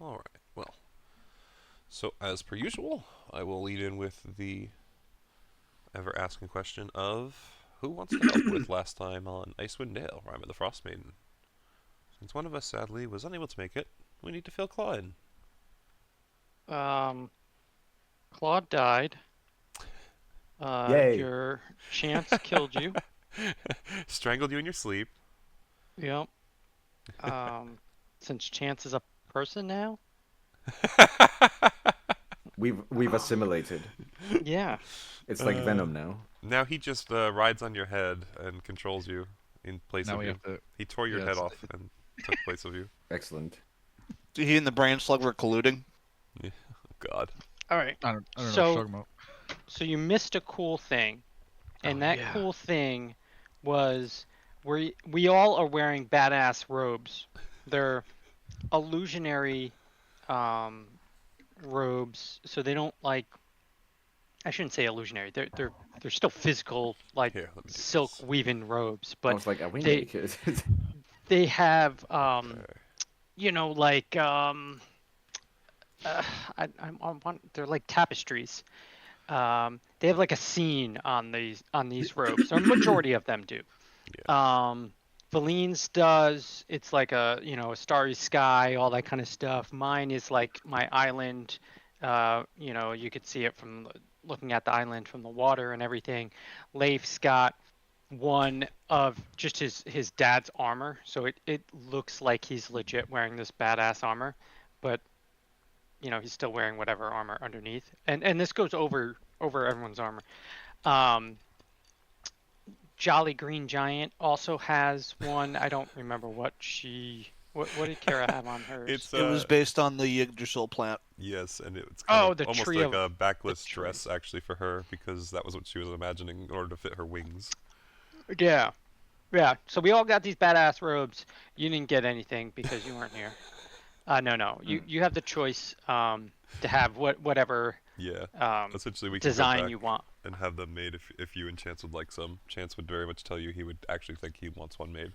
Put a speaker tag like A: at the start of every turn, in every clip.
A: Alright, well. So, as per usual, I will lead in with the ever asking question of who wants to help with last time on Icewind Dale, Rime of the Frostmaiden. Since one of us sadly was unable to make it, we need to fill Claw in.
B: Um, Claude died.
C: Yay.
B: Your chance killed you.
A: Strangled you in your sleep.
B: Yep. Since Chance is a person now?
C: We've assimilated.
B: Yeah.
C: It's like Venom now.
A: Now he just rides on your head and controls you in place
D: Now
A: of
D: we
A: you.
D: have to.
A: He tore your
D: Yeah,
A: head
D: so-
A: off and took place of you.
C: Excellent.
E: He and the brain slug were colluding.
A: Oh, God.
B: All right.
D: I don't know what
B: So-
D: you're talking about.
B: So you missed a cool thing, and
D: Oh,
B: that
D: yeah.
B: cool thing was we all are wearing badass robes. They're illusionary robes, so they don't like. I shouldn't say illusionary. They're still physical, like
A: Here, let me do
B: silk
A: this.
B: weaving robes,
C: I
B: but
C: was like, are we
B: they-
C: naked?
B: they have
A: Okay.
B: like I want they're like tapestries. They have like a scene on these robes, or majority of them do. Valine's does. It's like a starry sky, all that kind of stuff. Mine is like my island. You could see it from looking at the island from the water and everything. Leif's got one of just his dad's armor, so it looks like he's legit wearing this badass armor, but he's still wearing whatever armor underneath, and this goes over everyone's armor. Jolly Green Giant also has one. I don't remember what did Kara have on hers?
A: It's
E: It was based on the Yggdrasil plant.
A: yes, and it's kind of
B: the
A: almost
B: tree
A: like
B: of-
A: a backless
B: the tree.
A: dress actually for her because that was what she was imagining in order to fit her wings.
B: Yeah. So we all got these badass robes. You didn't get anything because you weren't here. No. You have the choice to have whatever
A: Yeah. Essentially, we can go
B: design
A: back
B: you want.
A: and have them made if you and Chance would like some. Chance would very much tell you he would actually think he wants one made.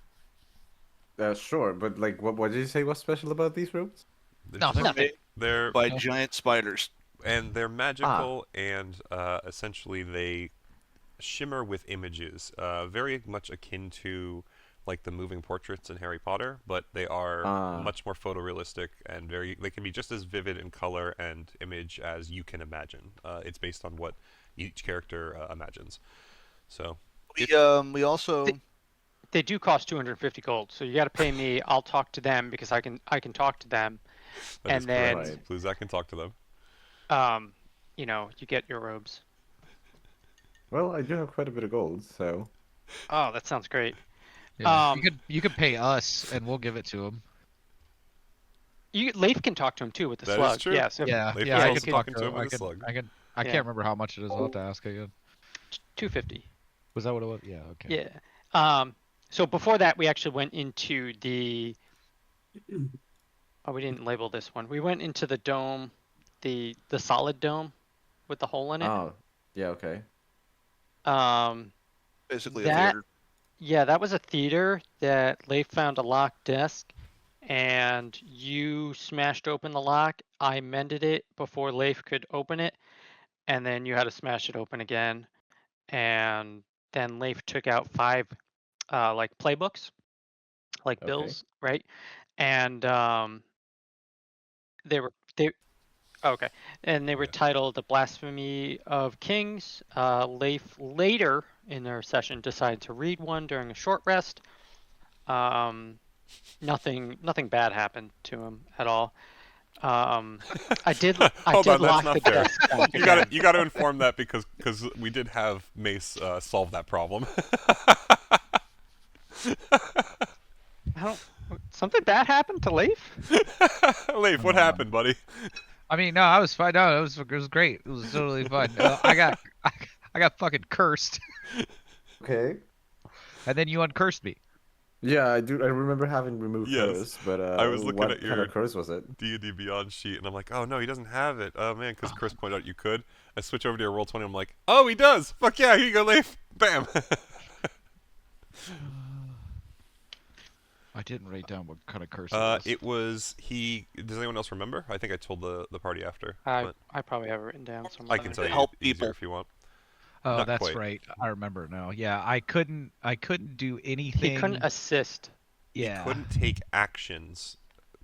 C: Sure, but like, what did you say was special about these robes?
A: They're
D: Nothing.
A: just-
B: Nothing.
A: They're
E: By giant spiders.
A: and they're magical and essentially they shimmer with images, very much akin to like the moving portraits in Harry Potter, but they are much more photorealistic and they can be just as vivid in color and image as you can imagine. It's based on what each character imagines. So
E: We also
B: They do cost 250 gold, so you got to pay me. I'll talk to them because I can talk to them,
A: that
B: and
A: is
B: then
A: correct.
C: Right.
A: Please, I can talk to them.
B: you get your robes.
C: Well, I do have quite a bit of gold, so
B: Oh, that sounds great.
D: Yeah. You could pay us and we'll give it to him.
B: Leif can talk to him too with the
A: That is
B: slug.
A: true.
B: Yeah, so
D: Yeah,
A: Leif
D: yeah.
A: is
D: I
A: also
D: can talk
A: talking
D: to
A: to
D: him.
A: him with a slug.
D: I
B: Yeah.
D: can't remember how much it is. I'll have to ask again.
B: 250.
D: Was that what it was? Yeah. Okay.
B: Yeah. So before that, we actually went into the. Oh, we didn't label this one. We went into the dome, the solid dome, with the hole in it.
C: oh, yeah, okay.
E: basically
B: that-
E: a theater.
B: Yeah, that was a theater that Leif found a locked desk, and you smashed open the lock. I mended it before Leif could open it, and then you had to smash it open again. And then Leif took out 5 like playbooks, like
C: Okay.
B: bills, right? And they were okay, and they were
A: Yeah.
B: titled "The Blasphemy of Kings." Leif later in their session decided to read one during a short rest. Nothing bad happened to him at all. I did
A: Hold on, that's
B: lock
A: not
B: the
A: fair.
B: desk back
A: You
B: again.
A: got to inform that because we did have Mace solve that problem.
B: I don't, something bad happened to Leif?
A: Leif, what happened, buddy?
D: I mean, no, I was fine. No, it was great. It was totally fine. I got fucking cursed,
C: Okay.
D: and then you uncursed me.
C: Yeah, I do. I remember having removed
A: Yes.
C: curse, but
A: I was looking
C: what
A: at
C: kind
A: your-
C: of curse was it?
A: D&D Beyond sheet, and I'm like, oh no, he doesn't have it. Oh man, because Chris pointed out you could. I switch over to your Roll20, I'm like, oh, he does. Fuck yeah, here you go, Leif. Bam.
D: I didn't write down what kind of curse it was.
A: It was he. Does anyone else remember? I think I told the party after.
B: I
A: But
B: probably have it written down somewhere.
A: I can tell you
E: Help
A: easier
E: people.
A: if you want.
D: Oh,
A: Not
D: that's
A: quite.
D: right. I remember now. Yeah, I couldn't do anything.
B: He couldn't assist.
D: Yeah.
A: He couldn't take actions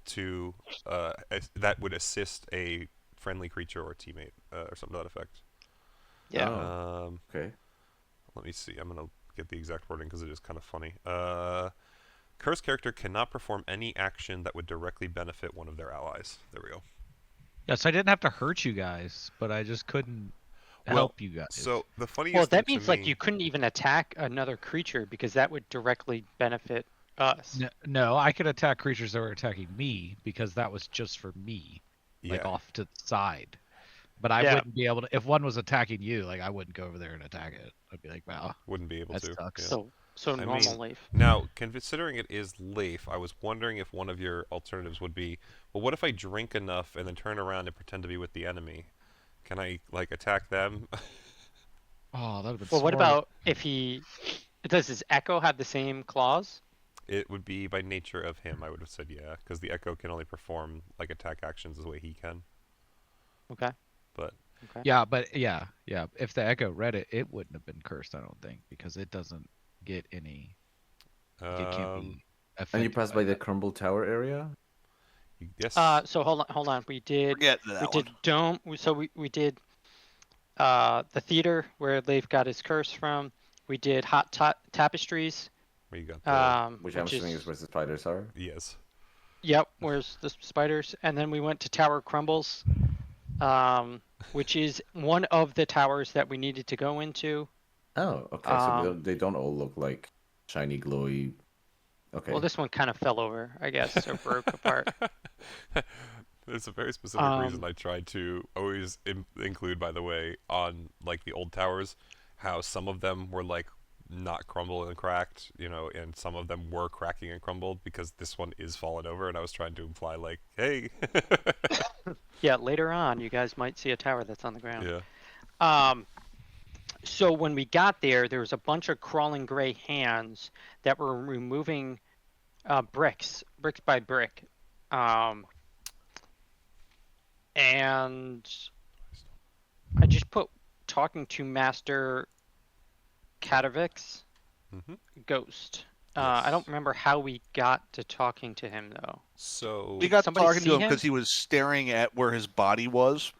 A: to that would assist a friendly creature or teammate or something to that effect.
B: Yeah.
C: Oh, okay.
A: Let me see. I'm gonna get the exact wording because it is kind of funny. Cursed character cannot perform any action that would directly benefit one of their allies. There we go.
D: Yeah, so I didn't have to hurt you guys, but I just couldn't help you guys.
A: So the funniest
B: Well, that
A: thing
B: means
A: to
B: like
A: me,
B: you couldn't even attack another creature because that would directly benefit us.
D: No, I could attack creatures that were attacking me because that was just for me, like
A: yeah.
D: off to the side. But I
B: Yeah.
D: wouldn't be able to. If one was attacking you, like I wouldn't go over there and attack it. I'd be like, wow,
A: Wouldn't be able
D: that
A: to.
D: sucks.
A: Yeah.
B: So
A: I
B: normal
A: mean-
B: leaf.
A: Now, considering it is Leif, I was wondering if one of your alternatives would be, well, what if I drink enough and then turn around and pretend to be with the enemy? Can I like attack them?
D: Oh, that'd have been
B: Well, what
D: smart.
B: about if does his echo have the same claws?
A: It would be by nature of him. I would have said yeah, because the echo can only perform like attack actions the way he can.
B: Okay.
A: But
D: Yeah, but yeah. If the Echo read it, it wouldn't have been cursed. I don't think because it doesn't get any. It can't
A: um,
D: be.
C: And you
D: affected
C: passed by the
D: that.
C: Crumble Tower area?
A: yes.
B: So hold on. We did
E: Forget that
B: we
E: one.
B: did dome. So we did the theater where Leif got his curse from. We did hot tapestries.
A: Where you got the
C: Which I'm assuming is where the spiders are.
A: yes.
B: Yep, where's the spiders? And then we went to Tower Crumbles, which is one of the towers that we needed to go into.
C: Oh, okay. So they don't all look like shiny, glowy. Okay.
B: Well, this one kind of fell over, I guess, or broke apart.
A: There's a very specific reason I tried to always include, by the way, on like the old towers, how some of them were like not crumbled and cracked, you know, and some of them were cracking and crumbled because this one is fallen over, and I was trying to imply like, hey.
B: Yeah, later on, you guys might see a tower that's on the ground.
A: Yeah.
B: So when we got there, there was a bunch of crawling gray hands that were removing brick by brick. And I just put talking to Master Katavix
A: Mm-hmm.
B: Ghost. I don't remember how we got to talking to him though.
A: So
E: We got
B: somebody
E: talking
B: see
E: to him
B: him?
E: because he was staring at where his body was,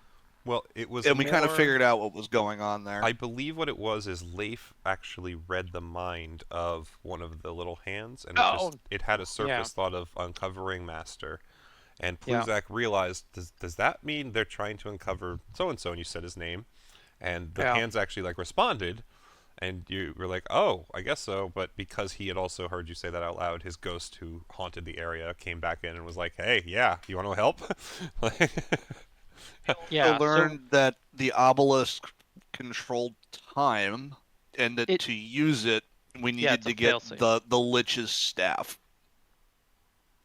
A: well, it was,
E: and we kind of
A: more-
E: figured out what was going on there.
A: I believe what it was is Leif actually read the mind of one of the little hands, and it had a surface thought of uncovering Master. And
B: Yeah.
A: Pluzak realized, does that mean they're trying to uncover so and so? And you said his name, and the
B: Yeah.
A: hands actually like responded, and you were like, oh, I guess so. But because he had also heard you say that out loud, his ghost who haunted the area came back in and was like, hey, yeah, you want to help?
B: Yeah.
E: I learned that the obelisk controlled time, and that to use it, we needed
B: it's a
E: to get
B: failsafe.
E: the Lich's staff.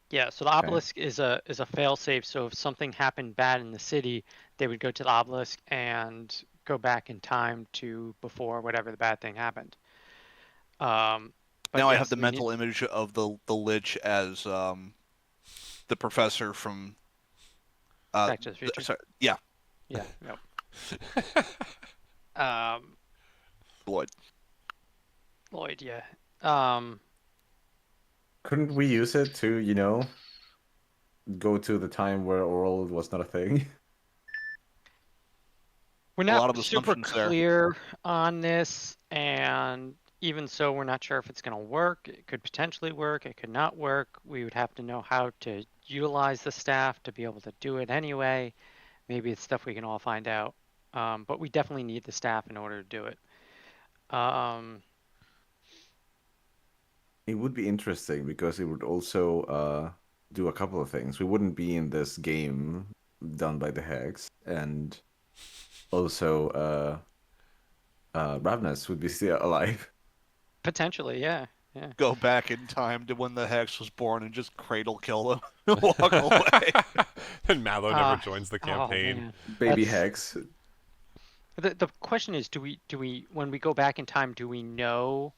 B: Yeah, so the obelisk is a failsafe. So if something happened bad in the city, they would go to the obelisk and go back in time to before whatever the bad thing happened. But
E: Now I
B: yes,
E: have the
B: we
E: mental image of the Lich as the professor from
B: Back to the Future.
E: sorry, yeah,
B: Yeah. Yep.
E: Lloyd.
B: Lloyd. Yeah.
C: Couldn't we use it to, go to the time where oral was not a thing?
B: We're
E: lot
B: not
E: of
B: super
E: assumptions there.
B: clear on this, and even so, we're not sure if it's going to work. It could potentially work. It could not work. We would have to know how to utilize the staff to be able to do it anyway. Maybe it's stuff we can all find out. But we definitely need the staff in order to do it.
C: It would be interesting because it would also do a couple of things. We wouldn't be in this game done by the Hags, and also Ravnus would be still alive.
B: Potentially, yeah.
E: Go back in time to when the Hex was born and just cradle kill him and walk away.
A: And Mallow never joins the
B: Oh,
A: campaign.
B: man.
C: Baby
B: That's-
C: Hags.
B: The question is, do we when we go back in time, do we know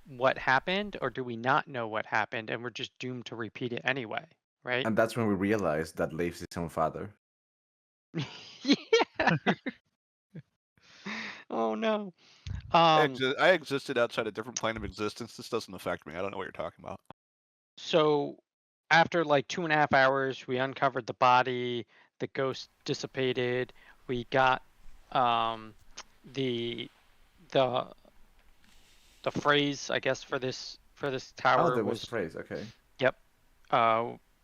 B: what happened, or do we not know what happened, and we're just doomed to repeat it anyway, right?
C: And that's when we realized that Leif's his own father.
B: Yeah. Oh no. Um.
E: I existed outside a different plane of existence. This doesn't affect me. I don't know what you're talking about.
B: So after like 2.5 hours, we uncovered the body. The ghost dissipated. We got the the the phrase, I guess, for this tower
C: Oh, there was the phrase. Okay.
B: Yep.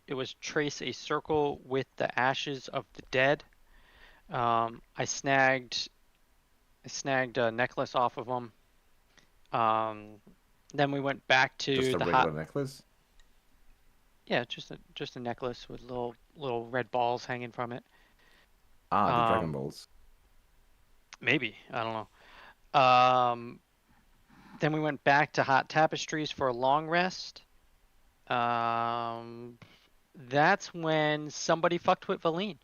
B: It was trace a circle with the ashes of the dead. I snagged a necklace off of them. Then we went back to
C: Just a
B: the
C: regular necklace.
B: Yeah, just a necklace with little red balls hanging from it.
C: Ah, the Dragon Balls.
B: Maybe, I don't know. Then we went back to Hot Tapestries for a long rest. That's when somebody fucked with Valine.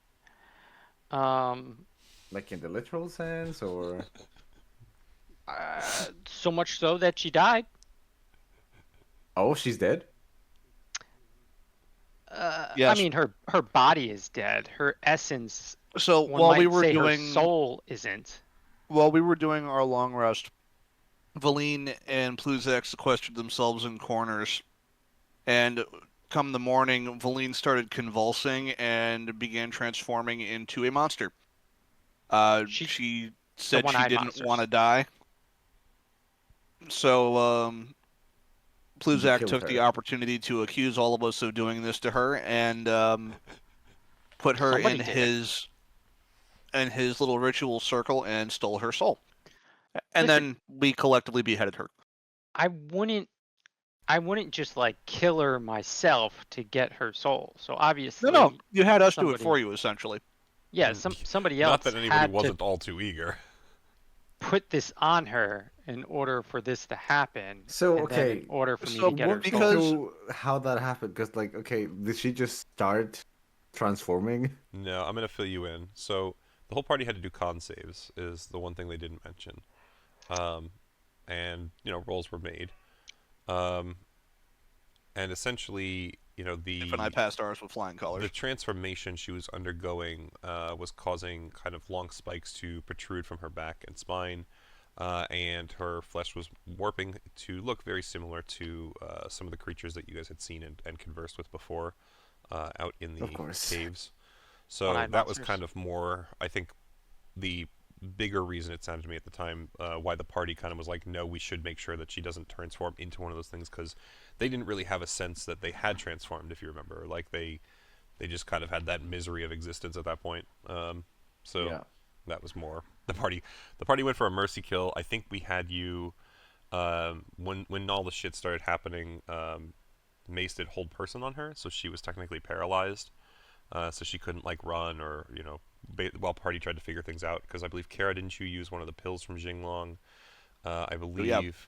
C: Like in the literal sense, or
B: so much so that she died.
C: oh, she's dead.
E: Yes.
B: I mean, her body is dead. Her essence.
E: So
B: one
E: while
B: might
E: we were
B: say
E: doing
B: her soul isn't.
E: while we were doing our long rest, Valine and Pluzak sequestered themselves in corners, and come the morning, Valine started convulsing and began transforming into a monster. She said she didn't want to die, so Pluzak took the opportunity to accuse all of us of doing this to her, and put her in his little ritual circle and stole her soul. And then we collectively beheaded her.
B: I wouldn't just like kill her myself to get her soul. So obviously,
E: No, you had us do it for you, essentially.
B: Yeah, somebody else.
A: Not that anybody wasn't all too eager.
B: Put this on her in order for this to happen.
C: So okay,
B: in order for me to get her
C: soul. How that happened? Because like, okay, did she just start transforming?
A: No, I'm gonna fill you in. So the whole party had to do con saves. Is the one thing they didn't mention. And rolls were made. And essentially,
E: If and I passed ours with flying colors.
A: The transformation she was undergoing was causing kind of long spikes to protrude from her back and spine, and her flesh was warping to look very similar to some of the creatures that you guys had seen and conversed with before out in the caves. So that was kind of more, I think, the bigger reason it sounded to me at the time why the party kind of was like, no, we should make sure that she doesn't transform into one of those things, because they didn't really have a sense that they had transformed, if you remember. Like they just kind of had that misery of existence at that point. That was more the party went for a mercy kill. I think we had you when all the shit started happening. Mace did hold person on her, so she was technically paralyzed, so she couldn't like run or while party tried to figure things out, because I believe Kara, didn't you use one of the pills from Jinglong? I believe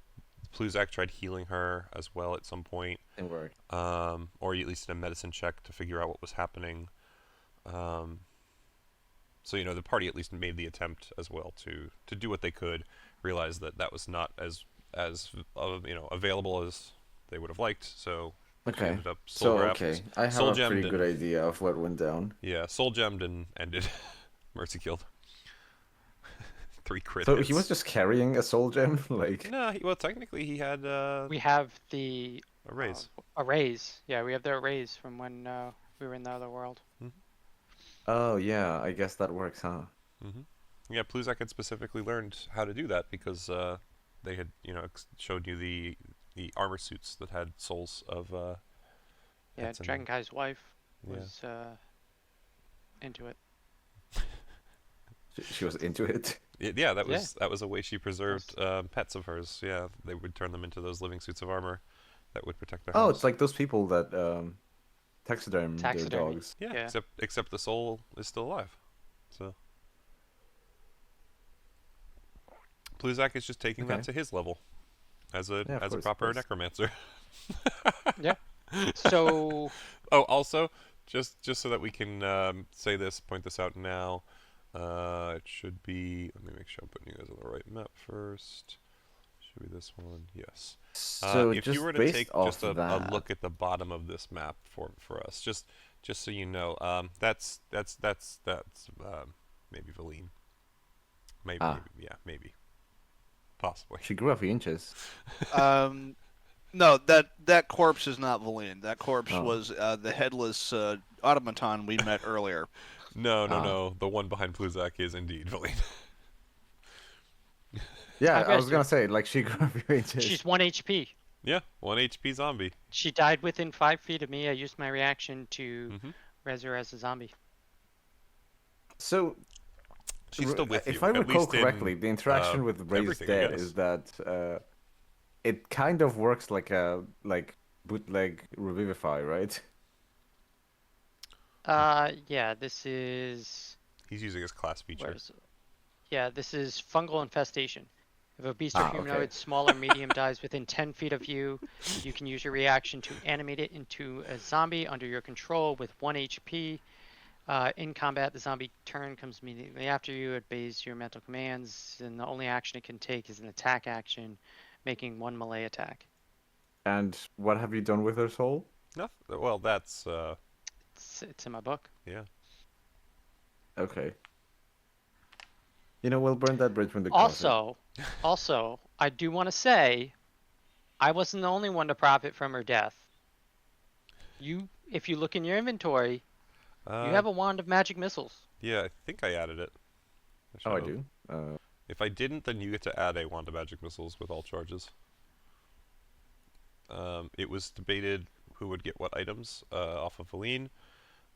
A: Pluzak tried healing her as well at some point.
C: It worked.
A: Or at least in a medicine check to figure out what was happening. So the party at least made the attempt as well to do what they could. Realize that was not as available as they would have liked. So
C: okay, I have
A: soul
C: a pretty good idea of what went down.
A: Yeah, soul gemmed and ended. Mercy killed. 3 crits.
C: So he was just carrying a soul gem, like.
A: No, well, technically he had.
B: We have the
A: arrays.
B: Arrays, yeah, we have the arrays from when we were in the other world.
A: Mm-hmm.
C: Oh yeah, I guess that works, huh?
A: Mm-hmm. Yeah, Pluzak had specifically learned how to do that because they had, showed you the armor suits that had souls of.
B: Yeah, Dragon Kai's wife was into it.
C: She was into it.
A: Yeah, that was a way she preserved pets of hers. Yeah, they would turn them into those living suits of armor that would protect their house.
C: It's like those people that taxiderm their dogs.
A: Yeah, except the soul is still alive. So Pluzak is just taking that to his level as a proper necromancer.
B: Yeah. So.
A: Also, just so that we can point this out now. It should be. Let me make sure I'm putting you guys on the right map first. Maybe this one. Yes.
C: So
A: if
C: just
A: you were to
C: based
A: take
C: off
A: just a
C: that,
A: look at the bottom of this map for us, just so you know, that's maybe Valine. Maybe, yeah, maybe, possibly.
C: she grew a few inches.
E: No, that corpse is not Valine. That corpse
C: Oh.
E: was the headless automaton we met earlier.
A: No. The one behind Pluzak is indeed Valine.
C: Yeah, I was
B: rested.
C: gonna say, like, she grew a few inches.
B: She's 1 HP.
A: Yeah, 1 HP zombie.
B: She died within 5 feet of me. I used my reaction to res her as a zombie.
C: So,
A: she's still with you.
C: if I
A: at
C: recall
A: least
C: correctly,
A: in,
C: the interaction with Raised
A: everything, I
C: Dead
A: guess.
C: is that it kind of works like a bootleg Revivify, right?
B: Yeah, this is...
A: He's using his class feature.
B: Yeah, this is fungal infestation. If a beast or
C: okay.
B: humanoid, small or medium, dies within 10 feet of you, you can use your reaction to animate it into a zombie under your control with 1 HP. In combat, the zombie turn comes immediately after you. It obeys your mental commands, and the only action it can take is an attack action, making 1 melee attack.
C: And what have you done with her soul?
A: Nothing. Well, that's
B: It's in my book.
A: yeah.
C: Okay. You know, we'll burn that bridge when they cross it.
B: Also, I do want to say, I wasn't the only one to profit from her death. If you look in your inventory, you have a wand of magic missiles.
A: Yeah, I think I added it.
C: I do.
A: If I didn't, then you get to add a wand of magic missiles with all charges. It was debated who would get what items off of Valine.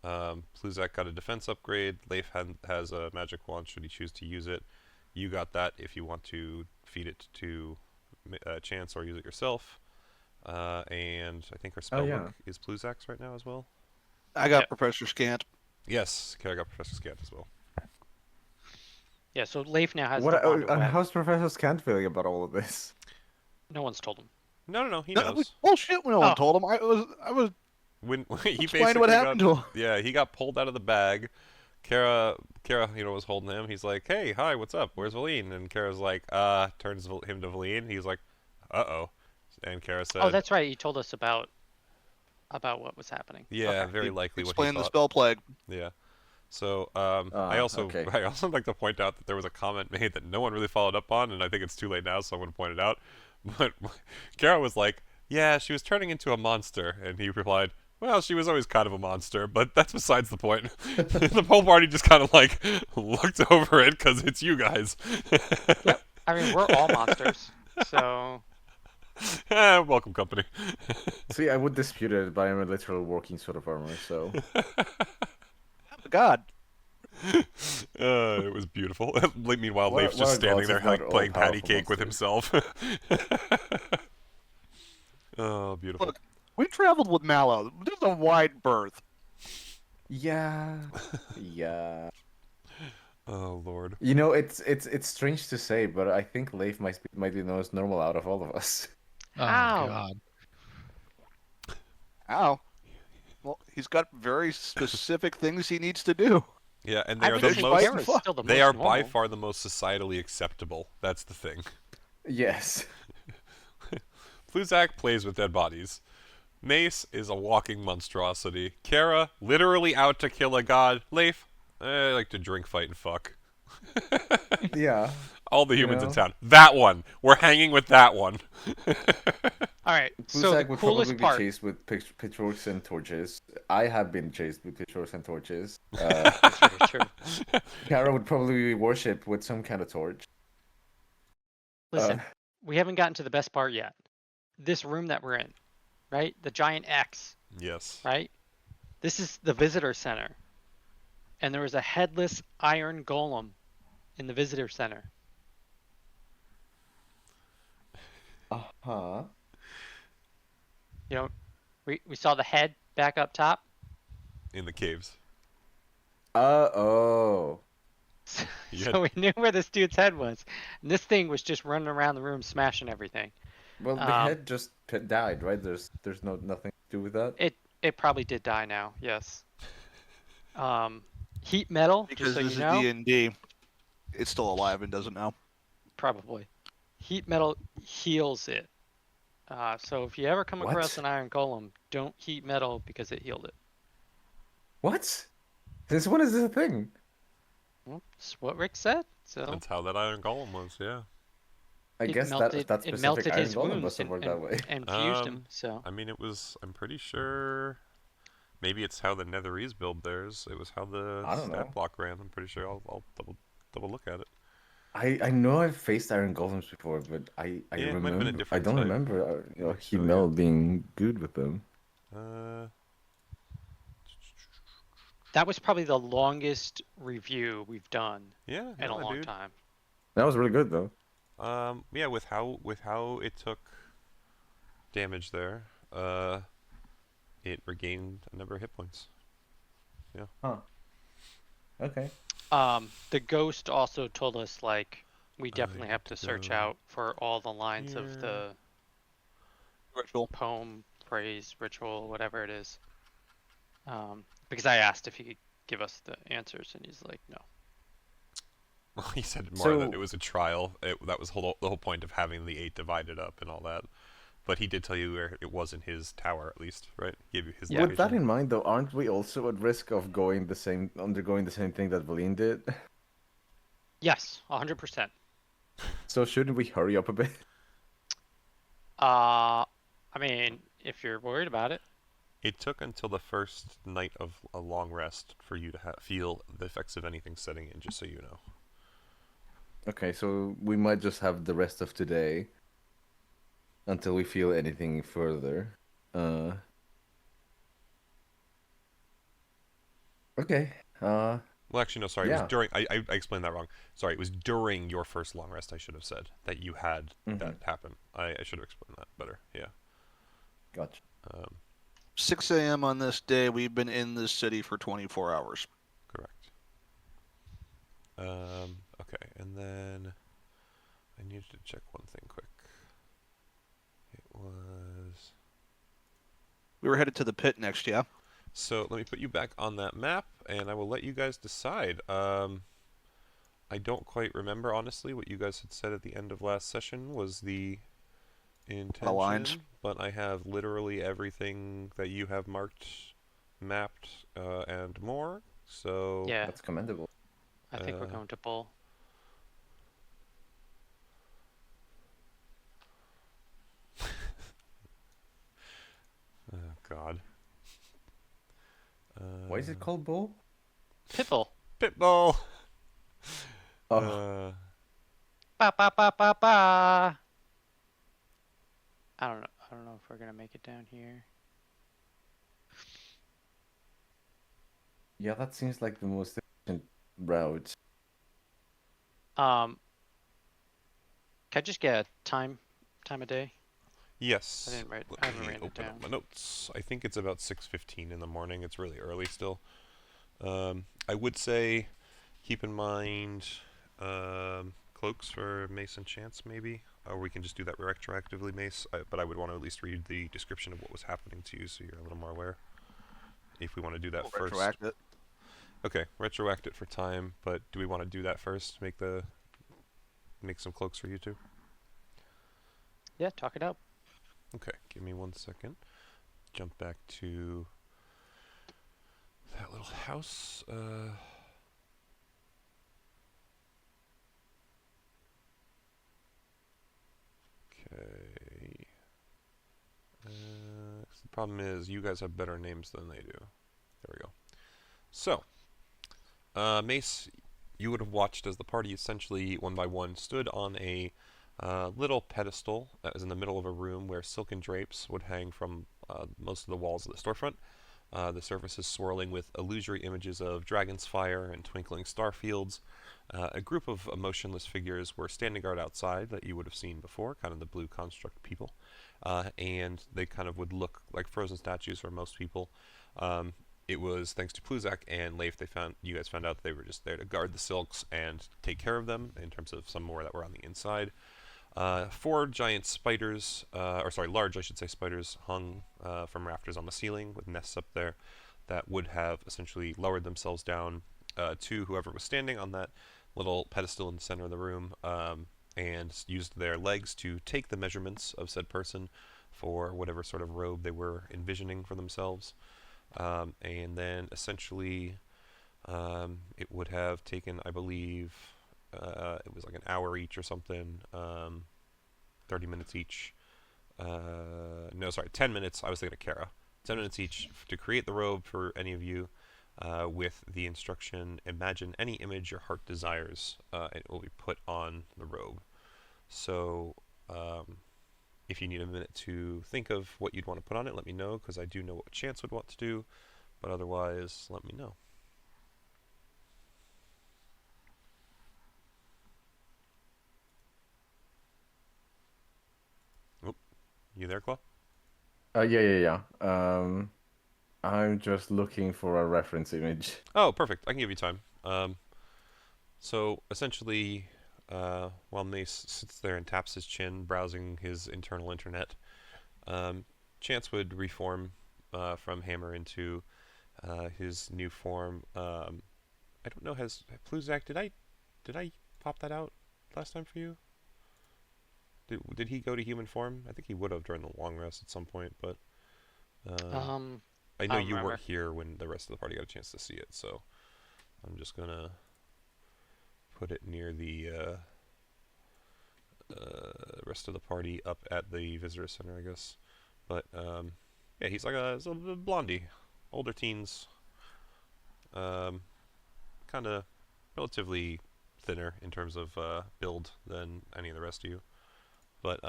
A: Pluzak got a defense upgrade. Leif has a magic wand should he choose to use it. You got that if you want to feed it to Chance or use it yourself. And I think our spellbook is Pluzak's right now as well.
E: I got Professor Scant.
A: Yes, Kara got Professor Scant as well.
B: Yeah, so Leif now has the wand of web.
C: How's Professor Scant feeling about all of this?
B: No one's told him.
A: No, he knows.
E: Bullshit! No one told him. I was.
A: When he
E: Explain what happened to him.
A: Yeah, he got pulled out of the bag. Kara, was holding him. He's like, "Hey, hi, what's up? Where's Valine?" And Kara's like, turns him to Valine. He's like, "Uh-oh." And Kara said,
B: "Oh, that's right. You told us about what was happening."
A: Yeah,
B: okay.
A: very likely
E: Explain
A: what he
E: the spell plague.
A: Yeah. So, I also like to point out that there was a comment made that no one really followed up on, and I think it's too late now, so I'm going to point it out. But Kara was like, "Yeah, she was turning into a monster," and he replied, "Well, she was always kind of a monster, but that's besides the point." The whole party just kind of like looked over it because it's you guys.
B: Yep. I mean, we're all monsters, so.
A: Welcome, company.
C: See, I would dispute it, but I'm a literal walking sort of armor, so.
E: God.
A: It was beautiful. Meanwhile, Leif's just standing there like playing patty cake with himself. Oh, beautiful.
E: Look, we traveled with Mallow. There's a wide berth.
C: Yeah. Yeah.
A: Oh, Lord.
C: You know, it's strange to say, but I think Leif might be the most normal out of all of us.
D: Oh,
B: Ow.
D: God.
E: Ow. Well, he's got very specific things he needs to do.
A: Yeah, and they
B: I
A: are
B: would
A: the
B: say
A: most.
B: Kara's still the
A: They
B: most
A: are by
B: normal.
A: far the most societally acceptable. That's the thing.
C: Yes.
A: Pluzak plays with dead bodies. Mace is a walking monstrosity. Kara, literally out to kill a god. Leif, I like to drink, fight, and fuck.
C: Yeah.
A: All the humans in town. That one. We're hanging with that one.
B: All right. So
C: Pluzak
B: the
C: would
B: coolest
C: probably
B: part.
C: be chased with pitchforks and torches. I have been chased with pitchforks and torches.
B: True.
C: Kara would probably be worshipped with some kind of torch.
B: Listen, we haven't gotten to the best part yet. This room that we're in, right? The giant X,
A: Yes.
B: right? This is the visitor center. And there was a headless iron golem in the visitor center.
C: Uh-huh.
B: You know, we saw the head back up top.
A: In the caves.
C: Oh.
B: So we knew where this dude's head was. And this thing was just running around the room smashing everything.
C: Well, the head just died, right? There's nothing to do with that.
B: It probably did die now, yes. Heat metal,
E: Because
B: just so
E: this
B: you know.
E: is D&D. It's still alive and doesn't know.
B: Probably. Heat metal heals it. So if you ever come across
C: What?
B: an iron golem, don't heat metal because it healed it.
C: What? Since when is this a thing?
B: Well, that's what Rick said. So
A: That's how that Iron Golem was, yeah.
C: I
B: it
C: guess
B: melted.
C: that
B: It
C: specific
B: melted
C: Iron
B: his
C: Golem must
B: wounds
C: have worked that way.
B: and fused him. So
A: I mean, I'm pretty sure, maybe it's how the Netherese build theirs. It was how the
C: I don't know.
A: stat block ran. I'm pretty sure I'll double look at it.
C: I know I've faced Iron Golems before, but I
A: Yeah, it might have been a
C: remember I
A: different
C: don't
A: type.
C: remember
A: Think
C: Heat
A: so,
C: Metal being good with them.
B: that was probably the longest review we've done
A: Yeah,
B: in a
A: no,
B: long
A: dude.
B: time.
C: That was really good though.
A: Yeah, with how it took damage there, it regained a number of hit points. Yeah.
C: Huh. Okay.
B: The ghost also told us like we definitely have to search
A: go
B: out for all the lines of the
E: Ritual.
B: poem, praise, ritual, whatever it is. Because I asked if he could give us the answers, and he's like, no.
A: Well, he said more that
C: So-
A: it was a trial. That was the whole point of having the 8 divided up and all that. But he did tell you where it was in his tower, at least, right? He gave you his
B: Yeah.
C: With that
A: location.
C: in mind though, aren't we also at risk of undergoing the same thing that Valine did?
B: Yes, 100%.
C: So shouldn't we hurry up a bit?
B: I mean, if you're worried about it.
A: It took until the first night of a long rest for you to feel the effects of anything setting in, just so you know.
C: Okay, so we might just have the rest of today until we feel anything further. Okay.
A: Well, actually, no, sorry. It
C: Yeah.
A: was during. I explained that wrong. Sorry, it was during your first long rest. I should have said that you had that happen. I should have explained that better. Yeah.
C: Gotcha.
E: 6 a.m. on this day, we've been in this city for 24 hours.
A: Correct. Okay, and then I needed to check one thing quick. It was.
E: We were headed to the pit next, yeah?
A: So let me put you back on that map, and I will let you guys decide. I don't quite remember, honestly, what you guys had said at the end of last session was the intention,
E: lines.
A: but I have literally everything that you have marked, mapped, and more. So
B: Yeah,
C: That's commendable.
B: I think we're going to bull.
A: Oh God.
C: Why is it called Bull?
B: Pitbull.
A: Pitbull?
C: Oh,
B: Ba ba ba ba ba. I don't know. I don't know if we're gonna make it down here.
C: yeah, that seems like the most efficient route.
B: Can I just get a time of day?
A: Yes.
B: I didn't write.
A: Let
B: I haven't
A: me
B: written it
A: open up
B: down.
A: my notes. I think it's about 6:15 in the morning. It's really early still. I would say keep in mind cloaks for Mace and Chance, maybe. Or we can just do that retroactively, Mace. But I would want to at least read the description of what was happening to you so you're a little more aware. If we want to do that
E: We'll
A: first.
E: retroact it.
A: Okay, retroact it for time, but do we want to do that first? Make some cloaks for you too?
B: Yeah, talk it up.
A: Okay, give me 1 second. Jump back to that little house. Okay. The problem is you guys have better names than they do. There we go. So, Mace, you would have watched as the party essentially, one by one, stood on a little pedestal that was in the middle of a room where silken drapes would hang from most of the walls of the storefront. The surfaces swirling with illusory images of dragon's fire and twinkling star fields. A group of motionless figures were standing guard outside that you would have seen before, kind of the blue construct people. And they kind of would look like frozen statues for most people. It was thanks to Pluzak and Leif you guys found out that they were just there to guard the silks and take care of them in terms of some more that were on the inside. 4 giant spiders, large, I should say, spiders hung from rafters on the ceiling with nests up there that would have essentially lowered themselves down to whoever was standing on that little pedestal in the center of the room. and used their legs to take the measurements of said person for whatever sort of robe they were envisioning for themselves. And then essentially it would have taken, I believe, it was like an hour each or something, 30 minutes each. No, sorry, 10 minutes. I was thinking of Kara. 10 minutes each to create the robe for any of you with the instruction, imagine any image your heart desires, and it will be put on the robe. So if you need a minute to think of what you'd want to put on it, let me know, because I do know what Chance would want to do, but otherwise, let me know. Oh, you there, Claw?
C: Yeah. I'm just looking for a reference image.
A: Oh, perfect. I can give you time. So essentially, while Mace sits there and taps his chin, browsing his internal internet, Chance would reform from Hammer into his new form. I don't know. Has Pluzak? Did I pop that out last time for you? Did he go to human form? I think he would have during the long rest at some point, but I know you weren't here when the rest of the party got a chance to see it, so I'm just gonna put it near the rest of the party up at the visitor center, I guess. But yeah, he's like a blondie, older teens, kind of relatively thinner in terms of build than any of the rest of you. But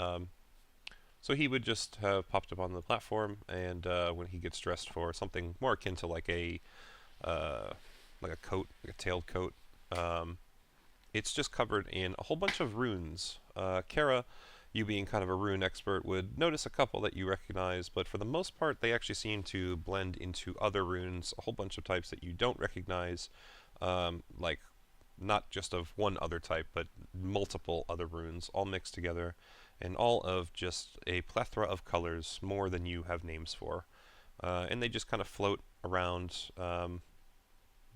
A: so he would just have popped up on the platform, and when he gets dressed for something more akin to like a coat, like a tailed coat, it's just covered in a whole bunch of runes. Kara, you being kind of a rune expert, would notice a couple that you recognize, but for the most part, they actually seem to blend into other runes, a whole bunch of types that you don't recognize, like not just of one other type, but multiple other runes, all mixed together, and all of just a plethora of colors, more than you have names for. And they just kind of float around,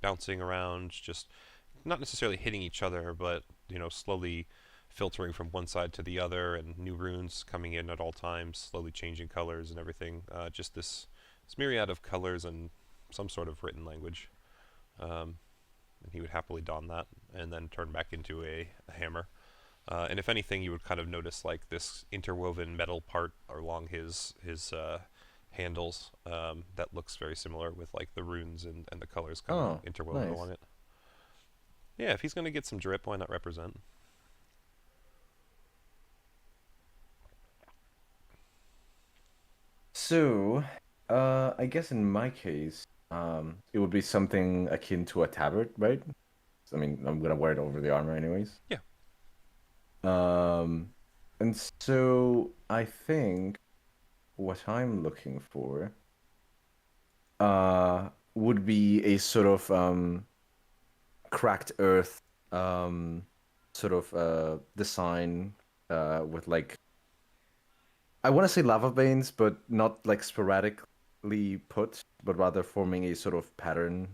A: bouncing around, just not necessarily hitting each other, but slowly filtering from one side to the other, and new runes coming in at all times, slowly changing colors and everything. Just this myriad of colors and some sort of written language. And he would happily don that and then turn back into a hammer. And if anything, you would kind of notice like this interwoven metal part along his handles that looks very similar with like the runes and the colors kind of interwoven along it. Yeah, if he's going to get some drip, why not represent?
C: So, I guess in my case, it would be something akin to a tabard, right? I mean, I'm gonna wear it over the armor anyways.
A: Yeah.
C: And so I think what I'm looking for would be a sort of cracked earth sort of design with like, I want to say lava veins, but not like sporadically put, but rather forming a sort of pattern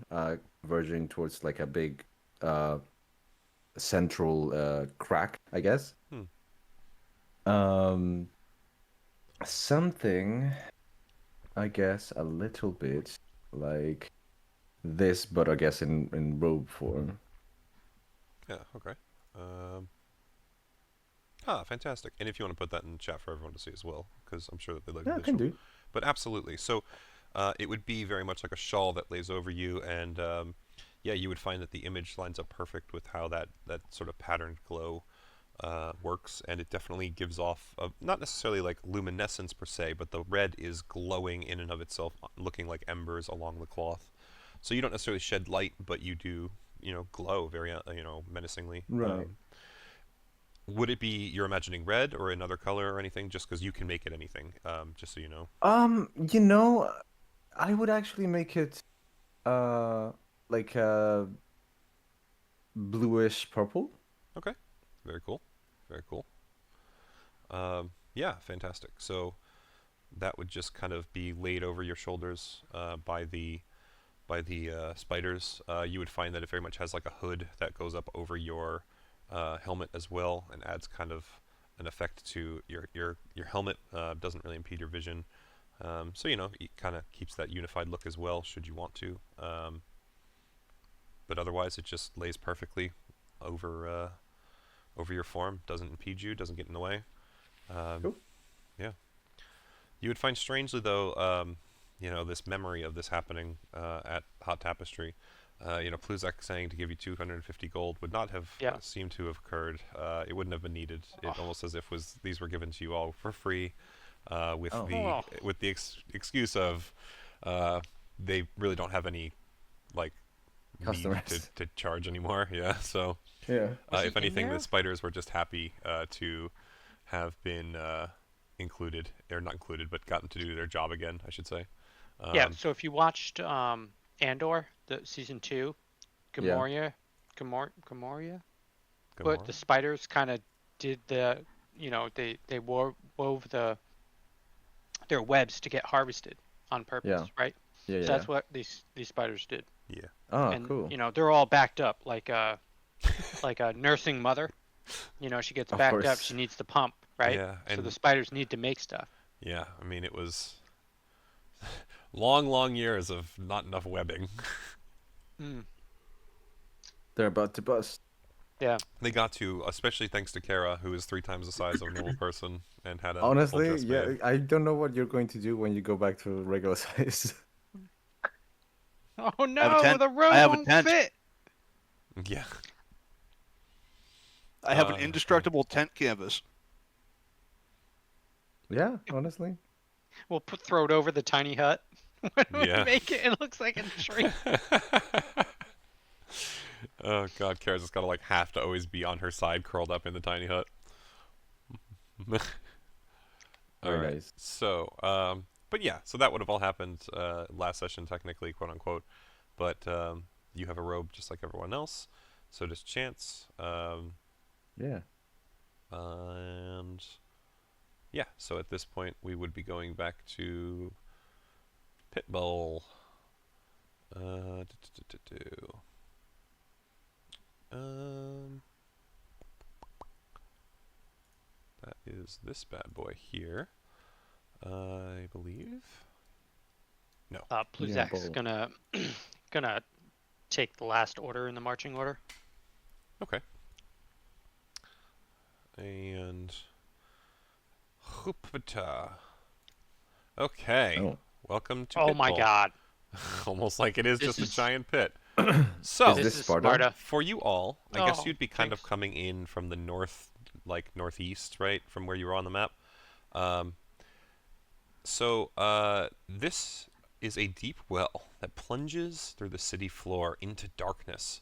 C: verging towards like a big central crack, I guess. Something, I guess, a little bit like this, but I guess in robe form.
A: Yeah, okay. Fantastic. And if you want to put that in chat for everyone to see as well, because I'm sure that they like the visual.
C: Can do.
A: But absolutely. So it would be very much like a shawl that lays over you, and yeah, you would find that the image lines up perfect with how that sort of patterned glow works, and it definitely gives off not necessarily like luminescence per se, but the red is glowing in and of itself, looking like embers along the cloth. So you don't necessarily shed light, but you do, glow very, menacingly.
C: Right.
A: Would it be you're imagining red or another color or anything? Just because you can make it anything, just so you know.
C: I would actually make it like bluish purple.
A: Okay. Very cool. Very cool. Yeah, fantastic. So that would just kind of be laid over your shoulders by the spiders. You would find that it very much has like a hood that goes up over your helmet as well, and adds kind of an effect to your helmet. Doesn't really impede your vision, so it kind of keeps that unified look as well, should you want to. But otherwise, it just lays perfectly over your form. Doesn't impede you. Doesn't get in the way.
C: Cool.
A: Yeah. You would find strangely though, this memory of this happening at Hot Tapestry. Pluzak saying to give you 250 gold would not have seemed to have occurred. It wouldn't have been needed. It almost as if these were given to you all for free, with the excuse of they really don't have any need to charge anymore. Yeah. So if anything, the spiders were just happy to have been included, or not included, but gotten to do their job again, I should say.
B: So if you watched Andor, the season 2, Gamoria, but the spiders kind of did the, they wove their webs to get harvested on purpose, right?
C: Yeah.
B: So that's what these spiders did.
A: Yeah.
C: Oh,
B: and,
C: cool.
B: They're all backed up like a nursing mother. She gets backed up. She needs to pump, right?
A: Yeah.
B: So the spiders need to make stuff.
A: Yeah. I mean, it was long years of not enough webbing.
C: They're about to bust.
B: Yeah.
A: They got to, especially thanks to Kara, who is 3 times the size of a normal person and had a
C: honestly,
A: full dress made.
C: I don't know what you're going to do when you go back to regular size.
B: Oh no, the robe won't fit.
A: Yeah.
E: I have an indestructible tent canvas.
C: Yeah, honestly.
B: We'll throw it over the tiny hut. When we make it, it looks like a tree.
A: Oh god, Kara's just gotta have to always be on her side, curled up in the tiny hut.
C: Very nice.
A: So, but yeah, so that would have all happened last session, technically, quote unquote. But you have a robe just like everyone else. So does Chance.
C: Yeah.
A: And yeah, so at this point we would be going back to Pitbull. That is this bad boy here, I believe. No.
B: Pluzak's gonna take the last order in the marching order.
A: Okay. And Hupata. Okay.
C: Oh.
A: Welcome to
B: Oh
A: Pitbull.
B: my god.
A: Almost like it is just a giant pit. So,
C: is this Sparta?
A: For you all, I guess you'd be kind of coming in from the north, northeast, right? From where you were on the map. This is a deep well that plunges through the city floor into darkness.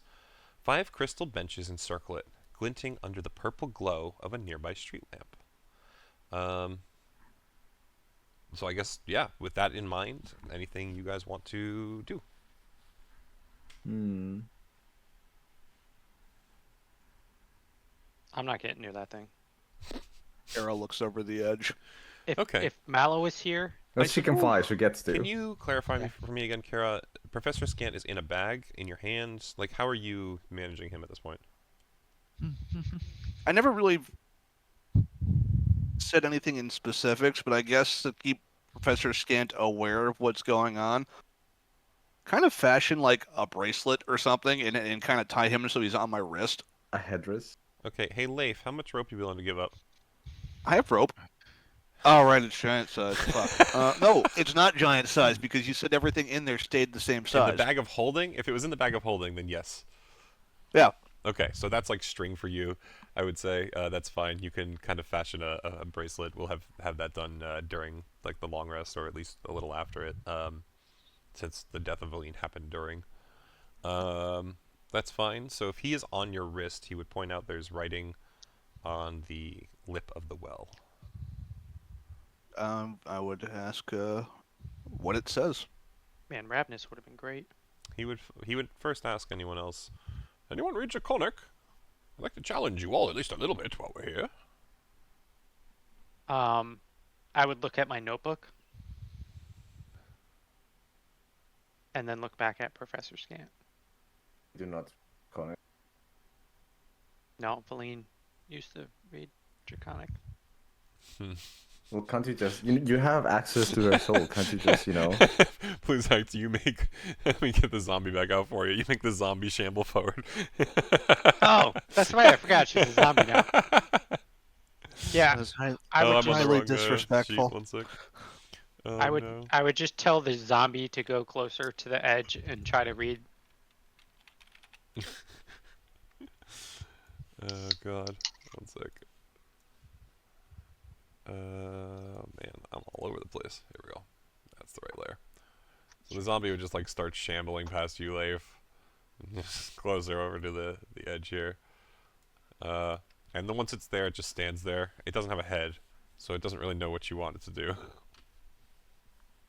A: 5 crystal benches encircle it, glinting under the purple glow of a nearby street lamp. So I guess, with that in mind, anything you guys want to do?
B: I'm not getting near that thing.
E: Kara looks over the edge.
B: If Mallow is here...
C: But she can fly, she gets to.
A: Can you clarify for me again, Kara? Professor Scant is in a bag, in your hands? How are you managing him at this point?
E: I never really said anything in specifics, but I guess to keep Professor Scant aware of what's going on, kind of fashion a bracelet or something and kind of tie him so he's on my wrist.
C: A headdress.
A: Okay, hey Leif, how much rope are you willing to give up?
E: I have rope. Oh, right, it's giant size. Fuck. No, it's not giant size because you said everything in there stayed the same size.
A: In the bag of holding? If it was in the bag of holding, then yes.
E: Yeah.
A: Okay, so that's string for you, I would say. That's fine. You can kind of fashion a bracelet. We'll have that done during the long rest, or at least a little after it, since the death of Valine happened during. That's fine. So if he is on your wrist, he would point out there's writing on the lip of the well.
E: I would ask what it says.
B: Man, Ravnus would have been great.
A: He would first ask anyone else, anyone read Draconic? I'd like to challenge you all at least a little bit while we're here.
B: I would look at my notebook and then look back at Professor Scant.
C: Do not connect.
B: No, Valine used to read Draconic.
C: Well, can't you just you have access to their soul? Can't you just
A: Please, do you make? Let me get the zombie back out for you. You make the zombie shamble forward.
B: Oh, that's right. I forgot she's a zombie now. Yeah,
E: That is highly,
B: I would
A: I'm on
B: just
A: the
E: highly
A: wrong,
E: disrespectful.
A: sheet. 1 sec. Oh,
B: I would
A: no.
B: I would just tell the zombie to go closer to the edge and try to read.
A: Oh god. 1 sec. Man, I'm all over the place. Here we go. That's the right layer. So the zombie would just like start shambling past you, Leif. Just closer over to the edge here. And then once it's there, it just stands there. It doesn't have a head, so it doesn't really know what you want it to do.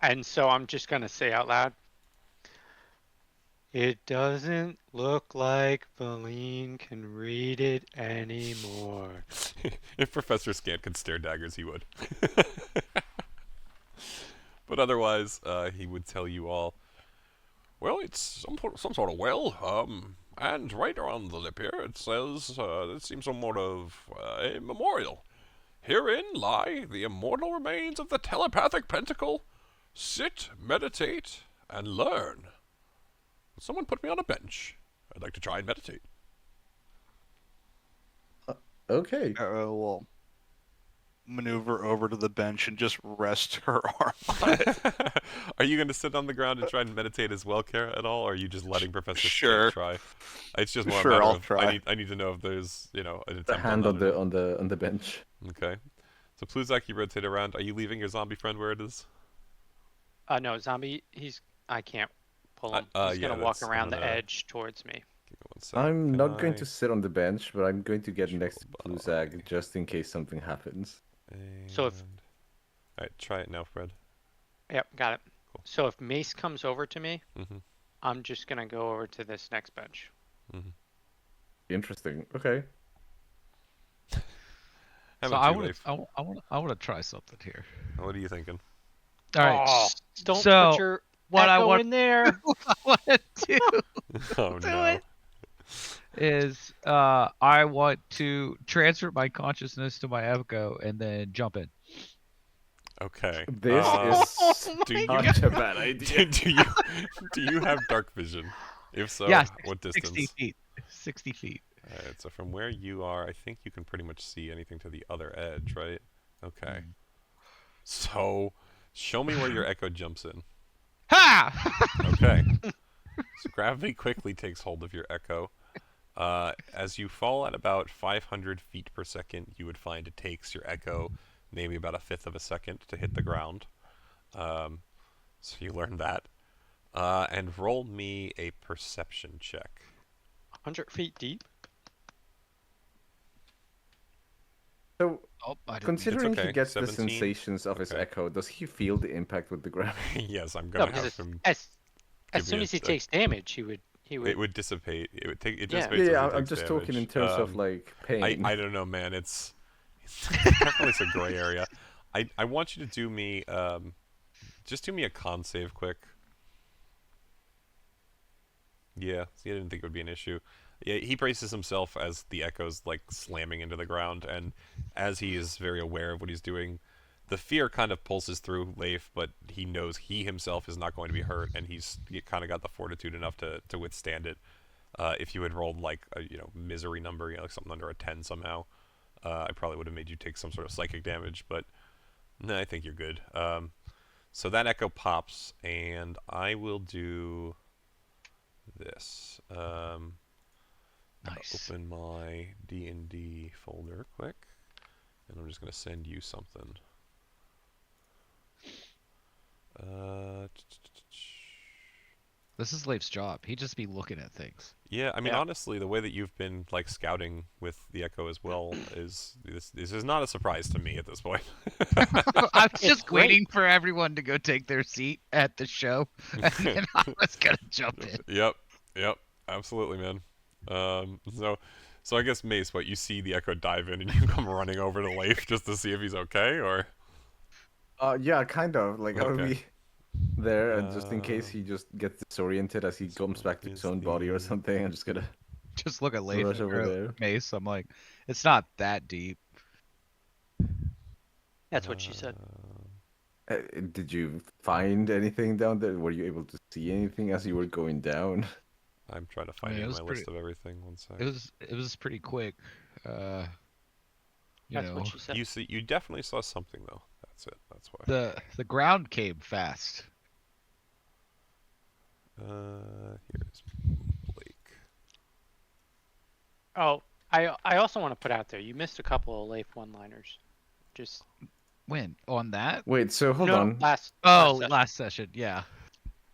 B: And so I'm just gonna say out loud. It doesn't look like Valine can read it anymore.
A: If Professor Scant could stare daggers, he would. But otherwise, he would tell you all, well, it's some sort of well, and right around the lip here it says, it seems somewhat of a memorial. Herein lie the immortal remains of the telepathic pentacle. Sit, meditate, and learn. Someone put me on a bench. I'd like to try and meditate.
C: Okay.
E: We'll maneuver over to the bench and just rest her arm on it.
A: Are you going to sit on the ground and try and meditate as well, Kara, at all, or are you just letting Professor
E: Sure.
A: Scant try? It's just more
E: Sure,
A: a matter
E: I'll
A: of
E: try.
A: I need to know if there's an attempt
C: The hand
A: on
C: on the bench.
A: Okay. So Pluzak, you rotate around. Are you leaving your zombie friend where it is?
B: No, zombie. I can't pull him. He's
A: yeah,
B: gonna walk
A: that's-
B: around
A: I'm
B: the
A: gonna-
B: edge towards me.
A: Give me 1 sec.
C: I'm
A: Can
C: not going
A: I-
C: to sit on the bench, but I'm going to get next to
A: Control
C: Pluzak just in case something happens.
B: So if-
A: And- Alright, try it now, Fred.
B: Yep, got it.
A: Cool.
B: So if Mace comes over to me,
A: Mm-hmm.
B: I'm just gonna go over to this next bench.
C: Interesting. Okay.
A: How
D: So
A: about
D: I
A: you,
D: want
A: Leif?
D: to. I want to try something here.
A: What are you thinking?
D: All right.
B: Oh, don't
D: so
B: put your
D: what I
B: echo
D: want-
B: in there.
D: I want to do
A: Oh
D: Do
A: no.
D: it. is I want to transfer my consciousness to my echo and then jump in.
A: Okay.
C: This is
A: do you
C: such a bad idea.
A: do you have dark vision? If so,
D: Yeah,
A: what
D: 60
A: distance?
D: feet. 60 feet.
A: Alright, so from where you are, I think you can pretty much see anything to the other edge, right? Okay. So, show me where your echo jumps in.
D: Ha!
A: Okay. So gravity quickly takes hold of your echo. As you fall at about 500 feet per second, you would find it takes your echo maybe about 1/5 of a second to hit the ground. So you learn that. And roll me a perception check.
B: 100 feet deep.
C: So,
D: Oh, I didn't.
C: considering
A: okay.
C: he gets
A: 17?
C: the sensations of his
A: Okay.
C: echo, does he feel the impact with the gravity?
A: Yes, I'm
B: No,
A: gonna
B: because
A: have him.
B: as
A: give
B: soon
A: me
B: as he
A: a-
B: takes damage, he would.
A: It would dissipate. It would take. It
B: Yeah.
A: dissipates as
C: Yeah,
A: it
C: I'm
A: takes
C: just talking in
A: damage.
C: terms of like pain.
A: I don't know, man. It's definitely a gray area. I want you to do me just do me a con save quick. Yeah, see, I didn't think it would be an issue. Yeah, he braces himself as the echo's like slamming into the ground, and as he is very aware of what he's doing, the fear kind of pulses through Leif, but he knows he himself is not going to be hurt, and he kind of got the fortitude enough to withstand it. If you had rolled like a misery number, like something under a 10 somehow, I probably would have made you take some sort of psychic damage, but no, I think you're good. So that echo pops, and I will do this.
D: Nice.
A: Open my D&D folder quick, and I'm just going to send you something.
D: This is Leif's job. He'd just be looking at things.
A: Yeah, I mean,
B: Yeah.
A: honestly, the way that you've been like scouting with the Echo as well is this is not a surprise to me at this point.
D: I was just
B: great.
D: waiting for everyone to go take their seat at the show, and then I was gonna jump in.
A: Yep, absolutely, man. So I guess Mace, what you see the Echo dive in, and you come running over to Leif just to see if he's okay, or
C: Yeah, kind of. Like, I'll
A: Okay.
C: be there, and just in case he just gets disoriented as he
A: this
C: comes back to
A: one
C: his
A: is
C: own body or
A: the-
C: something, I'm just gonna
D: Just look at Leif
C: Rush over there.
D: Mace. I'm like, it's not that deep.
B: That's what she said.
C: Did you find anything down there? Were you able to see anything as you were going down?
A: I'm trying to
D: I
A: find
D: mean,
A: it
D: it
A: in
D: was
A: my list of everything. One sec.
D: It was pretty quick. You
B: That's
D: know,
B: what she said.
A: You definitely saw something though. That's it. That's why.
D: the ground came fast.
A: Here's Blake.
B: Oh, I also want to put out there, you missed a couple of Leif one-liners. Just
D: When on that?
C: Wait, so hold
B: no,
C: on.
B: last session.
D: Last session. Yeah,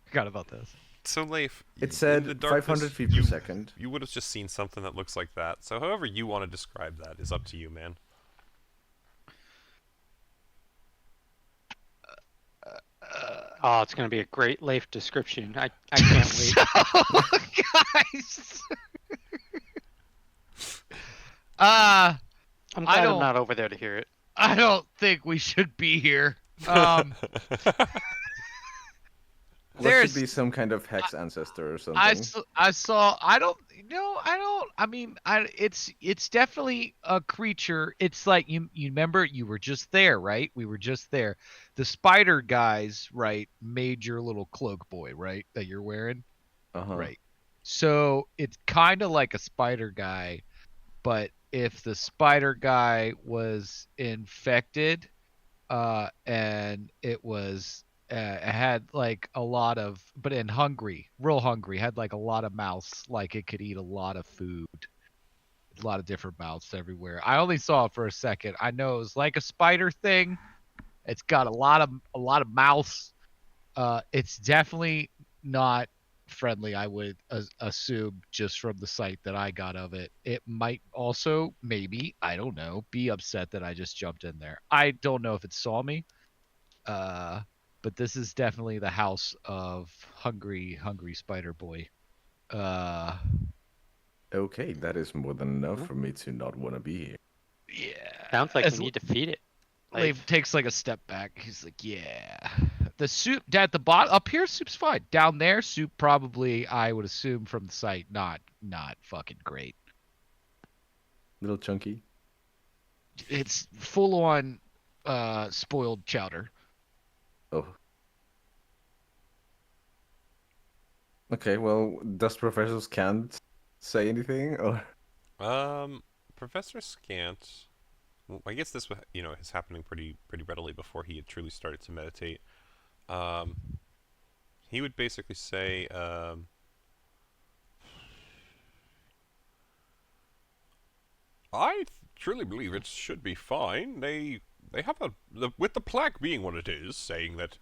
D: forgot about this.
A: So Leif,
C: It
A: in
C: said
A: the darkness,
C: 500 feet per second.
A: You would have just seen something that looks like that. So however you want to describe that is up to you, man.
B: Oh, it's gonna be a great Leif description. I can't wait.
D: Guys. I'm
B: I'm glad I'm not over there to hear it.
D: I don't think we should be here.
C: There should be some kind of hex ancestor or something.
D: It's definitely a creature. It's like you remember you were just there, right? We were just there. The spider guys, right, made your little cloak boy, right, that you're wearing. Right. So it's kind of like a spider guy, but if the spider guy was infected, and it was it had like a lot of, but in hungry, real hungry, had like a lot of mouths, like it could eat a lot of food, a lot of different mouths everywhere. I only saw it for a second. I know it was like a spider thing. It's got a lot of mouths. It's definitely not friendly, I would assume, just from the sight that I got of it. It might also, maybe, I don't know, be upset that I just jumped in there. I don't know if it saw me. But this is definitely the house of hungry spider boy.
C: Okay, that is more than enough for me to not want to be here.
D: Yeah.
B: Sounds like we need to feed it.
D: Leif takes like a step back. He's like, yeah. The soup at the bottom up here, soup's fine. Down there, soup probably, I would assume from the site, not fucking great.
C: Little chunky.
D: It's full on spoiled chowder.
C: Oh. Okay, well, does Professor Scant say anything, or?
A: Professor Scant. Well, I guess this is happening pretty readily before he had truly started to meditate. He would basically say, I truly believe it should be fine. They have with the plaque being what it is, saying that,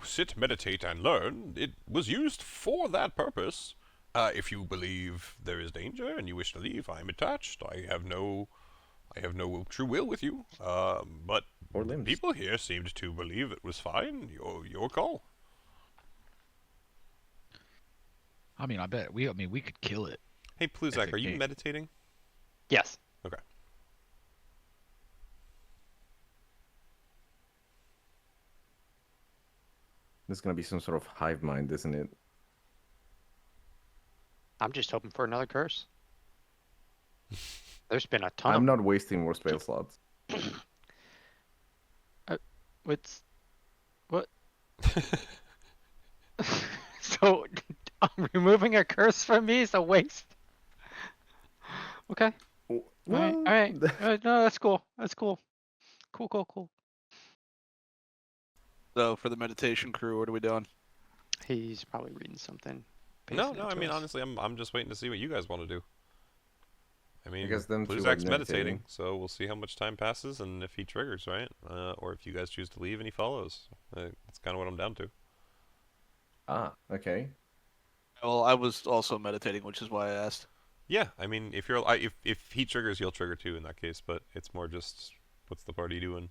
A: sit, meditate, and learn, it was used for that purpose. If you believe there is danger and you wish to leave, I am attached. I have no true will with you. But people here seemed to believe it was fine. Your call.
D: I mean, we could kill it.
A: Hey, Pluzak, are you meditating?
B: Yes.
A: Okay.
C: There's gonna be some sort of hive mind, isn't it?
B: I'm just hoping for another curse. There's been a ton.
C: I'm not wasting more spell slots.
B: What? So, removing a curse from me is a waste. Okay.
C: Well,
B: all right. No, that's cool. That's cool. Cool.
E: So, for the meditation crew, what are we doing?
B: He's probably reading something.
A: No. I mean, honestly, I'm just waiting to see what you guys want to do. I mean,
C: Pluzak's
A: meditating, so we'll see how much time passes and if he triggers, right? Or if you guys choose to leave and he follows. That's kind of what I'm down to.
C: Ah, okay.
E: Well, I was also meditating, which is why I asked.
A: Yeah, I mean, if he triggers, you'll trigger too in that case. But it's more just, what's the party doing?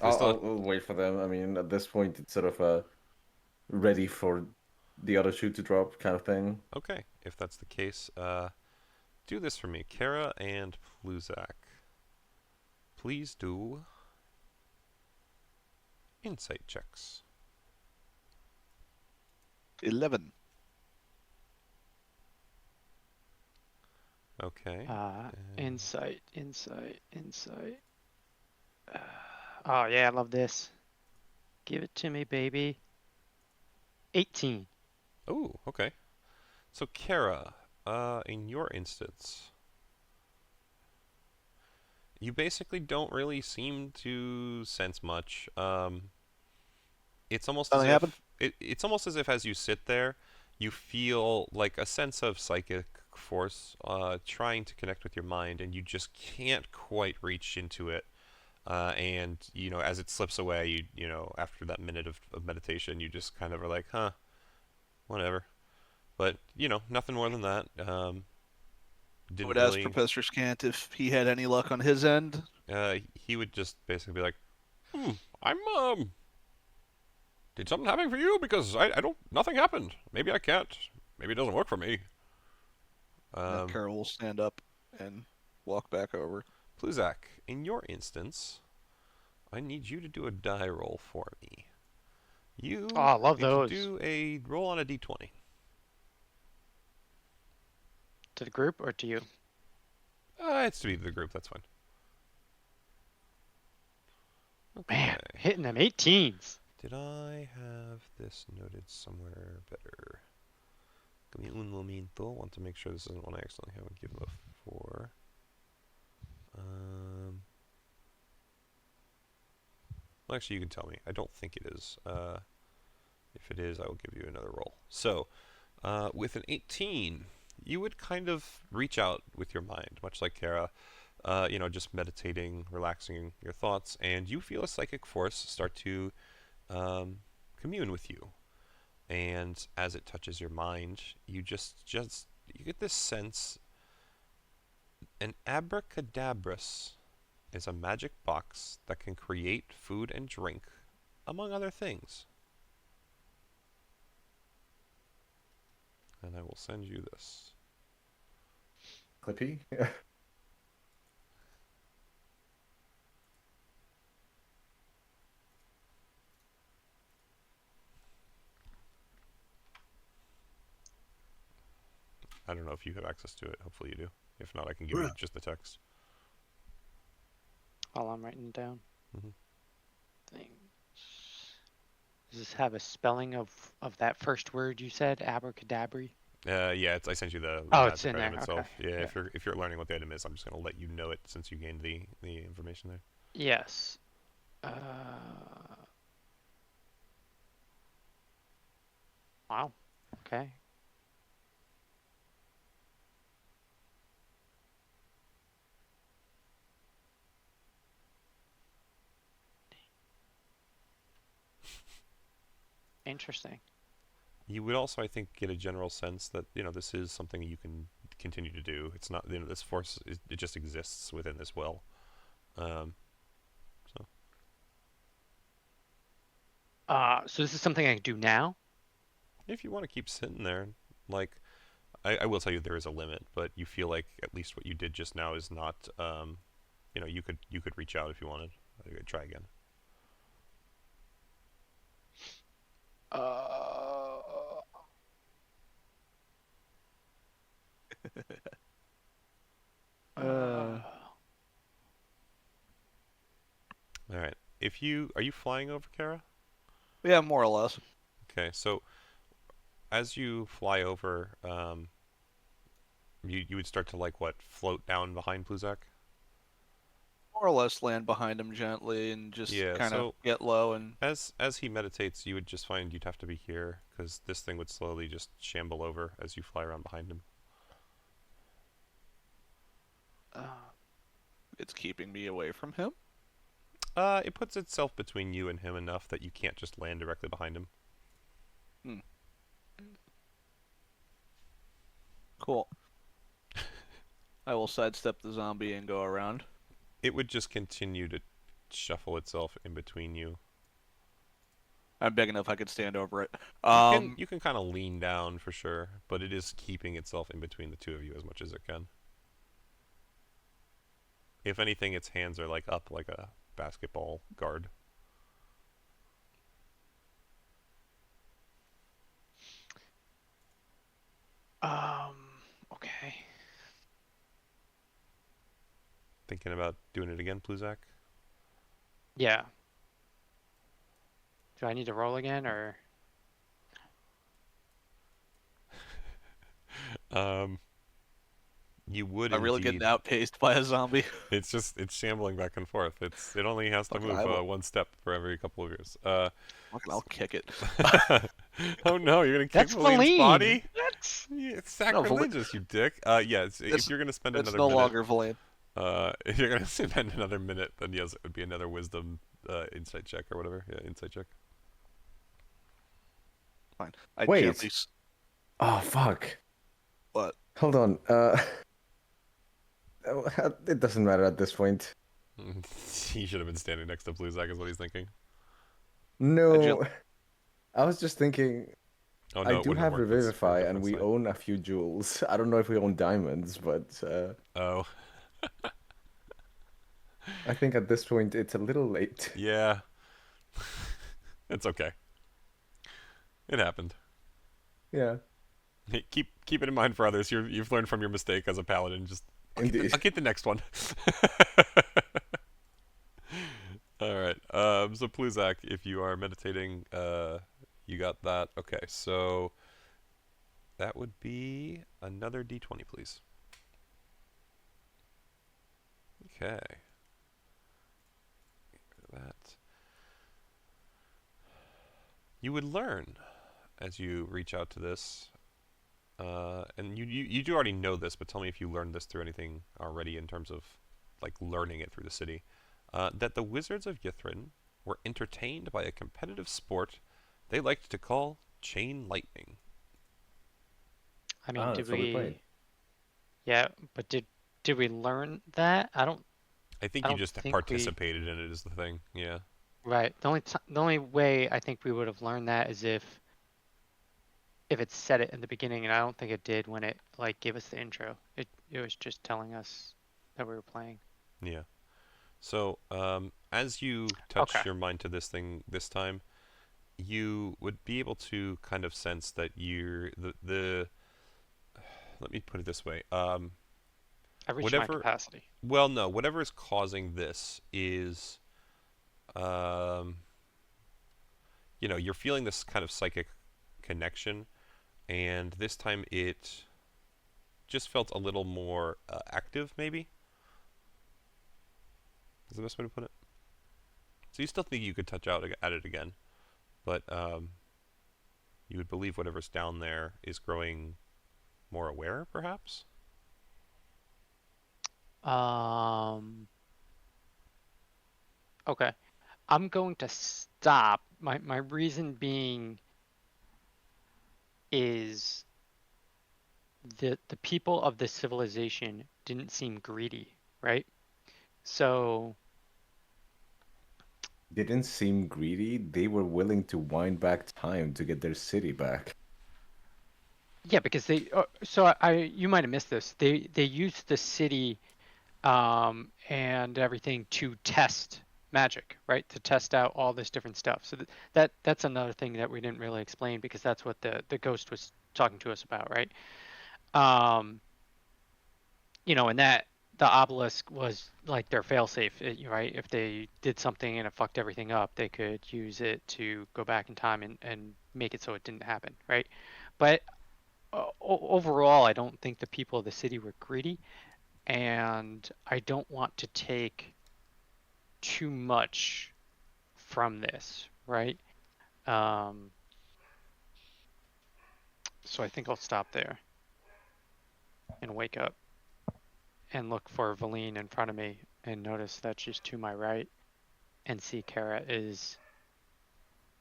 C: I'll wait for them. I mean, at this point, it's sort of ready for the other shoe to drop kind of thing.
A: Okay, if that's the case, do this for me, Kara and Pluzak. Please do insight checks.
E: 11.
A: Okay.
B: Insight. Oh yeah, I love this. Give it to me, baby. 18.
A: Oh, okay. So Kara, in your instance, you basically don't really seem to sense much. It's almost as
E: Nothing happened?
A: if it's almost as if as you sit there, you feel like a sense of psychic force trying to connect with your mind, and you just can't quite reach into it. And as it slips away, after that minute of meditation, you just kind of are like, huh, whatever. But nothing more than that.
E: I
A: Didn't
E: would ask
A: really.
E: Professor Scant if he had any luck on his end.
A: He would just basically be like, I'm did something happen for you? Because I don't. Nothing happened. Maybe I can't. Maybe it doesn't work for me.
E: Then Carol will stand up and walk back over.
A: Pluzak, in your instance, I need you to do a die roll for me. You
B: Oh, I love
A: need to
B: those.
A: do a roll on a d20.
B: To the group or to you?
A: It's to be the group. That's fine. Okay.
B: Man, hitting them 18s.
A: Did I have this noted somewhere better? Give me un momento. Want to make sure this isn't one I accidentally haven't given before. Well, actually, you can tell me. I don't think it is. If it is, I will give you another roll. So, with an 18, you would kind of reach out with your mind, much like Kara. Just meditating, relaxing your thoughts, and you feel a psychic force start to commune with you. And as it touches your mind, you you get this sense. An abracadabras is a magic box that can create food and drink, among other things. And I will send you this.
C: Clippy?
A: I don't know if you have access to it. Hopefully you do. If not, I can give you just the text.
B: While I'm writing it down.
A: Mhm.
B: Things. Does this have a spelling of that first word you said? Abracadabra?
A: Yeah, I sent you the
B: Oh,
A: magic
B: it's in
A: item
B: there.
A: itself.
B: Okay.
A: Yeah,
B: Yeah.
A: if you're learning what the item is, I'm just gonna let you know it since you gained the information there.
B: Yes. Wow. Okay. Interesting.
A: You would also, I think, get a general sense that this is something you can continue to do. It's not this force it just exists within this well. So
B: So this is something I can do now?
A: if you want to keep sitting there, like I will tell you there is a limit, but you feel like at least what you did just now is not. You could reach out if you wanted. Try again. All right. Are you flying over Kara?
E: Yeah, more or less.
A: Okay, so as you fly over, you would start to float down behind Pluzak?
E: More or less land behind him gently and just
A: Yeah,
E: kind of
A: so
E: get low and
A: as he meditates, you would just find you'd have to be here because this thing would slowly just shamble over as you fly around behind him.
E: it's keeping me away from him.
A: It puts itself between you and him enough that you can't just land directly behind him.
E: Cool. I will sidestep the zombie and go around.
A: It would just continue to shuffle itself in between you.
E: I'm big enough I could stand over it.
A: You can kind of lean down for sure, but it is keeping itself in between the two of you as much as it can. If anything, its hands are up like a basketball guard.
B: Okay.
A: Thinking about doing it again, Pluzak?
B: Yeah. Do I need to roll again, or?
A: Um, you would
E: Am I really getting
A: indeed.
E: outpaced by a zombie?
A: It's shambling back and forth. It only has to
E: Fucking
A: move
E: I will.
A: one step for every couple of years.
E: Fucking I'll kick it.
A: Oh no, you're gonna kick
B: That's
A: Valine's
B: Valine.
A: body?
B: What?
A: Yeah, it's
E: No,
A: sacrilegious, you dick. Yes, if you're gonna spend
E: It's
A: another
E: no
A: minute,
E: longer Valine.
A: if you're gonna spend another minute, then yes, it would be another wisdom, insight check or whatever. Yeah, insight check.
E: Fine. I
C: Wait.
E: gently.
C: Oh fuck.
E: What?
C: Hold on. It doesn't matter at this point.
A: He should have been standing next to Bluzak, is what he's thinking.
C: No, I was just thinking.
A: Oh
C: I
A: no, it
C: do
A: wouldn't have
C: have
A: worked. That's for a
C: Revivify, and
A: different
C: we
A: site.
C: own a few jewels. I don't know if we own diamonds, but
A: Oh,
C: I think at this point it's a little late.
A: yeah. It's okay. It happened.
C: Yeah,
A: Hey, keep it in mind for others. You've learned from your mistake as a paladin. Just
C: indeed.
A: I'll get the next one. All right. So Pluzak, if you are meditating, you got that. Okay. So that would be another d20, please. Okay. Get rid of that. You would learn as you reach out to this, and you do already know this, but tell me if you learned this through anything already in terms of like learning it through the city. That the wizards of Ythrin were entertained by a competitive sport they liked to call chain lightning.
B: I mean, did
C: That's what we played.
B: we? Yeah, but did we learn that?
A: I think
B: I
A: you
B: don't
A: just
B: think we.
A: participated in it is the thing. Yeah.
B: Right. The only way I think we would have learned that is if it said it in the beginning, and I don't think it did when it like gave us the intro. It was just telling us that we were playing.
A: Yeah. So, as you
B: Okay.
A: touch your mind to this thing this time, you would be able to kind of sense that you're the let me put it this way.
B: I reached my
A: Whatever.
B: capacity.
A: Well, no. Whatever is causing this is, um, you're feeling this kind of psychic connection, and this time it just felt a little more active, maybe. Is the best way to put it. So you still think you could touch out at it again, but you would believe whatever's down there is growing more aware, perhaps.
B: Okay. I'm going to stop. My reason being is the people of this civilization didn't seem greedy, right? So
C: They didn't seem greedy. They were willing to wind back time to get their city back.
B: yeah, because they so I you might have missed this. They used the city and everything to test magic, right? To test out all this different stuff. So that's another thing that we didn't really explain because that's what the ghost was talking to us about, right? Um, and that the obelisk was like their failsafe, right? If they did something and it fucked everything up, they could use it to go back in time and make it so it didn't happen, right? But overall, I don't think the people of the city were greedy, and I don't want to take too much from this, right? So I think I'll stop there and wake up and look for Valine in front of me and notice that she's to my right and see Kara is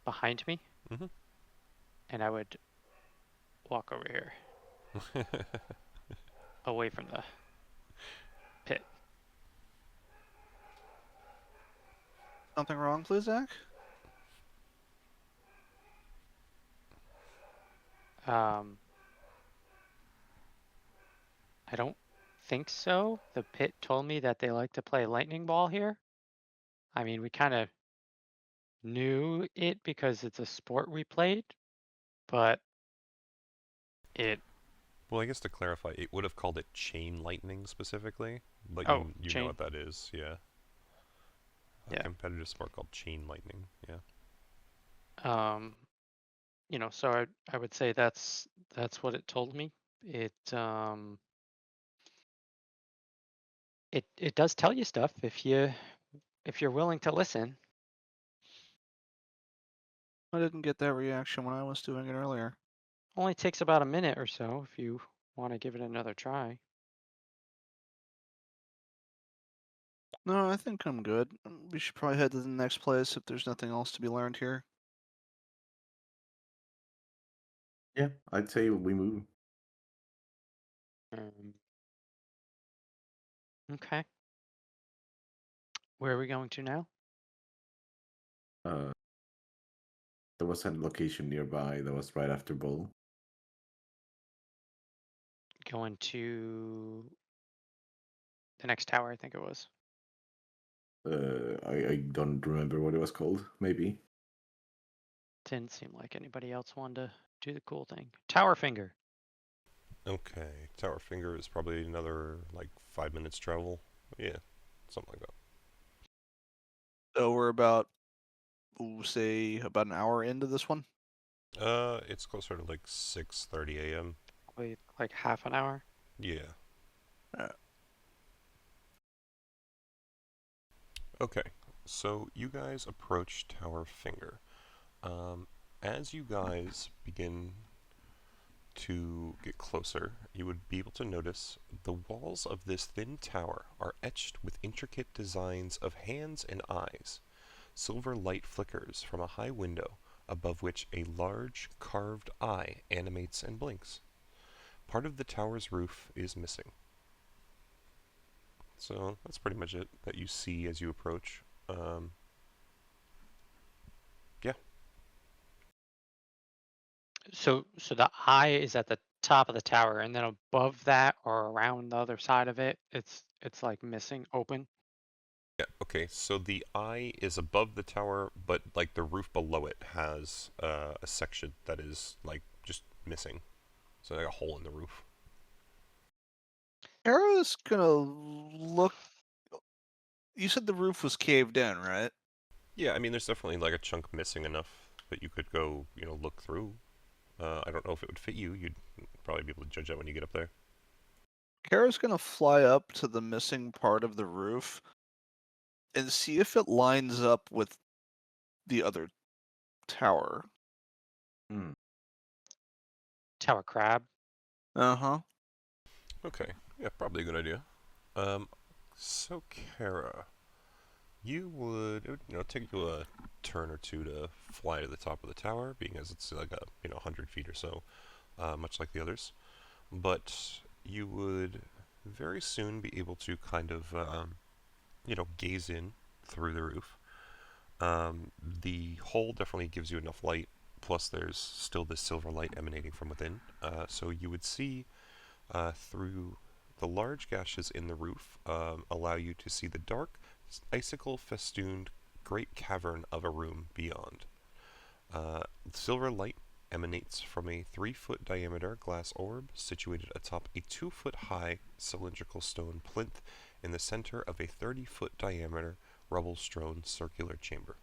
B: behind me.
A: Mm-hmm.
B: And I would walk over here away from the pit.
E: Something wrong, please, Zach?
B: I don't think so. The pit told me that they like to play lightning ball here. I mean, we kind of knew it because it's a sport we played, but it
A: Well, I guess to clarify, it would have called it chain lightning specifically, but
B: Oh,
A: you know
B: chain.
A: what that is, yeah. A
B: Yeah.
A: competitive sport called chain lightning, yeah.
B: So I would say that's what it told me. It does tell you stuff if you're willing to listen.
E: I didn't get that reaction when I was doing it earlier.
B: Only takes about a minute or so if you want to give it another try.
E: No, I think I'm good. We should probably head to the next place if there's nothing else to be learned here.
C: Yeah, I'd say we move.
B: Okay. Where are we going to now?
C: There was a location nearby that was right after Bull.
B: Going to the next tower, I think it was.
C: I don't remember what it was called. Maybe.
B: Didn't seem like anybody else wanted to do the cool thing. Tower Finger.
A: Okay, Tower Finger is probably another, 5 minutes travel. Yeah, something like that.
E: So we're about, say, about an hour into this one?
A: It's closer to 6:30 a.m.
B: Wait, like half an hour?
A: Yeah. Okay, so you guys approach Tower Finger. As you guys begin to get closer, you would be able to notice the walls of this thin tower are etched with intricate designs of hands and eyes. Silver light flickers from a high window above which a large carved eye animates and blinks. Part of the tower's roof is missing. So that's pretty much it that you see as you approach. Yeah.
B: So the eye is at the top of the tower, and then above that or around the other side of it, it's like missing, open.
A: Yeah, okay, so the eye is above the tower, but the roof below it has a section that is just missing. So a hole in the roof.
E: Kara's gonna look. You said the roof was caved in, right?
A: Yeah, I mean there's definitely a chunk missing enough that you could go, look through. I don't know if it would fit you. You'd probably be able to judge that when you get up there.
E: Kara's gonna fly up to the missing part of the roof and see if it lines up with the other tower.
B: Tower crab.
E: Uh-huh.
A: Okay, yeah, probably a good idea. So Kara, it would take you a turn or two to fly to the top of the tower, being as it's 100 feet or so, much like the others. But you would very soon be able to kind of, gaze in through the roof. The hole definitely gives you enough light, plus there's still this silver light emanating from within. So you would see through the large gashes in the roof, allow you to see the dark, icicle-festooned great cavern of a room beyond. Silver light emanates from a 3-foot diameter glass orb situated atop a 2-foot high cylindrical stone plinth in the center of a 30-foot diameter rubble-strewn circular chamber.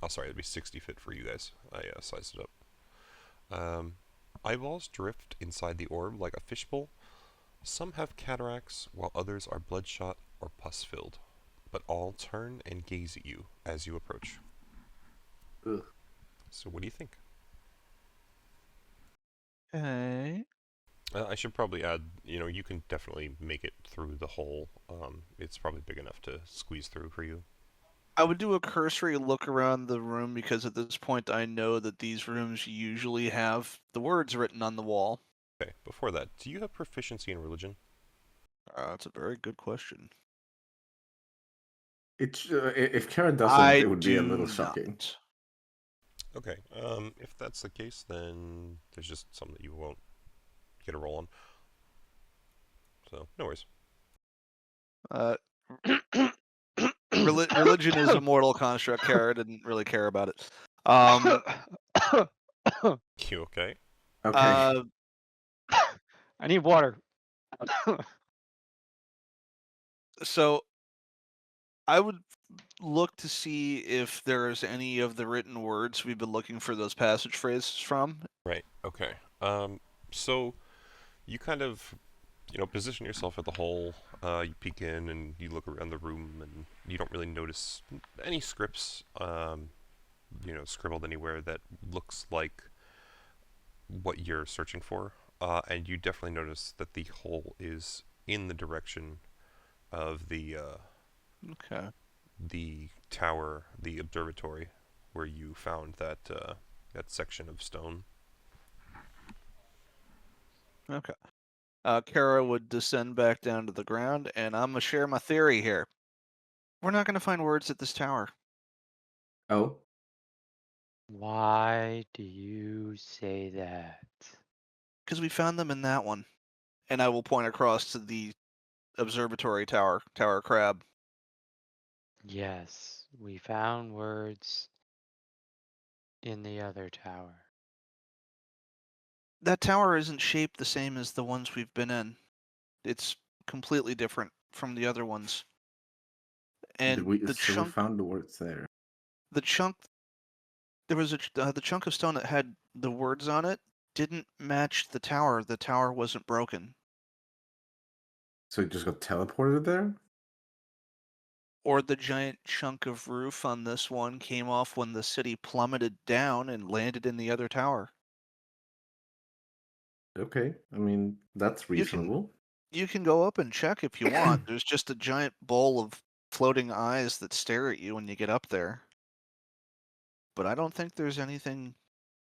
A: Oh, sorry, it'd be 60 feet for you guys. I sized it up. Eyeballs drift inside the orb like a fishbowl. Some have cataracts, while others are bloodshot or pus-filled, but all turn and gaze at you as you approach.
C: Ugh.
A: So what do you think?
E: Okay.
A: I should probably add, you can definitely make it through the hole. It's probably big enough to squeeze through for you.
E: I would do a cursory look around the room because at this point I know that these rooms usually have the words written on the wall.
A: Okay, before that, do you have proficiency in religion?
E: That's a very good question.
C: It's if Kara doesn't, it would be a little
E: do
C: shocking.
E: not.
A: Okay, if that's the case, then there's just some that you won't get a roll on. So, no worries.
E: Religion is a mortal construct. Kara didn't really care about it.
A: You okay?
C: Okay.
B: I need water.
E: So I would look to see if there's any of the written words we've been looking for those passage phrases from.
A: Right. Okay. So you kind of, position yourself at the hole. You peek in and you look around the room, and you don't really notice any scripts, scribbled anywhere that looks like what you're searching for. And you definitely notice that the hole is in the direction of
E: Okay.
A: the tower, the observatory, where you found that section of stone.
E: Okay. Kara would descend back down to the ground, and I'm gonna share my theory here. We're not gonna find words at this tower.
C: Oh,
B: Why do you say that?
E: Because we found them in that one. And I will point across to the observatory tower, Tower Crab.
B: Yes, we found words in the other tower.
E: That tower isn't shaped the same as the ones we've been in. It's completely different from the other ones. And
C: we found the words there.
E: the chunk, there was the chunk of stone that had the words on it didn't match the tower. The tower wasn't broken.
C: So it just got teleported there?
E: Or the giant chunk of roof on this one came off when the city plummeted down and landed in the other tower.
C: Okay, I mean, that's reasonable.
E: You can go up and check if you want. There's just a giant bowl of floating eyes that stare at you when you get up there. But I don't think there's anything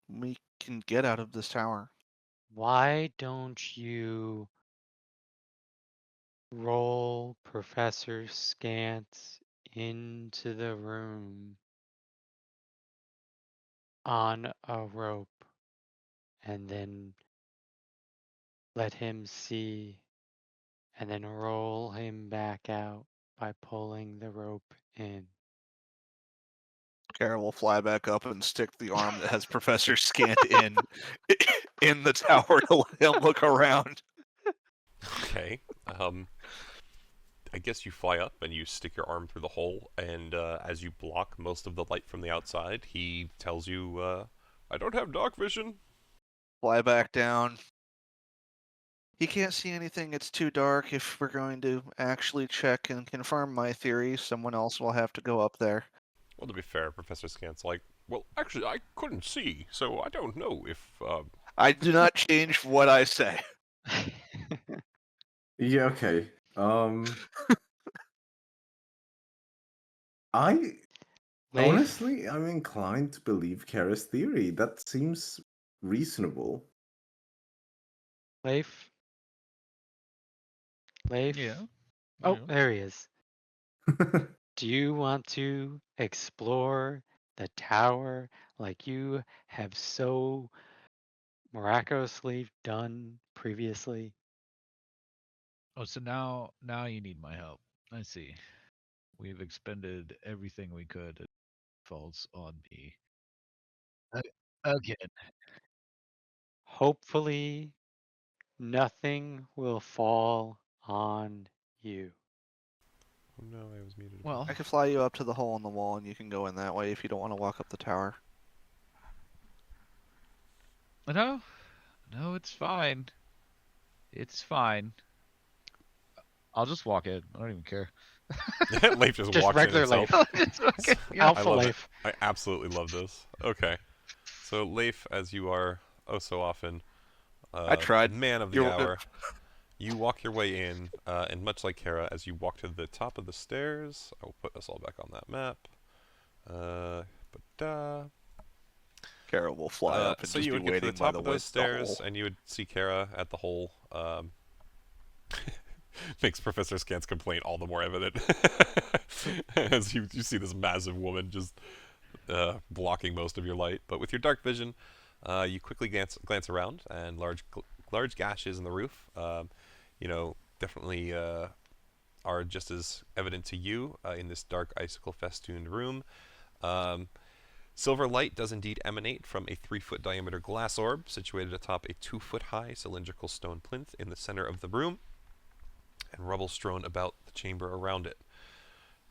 E: we can get out of this tower.
B: Why don't you roll Professor Scant into the room on a rope and then let him see and then roll him back out by pulling the rope in?
E: Kara will fly back up and stick the arm that has Professor Scant in the tower to let him look around.
A: Okay. I guess you fly up and you stick your arm through the hole, and as you block most of the light from the outside, he tells you, I don't have dark vision.
E: Fly back down. He can't see anything. It's too dark. If we're going to actually check and confirm my theory, someone else will have to go up there.
A: Well, to be fair, Professor Scant's like, well, actually, I couldn't see, so I don't know if,
E: I do not change what I say.
C: Yeah, okay. I
B: Leif,
C: honestly, I'm inclined to believe Kara's theory. That seems reasonable.
B: Leif,
D: Yeah.
B: Oh,
D: Yeah.
B: there he is. Do you want to explore the tower like you have so miraculously done previously?
D: Oh, so now you need my help. I see. We've expended everything we could. It falls on me. Again.
B: Hopefully, nothing will fall on you.
A: oh no, I was muted.
D: Well,
E: I could fly you up to the hole in the wall and you can go in that way if you don't want to walk up the tower.
D: no, it's fine. It's fine. I'll just walk in. I don't even care.
A: Leif just
B: Just
A: walks in
B: regular
A: himself.
D: Just walk in. Yeah.
B: Alpha
A: I love
B: Leif.
A: it. I absolutely love this. Okay. So, Leif, as you are oh so often,
E: I tried.
A: man of the
E: You're-
A: hour, you walk your way in, and much like Kara, as you walk to the top of the stairs, I will put us all back on that map.
E: Kara will fly up and
A: so
E: just
A: you
E: be
A: would get to
E: waiting
A: the
E: by
A: top
E: the
A: of
E: way
A: those
E: the
A: stairs,
E: hole.
A: and you would see Kara at the hole. Makes Professor Scant's complaint all the more evident as you see this massive woman just blocking most of your light. But with your dark vision, you quickly glance around, and large gashes in the roof, definitely are just as evident to you in this dark icicle festooned room. Silver light does indeed emanate from a 3-foot diameter glass orb situated atop a 2-foot high cylindrical stone plinth in the center of the room, and rubble strewn about the chamber around it.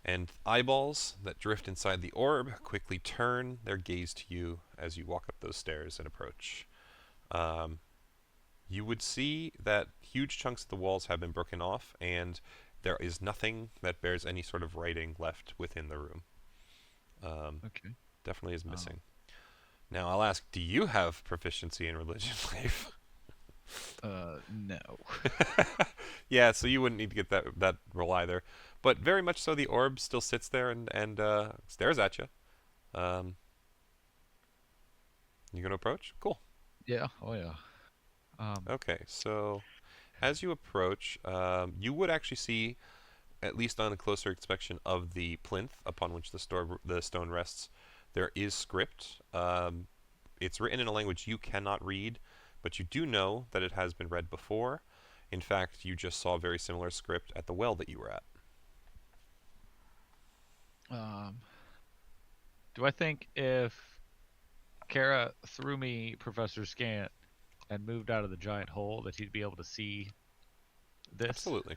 A: And eyeballs that drift inside the orb quickly turn their gaze to you as you walk up those stairs and approach. You would see that huge chunks of the walls have been broken off, and there is nothing that bears any sort of writing left within the room.
D: Okay.
A: Definitely is missing. Now I'll ask, do you have proficiency in religion, Leif?
D: No.
A: Yeah, so you wouldn't need to get that roll either. But very much so, the orb still sits there and stares at you. You gonna approach? Cool.
D: Yeah. Oh yeah.
A: Okay, so as you approach, you would actually see, at least on a closer inspection of the plinth upon which the stone rests, there is script. It's written in a language you cannot read, but you do know that it has been read before. In fact, you just saw very similar script at the well that you were at.
D: Do I think if Kara threw me Professor Scant and moved out of the giant hole that he'd be able to see this?
A: Absolutely.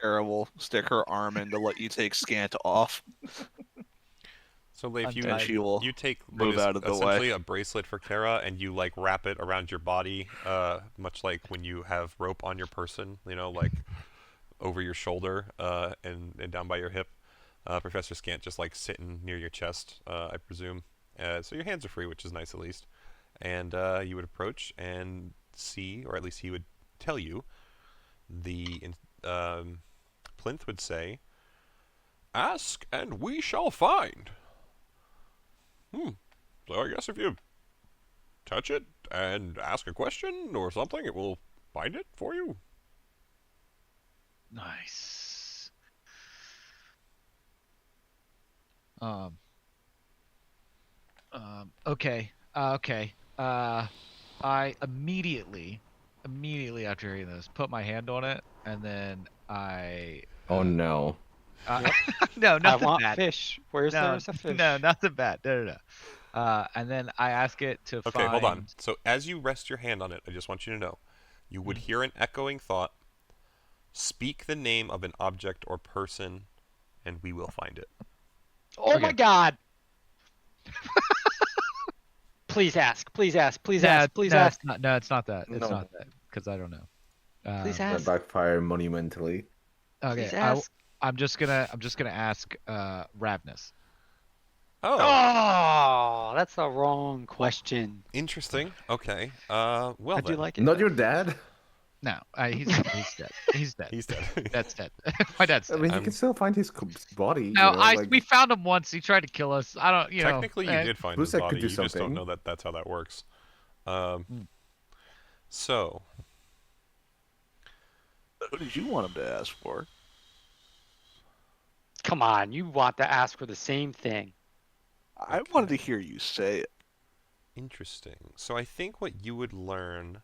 E: Kara will stick her arm in to let you take Scant off.
A: So Leif,
E: And she will
A: you take
E: move out of the
A: essentially
E: way.
A: a bracelet for Kara, and you like wrap it around your body, much like when you have rope on your person, like over your shoulder and down by your hip. Professor Scant just like sitting near your chest, I presume. So your hands are free, which is nice at least. And you would approach and see, or at least he would tell you, the plinth would say, "Ask and we shall find." So I guess if you touch it and ask a question or something, it will find it for you.
D: Nice. Okay. Okay. I immediately after hearing this, put my hand on it, and then I.
C: Oh no.
D: No,
B: I
D: nothing
B: want
D: bad.
B: fish. Where's
D: No,
B: there's a fish?
D: no, nothing bad. No. And then I ask it to
A: Okay,
D: find.
A: hold on. So as you rest your hand on it, I just want you to know, you would hear an echoing thought, speak the name of an object or person, and we will find it.
B: Oh
D: Okay.
B: my God! Please ask. Please ask. Please ask. Please
D: no,
B: ask.
D: It's not, no, it's not that. It's
C: No.
D: not that because I don't know.
B: Please
C: That
B: ask.
C: backfire monumentally.
D: Okay,
B: Please ask.
D: I'm just gonna ask Ravnus.
A: Oh,
B: Oh, that's the wrong question.
A: interesting. Okay. Well
B: I do
A: then.
B: like it.
C: Not
B: though.
C: your dad?
D: No, he's dead. He's dead.
A: He's dead.
D: That's dead. My dad's
C: I
D: dead.
C: mean, you
A: I'm-
C: can still find his body.
D: No,
C: like...
D: we found him once. He tried to kill us. I don't,
A: Technically, you
D: know.
A: did find his
C: Bluesec
A: body.
C: could do
A: You just don't
C: something.
A: know that that's how that works. So,
E: What did you want him to ask for?
B: Come on, you want to ask for the same thing.
E: I wanted to hear you say it.
A: interesting. So I think what you would learn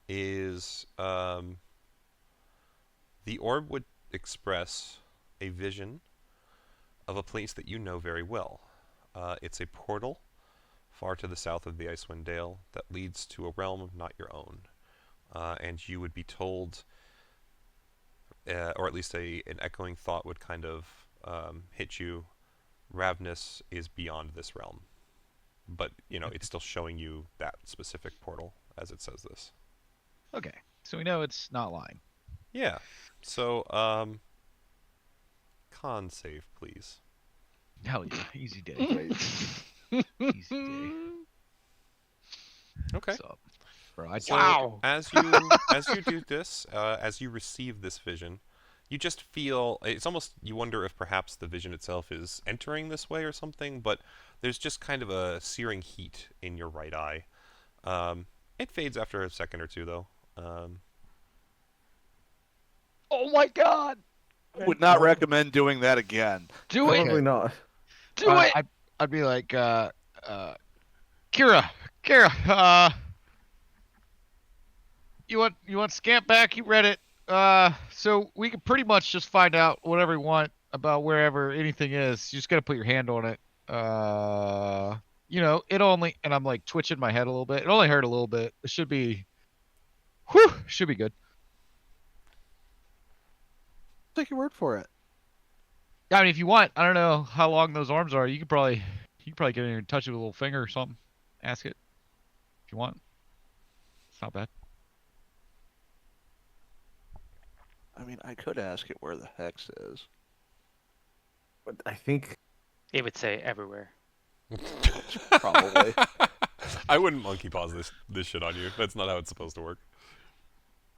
A: is the orb would express a vision of a place that you know very well. It's a portal far to the south of the Icewind Dale that leads to a realm not your own. And you would be told, or at least an echoing thought would kind of hit you, Ravnus is beyond this realm. But, it's still showing you that specific portal as it says this.
D: Okay, so we know it's not lying.
A: Yeah. So, con save, please.
D: Hell yeah, easy day. Easy day.
A: Okay.
D: So, bro, I
A: So
B: Wow.
A: as you do this, as you receive this vision, you just feel it's almost you wonder if perhaps the vision itself is entering this way or something, but there's just kind of a searing heat in your right eye. It fades after a second or two, though.
B: Oh my God!
E: Would not recommend doing that again.
B: Do it!
C: Probably not.
B: Do it!
D: I'd be like, Kira, you want Scamp back? You read it. So we can pretty much just find out whatever you want about wherever anything is. You just gotta put your hand on it. It only, and I'm like twitching my head a little bit. It only hurt a little bit. It should be, whew, should be good.
E: Take your word for it.
D: I mean, if you want, I don't know how long those arms are. You could probably get in here and touch it with a little finger or something. Ask it if you want. It's not bad.
E: I mean, I could ask it where the hex is.
C: But I think
B: It would say everywhere.
E: Probably.
A: I wouldn't monkey paws this shit on you. That's not how it's supposed to work.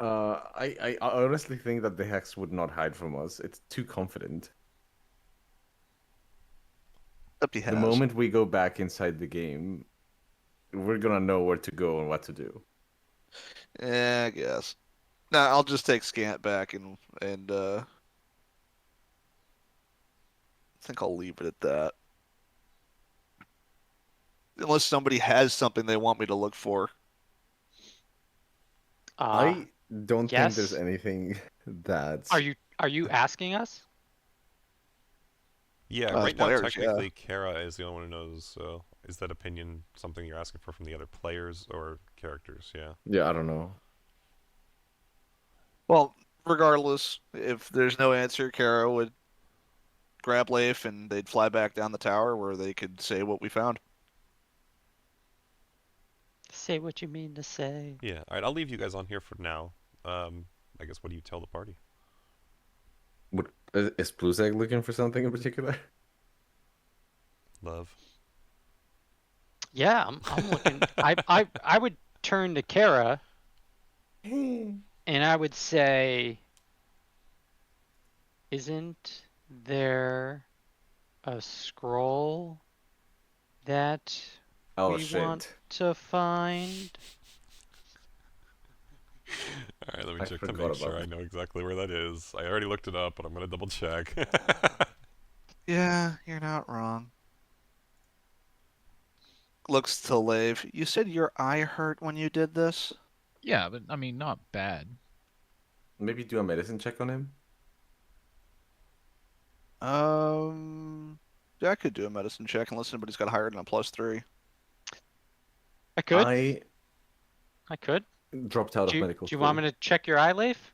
C: I honestly think that the hex would not hide from us. It's too confident. The moment we go back inside the game, we're gonna know where to go and what to do.
E: Yeah, I guess. Nah, I'll just take Scant back and I think I'll leave it at that. Unless somebody has something they want me to look for.
C: I don't think there's
B: yes.
C: anything that's...
B: Are you asking us?
A: Yeah,
E: As
A: right now
E: players,
A: technically Kara is the only one who knows, so is that opinion something you're asking for from the other players or characters? Yeah.
C: Yeah, I don't know.
E: Well, regardless, if there's no answer, Kara would grab Leif and they'd fly back down the tower where they could say what we found.
B: Say what you mean to say.
A: Yeah, alright, I'll leave you guys on here for now. I guess what do you tell the party?
C: Is Pluzak looking for something in particular?
A: Love.
B: Yeah, I'm looking. I would turn to Kara, and I would say, "Isn't there a scroll that we want to find?"
A: Alright, let me check to make sure I know exactly where that is. I already looked it up, but I'm gonna double check.
E: Yeah, you're not wrong. Looks to Leif. You said your eye hurt when you did this?
D: Yeah, but I mean, not bad.
C: Maybe do a medicine check on him?
E: Yeah, I could do a medicine check unless anybody's got higher than a +3.
B: I could.
C: I
B: could.
C: dropped out of medical
B: Do
C: school.
B: you want me to check your eye, Leif?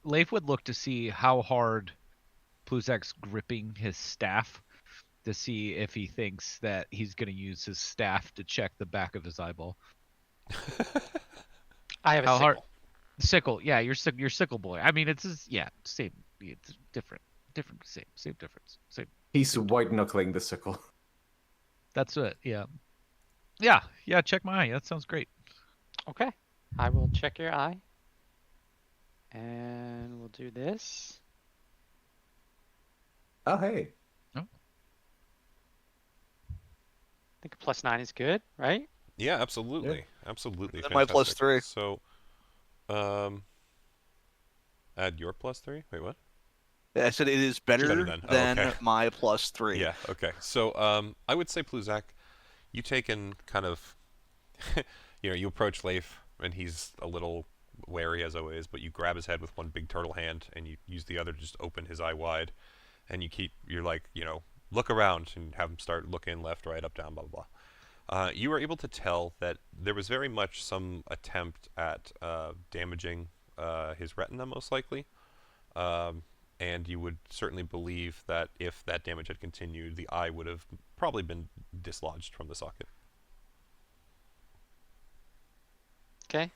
D: Leif would look to see how hard Pluzak's gripping his staff to see if he thinks that he's going to use his staff to check the back of his eyeball.
B: I have a
D: How
B: sickle.
D: hard? Sickle, yeah, you're sickle boy. I mean, it's just, yeah, same. It's different, same difference. Same.
C: He's white knuckling the sickle.
D: That's it. Yeah. Check my eye. That sounds great.
B: Okay, I will check your eye, and we'll do this.
C: Oh, hey.
B: I think a +9 is good, right?
A: Yeah, absolutely. Absolutely.
E: And my
A: Fantastic.
E: +3.
A: So, add your +3? Wait, what?
E: I said it is better
A: than.
E: than
A: Okay.
E: my +3.
A: Yeah, okay. So, I would say, Pluzak, you take in kind of, you approach Leif, and he's a little wary as always, but you grab his head with one big turtle hand, and you use the other to just open his eye wide, and you're like, look around, and have him start looking left, right, up, down, blah, blah, blah. You were able to tell that there was very much some attempt at damaging his retina, most likely. And you would certainly believe that if that damage had continued, the eye would have probably been dislodged from the socket.
B: Okay.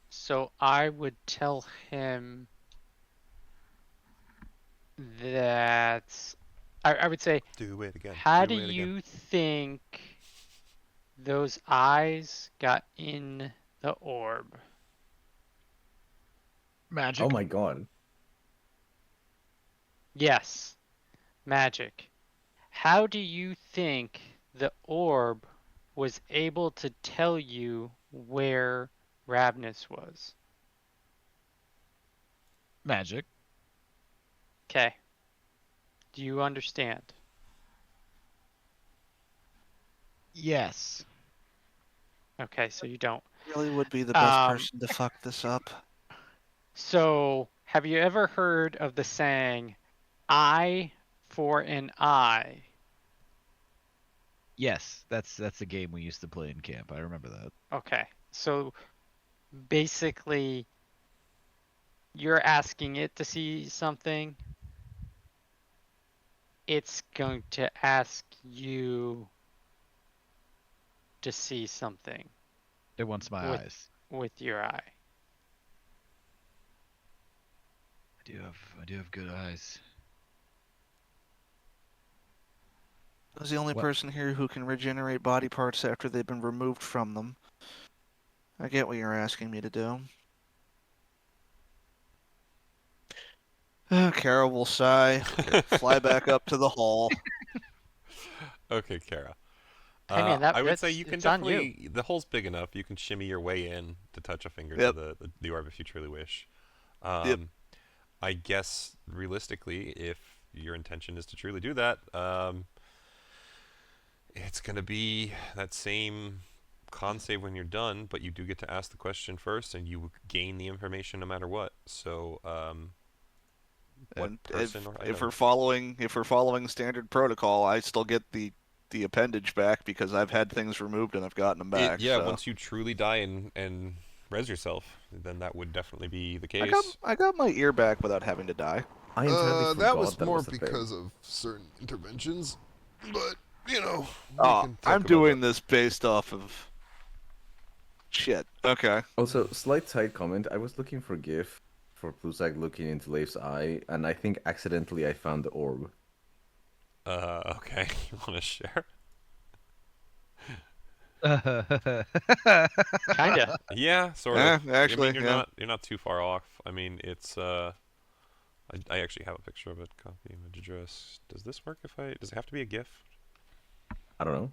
B: So I would tell him that I would say,
A: Do it again.
B: how do
A: it again.
B: you think those eyes got in the orb?
D: Magic.
C: Oh my god.
B: Yes, magic. How do you think the orb was able to tell you where Ravnus was?
D: Magic.
B: Okay. Do you understand?
D: Yes.
B: Okay, so you don't.
E: Really would be the best person to fuck this up.
B: So Have you ever heard of the saying, "Eye for an eye"?
D: Yes, that's a game we used to play in camp. I remember that.
B: Okay, so basically, you're asking it to see something. It's going to ask you to see something
D: It wants my
B: with
D: eyes.
B: with your eye.
D: I do have good eyes.
E: I was the only
D: What?
E: person here who can regenerate body parts after they've been removed from them. I get what you're asking me to do. Kara will sigh, fly back up to the hall.
A: Okay, Kara.
B: Hey man,
A: I would say
B: that's
A: you can
B: it's on you.
A: definitely. The hole's big enough. You can shimmy your way in to touch a finger
E: Yep.
A: to the orb if you truly wish.
E: Yep.
A: I guess realistically, if your intention is to truly do that, it's gonna be that same con save when you're done, but you do get to ask the question first, and you gain the information no matter what. So, what
E: And
A: person or
E: if
A: item?
E: we're following standard protocol, I still get the appendage back because I've had things removed and I've gotten them back.
A: Yeah,
E: so.
A: once you truly die and res yourself, then that would definitely be the
E: I
A: case.
E: got my ear back without having to die.
C: I entirely forgot
A: that was
C: that
A: more
C: was a thing.
A: because of certain interventions, but you know, we
E: Oh,
A: can talk
E: I'm
A: about
E: doing
A: that.
E: this based off of shit. Okay.
C: Also, slight side comment. I was looking for GIF for Pluzak looking into Leif's eye, and I think accidentally I found the orb.
A: Okay, you want to share?
B: Kinda.
A: Yeah, sort
E: Yeah,
A: of.
E: actually,
A: I mean,
E: yeah.
A: you're not too far off. I mean, it's I actually have a picture of it. Copy image address. Does this work if I? Does it have to be a GIF?
C: I don't know.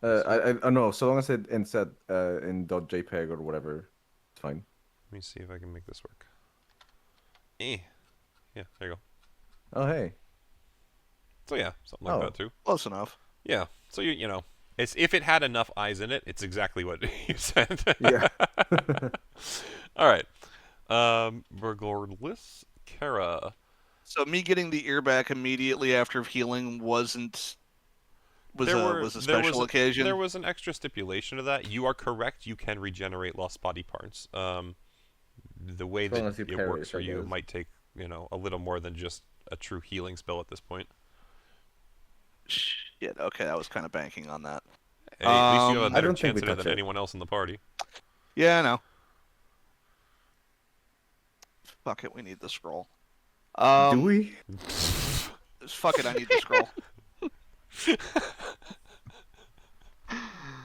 A: Let's see.
C: I know. So long as it instead in .jpeg or whatever, it's fine.
A: Let me see if I can make this work. Yeah, there you go.
C: Oh hey.
A: So yeah, something like
C: Oh.
A: that too.
E: Close enough.
A: Yeah. So you know, it's if it had enough eyes in it, it's exactly what you said.
C: Yeah.
A: All right. Regardless, Kara.
E: So me getting the ear back immediately after healing was a special occasion.
A: There was an extra stipulation to that. You are correct. You can regenerate lost body parts. The way
C: As long
A: that
C: as you
A: it
C: parry
A: works
C: it,
A: for
C: I
A: you
C: guess.
A: might take a little more than just a true healing spell at this point.
E: Shit. Okay, I was kind of banking on that.
A: Hey, at least you have a
E: I
A: better
C: don't think
A: chance
C: we
A: at it
C: touch
A: than
C: it.
A: anyone else in the party.
E: Yeah, I know. Fuck it, we need the scroll.
C: Do we?
E: Fuck it, I need the scroll.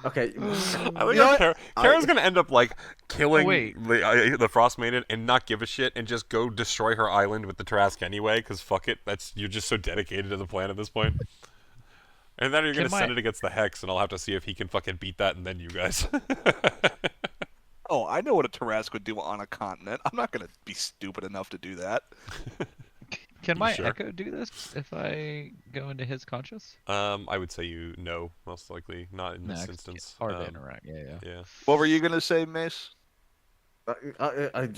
C: Okay.
A: I think
E: You know what?
A: Kara's gonna end up like killing
D: wait.
A: the Frostmaiden and not give a shit and just go destroy her island with the Trask anyway. Because fuck it, you're just so dedicated to the plan at this point. And then you're gonna send it against the Hex, and I'll have to see if he can fucking beat that, and then you guys.
E: Oh, I know what a Tarrasque would do on a continent. I'm not gonna be stupid enough to do that.
D: Can my
A: Sure.
D: Echo do this if I go into his conscious?
A: I would say no, most likely not in this instance.
D: Hard to interact. Yeah.
A: Yeah.
E: What were you gonna say, Mace?
C: I'm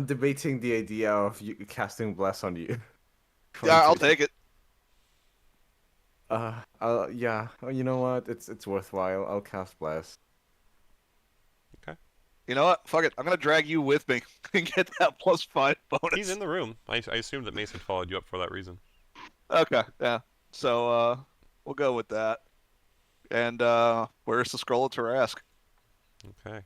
C: debating the idea of you casting bless on you.
E: Yeah, I'll take it.
C: Yeah. You know what? It's worthwhile. I'll cast bless.
E: You know what? Fuck it. I'm gonna drag you with me and get that +5 bonus.
A: He's in the room. I assumed that Mace had followed you up for that reason.
E: Okay, yeah. So we'll go with that. And where's the scroll of Tarrasque?
A: Okay.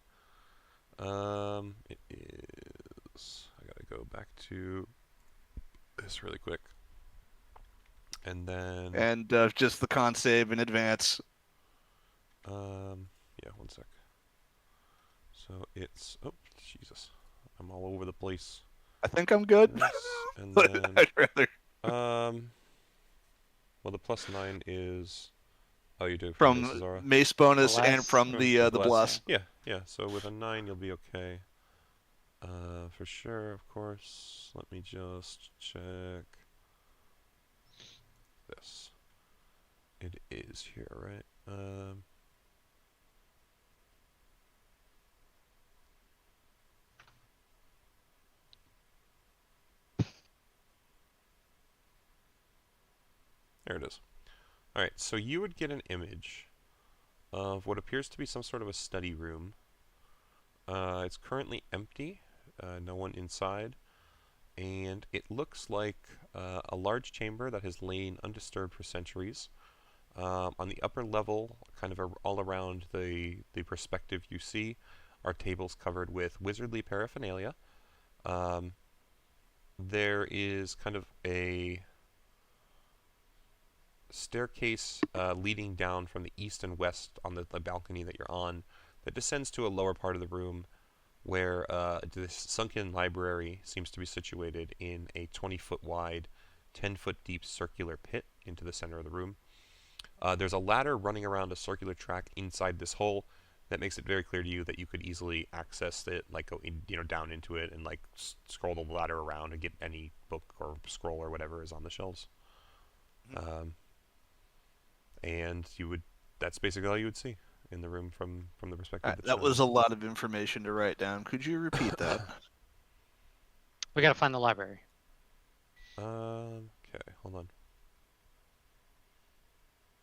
A: It is. I gotta go back to this really quick. And then.
E: And just the con save in advance.
A: Yeah, one sec. So it's. Oh, Jesus. I'm all over the place.
E: I think I'm good.
A: This, and
E: But
A: then.
E: I'd rather
A: Well, the +9 is. Oh, you do
E: from
A: this, Zara.
E: Mace bonus and
B: Bless.
E: from the bless.
A: Yeah. So with a 9, you'll be okay. For sure, of course. Let me just check this. It is here, right? There it is. All right, so you would get an image of what appears to be some sort of a study room. It's currently empty, no one inside, and it looks like a large chamber that has lain undisturbed for centuries. On the upper level, kind of all around the perspective you see, are tables covered with wizardly paraphernalia. Um, there is kind of a staircase leading down from the east and west on the balcony that you're on that descends to a lower part of the room where this sunken library seems to be situated in a 20-foot wide, 10-foot deep circular pit into the center of the room. There's a ladder running around a circular track inside this hole that makes it very clear to you that you could easily access it, like go in, down into it and like scroll the ladder around and get any book or scroll or whatever is on the shelves. And that's basically all you would see in the room from the perspective
E: That was a lot of information to write down. Could you repeat that?
B: We gotta find the library.
A: Okay, hold on.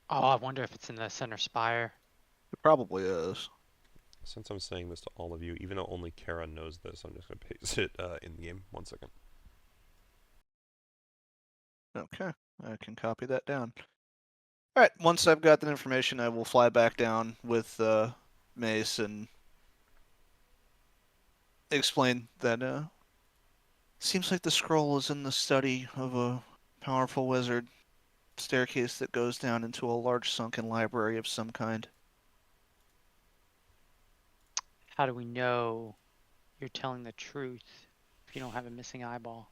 B: Oh, I wonder if it's in the center spire.
E: It probably is.
A: Since I'm saying this to all of you, even though only Kara knows this, I'm just going to paste it in the game. 1 second.
E: Okay, I can copy that down. All right, once I've got that information, I will fly back down with Mace and explain that seems like the scroll is in the study of a powerful wizard. Staircase that goes down into a large sunken library of some kind.
B: How do we know you're telling the truth if you don't have a missing eyeball?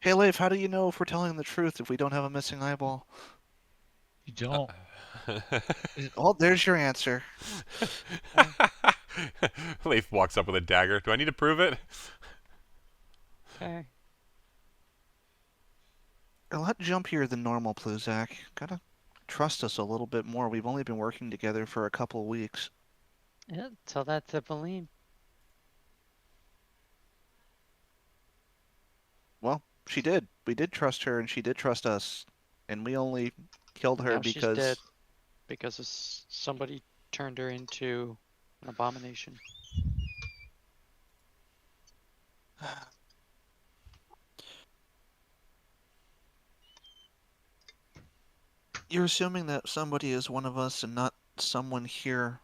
E: Hey, Leif, how do you know if we're telling the truth if we don't have a missing eyeball?
D: You don't.
E: Oh, there's your answer.
A: Leif walks up with a dagger. Do I need to prove it?
B: Okay.
E: A lot jumpier than normal, Pluzak. Gotta trust us a little bit more. We've only been working together for a couple of weeks.
B: Yeah, tell that to Valine.
E: Well, she did. We did trust her, and she did trust us. And we only killed her
B: Now
E: because...
B: she's dead because somebody turned her into an abomination.
E: You're assuming that somebody is one of us and not someone here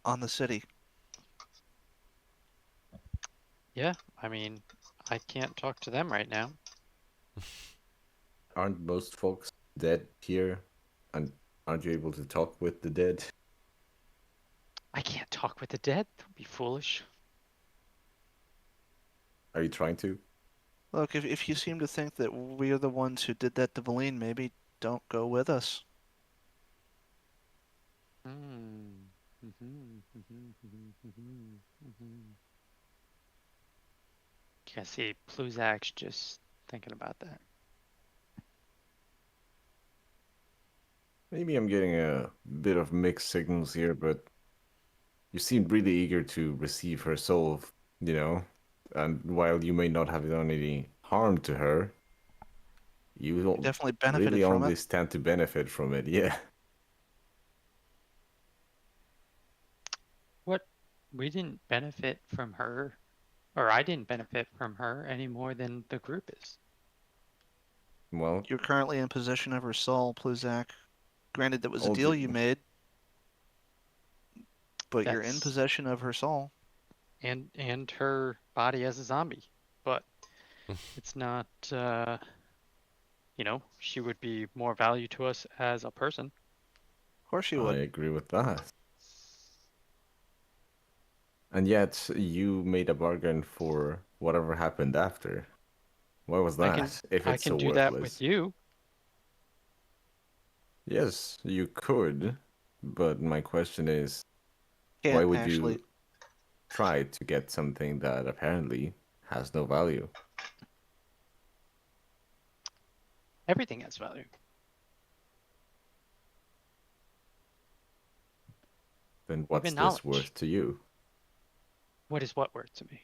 E: on the city.
B: Yeah, I mean, I can't talk to them right now.
C: Aren't most folks dead here? And aren't you able to talk with the dead?
B: I can't talk with the dead. Don't be foolish.
C: Are you trying to?
E: Look, if you seem to think that we're the ones who did that to Valine, maybe don't go with us.
B: Can see Pluzak's just thinking about that.
C: Maybe I'm getting a bit of mixed signals here, but you seem really eager to receive her soul, and while you may not have done any harm to her, you
E: definitely benefited
C: really
E: from
C: only
E: it.
C: stand to benefit from it, yeah.
B: What? We didn't benefit from her, or I didn't benefit from her any more than the group is.
C: Well,
E: you're currently in possession of her soul, Pluzak. Granted, that was a deal you made, but you're in possession of her soul.
B: And her body as a zombie. But it's not, she would be more value to us as a person.
E: Of course she would.
C: I agree with that. And yet, you made a bargain for whatever happened after. Why was that, if it's so worthless?
B: I can do that with you.
C: Yes, you could, but my question is,
E: Can't
C: why would
E: actually...
C: you try to get something that apparently has no value?
B: Everything has value.
C: Then what's this worth to you?
B: What is what worth to me?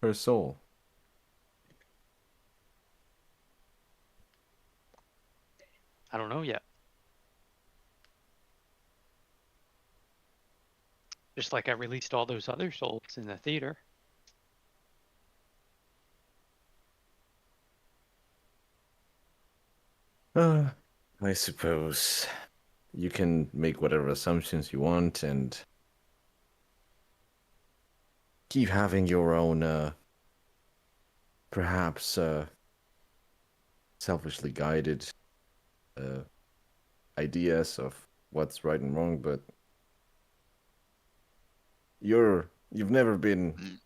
C: Her soul.
B: I don't know yet. Just like I released all those other souls in the theater.
C: I suppose you can make whatever assumptions you want and keep having your own, perhaps selfishly guided ideas of what's right and wrong, but you've never been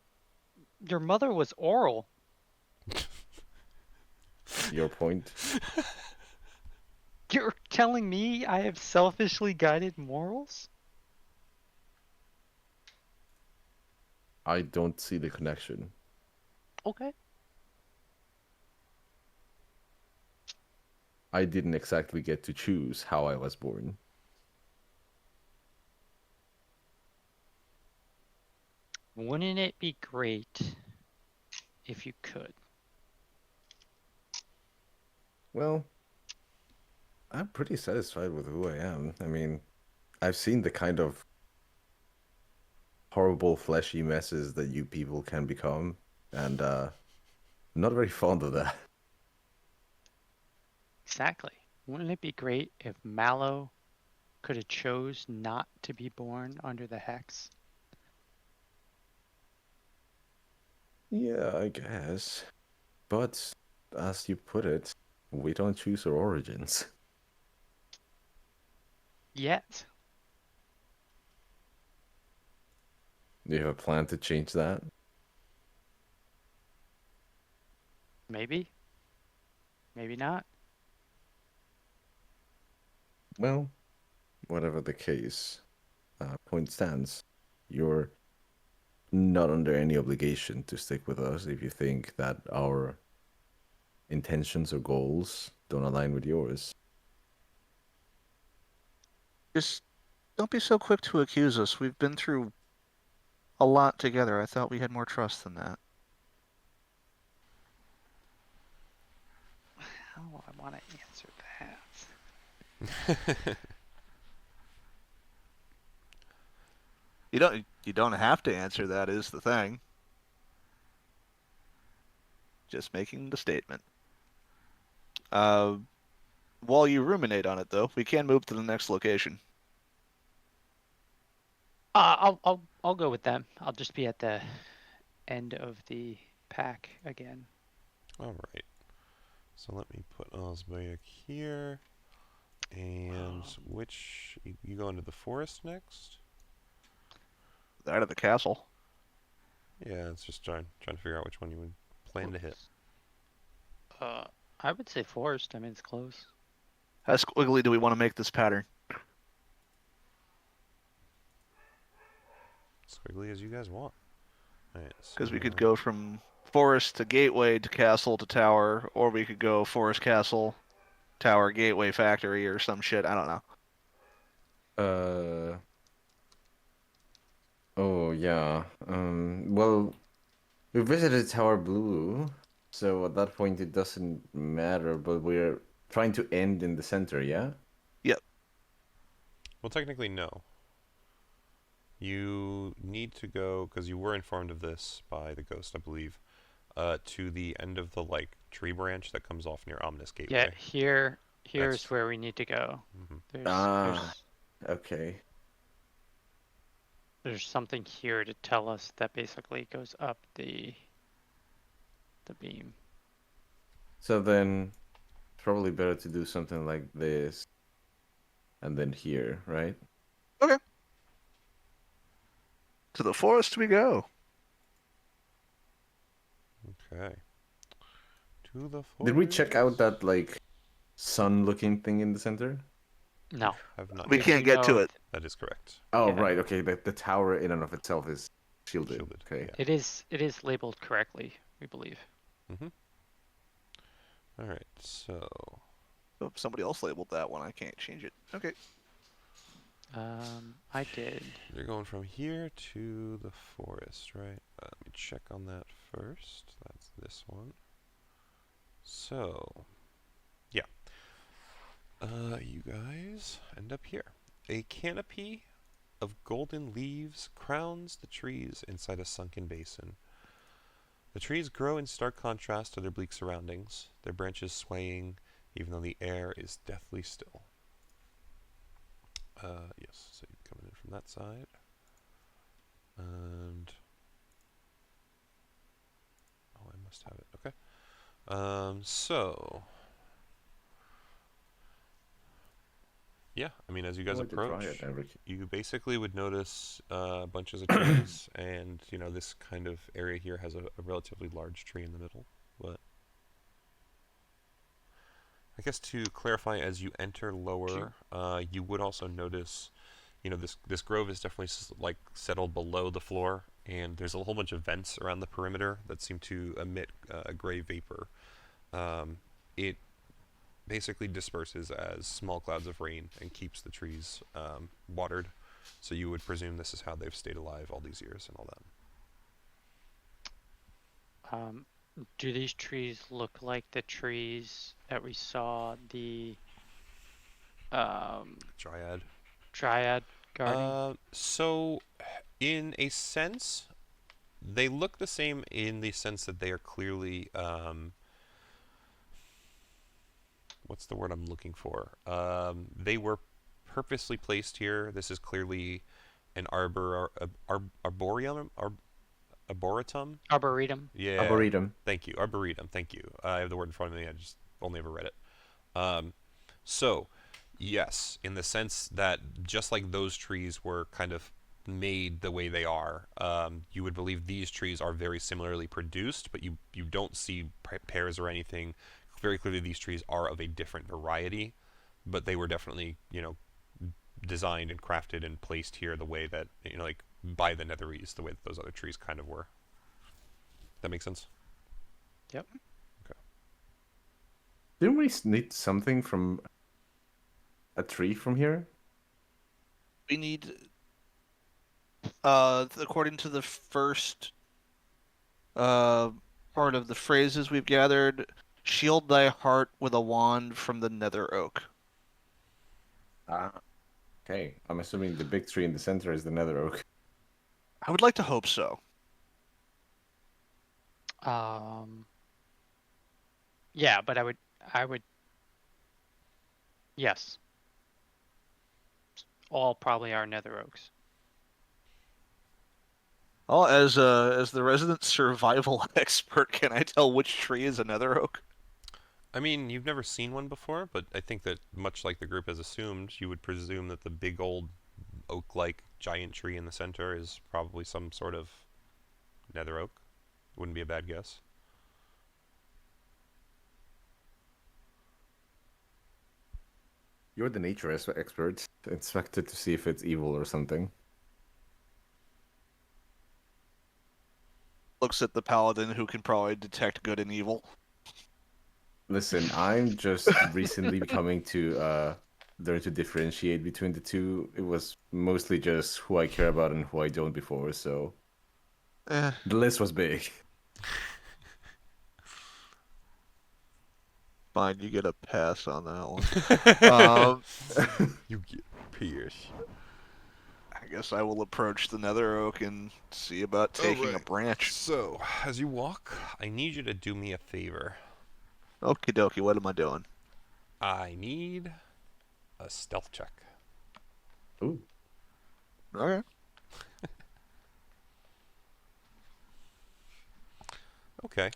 B: Your mother was oral.
C: your point.
B: You're telling me I have selfishly guided morals?
C: I don't see the connection.
B: Okay.
C: I didn't exactly get to choose how I was born.
B: Wouldn't it be great if you could?
C: Well, I'm pretty satisfied with who I am. I mean, I've seen the kind of horrible fleshy messes that you people can become, and I'm not very fond of that.
B: Exactly. Wouldn't it be great if Mallow could have chose not to be born under the hex?
C: Yeah, I guess. But as you put it, we don't choose our origins.
B: Yet.
C: Do you have a plan to change that?
B: Maybe. Maybe not.
C: Well, whatever the case, point stands. You're not under any obligation to stick with us if you think that our intentions or goals don't align with yours.
E: Just don't be so quick to accuse us. We've been through a lot together. I thought we had more trust than that.
B: How do I want to answer that?
E: You don't have to answer that is the thing. Just making the statement. While you ruminate on it though, we can move to the next location.
B: I'll go with them. I'll just be at the end of the pack again.
A: All right. So let me put Osbeak here. And which you go into the forest next?
E: Out of the castle.
A: Yeah, it's just trying to figure out which one you would plan to hit.
B: I would say forest. I mean, it's close.
E: How squiggly do we want to make this pattern?
A: Squiggly as you guys want. Alright,
E: Because we could go from forest to gateway to castle to tower, or we could go forest, castle, tower, gateway, factory, or some shit. I don't know.
C: Oh yeah. Well, we visited Tower Blue, so at that point it doesn't matter, but we're trying to end in the center, yeah?
E: Yep.
A: Well, technically, no. You need to go, because you were informed of this by the ghost, I believe, to the end of the, like, tree branch that comes off near Omnis Gateway.
B: Yeah, here's where we need to go.
C: Okay.
B: There's something here to tell us that basically goes up the beam.
C: So then, probably better to do something like this, and then here, right?
E: Okay. To the forest we go.
A: Okay. To the forest.
C: Did we check out that, like, sun-looking thing in the center?
B: No.
A: Have not.
E: We
A: yet.
E: can't get to it.
A: That is correct.
C: Oh,
B: Yeah.
C: right, okay, the tower in and of itself is shielded. Okay.
A: Yeah.
B: It is labeled correctly, we believe.
A: Alright, so...
E: Oh, somebody else labeled that one. I can't change it. Okay.
B: I did.
A: You're going from here to the forest, right? Let me check on that first. That's this one. So, yeah. You guys end up here. A canopy of golden leaves crowns the trees inside a sunken basin. The trees grow in stark contrast to their bleak surroundings, their branches swaying even though the air is deathly still. Yes, so you're coming in from that side. And... oh, I must have it. Okay. So... yeah, I mean, as you guys approach, you basically would notice bunches of trees, and, you know, this kind of area here has a relatively large tree in the middle. But I guess to clarify, as you enter lower, you would also notice, you know, this grove is definitely like settled below the floor, and there's a whole bunch of vents around the perimeter that seem to emit a gray vapor. It basically disperses as small clouds of rain and keeps the trees watered. So you would presume this is how they've stayed alive all these years and all that.
B: Do these trees look like the trees that we saw the Dryad guarding?
A: So, in a sense, they look the same in the sense that they are clearly what's the word I'm looking for? They were purposely placed here. This is clearly an arboretum.
B: Arboretum.
A: Yeah.
C: Arboretum.
A: Thank you. Arboretum. Thank you. I have the word in front of me. I just only ever read it. So, yes, in the sense that just like those trees were kind of made the way they are, you would believe these trees are very similarly produced, but you don't see pairs or anything. Very clearly, these trees are of a different variety, but they were definitely, you know, designed and crafted and placed here the way that, you know, like by the Netherese, the way that those other trees kind of were. That makes sense?
B: Yep.
A: Okay.
C: Didn't we need something from a tree from here?
E: We need, according to the first part of the phrases we've gathered, shield thy heart with a wand from the nether oak.
C: Okay. I'm assuming the big tree in the center is the nether oak.
E: I would like to hope so.
B: Yeah, but I would. Yes. All probably are nether oaks.
E: Well, as the resident survival expert, can I tell which tree is a nether oak?
A: I mean, you've never seen one before, but I think that much like the group has assumed, you would presume that the big old oak-like giant tree in the center is probably some sort of nether oak. Wouldn't be a bad guess.
C: You're the nature expert. Inspect it to see if it's evil or something.
E: Looks at the paladin who can probably detect good and evil.
C: Listen, I'm just recently becoming to learn to differentiate between the two. It was mostly just who I care about and who I don't before, so the list was big.
E: Fine, you get a pass on that one.
A: You get pierced.
E: I guess I will approach the nether oak and see about taking a branch.
A: So, as you walk, I need you to do me a favor.
E: Okie dokie, what am I doing?
A: I need a stealth check.
C: Ooh.
E: Okay.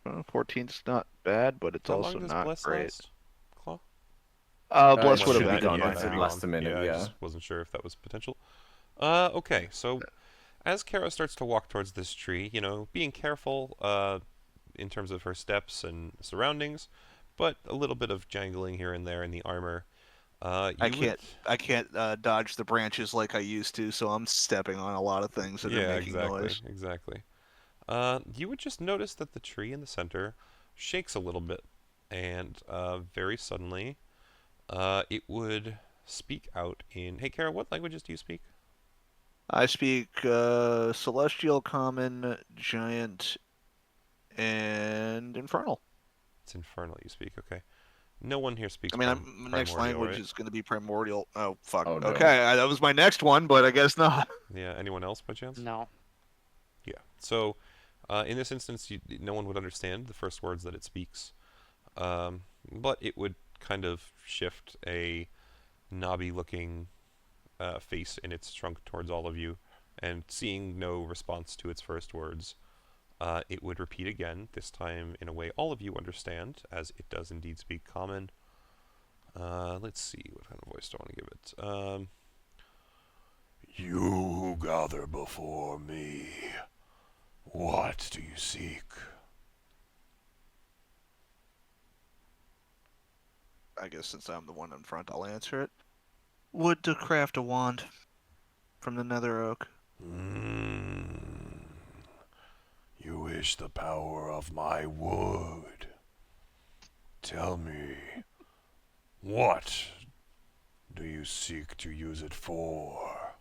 E: 14's not bad, but it's
A: How
E: also
A: long does
E: not
A: Bless
E: great.
A: last, Claw?
E: Bless
C: It
E: would
C: should
E: have
C: be
E: been
C: done
E: fine.
C: if it lasts a minute,
A: I
C: yeah.
A: just wasn't sure if that was potential. Okay, so as Kara starts to walk towards this tree, you know, being careful in terms of her steps and surroundings, but a little bit of jangling here and there in the armor.
E: I can't dodge the branches like I used to, so I'm stepping on a lot of things that are making noise.
A: Exactly. You would just notice that the tree in the center shakes a little bit, and very suddenly, it would speak out in... Hey, Kara, what languages do you speak?
E: I speak Celestial, Common, Giant, and Infernal.
A: It's Infernal you speak, okay. No one here speaks
E: I mean, next
A: primordial,
E: language
A: right?
E: is going to be primordial. Oh, fuck.
C: Oh, no.
E: Okay, that was my next one, but I guess not.
A: Yeah, anyone else by chance?
B: No.
A: Yeah. So, in this instance, no one would understand the first words that it speaks, but it would kind of shift a knobby-looking face in its trunk towards all of you, and seeing no response to its first words, it would repeat again, this time in a way all of you understand, as it does indeed speak common. Let's see, what kind of voice do I want to give it? You who gather before me, what do you seek?
E: I guess since I'm the one in front, I'll answer it. Wood to craft a wand from the nether oak.
A: You wish the power of my wood. Tell me, what do you seek to use it for?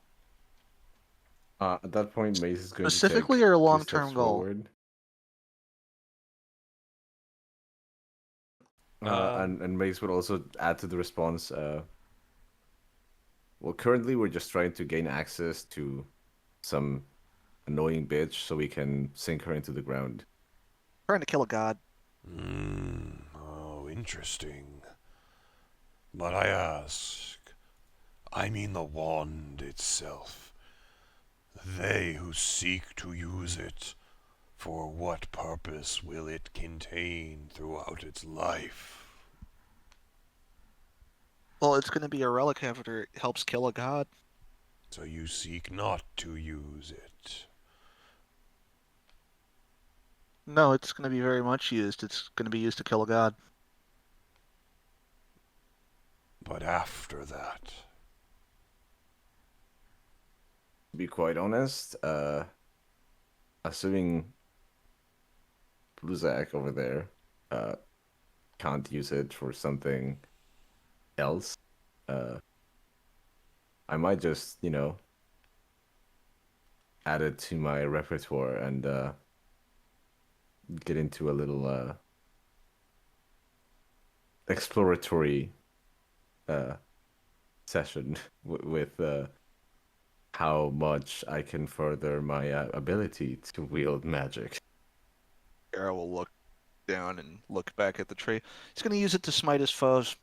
C: At that point, Mace is going to
E: Specifically
C: take
E: or a
C: 2
E: long-term
C: steps
E: goal?
C: forward.
A: Uh,
C: And Mace would also add to the response. Well, currently we're just trying to gain access to some annoying bitch so we can sink her into the ground.
E: Trying to kill a god.
A: Oh, interesting. But I ask, I mean the wand itself. They who seek to use it, for what purpose will it contain throughout its life?
E: Well, it's going to be a relic after it helps kill a god.
A: So you seek not to use it.
E: No, it's going to be very much used. It's going to be used to kill a god.
A: But after that,
C: To be quite honest, assuming Bluzak over there can't use it for something else, I might just, add it to my repertoire and get into a little exploratory session with how much I can further my ability to wield magic.
E: Arrow will look down and look back at the tree. He's going to use it to smite his foes.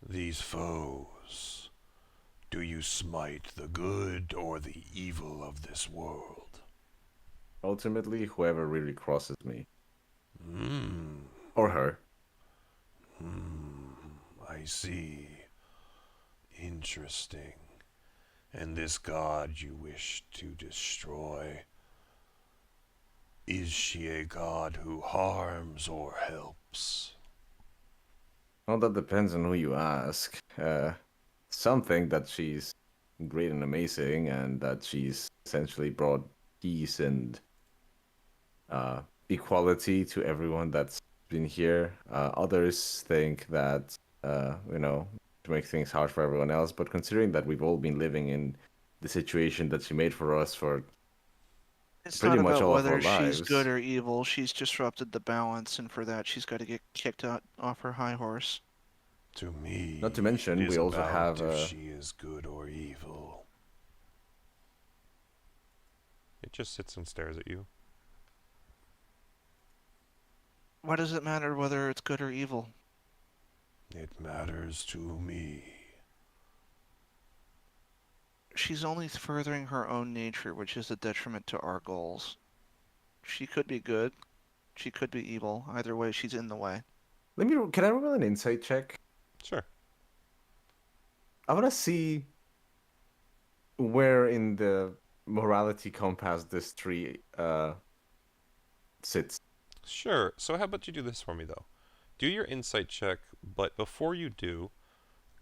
A: These foes, do you smite the good or the evil of this world?
C: Ultimately, whoever really crosses me. Or her.
A: I see. Interesting. And this god you wish to destroy, is she a god who harms or helps?
C: Well, that depends on who you ask. Some think that she's great and amazing, and that she's essentially brought peace and equality to everyone that's been here. Others think that, to make things hard for everyone else. But considering that we've all been living in the situation that she made for us for
E: It's
C: pretty
E: not
C: much
E: about
C: all of our
E: whether she's
C: lives.
E: good or evil. She's disrupted the balance, and for that, she's got to get kicked out off her high horse.
A: To me,
C: Not to mention,
A: it is
C: we also
A: about
C: have,
A: if she is good or evil. It just sits and stares at you.
E: Why does it matter whether it's good or evil?
A: It matters to me.
E: She's only furthering her own nature, which is a detriment to our goals. She could be good. She could be evil. Either way, she's in the way.
C: Can I roll an insight check?
A: Sure.
C: I want to see where in the morality compass this tree sits.
A: Sure. So how about you do this for me, though? Do your insight check, but before you do,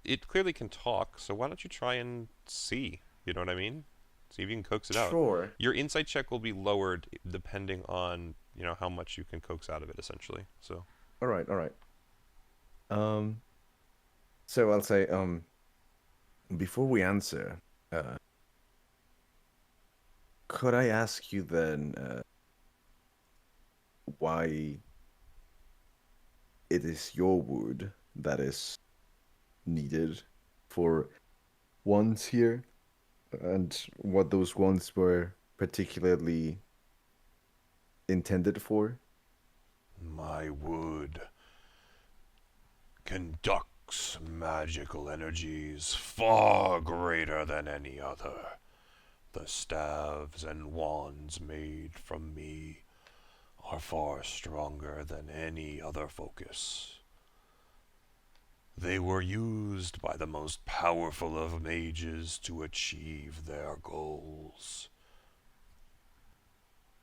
A: it clearly can talk, so why don't you try and see? You know what I mean? See if you can coax it out.
C: Sure.
A: Your insight check will be lowered depending on, how much you can coax out of it, essentially. So.
C: All right. So I'll say, before we answer, could I ask you then, why it is your wood that is needed for wands here, and what those wands were particularly intended for.
A: My wood conducts magical energies far greater than any other. The staves and wands made from me are far stronger than any other focus. They were used by the most powerful of mages to achieve their goals.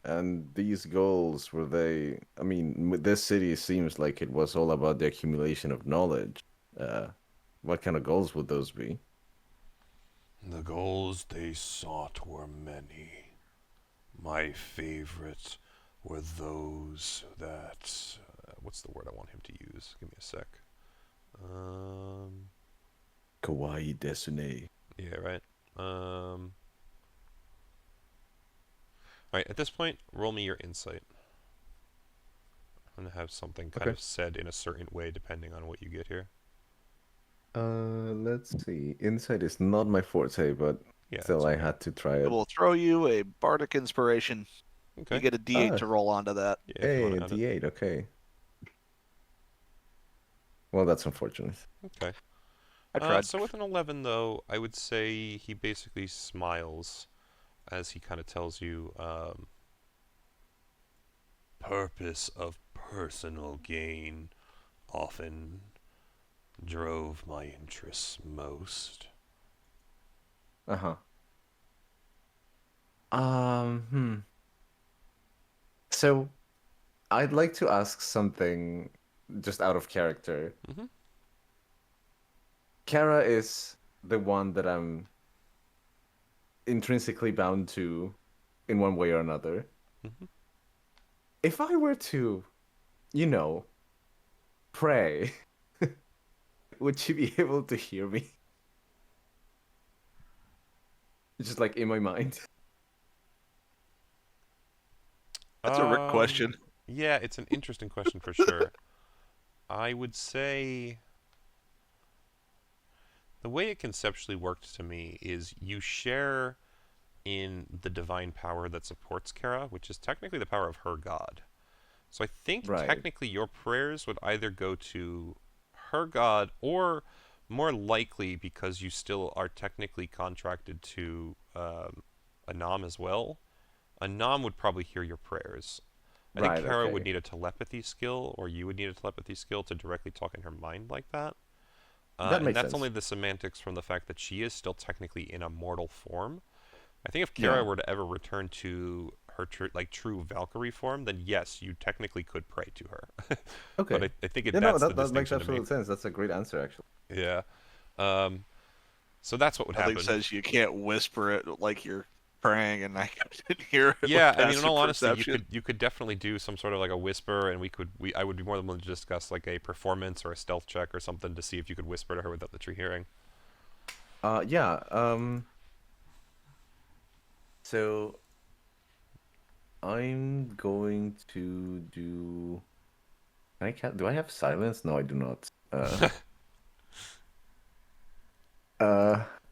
C: And these goals, were they? I mean, this city seems like it was all about the accumulation of knowledge. Uh, what kind of goals would those be?
A: The goals they sought were many. My favorite were those that... what's the word I want him to use? Give me a sec.
C: Kawaii Desune.
A: Yeah, right. Alright, at this point, roll me your insight. I'm going to have something kind of said in a certain way depending on what you get here.
C: Let's see. Insight is not my forte, but
A: Yeah,
C: still,
A: that's
C: I
A: okay.
C: had to try
E: It
C: it.
E: will throw you a bardic inspiration.
A: Okay.
E: You get a D8
C: Ah.
E: to roll onto that.
A: Yeah, if you
C: Hey,
A: want to add it.
C: D8. Okay. Well, that's unfortunate.
A: Okay.
E: I tried.
A: So with an 11, though, I would say he basically smiles as he kind of tells you, purpose of personal gain often drove my interests most.
C: Uh-huh. So, I'd like to ask something just out of character.
A: Mhm.
C: Kara is the one that I'm intrinsically bound to in one way or another.
A: Mhm.
C: If I were to, pray, would she be able to hear me? Just like in my mind.
E: That's a Rick question.
A: Yeah, it's an interesting question for sure. I would say the way it conceptually worked to me is you share in the divine power that supports Kara, which is technically the power of her god. So I think
C: Right.
A: technically your prayers would either go to her god, or more likely, because you still are technically contracted to Anam as well, Anam would probably hear your prayers. I think
C: Right,
A: Kara would
C: okay.
A: need a telepathy skill, or you would need a telepathy skill to directly talk in her mind like that.
C: That
A: And
C: makes
A: that's
C: sense.
A: only the semantics from the fact that she is still technically in a mortal form. I think if Kara were to ever return to her true Valkyrie form, then yes, you technically could pray to her.
C: Okay.
A: But I think
C: Yeah, no,
A: that's the
C: that makes
A: distinction to me.
C: absolute sense. That's a great answer, actually.
A: Yeah. So that's what would
E: Nothing
A: happen.
E: says you can't whisper it like you're praying, and I couldn't hear it.
A: Yeah,
E: with
A: I mean, in
E: passive
A: all honesty,
E: perception.
A: you could definitely do some sort of like a whisper, and I would be more than willing to discuss like a performance or a stealth check or something to see if you could whisper to her without the tree hearing.
C: Yeah. So I'm going to do. Do I have silence? No, I do not.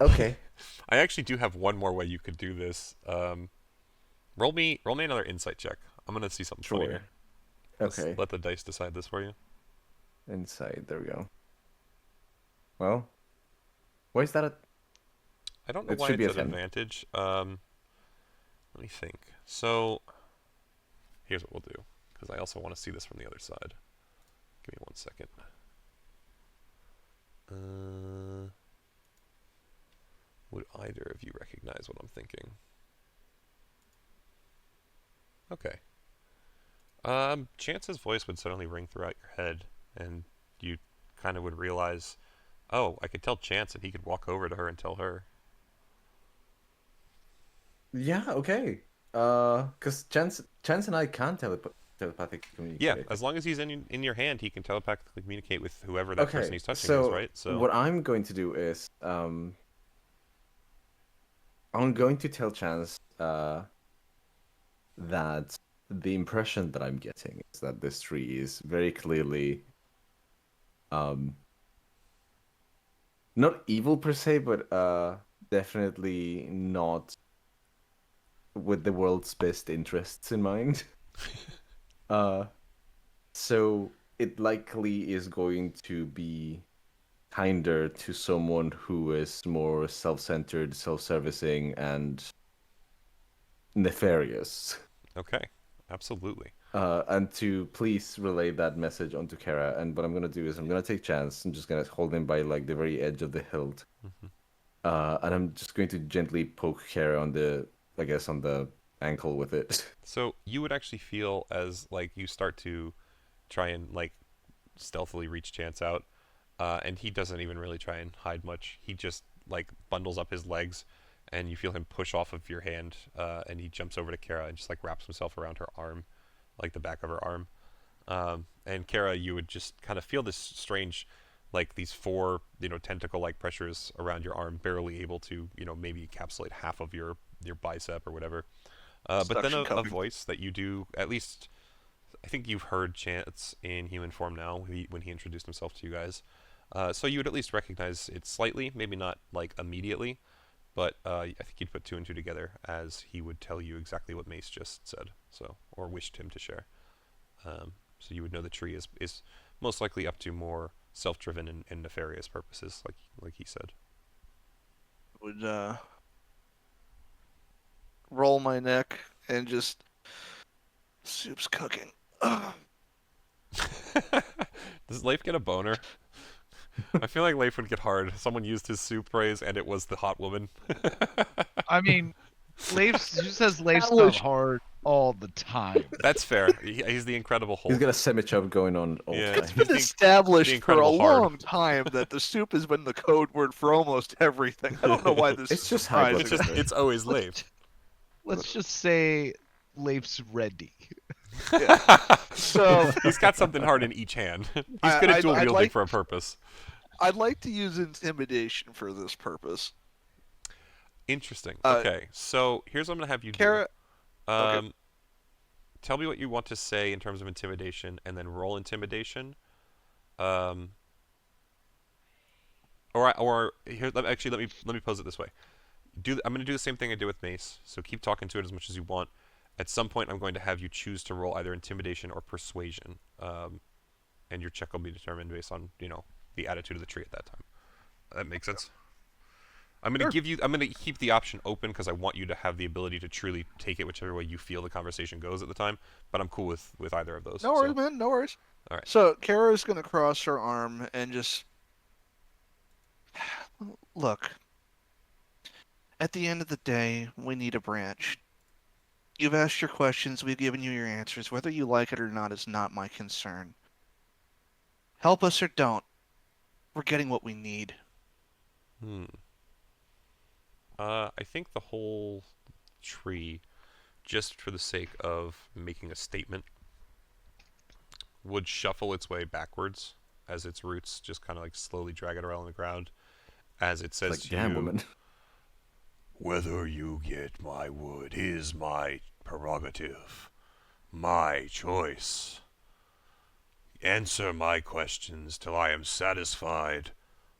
C: Okay.
A: I actually do have one more way you could do this. Roll me another insight check. I'm gonna see something funny
C: Sure.
A: here.
C: Okay.
A: Let the dice decide this for you.
C: Inside. There we go. Well, why is that?
A: I don't know
C: It
A: why
C: should be
A: it's
C: a
A: an
C: 10.
A: advantage. Let me think. So, here's what we'll do, because I also want to see this from the other side. Give me 1 second. Would either of you recognize what I'm thinking? Okay. Chance's voice would suddenly ring throughout your head, and you kind of would realize, oh, I could tell Chance, and he could walk over to her and tell her.
C: Yeah. Okay. Because Chance and I can telepathic communicate.
A: Yeah, as long as he's in your hand, he can telepathically communicate with whoever that person he's touching is, right? So
C: what I'm going to do is, I'm going to tell Chance that the impression that I'm getting is that this tree is very clearly, not evil per se, but definitely not with the world's best interests in mind. So it likely is going to be kinder to someone who is more self-centered, self-servicing, and nefarious.
A: Okay, absolutely.
C: And to please relay that message onto Kara. And what I'm gonna do is I'm gonna take chance. I'm just gonna hold him by like the very edge of the hilt, and I'm just going to gently poke Kara on the, I guess, on the ankle with it.
A: So you would actually feel as like you start to try and like stealthily reach Chance out, and he doesn't even really try and hide much. He just like bundles up his legs, and you feel him push off of your hand, and he jumps over to Kara and just like wraps himself around her arm, like the back of her arm. And Kara, you would just kind of feel this strange, like these four, tentacle-like pressures around your arm, barely able to, maybe encapsulate half of your bicep or whatever. But then a voice that you do, at least, I think you've heard Chance in human form now when he introduced himself to you guys. So you would at least recognize it slightly, maybe not like immediately, but I think you'd put two and two together as he would tell you exactly what Mace just said, or wished him to share. So you would know the tree is most likely up to more self-driven and nefarious purposes, like he said.
E: Would roll my neck and just soup's cooking.
A: Does Leif get a boner? I feel like Leif would get hard. Someone used his soup phrase, and it was the hot woman.
D: I mean, says Leif's not hard all the time.
A: That's fair. He's the Incredible Hulk.
C: He's got a semi-chub going on all the time.
E: It's been established for a long time that the soup has been the code word for almost everything. I don't know why this
C: it's
E: is
C: just
E: surprising.
A: It's always Leif.
D: Let's just say Leif's ready.
E: Yeah. So
A: he's got something hard in each hand. He's good at dual wielding for a purpose.
E: I'd like to use intimidation for this purpose.
A: Interesting. Okay, so here's what I'm gonna have you do.
E: Okay.
A: Tell me what you want to say in terms of intimidation, and then roll intimidation. Or here, actually, let me pose it this way. I'm gonna do the same thing I did with Mace. So keep talking to it as much as you want. At some point, I'm going to have you choose to roll either intimidation or persuasion, and your check will be determined based on the attitude of the tree at that time. That makes sense. I'm going to keep the option open because I want you to have the ability to truly take it whichever way you feel the conversation goes at the time. But I'm cool with either of those.
E: No worries, man. No worries.
A: All right.
E: So Kara's going to cross her arm and just look. At the end of the day, we need a branch. You've asked your questions, we've given you your answers. Whether you like it or not is not my concern. Help us or don't. We're getting what we need.
A: I think the whole tree, just for the sake of making a statement, would shuffle its way backwards as its roots just kind of like slowly drag it around the ground as it says to you,
C: woman.
A: Whether you get my wood is my prerogative, my choice. Answer my questions till I am satisfied,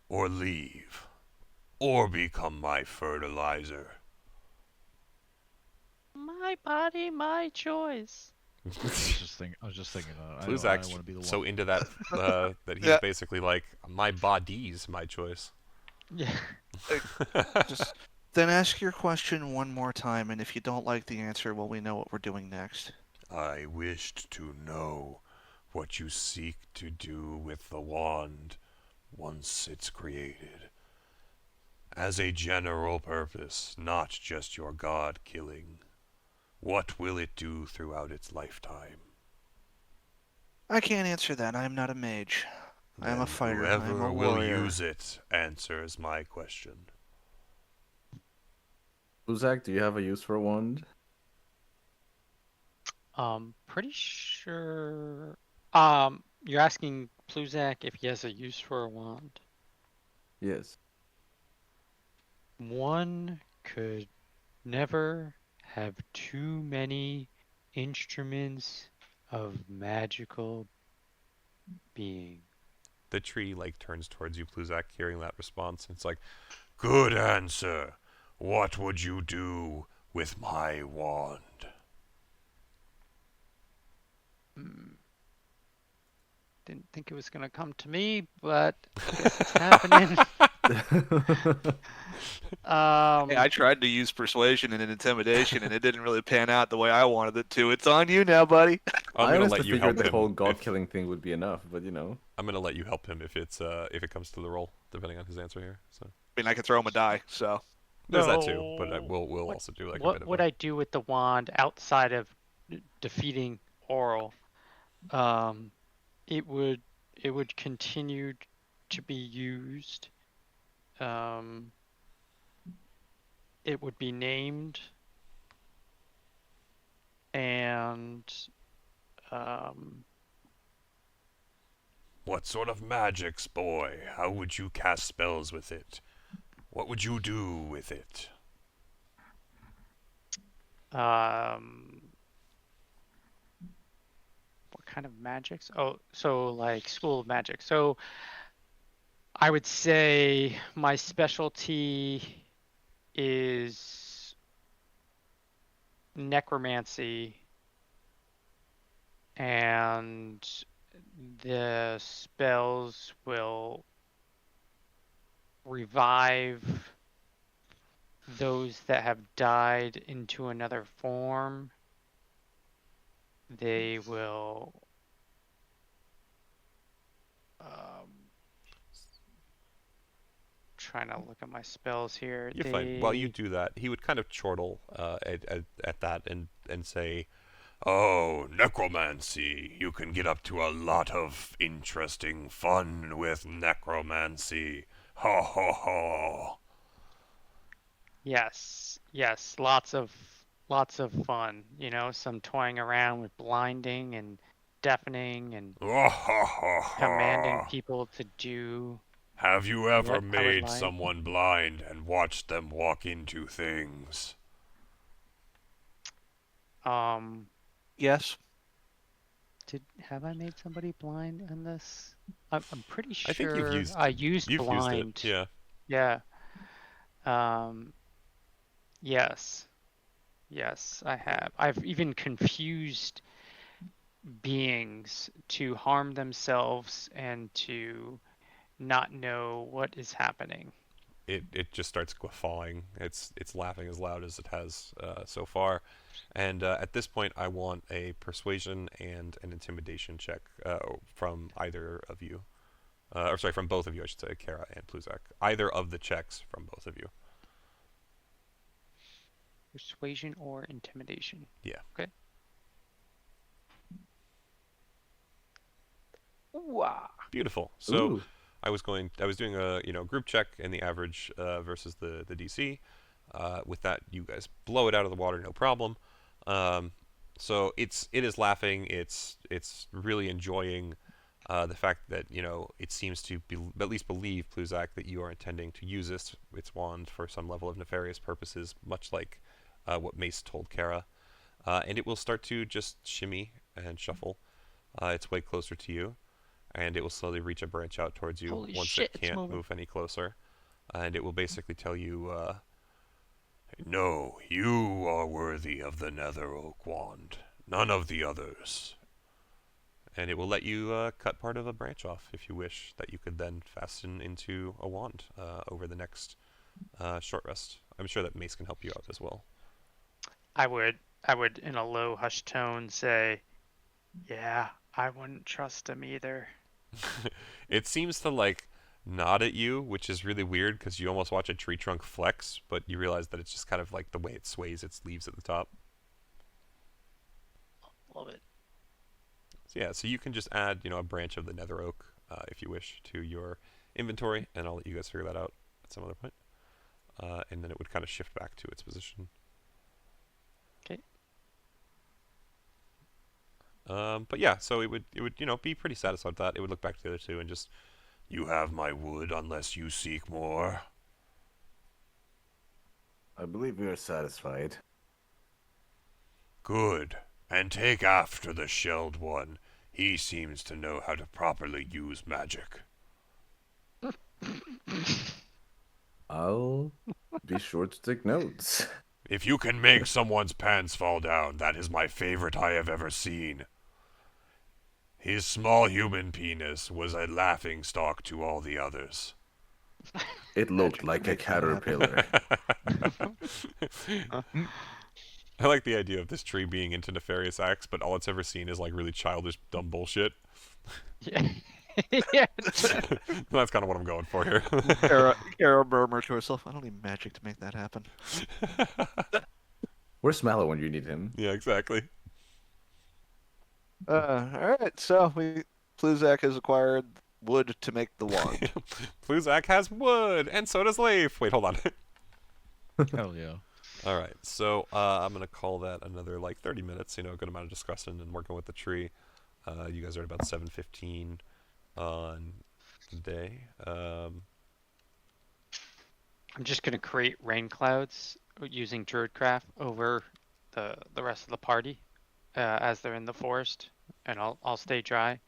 A: or leave, or become my fertilizer.
B: My body, my choice.
D: I was just thinking.
A: Fluzak's
D: want to be the one.
A: so into that that he's basically like, my body's my choice.
B: Yeah.
E: Just then ask your question one more time, and if you don't like the answer, well, we know what we're doing next.
A: I wished to know what you seek to do with the wand once it's created. As a general purpose, not just your god killing. What will it do throughout its lifetime?
E: I can't answer that. I am not a mage. I am a fighter. I am
A: Whoever
E: a
A: will
E: warrior.
A: use it answers my question.
C: Fluzak, do you have a use for a wand?
B: Pretty sure. You're asking Pluzak if he has a use for a wand.
C: Yes.
B: One could never have too many Instruments of magical being.
A: The tree like turns towards you, Pluzak, hearing that response. And it's like, good answer. What would you do with my wand?
B: Didn't think it was gonna come to me, but I guess it's happening.
E: Hey, I tried to use persuasion and intimidation, and it didn't really pan out the way I wanted it to. It's on you now, buddy.
A: I'm
C: I
A: gonna
C: honestly
A: let you
C: figured
A: help
C: the whole
A: him.
C: god killing thing would be enough, but you know.
A: I'm gonna let you help him if it comes to the roll, depending on his answer here. So
E: I mean, I could throw him a die, so.
A: there's that too, but
B: No.
A: we'll
B: What-
A: also do like a bit
B: What
A: of
B: would I do with the wand outside of defeating Oral? It would continue to be used. It would be named, and
A: What sort of magics, boy? How would you cast spells with it? What would you do with it?
B: what kind of magics? Oh, so like School of Magic. So I would say my specialty is necromancy, and the spells will revive those that have died into another form. They will trying to look at my spells here.
A: You're fine. While you do that, he would kind of chortle at that and say, "Oh, necromancy! You can get up to a lot of interesting fun with necromancy. Ha ha ha!"
B: Yes, lots of fun. You know, some toying around with blinding and deafening and
A: Ha ha ha
B: commanding
A: ha!
B: people to do
A: Have you ever
B: what I would
A: made
B: like.
A: someone blind and watched them walk into things?
E: Yes.
B: Have I made somebody blind in this? I'm pretty sure
A: I think
B: I used
A: you've
B: blind.
A: used it.
B: Yeah. Yes. Yes, I have. I've even confused beings to harm themselves and to not know what is happening.
A: It just starts guffawing. It's laughing as loud as it has so far. And at this point, I want a persuasion and an intimidation check from either of you. Or sorry, from both of you, I should say, Kara and Pluzak. Either of the checks from both of you.
B: Persuasion or intimidation.
A: Yeah.
B: Okay. Wow.
A: Beautiful. So
C: Ooh.
A: I was doing a group check in the average versus the DC. With that, you guys blow it out of the water, no problem. So it is laughing. It's really enjoying the fact that it seems to at least believe Pluzak that you are intending to use its wand for some level of nefarious purposes, much like what Mace told Kara. And it will start to just shimmy and shuffle its way closer to you, and it will slowly reach a branch out towards you
B: Holy
A: once
B: shit,
A: it
B: it's
A: can't
B: moving.
A: move any closer. And it will basically tell you, "No, you are worthy of the Nether Oak Wand, none of the others." And it will let you cut part of a branch off if you wish, that you could then fasten into a wand over the next short rest. I'm sure that Mace can help you out as well.
B: I would in a low hushed tone say, "Yeah, I wouldn't trust him either."
A: It seems to nod at you, which is really weird because you almost watch a tree trunk flex, but you realize that it's just kind of like the way it sways its leaves at the top.
B: Love it.
A: So yeah, so you can just add a branch of the Nether Oak if you wish to your inventory, and I'll let you guys figure that out at some other point. And then it would kind of shift back to its position.
B: Okay.
A: But yeah, so it would be pretty satisfied with that. It would look back to the other two and just, "You have my wood unless you seek more."
C: I believe we are satisfied.
A: Good. and take after the shelled one. He seems to know how to properly use magic.
C: I'll be sure to take notes.
A: If you can make someone's pants fall down, that is my favorite I have ever seen. His small human penis was a laughingstock to all the others.
C: It looked like a caterpillar.
A: I like the idea of this tree being into nefarious acts, but all it's ever seen is like really childish, dumb bullshit.
B: Yeah. Yeah.
A: That's kind of what I'm going for here.
E: Kara murmured to herself, I don't need magic to make that happen.
C: Where's Mallow when you need him?
A: Yeah, exactly.
E: Alright, so Pluzak has acquired wood to make the wand.
A: Pluzak has wood, and so does Leif. Wait, hold on.
D: Hell yeah.
A: All right, so I'm gonna call that another like 30 minutes. A good amount of discussing and working with the tree. You guys are at about 7:15 on the day.
B: I'm just gonna create rain clouds using Druidcraft over the rest of the party as they're in the forest, and I'll stay dry.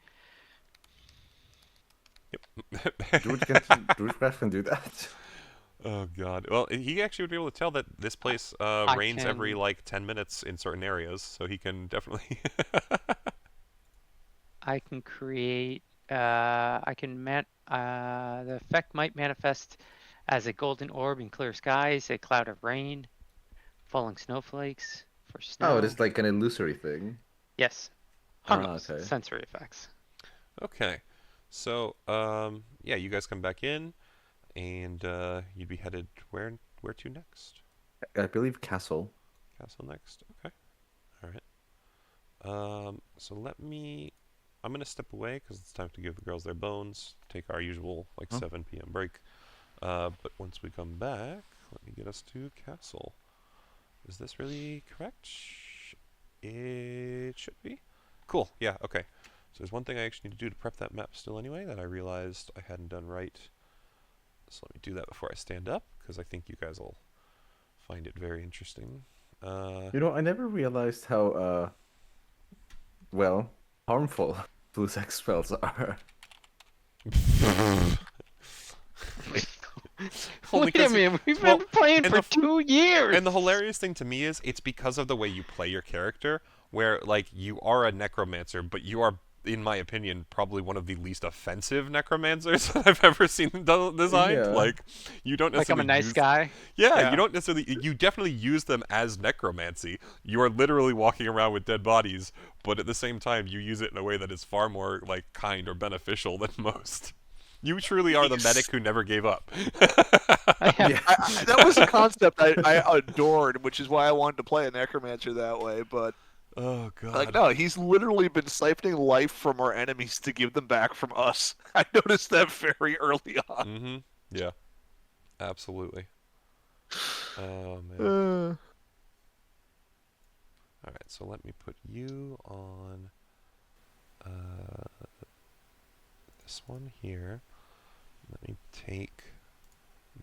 C: Druidcraft can do that.
A: Oh god. Well, he actually would be able to tell that this place rains every like 10 minutes in certain areas, so he can definitely.
B: I can create. The effect might manifest as a golden orb in clear skies, a cloud of rain, falling snowflakes for snow.
C: Oh, it is like an illusory thing.
B: Yes. Harmless
C: okay.
B: sensory effects.
A: Okay. So, yeah, you guys come back in, and you'd be headed where to next?
C: I believe Castle.
A: Castle next. Okay. All right. So I'm gonna step away because it's time to give the girls their bones. Take our usual 7 p.m. break. But once we come back, let me get us to Castle. Is this really correct? It should be. Cool. Yeah. Okay. So there's one thing I actually need to do to prep that map still anyway that I realized I hadn't done right. So let me do that before I stand up, because I think you guys will find it very interesting.
C: I never realized how, harmful Pluzak spells are.
B: Wait a minute, we've been playing for 2 years!
A: And the hilarious thing to me is, it's because of the way you play your character, where, you are a necromancer, but you are, in my opinion, probably one of the least offensive necromancers that I've ever seen designed.
C: Yeah.
A: You don't necessarily
B: I'm a nice guy?
A: Yeah, you don't necessarily... You definitely use them as necromancy. You are literally walking around with dead bodies, but at the same time, you use it in a way that is far more, kind or beneficial than most. You truly are the medic who never gave up.
E: That was a concept I adored, which is why I wanted to play a necromancer that way, but...
A: Oh, God.
E: no, he's literally been siphoning life from our enemies to give them back from us. I noticed that very early on.
A: Mm-hmm. Yeah. Absolutely. Oh, man. Alright, so let me put you on this one here. Let me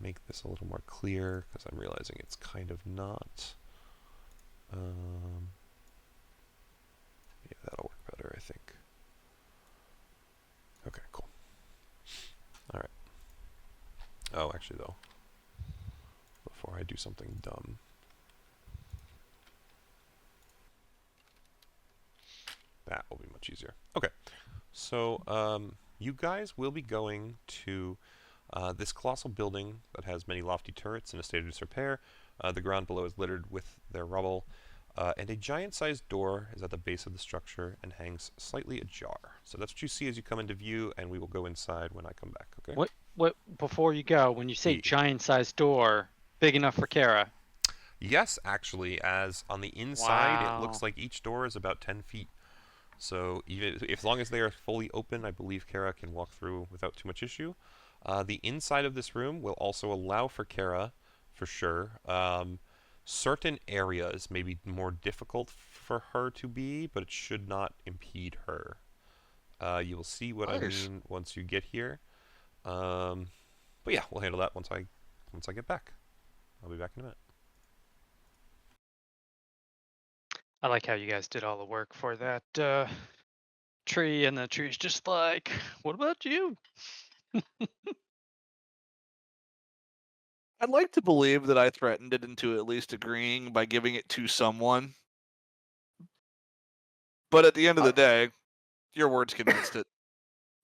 A: make this a little more clear, because I'm realizing it's kind of not. Yeah, that'll work better, I think. Okay, cool. Alright. Oh, actually, though, before I do something dumb. That will be much easier. Okay, so you guys will be going to this colossal building that has many lofty turrets in a state of disrepair. The ground below is littered with their rubble, and a giant-sized door is at the base of the structure and hangs slightly ajar. So that's what you see as you come into view, and we will go inside when I come back, okay?
B: What? Before you go, when you say giant-sized door, big enough for Kara?
A: Yes, actually, as on the inside,
B: Wow.
A: it looks like each door is about 10 feet. So even as long as they are fully open, I believe Kara can walk through without too much issue. The inside of this room will also allow for Kara, for sure. Certain areas may be more difficult for her to be, but it should not impede her. You will see what I mean once you get here. But yeah, we'll handle that once I get back. I'll be back in a minute.
B: I like how you guys did all the work for that tree, and the tree's just like, what about you?
E: I'd like to believe that I threatened it into at least agreeing by giving it to someone. But at the end of the day, your words convinced it.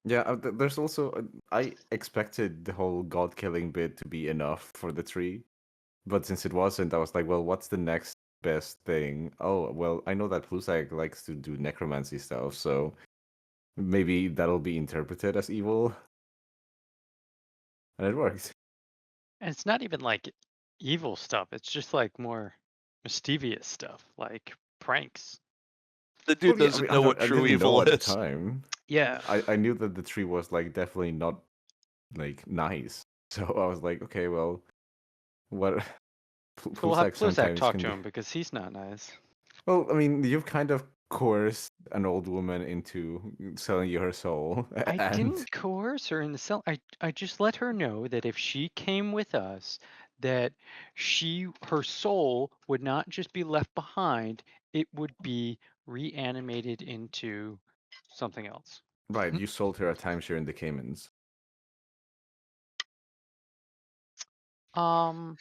C: Yeah, there's also I expected the whole god killing bit to be enough for the tree, but since it wasn't, I was like, well, what's the next best thing? Oh, well, I know that Plusak likes to do necromancy stuff, so maybe that'll be interpreted as evil, and it works.
B: And it's not even like evil stuff. It's just like more mischievous stuff, like pranks.
E: The dude
C: Well, yeah, I
E: doesn't
C: mean,
E: know what
C: I
E: true
C: didn't know
E: evil
C: at the
E: is.
C: time.
B: Yeah.
C: I knew that the tree was like definitely not like nice, so I was like, okay, well, what?
B: We'll have
C: Plusak
B: Pluzak
C: sometimes
B: talk
C: can
B: to
C: be.
B: him because he's not nice.
C: Well, I mean, you've kind of coerced an old woman into selling you her soul,
B: I
C: and
B: didn't coerce her in the cell. I just let her know that if she came with us, that her soul would not just be left behind, it would be reanimated into something else.
C: right, you sold her a timeshare in the Caymans.
B: I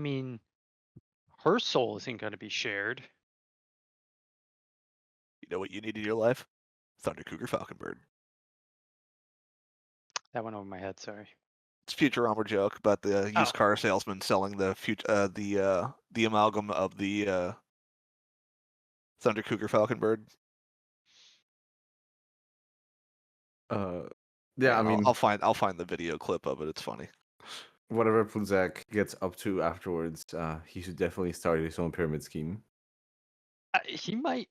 B: mean, her soul isn't going to be shared.
E: You know what you need in your life? Thunder Cougar Falconbird.
B: That went over my head. Sorry.
E: It's a Futurama joke about the used car salesman selling the amalgam of the Thunder Cougar Falconbird.
C: Yeah, I mean,
E: I'll find the video clip of it. It's funny.
C: whatever Pluzak gets up to afterwards, he should definitely start his own pyramid scheme.
B: He might.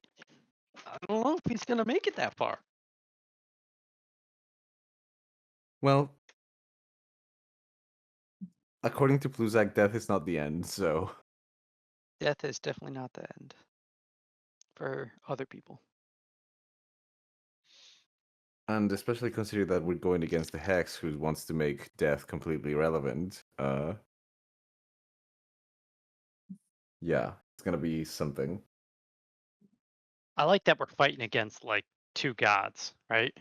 B: I don't know if he's going to make it that far.
C: Well, according to Pluzak, death is not the end, so.
B: Death is definitely not the end for other people.
C: And especially consider that we're going against the Hex, who wants to make death completely irrelevant. Yeah, it's gonna be something.
B: I like that we're fighting against like two gods, right?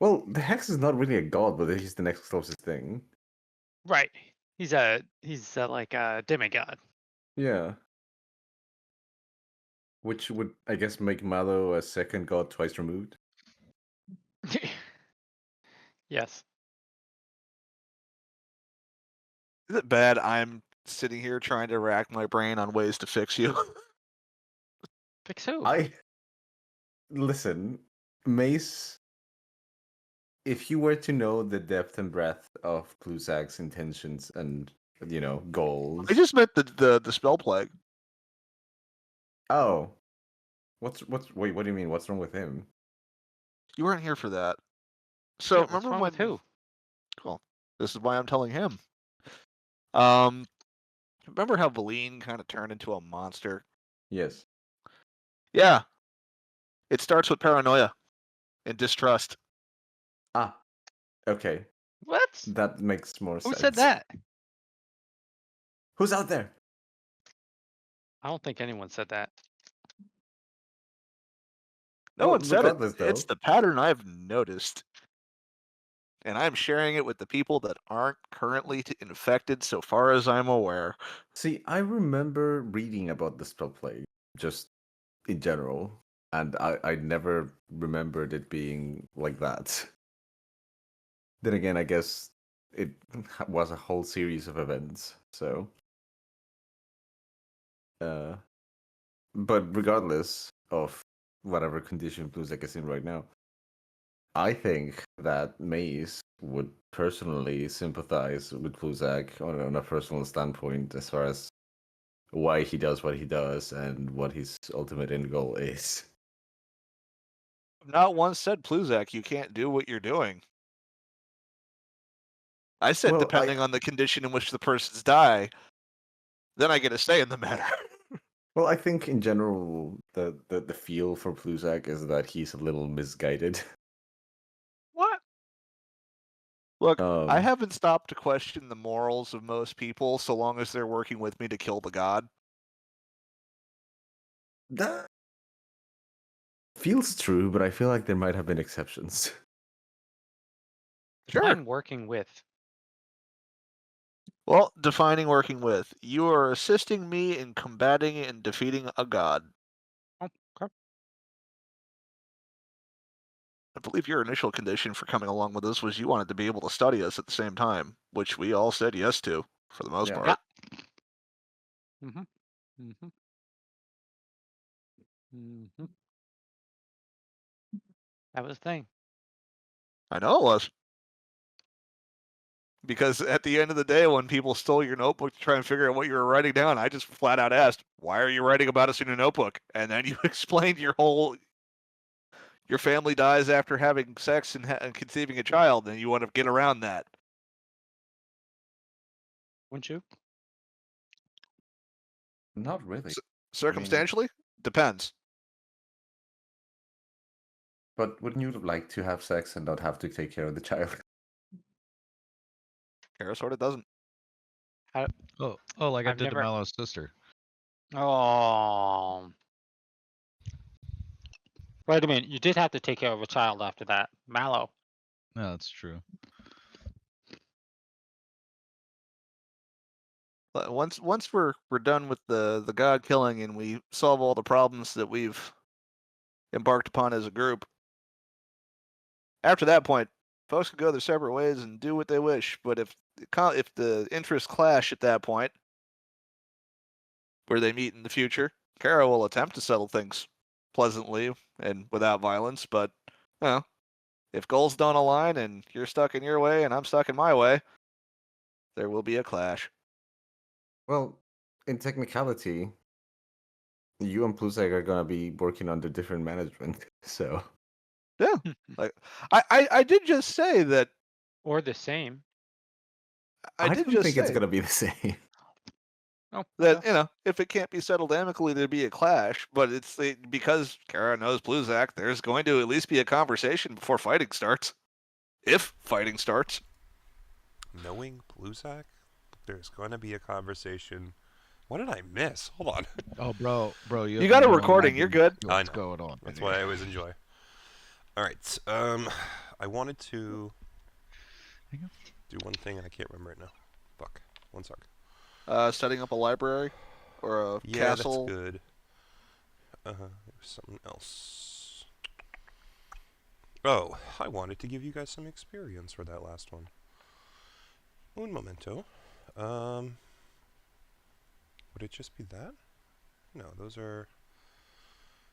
C: Well, the Hex is not really a god, but he's the next closest thing.
B: Right. He's like a demigod.
C: Yeah. Which would, I guess, make Malo a second god twice removed.
B: Yes.
E: Is it bad I'm sitting here trying to rack my brain on ways to fix you?
B: Fix who?
C: Listen, Mace. If you were to know the depth and breadth of Pluzak's intentions and goals.
E: I just meant the spell plague.
C: Oh. Wait, what do you mean? What's wrong with him?
E: You weren't here for that. So
B: Yeah,
E: remember
B: wrong
E: when
B: with who?
E: Cool. This is why I'm telling him. Remember how Valine kind of turned into a monster?
C: Yes.
E: Yeah. It starts with paranoia and distrust.
C: Ah. Okay.
B: What?
C: That makes more sense.
B: Who said that?
C: Who's out there?
B: I don't think anyone said that.
E: No one said it.
C: Though.
E: It's the pattern I've noticed. And I'm sharing it with the people that aren't currently infected so far as I'm aware.
C: See, I remember reading about the spell plague, just in general, and I never remembered it being like that. Then again, I guess it was a whole series of events, so. But regardless of whatever condition Pluzak is in right now, I think that Maze would personally sympathize with Pluzak on a personal standpoint as far as why he does what he does and what his ultimate end goal is.
E: Not once said Pluzak, you can't do what you're doing. I said depending on the condition in which the persons die, then I get a say in the matter.
C: Well, I think in general the feel for Pluzak is that he's a little misguided.
E: What? Look, I haven't stopped to question the morals of most people so long as they're working with me to kill the god.
C: That feels true, but I feel like there might have been exceptions.
E: Sure.
B: I'm working with.
E: Well, defining working with. You are assisting me in combating and defeating a god.
B: Oh, okay.
E: I believe your initial condition for coming along with us was you wanted to be able to study us at the same time, which we all said yes to, for the most
C: Yeah.
E: part.
B: Mm-hmm. Mm-hmm. Mm-hmm. That was the thing.
E: I know it was. Because at the end of the day, when people stole your notebook to try and figure out what you were writing down, I just flat out asked, "Why are you writing about us in your notebook?" And then you explained your family dies after having sex and conceiving a child, and you want to get around that.
B: Wouldn't you?
C: Not really.
E: Circumstantially, depends.
C: But wouldn't you like to have sex and not have to take care of the child?
E: Kara sort of doesn't.
D: Oh, like I
B: I've
D: did
B: never-
D: to Mallow's sister.
B: Oh. Wait a minute. You did have to take care of a child after that. Mallow.
D: No, that's true.
E: But once we're done with the god killing and we solve all the problems that we've embarked upon as a group, after that point, folks can go their separate ways and do what they wish. But if the interests clash at that point, where they meet in the future, Kara will attempt to settle things pleasantly and without violence. But if goals don't align and you're stuck in your way and I'm stuck in my way, there will be a clash.
C: Well, in technicality, you and Plusek are gonna be working under different management, so
E: Yeah, like I did just say that.
B: Or the same.
C: I
E: did
C: don't
E: just
C: think
E: say
C: it's gonna be the same.
B: Oh,
E: that
B: okay.
E: if it can't be settled amicably, there'd be a clash. But because Kara knows Bluzak, there's going to at least be a conversation before fighting starts, if fighting starts.
A: Knowing Bluzak, there's going to be a conversation. What did I miss? Hold on.
D: Oh, bro,
E: You got a recording. You're good.
A: I
D: What's
A: know.
D: going on?
A: That's why I always enjoy. All right. I wanted to do one thing and I can't remember it now. Fuck. One sec.
E: Setting up a library or a castle.
A: Yeah, that's good. There's something else. Oh, I wanted to give you guys some experience for that last one. Un momento. Would it just be that? No, those are...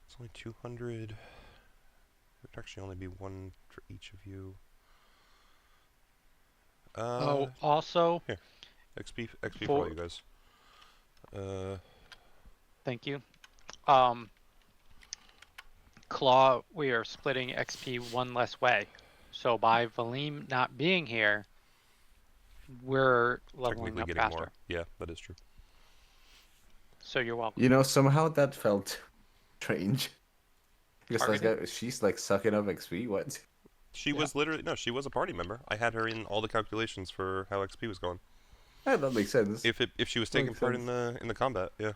A: It's only 200... It would actually only be one for each of you.
B: Also...
A: Here. XP for all you guys.
B: Thank you. Claw, we are splitting XP one less way. So by Valim not being here, we're leveling
A: Technically
B: up
A: getting
B: faster.
A: more. Yeah, that is true.
B: So you're welcome.
C: You know, somehow that felt strange. Because she's like sucking up XP. What?
A: She was literally she was a party member. I had her in all the calculations for how XP was going.
C: Yeah, that makes sense.
A: If she was taking part in the combat, yeah.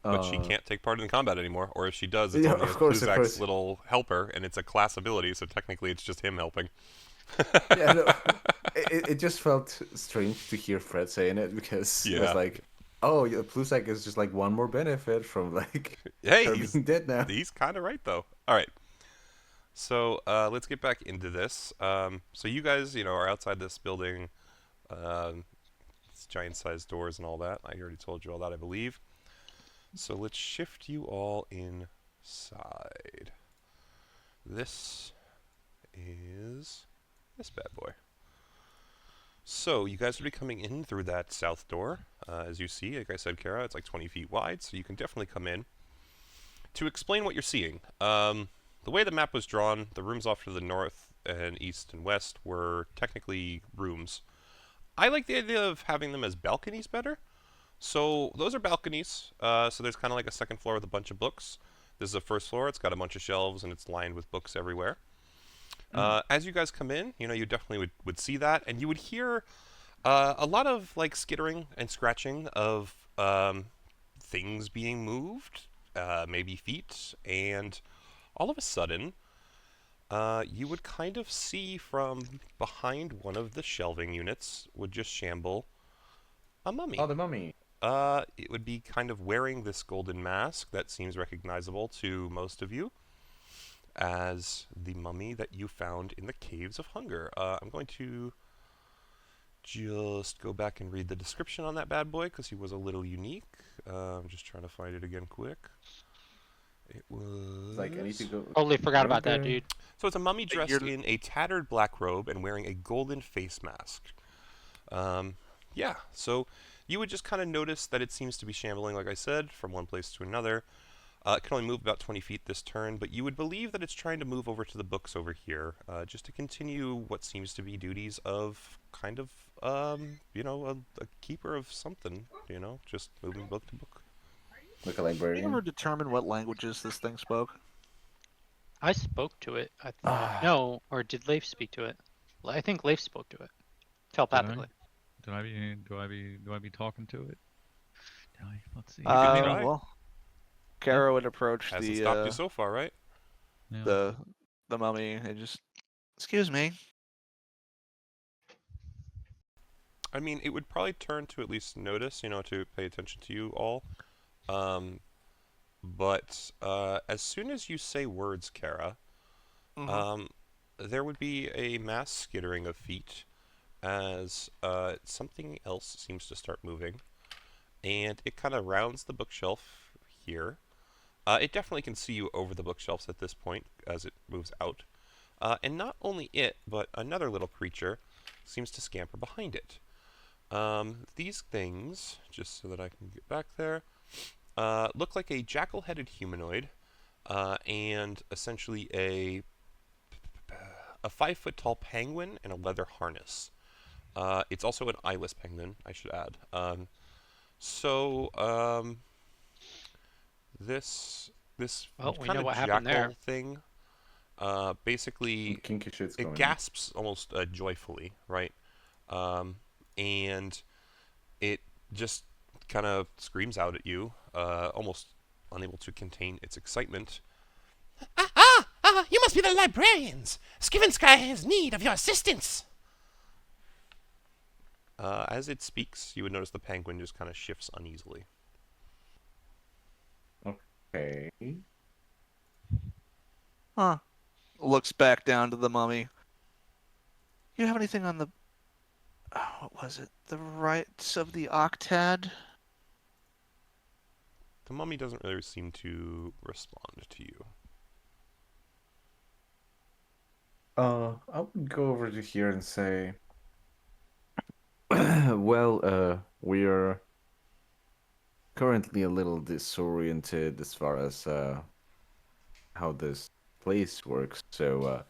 A: But she can't take part in the combat anymore, or if she does, it's only Bluzak's little helper, and it's a class ability, so technically it's just him helping.
C: Yeah, no, it just felt strange to hear Fred saying it, because it was like, oh, yeah, Plusek is just like one more benefit from like
A: hey,
C: he's dead now.
A: He's kind of right though. All right, so let's get back into this. So you guys, are outside this building. It's giant-sized doors and all that. I already told you all that, I believe. So let's shift you all inside. This is this bad boy. So you guys will be coming in through that south door. As you see, like I said, Kara, it's like 20 feet wide, so you can definitely come in. To explain what you're seeing, the way the map was drawn, the rooms off to the north and east and west were technically rooms. I like the idea of having them as balconies better. So those are balconies. So there's kind of like a second floor with a bunch of books. This is a first floor. It's got a bunch of shelves and it's lined with books everywhere. As you guys come in, you definitely would see that, and you would hear a lot of like skittering and scratching of things being moved, maybe feet, and all of a sudden, you would kind of see from behind one of the shelving units would just shamble a mummy.
C: Oh, the mummy.
A: It would be kind of wearing this golden mask that seems recognizable to most of you as the mummy that you found in the Caves of Hunger. I'm going to just go back and read the description on that bad boy because he was a little unique. I'm just trying to find it again quick. It was...
C: It's like, I need to go...
B: Totally forgot about that,
C: Okay.
B: dude.
A: So it's a mummy dressed in a tattered black robe and wearing a golden face mask. Yeah, so you would just kind of notice that it seems to be shambling, like I said, from one place to another. It can only move about 20 feet this turn, but you would believe that it's trying to move over to the books over here, just to continue what seems to be duties of kind of, a keeper of something, just moving book to book.
C: Like a
E: Did you ever
C: librarian.
E: determine what languages this thing spoke?
B: I spoke to it. I thought. No, or did Leif speak to it? I think Leif spoke to it telepathically.
D: Do I be talking to it? Let's see.
A: can try.
E: Well, Kara would approach
A: Hasn't stopped you so far, right?
D: Yeah.
E: the mummy and just, excuse me.
A: I mean, it would probably turn to at least notice, to pay attention to you all. But as soon as you say words, Kara, there would be a mass skittering of feet as something else seems to start moving. And it kind of rounds the bookshelf here. It definitely can see you over the bookshelves at this point as it moves out. And not only it, but another little creature seems to scamper behind it. These things, just so that I can get back there, look like a jackal-headed humanoid, and essentially a 5-foot-tall penguin in a leather harness. It's also an eyeless penguin, I should add. This
B: Well, we
A: kind
B: know
A: of
B: what happened
A: jackal
B: there.
A: thing, basically,
C: Kinky shit's
A: it
C: going
A: gasps almost joyfully, right? And it just kind of screams out at you, almost unable to contain its excitement. You must be the librarians! Skivensky has need of your assistance! As it speaks, you would notice the penguin just kind of shifts uneasily.
C: Okay.
E: Huh. Looks back down to the mummy. You have anything on the... what was it? The rights of the Octad?
A: The mummy doesn't really seem to respond to you.
C: I would go over to here and say, well, we are currently a little disoriented as far as how this place works. So,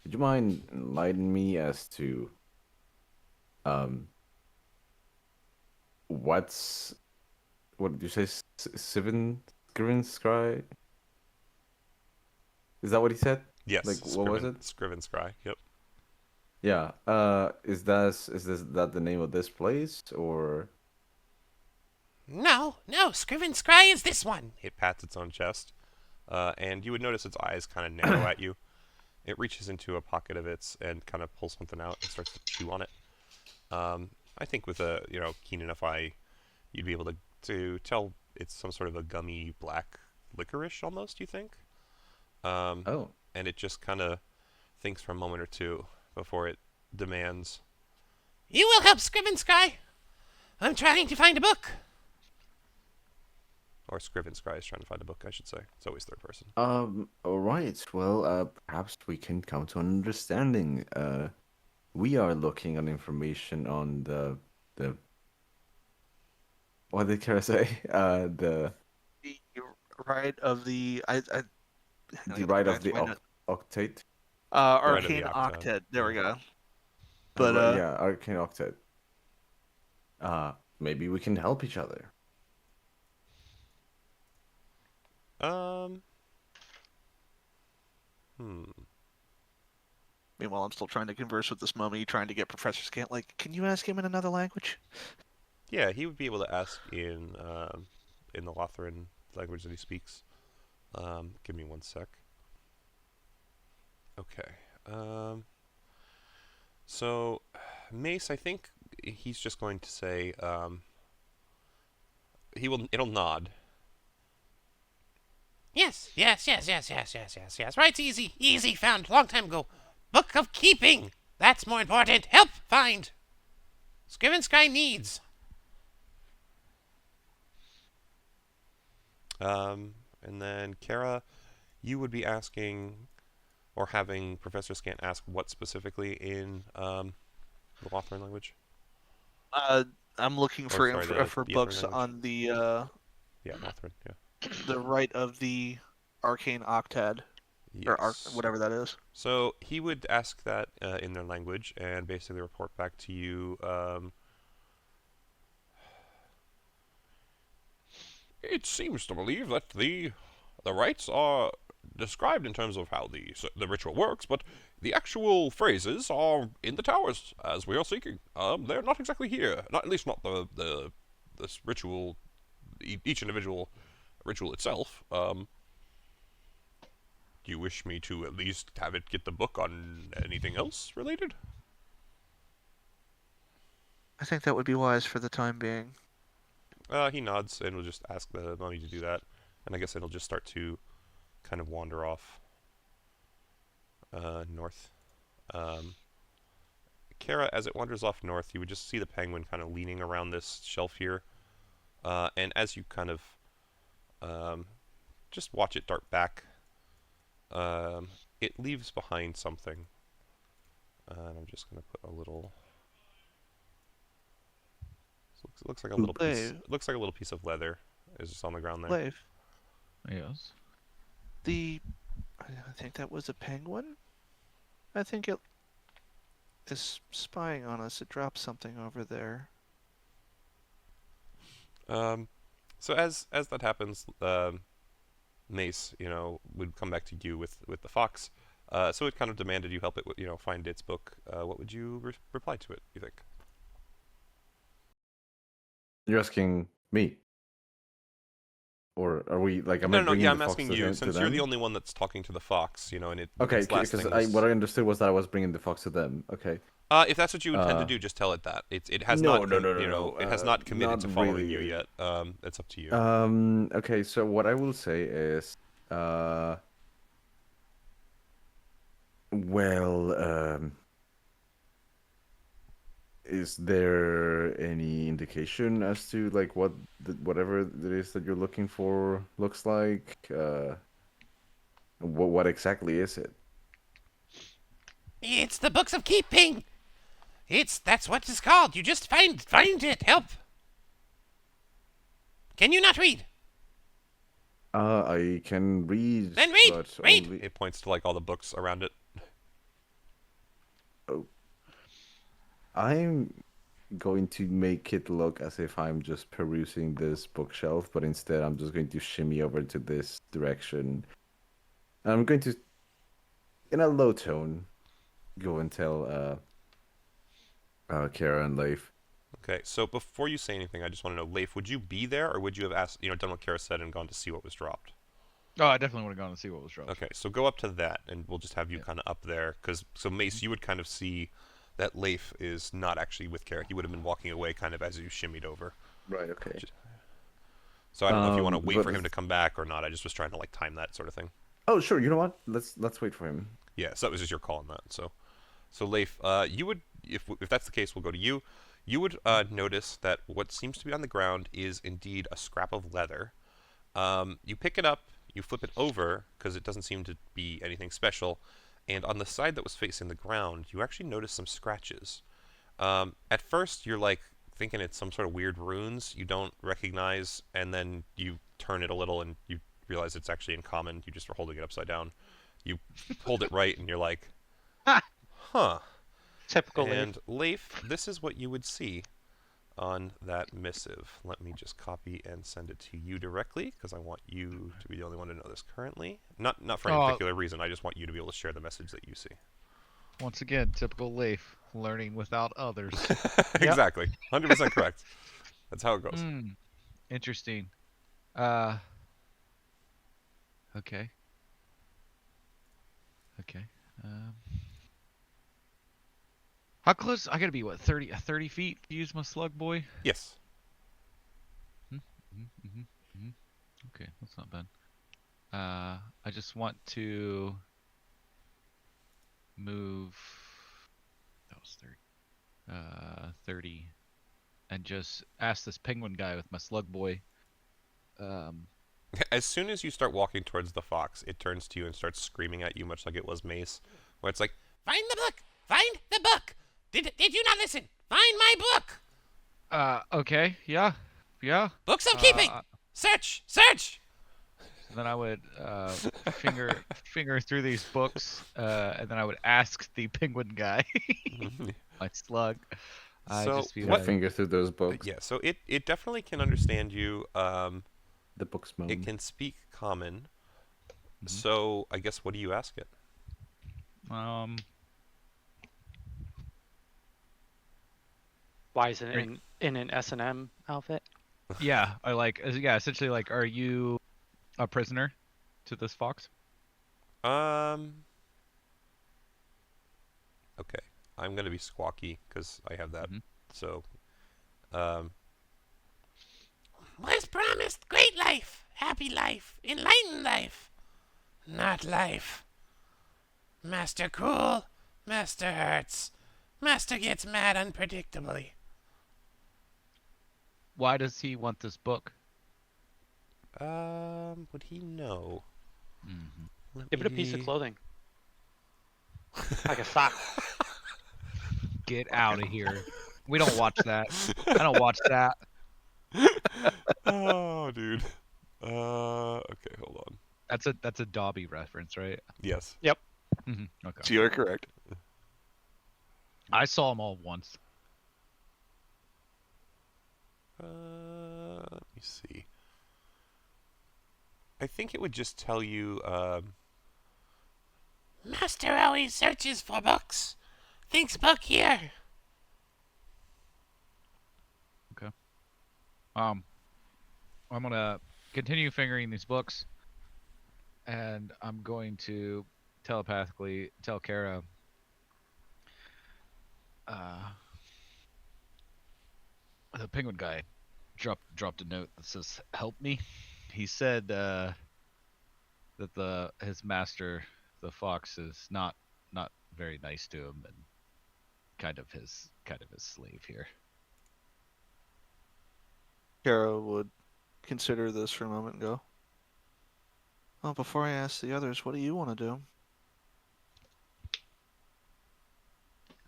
C: would you mind enlightening me as to what did you say? Scriven Scry? Is that what he said?
A: Yes,
C: Like, what was it?
A: Scriven Scry, yep.
C: Yeah. Is that the name of this place, or?
A: No, Scriven Scry is this one. It pats its own chest, and you would notice its eyes kind of narrow at you. It reaches into a pocket of its and kind of pulls something out and starts to chew on it. I think with a keen enough eye, you'd be able to tell it's some sort of a gummy black licorice almost. You think?
C: Oh.
A: And it just kind of thinks for a moment or two before it demands, "You will help Scriven Scry. I'm trying to find a book." Or Scriven Scry is trying to find a book, I should say. It's always third person.
C: All right. Well, perhaps we can come to an understanding. We are looking on information on the what did Kara say? The
E: right of the
C: the right of the octate.
E: Arcane
A: Octad.
E: Octet. There we go.
C: But
E: But
C: yeah, Arcane Octet. Maybe we can help each other.
E: Meanwhile, I'm still trying to converse with this mummy, trying to get Professor Scant. Like, can you ask him in another language?
A: Yeah, he would be able to ask in the Lothran language that he speaks. Give me one sec. Okay. So, Mace, I think he's just going to say, it'll nod.
F: Yes. Right, easy, found, long time ago. Book of Keeping. That's more important. Help, find. Scriven Sky needs.
A: And then, Kara, you would be asking, or having Professor Scant ask what specifically in the Lothran language?
E: I'm looking
A: Or,
E: for
A: sorry,
E: for
A: the
E: books
A: Ythrin language.
E: on the
A: Yeah, Lothran, yeah.
E: the right of the arcane octad or
A: Yes.
E: whatever that is.
A: So he would ask that in their language and basically report back to you. It seems to believe that the rites are described in terms of how the ritual works, but the actual phrases are in the towers as we are seeking. They're not exactly here. Not at least not this ritual, each individual ritual itself. Do you wish me to at least have it get the book on anything else related?
E: I think that would be wise for the time being.
A: He nods and will just ask the mummy to do that, and I guess it'll just start to kind of wander off north. Kara, as it wanders off north, you would just see the penguin kind of leaning around this shelf here, and as you kind of just watch it dart back, it leaves behind something. And I'm just going to put a little... It looks like a little piece. It looks like a little piece of leather is just on the ground there.
E: Leif,
D: Yes.
E: I think that was a penguin. I think it is spying on us. It dropped something over there.
A: So as that happens, Mace, would come back to you with the fox. So it kind of demanded you help it, find its book. What would you reply to it, you think?
C: You're asking me, or are we like? Am I
A: No,
C: bringing
A: yeah,
C: the
A: I'm
C: fox
A: asking
C: to
A: you,
C: them,
A: since
C: to
A: you're the
C: them?
A: only one that's talking to the fox, and it.
C: Okay,
A: its last
C: because
A: thing was...
C: what I understood was that I was bringing the fox to them. Okay.
A: If that's what you intend to do, just tell it that. It has not, it has not committed
C: not
A: to following you
C: really.
A: yet. It's up to you.
C: Okay, so what I will say is, is there any indication as to like what whatever it is that you're looking for looks like? What exactly is it?
F: It's the Books of Keeping. That's what it's called. You just find it. Help. Can you not read?
C: I can read.
F: Then read,
C: but
F: read.
C: only...
A: It points to like all the books around it.
C: Oh. I'm going to make it look as if I'm just perusing this bookshelf, but instead I'm just going to shimmy over to this direction. And I'm going to, in a low tone, go and tell Kara and Leif.
A: Okay, so before you say anything, I just want to know, Leif, would you be there, or would you have asked, done what Kara said and gone to see what was dropped?
D: Oh, I definitely would have gone to see what was dropped.
A: Okay, so go up to that, and we'll just have you kind of up there, so Mace, you would kind of see that Leif is not actually with Kara. He would have been walking away kind of as you shimmied over.
C: Right. Okay.
A: So I don't know if you want to wait for him to come back or not. I just was trying to like time that sort of thing.
C: Oh, sure. You know what? Let's wait for him.
A: Yeah, so that was just your call on that. So Leif, you would, if that's the case, we'll go to you. You would notice that what seems to be on the ground is indeed a scrap of leather. You pick it up, you flip it over because it doesn't seem to be anything special, and on the side that was facing the ground, you actually notice some scratches. At first, you're like thinking it's some sort of weird runes you don't recognize, and then you turn it a little and you realize it's actually in common. You just were holding it upside down. You hold it right, and you're like, huh.
B: Typical.
A: And Leif, this is what you would see on that missive. Let me just copy and send it to you directly, because I want you to be the only one to know this currently. Not for any particular reason. I just want you to be able to share the message that you see.
D: Once again, typical Leif, learning without others.
A: Exactly. 100% correct. That's how it goes.
D: Interesting. Okay. Okay. How close? I gotta be what, 30 feet to use my slug boy?
A: Yes.
D: Okay, that's not bad. I just want to move. That was 30. 30, and just ask this penguin guy with my slug boy.
A: As soon as you start walking towards the fox, it turns to you and starts screaming at you, much like it was Mace, where it's like,
F: Find the book! Find the book! Did you not listen? Find my book!
D: Okay, yeah.
F: Books of keeping! Search! Search!
D: Then I would finger through these books, and then I would ask the penguin guy, my slug.
A: So,
D: just be
C: What
D: like,
C: finger through those books?
A: yeah, so it definitely can understand you.
C: The books moan.
A: It can speak common. So, I guess, what do you ask it?
B: Why is it in an S&M outfit?
D: yeah, essentially like, are you a prisoner to this fox?
A: Okay. I'm gonna be squawky, because I have that. So,
F: Was promised great life, happy life, enlightened life. Not life. Master cool, master hurts. Master gets mad unpredictably.
D: Why does he want this book?
A: would he know?
B: Give it a piece of clothing. Like a sock.
D: Get out of here. We don't watch that. I don't watch that.
A: Oh, dude. Okay, hold on.
D: That's a Dobby reference, right?
A: Yes.
B: Yep.
D: Okay.
E: So you're correct.
D: I saw them all once.
A: Let me see. I think it would just tell you,
F: Master always searches for books. Thinks book here.
D: Okay. I'm gonna continue fingering these books, and I'm going to telepathically tell Kara. The penguin guy dropped a note that says, "Help me." He said that his master, the fox, is not very nice to him, and kind of his slave here.
E: Kara would consider this for a moment and go, well, before I ask the others, what do you want to do?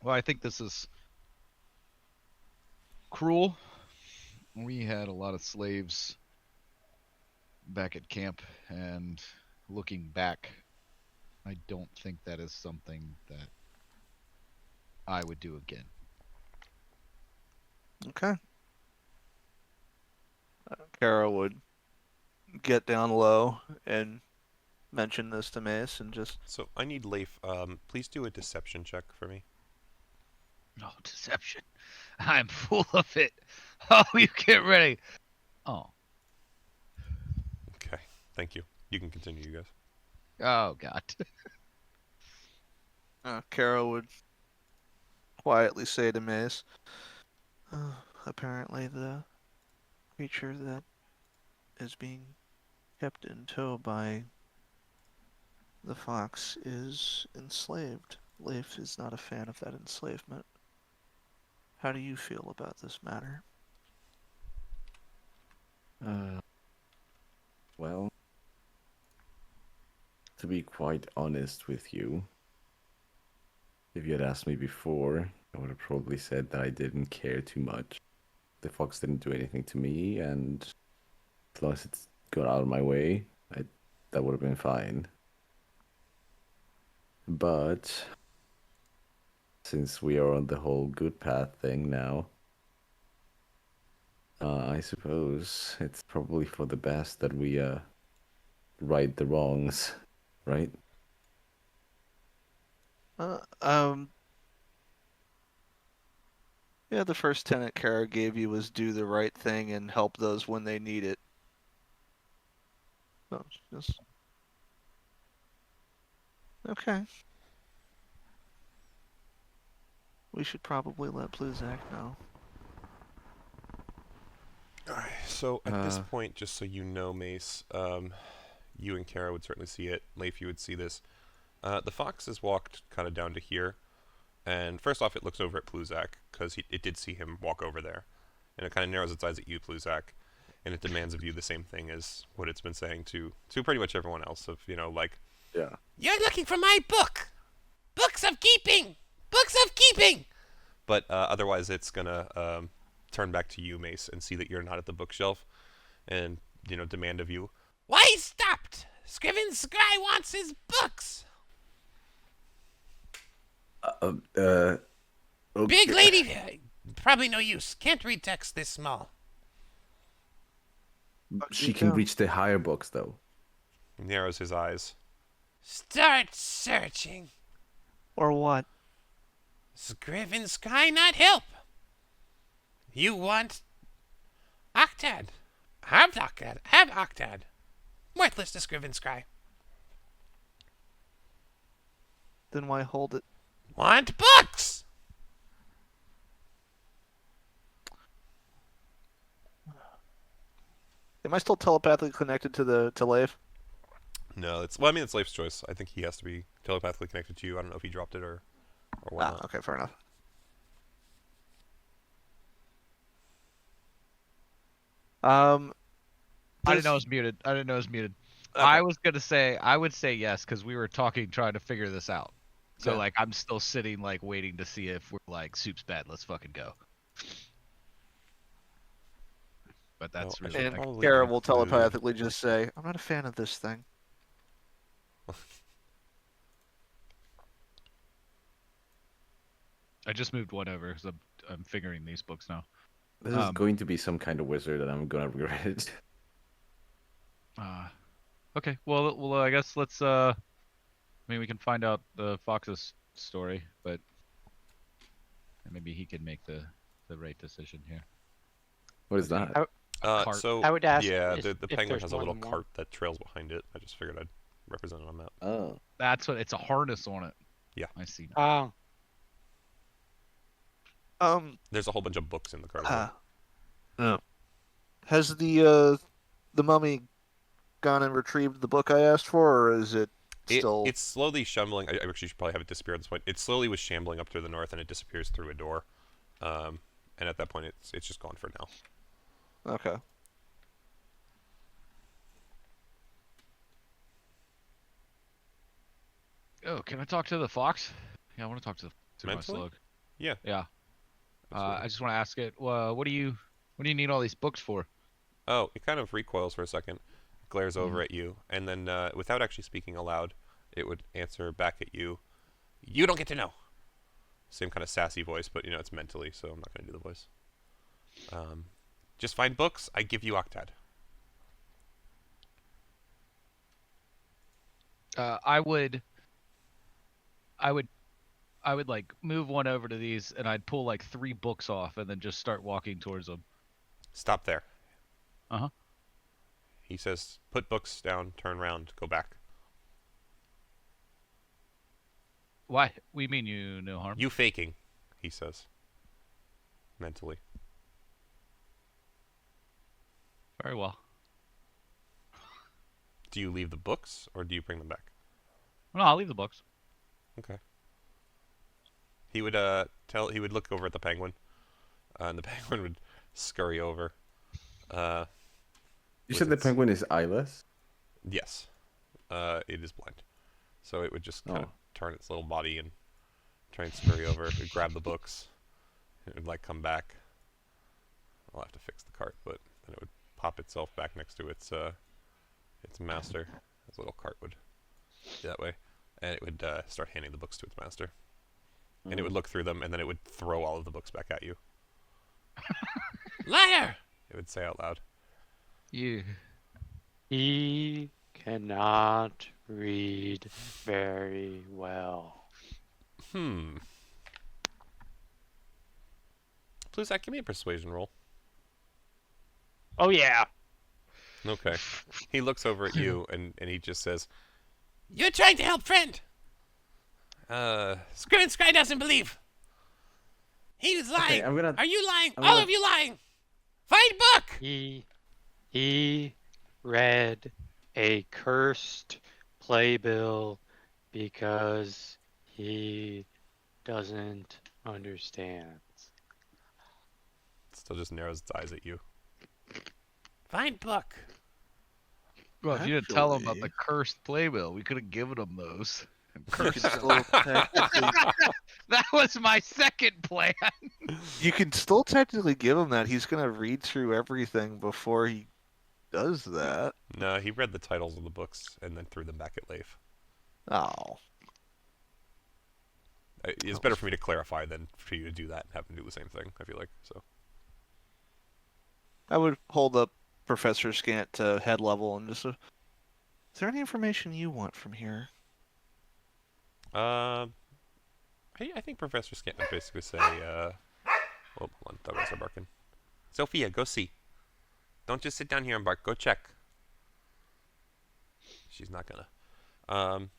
D: Well, I think this is cruel. We had a lot of slaves back at camp, and looking back, I don't think that is something that I would do again.
E: Okay. Kara would get down low and mention this to Mace and just...
A: So, I need Leif, please do a deception check for me.
D: Oh, deception. I'm full of it. Oh, you get ready. Oh.
A: Okay, thank you. You can continue, you guys.
D: Oh, God.
E: Kara would quietly say to Mace, apparently the creature that is being kept in tow by the fox is enslaved. Leif is not a fan of that enslavement. How do you feel about this matter?
C: Well, to be quite honest with you, if you had asked me before, I would have probably said that I didn't care too much. The fox didn't do anything to me, and as long as it's got out of my way, that would have been fine. But since we are on the whole good path thing now, I suppose it's probably for the best that we right the wrongs, right?
E: Yeah, the first tenant Kara gave you was do the right thing and help those when they need it. So, just... Okay. We should probably let Pluzak know.
A: Alright, so at this point, just so you know, Mace, you and Kara would certainly see it. Leif, you would see this. The fox has walked kind of down to here, and first off, it looks over at Pluzak, because it did see him walk over there. And it kind of narrows its eyes at you, Pluzak, and it demands of you the same thing as what it's been saying to pretty much everyone else, of, like...
C: Yeah.
F: You're looking for my book! Books of keeping! Books of keeping!
A: But otherwise, it's gonna turn back to you, Mace, and see that you're not at the bookshelf, and, demand of you.
F: Why he stopped? Scriven Sky wants his books!
C: Okay.
F: Big lady, probably no use. Can't read text this small.
C: She can reach the higher books, though.
A: He narrows his eyes.
F: Start searching.
E: Or what?
F: Scriven Sky not help. You want Octad. Have Octad. Have Octad. Worthless to Scriven Sky.
E: Then why hold it?
F: Want books!
E: Am I still telepathically connected to Leif?
A: No, it's Leif's choice. I think he has to be telepathically connected to you. I don't know if he dropped it or whatnot.
E: Okay, fair enough.
D: I didn't know it was muted.
E: Okay.
D: I would say yes, because we were trying to figure this out. So
E: Okay.
D: I'm still sitting waiting to see if we're soup's bad. Let's fucking go. But that's
A: Well,
D: really
E: And
A: Probably
E: Kara will
A: include-
E: telepathically just say, "I'm not a fan of this thing."
D: I just moved one over because I'm figuring these books now.
C: This is going to be some kind of wizard, and I'm gonna regret it.
D: Okay. Well, I guess let's. We can find out the fox's story, but maybe he can make the right decision here.
C: What is that?
D: cart.
A: So
B: I would ask
A: yeah,
B: if-
A: the
B: if
A: penguin
B: there's
A: has a
B: more
A: little
B: than one.
A: cart that trails behind it. I just figured I'd represent it on that.
C: Oh.
D: That's what it's a harness on it.
A: Yeah.
D: I see. Now.
A: There's a whole bunch of books in the cart. as well.
E: Has the mummy gone and retrieved the book I asked for, or is it still?
A: It's slowly shambling. I actually should probably have it disappear at this point. It slowly was shambling up to the north, and it disappears through a door. And at that point, it's just gone for now.
E: Okay.
D: Oh, can I talk to the fox? Yeah, I want to talk to my
A: Mentally?
D: slug.
A: Yeah.
D: Yeah.
A: Absolutely.
D: I just want to ask it. What do you need all these books for?
A: Oh, it kind of recoils for a second, glares over at you, and then without actually speaking aloud, it would answer back at you. You don't get to know. Same kind of sassy voice, but it's mentally, so I'm not going to do the voice. Just find books. I give you Octad.
D: I would move one over to these, and I'd pull 3 books off, and then just start walking towards them.
A: Stop there.
D: Uh-huh.
A: He says, put books down, turn around, go back.
D: Why? We mean you no harm.
A: You faking, he says. Mentally.
D: Very well.
A: Do you leave the books, or do you bring them back?
D: No, I'll leave the books.
A: Okay. He would he would look over at the penguin, and the penguin would scurry over.
C: You said the penguin is eyeless?
A: Yes. It is blind. So it would just kind of turn its little body and try and scurry over. It would grab the books. It would come back. I'll have to fix the cart, but then it would pop itself back next to its master. Its little cart would be that way. And it would start handing the books to its master. And it would look through them, and then it would throw all of the books back at you.
F: Liar!
A: It would say out loud.
D: You.
B: He cannot read very well.
A: Please, give me a persuasion roll.
B: Oh yeah.
A: Okay. He looks over at you and he just says,
F: You're trying to help friend. Screw and Scry doesn't believe. He's lying.
C: Okay,
F: Are you lying? All of you lying. Find book.
B: He read a cursed playbill because he doesn't understand.
A: still just narrows its eyes at you.
F: Find book.
D: Well, if you didn't tell him about
E: Actually-
D: the cursed playbill, we could have given him those. And
E: You can,
D: cursed them.
E: still technically,
D: That was my second plan.
E: you can still technically give him that. He's gonna read through everything before he does that.
A: No, he read the titles of the books and then threw them back at Leif.
E: Oh.
A: It's better for me to clarify than for you to do that and have him do the same thing, I feel like. So
E: I would hold up Professor Scant to head level and just, is there any information you want from here?
A: I think Professor Scant would basically say, oh, hold on, that was barking. Sophia, go see. Don't just sit down here and bark. Go check. She's not gonna.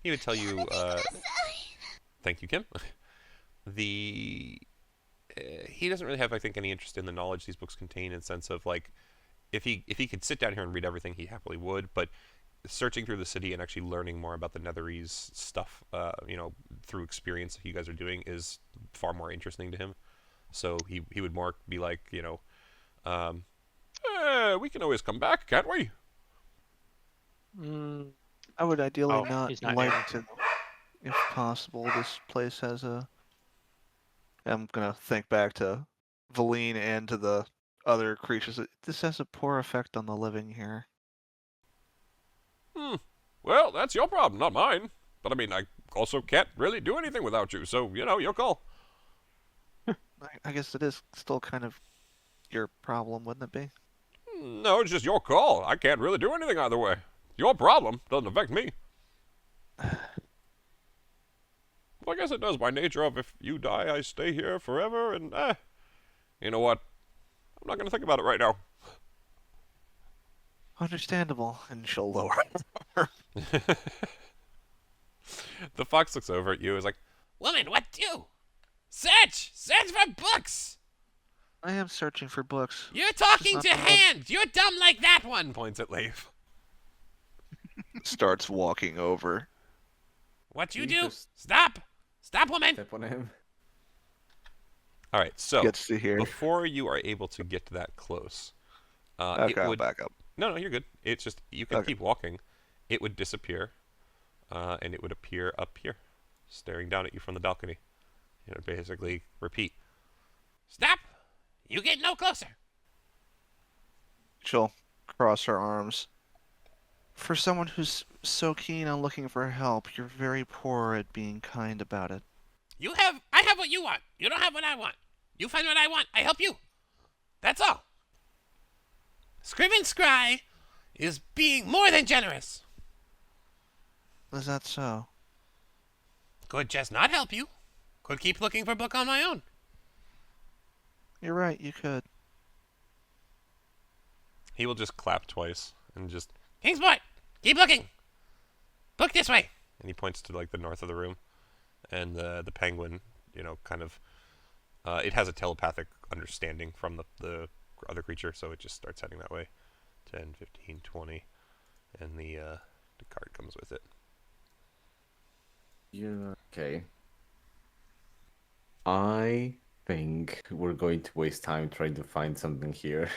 A: He would tell you, thank you, Kim. He doesn't really have, I think, any interest in the knowledge these books contain, in the sense of, like, if he could sit down here and read everything, he happily would, but searching through the city and actually learning more about the Netherese stuff, through experience that you guys are doing is far more interesting to him. So he would more be like, we can always come back, can't we?
E: I would ideally
B: Oh,
E: not
B: he's not
E: like
B: here.
E: to, if possible, this place has a... I'm gonna think back to Valine and to the other creatures. This has a poor effect on the living here.
A: Well, that's your problem, not mine. But I mean, I also can't really do anything without you, so, your call.
E: I guess it is still kind of your problem, wouldn't it be?
A: No, it's just your call. I can't really do anything either way. Your problem doesn't affect me. Well, I guess it does by nature of if you die, I stay here forever, and, you know what? I'm not going to think about it right now.
E: Understandable. And she'll lower her.
A: The fox looks over at you and is like,
F: Woman, what do? Search! Search for books!
E: I am searching for books.
F: You're talking
E: Just
F: to
E: not the one.
F: hand! You're dumb like that one!
A: points at Leif.
E: Starts walking over.
F: What you
C: You
F: do?
C: just-
F: Stop! Stop, woman!
C: Step on him.
A: All right, so
E: Gets to here.
A: before you are able to get that close,
E: Okay,
A: it
E: I'll
A: would...
E: back up.
A: No, you're good. It's just, you can
E: Okay.
A: keep walking. It would disappear, and it would appear up here, staring down at you from the balcony. It would basically repeat.
F: Stop! You get no closer!
E: She'll cross her arms. For someone who's so keen on looking for help, you're very poor at being kind about it.
F: I have what you want. You don't have what I want. You find what I want, I help you. That's all. Scriven Scry is being more than generous.
E: Is that so?
F: Could just not help you. Could keep looking for book on my own.
E: You're right, you could.
A: He will just clap twice and just...
F: Kingsport, keep looking. Book this way.
A: And he points to, like, the north of the room. And the penguin, kind of... it has a telepathic understanding from the other creature, so it just starts heading that way. 10, 15, 20. And the card comes with it.
C: Yeah. Okay. I think we're going to waste time trying to find something here.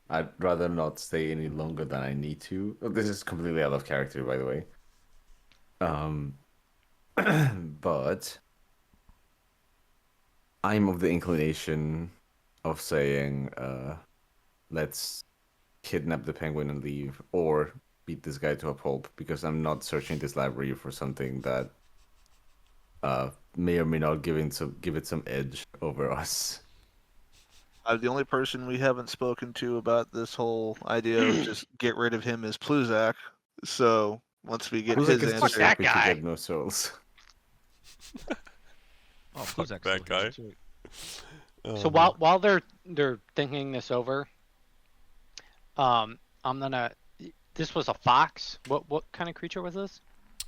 C: I'd rather not stay any longer than I need to. Oh, this is completely out of character, by the way. But I'm of the inclination of saying, let's kidnap the penguin and leave, or beat this guy to a pulp, because I'm not searching this library for something that may or may not give it some edge over us.
E: The only person we haven't spoken to about this whole idea of just get rid of him is Pluzak. So once we get
C: Who's
E: his
C: like
E: answer,
B: that
C: we could
B: guy?
C: get no souls.
D: Oh,
A: Fuck
D: Pluzak's
A: that
D: still here,
A: guy.
D: too.
B: So while they're thinking this over, I'm gonna. This was a fox. What kind of creature was this?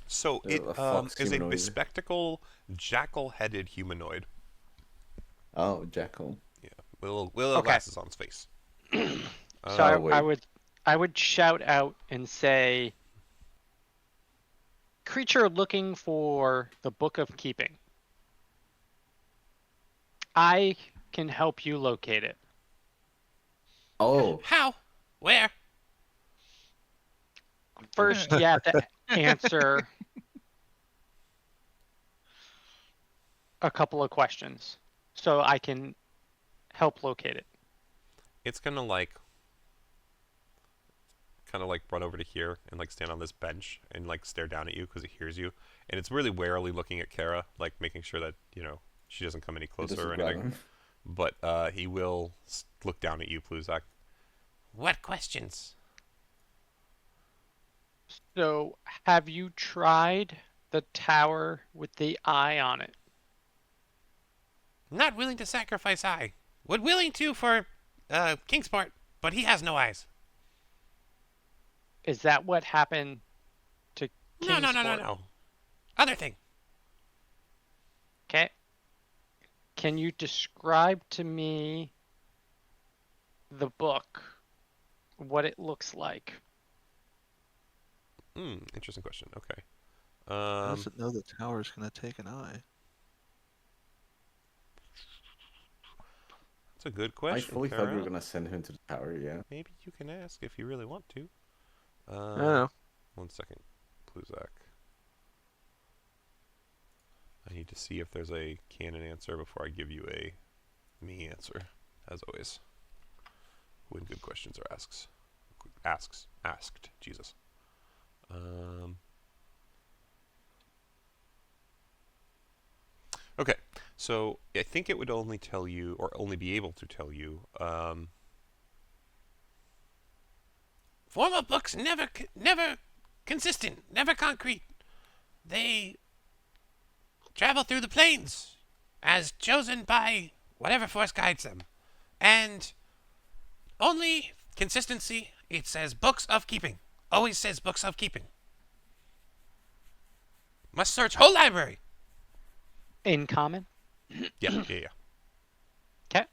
A: So it
C: A fox
A: is a
C: humanoid.
A: bespectacle, jackal-headed humanoid.
C: Oh, Jackal.
A: Yeah, with
B: Okay.
A: glasses on his face.
B: So I
C: wait.
B: would shout out and say, creature looking for the Book of Keeping. I can help you locate it.
C: Oh,
F: How? Where?
B: First, you have to answer a couple of questions so I can help locate it.
A: It's gonna kind of like run over to here and like stand on this bench and like stare down at you because it hears you, and it's really warily looking at Kara, like making sure that she doesn't come any
C: it
A: closer
C: doesn't
A: or
C: grab
A: anything.
C: him.
A: But he will look down at you, Pluzak.
F: What questions?
B: So, have you tried the tower with the eye on it?
F: Not willing to sacrifice eye. Would willing to for Kingsport, but he has no eyes.
B: Is that what happened to
F: No.
B: Kingsport?
F: Other thing.
B: Okay. Can you describe to me the book, what it looks like?
A: Interesting question. Okay.
E: How does it know the tower's gonna take an eye?
A: That's a good
C: I
A: question.
C: fully thought we were
A: Kara.
C: gonna send him to the tower. Yeah.
A: Maybe you can ask if you really want to.
E: Oh.
A: 1 second, Pluzak. I need to see if there's a canon answer before I give you a me answer, as always. When good questions are asked. Jesus. Okay, so I think it would only tell you, or only be able to tell you,
F: Formal books never consistent, never concrete. They travel through the plains as chosen by whatever force guides them. And only consistency, it says books of keeping. Always says books of keeping. Must search whole library.
B: In common?
A: yeah.
B: Okay.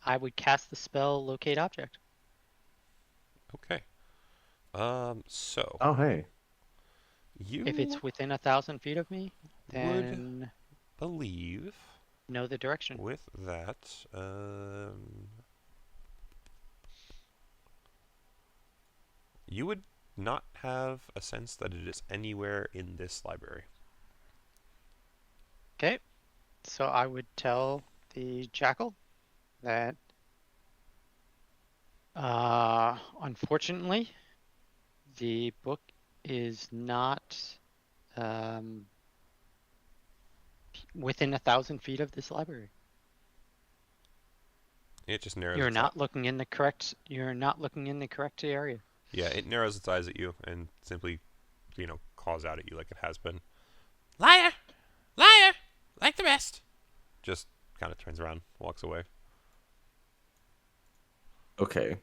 B: I would cast the spell Locate Object.
A: Okay. So
C: Oh, hey.
A: you
B: If it's within 1,000 feet of me, then
A: believe
B: know the direction.
A: with that, you would not have a sense that it is anywhere in this library.
B: Okay. So I would tell the Jackal that unfortunately the book is not within 1,000 feet of this library.
A: It just narrows.
B: You're not looking in the correct area.
A: Yeah, it narrows its eyes at you and simply, calls out at you like it has been.
F: Liar! Liar! Like the rest.
A: Just kind of turns around, walks away.
C: Okay.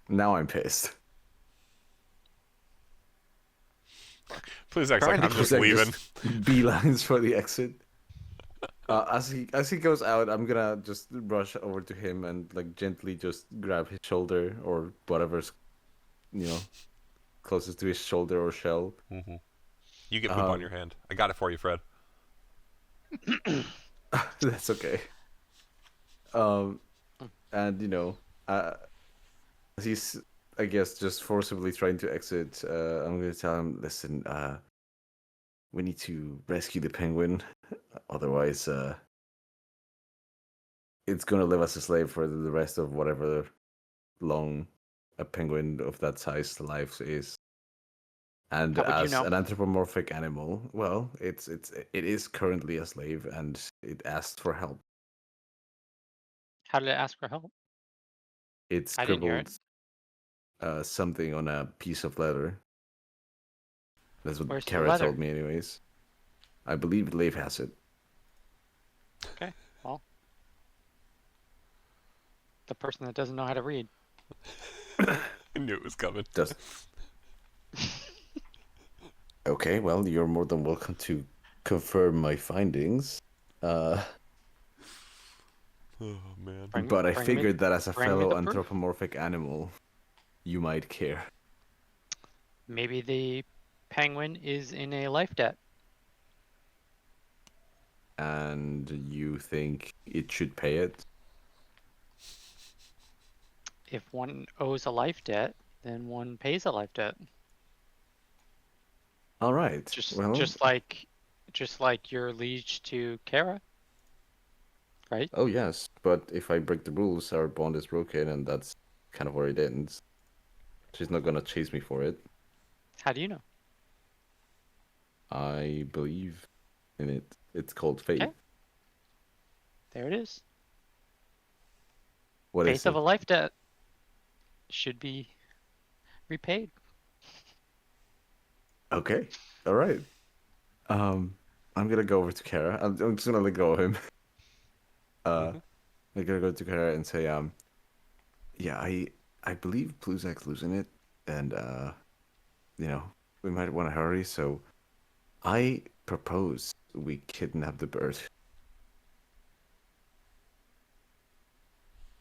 C: Now I'm pissed.
A: Please act like I'm just
C: Pluzak
A: leaving.
C: Beelines for the exit. As he goes out, I'm gonna just rush over to him and like gently just grab his shoulder or whatever's, closest to his shoulder or shell.
A: Mm-hmm. You get poop on your hand. I got it for you, Fred.
C: That's okay. And as he's, I guess, just forcibly trying to exit, I'm gonna tell him, listen, we need to rescue the penguin, otherwise, it's gonna live as a slave for the rest of whatever long a penguin of that size life is. And
B: How would you
C: as
B: know?
C: an anthropomorphic animal, well, it is currently a slave, and it asked for help.
B: How did it ask for help?
C: It
B: I didn't hear
C: scribbled something on a piece of leather. That's what
B: Where's the
C: Kara
B: leather?
C: told me, anyways. I believe Leif has it.
B: Okay, well, the person that doesn't know how to read.
A: I knew it was coming.
C: Does Okay, well, you're more than welcome to confirm my findings. Uh,
A: Oh man.
C: but I
B: Bring me,
C: figured that as a
B: bring me
C: fellow
B: the proof.
C: anthropomorphic animal, you might care.
B: Maybe the penguin is in a life debt.
C: And you think it should pay it?
B: If one owes a life debt, then one pays a life debt.
C: All right.
B: Just
C: Well,
B: just like your liege to Kara, right?
C: oh yes, but if I break the rules, our bond is broken, and that's kind of where it ends. She's not gonna chase me for it.
B: How do you know?
C: I believe in it. It's called faith.
B: Okay. There it is.
C: What is
B: Faith of
C: it?
B: a life debt should be repaid.
C: Okay. All right. I'm gonna go over to Kara. I'm just gonna let go of him.
A: Mhm.
C: I'm gonna go to Kara and say, yeah, I believe Pluzak's losing it, and we might want to hurry. So, I propose we kidnap the bird.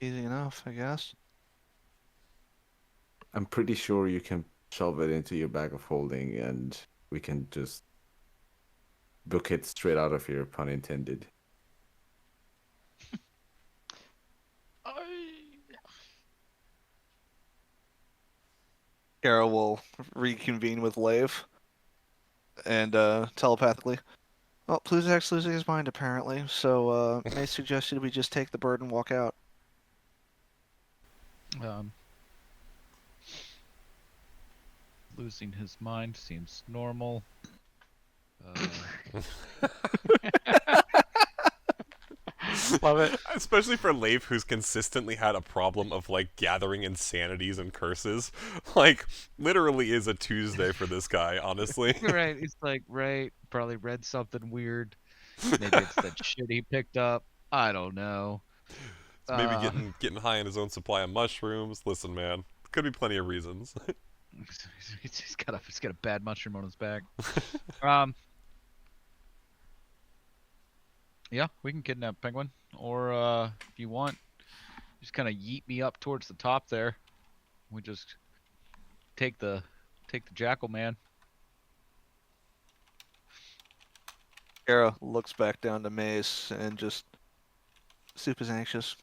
E: Easy enough, I guess.
C: I'm pretty sure you can shove it into your bag of holding, and we can just book it straight out of here, pun intended.
E: Kara will reconvene with Lave and telepathically. Well, Pluzak's losing his mind apparently, so May suggested we just take the bird and walk out.
D: Losing his mind seems normal.
B: Love it.
A: Especially for Leif, who's consistently had a problem of like gathering insanities and curses. Like, literally is a Tuesday for this guy, honestly.
D: Right, he's like, right, probably read something weird. Maybe it's that shit he picked up. I don't know.
A: Maybe getting high on his own supply of mushrooms. Listen, man, could be plenty of reasons.
D: He's got a bad mushroom on his back. Yeah, we can kidnap Penguin, or if you want, just kind of yeet me up towards the top there. We just take the Jackal man.
E: Kara looks back down to Mace and just soup is anxious.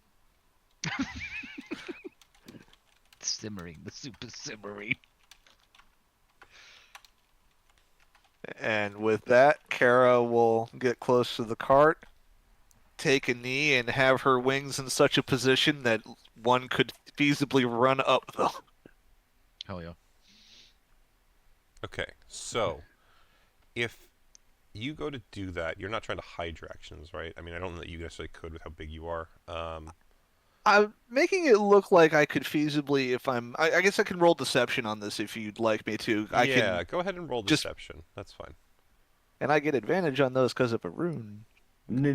D: Simmering, the soup is simmering.
E: And with that, Kara will get close to the cart, take a knee, and have her wings in such a position that one could feasibly run up them.
D: Hell yeah.
A: Okay, so if you go to do that, you're not trying to hide your actions, right? I mean, I don't know that you necessarily could with how big you are.
E: I'm making it look like I could feasibly, if I'm... I guess I can roll deception on this if you'd like me to.
A: Yeah, go ahead and roll
E: just-
A: deception. That's fine.
E: And I get advantage on those because of a rune. No?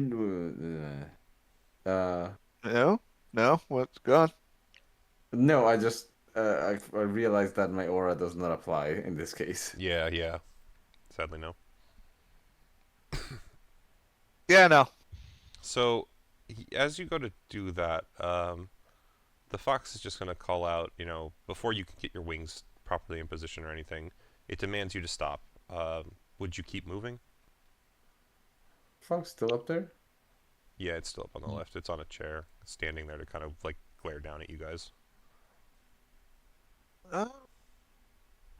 E: No? What's gone?
C: No, I just I realized that my aura does not apply in this case.
A: Yeah. Sadly, no.
E: Yeah, no.
A: So, as you go to do that, the fox is just going to call out, before you can get your wings properly in position or anything, it demands you to stop. Would you keep moving?
C: Fox still up there?
A: Yeah, it's still up on the left. It's on a chair, standing there to kind of, like, glare down at you guys.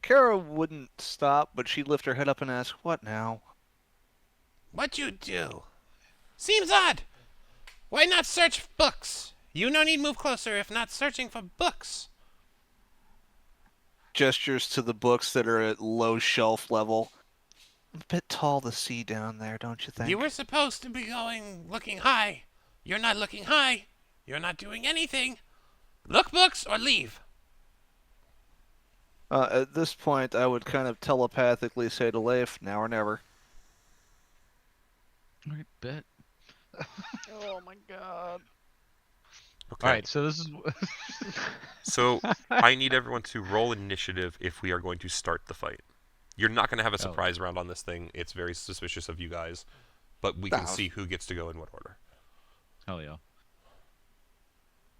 E: Kara wouldn't stop, but she'd lift her head up and ask, "What now?"
F: What you do? Seems odd. Why not search books? You no need move closer if not searching for books.
E: Gestures to the books that are at low shelf level. A bit tall to see down there, don't you think?
F: You were supposed to be looking high. You're not looking high. You're not doing anything. Look books or leave.
E: At this point, I would kind of telepathically say to Leif, "Now or never."
D: All right, bet.
E: Oh my god.
A: Okay.
D: All right, so this is
A: So I need everyone to roll initiative if we are going to start the fight. You're not going to have a
D: Oh.
A: surprise round on this thing. It's very suspicious of you guys, but we can see who gets to go in what order.
D: hell yeah.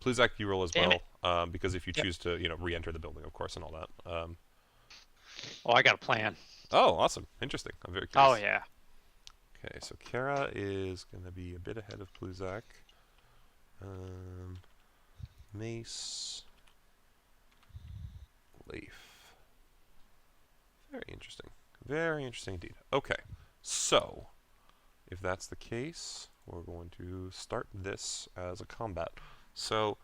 A: Pluzak, you roll as
B: Damn
A: well, because if you choose to, re-enter the building, of course, and all that.
B: Oh, I got a plan.
A: Oh, awesome. Interesting. I'm very curious.
B: Oh yeah.
A: Okay, so Kara is going to be a bit ahead of Pluzak. Mace. Leif. Very interesting. Very interesting indeed. Okay, so if that's the case, we're going to start this as a combat. So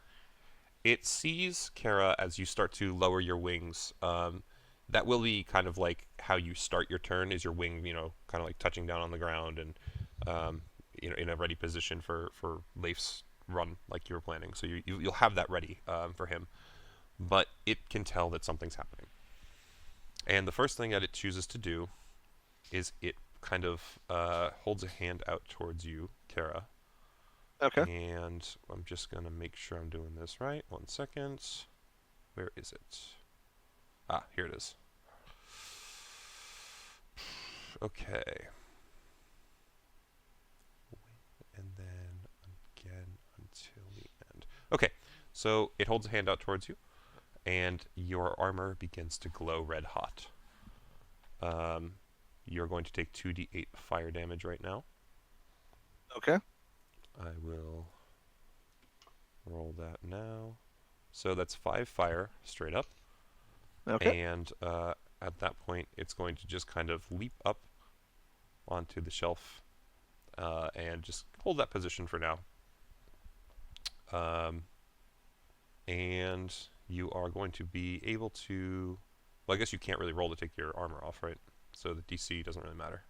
A: it sees Kara as you start to lower your wings. That will be kind of like how you start your turn, is your wing, kind of like touching down on the ground and, in a ready position for Leif's run like you were planning. So you'll have that ready for him. But it can tell that something's happening. And the first thing that it chooses to do is it kind of holds a hand out towards you, Kara.
E: Okay.
A: And I'm just going to make sure I'm doing this right. 1 second. Where is it? Ah, here it is. Okay. And then again until the end. Okay, so it holds a hand out towards you, and your armor begins to glow red hot. You're going to take 2d8 fire damage right now.
E: Okay.
A: I will roll that now. So that's 5 fire straight up.
E: Okay.
A: And at that point, it's going to just kind of leap up onto the shelf and just hold that position for now. And you are going to be able to... Well, I guess you can't really roll to take your armor off, right? So the DC doesn't really matter.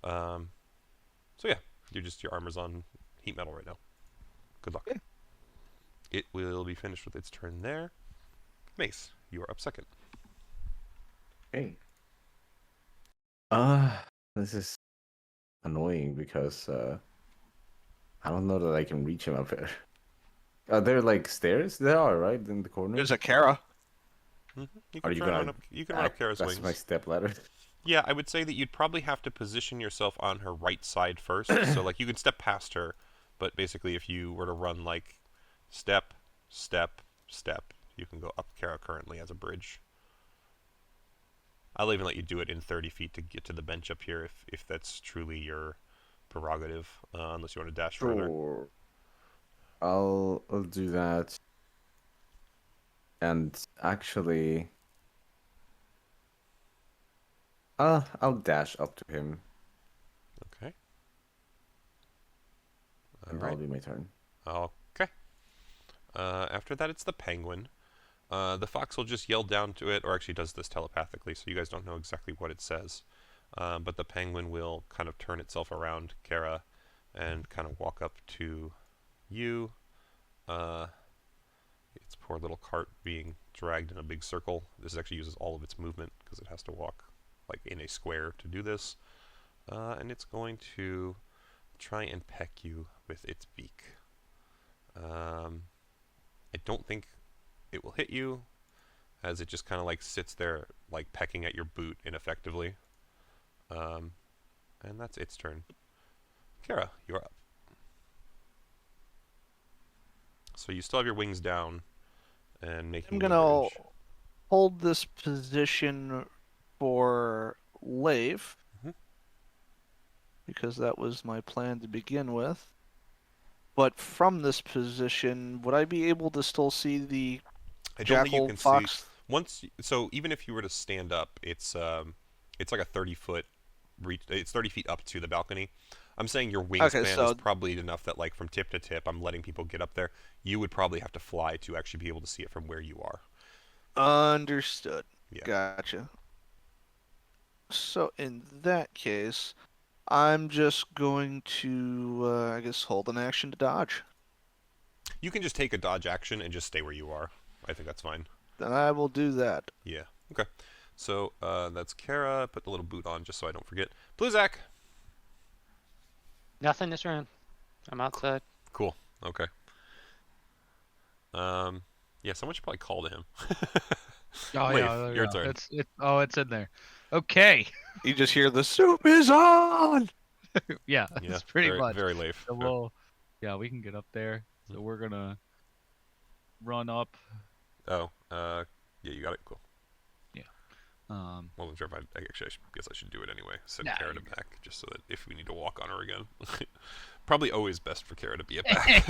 A: So yeah, your armor's on heat metal right now. Good luck.
E: Okay.
A: It will be finished with its turn there. Mace, you are up second.
C: Okay. This is annoying because I don't know that I can reach him up there. Are there like stairs? There are, right, in the corner.
E: There's a Kara.
A: Mm-hmm. You
C: Are
A: can
C: you
A: try
C: gonna?
A: run up. You can run up Kara's
C: That's
A: wings.
C: my step ladder.
A: Yeah, I would say that you'd probably have to position yourself on her right side first. So like you could step past her, but basically if you were to run like step, step, step, you can go up Kara currently as a bridge. I'll even let you do it in 30 feet to get to the bench up here if that's truly your prerogative, unless you want to dash further.
C: Sure. I'll do that. And actually, I'll dash up to him.
A: Okay.
C: And that'll be my turn.
A: Okay. After that, it's the penguin. The fox will just yell down to it, or actually does this telepathically, so you guys don't know exactly what it says. But the penguin will kind of turn itself around Kara and kind of walk up to you. Its poor little cart being dragged in a big circle. This actually uses all of its movement because it has to walk like in a square to do this. And it's going to try and peck you with its beak. I don't think it will hit you, as it just kind of like sits there like pecking at your boot ineffectively. And that's its turn. Kara, you're up. So you still have your wings down and making
E: I'm
A: the
E: gonna
A: bridge.
E: hold this position for Leif, because that was my plan to begin with. But from this position, would I be able to still see the
A: I don't think you
E: Jackal
A: can
E: fox?
A: see so even if you were to stand up, it's like a 30-foot reach. It's 30 feet up to the balcony. I'm saying your wingspan is probably enough that like from tip to tip, I'm letting people get up there. You would probably have to fly to actually be able to see it from where you are.
E: Understood.
A: Yeah.
E: Gotcha. So in that case, I'm just going to, I guess, hold an action to dodge.
A: You can just take a dodge action and just stay where you are. I think that's fine.
E: Then I will do that.
A: Yeah. Okay. So that's Kara. Put the little boot on just so I don't forget. Pluzak.
B: Nothing this round. I'm outside.
A: Cool. Okay. Yeah, someone should probably call to him.
D: Oh
A: Leif,
D: yeah,
A: your turn.
D: It's in there. Okay.
E: You just hear the soup is on.
D: Yeah,
A: Yeah,
D: that's pretty
A: very,
D: much.
A: very Leif.
D: So we can get up there. So we're gonna run up.
A: Oh, yeah, you got it. Cool.
D: Yeah.
A: Well, I'm sure if I actually, guess I should do it anyway. Send
D: Nah,
A: Kara
D: you're
A: back, just so that if we need to walk on her again. Probably always best for Kara to be at back.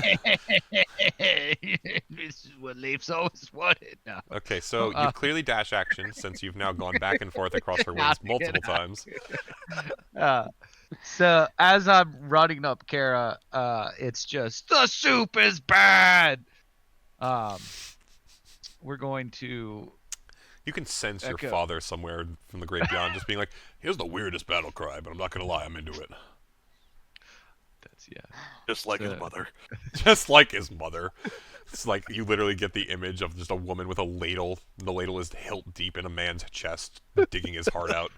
D: This is what Leif's always wanted. No.
A: Okay, so you've clearly dash action since you've now gone back and forth across her wings multiple times.
D: So as I'm running up Kara, it's just the soup is bad. We're going to.
A: You can sense your
D: Echo.
A: father somewhere from the great beyond, just being like, "Here's the weirdest battle cry, but I'm not gonna lie, I'm into it."
D: That's
E: Just like his mother.
A: Just like his mother. It's like you literally get the image of just a woman with a ladle. The ladle is hilt deep in a man's chest, digging his heart out.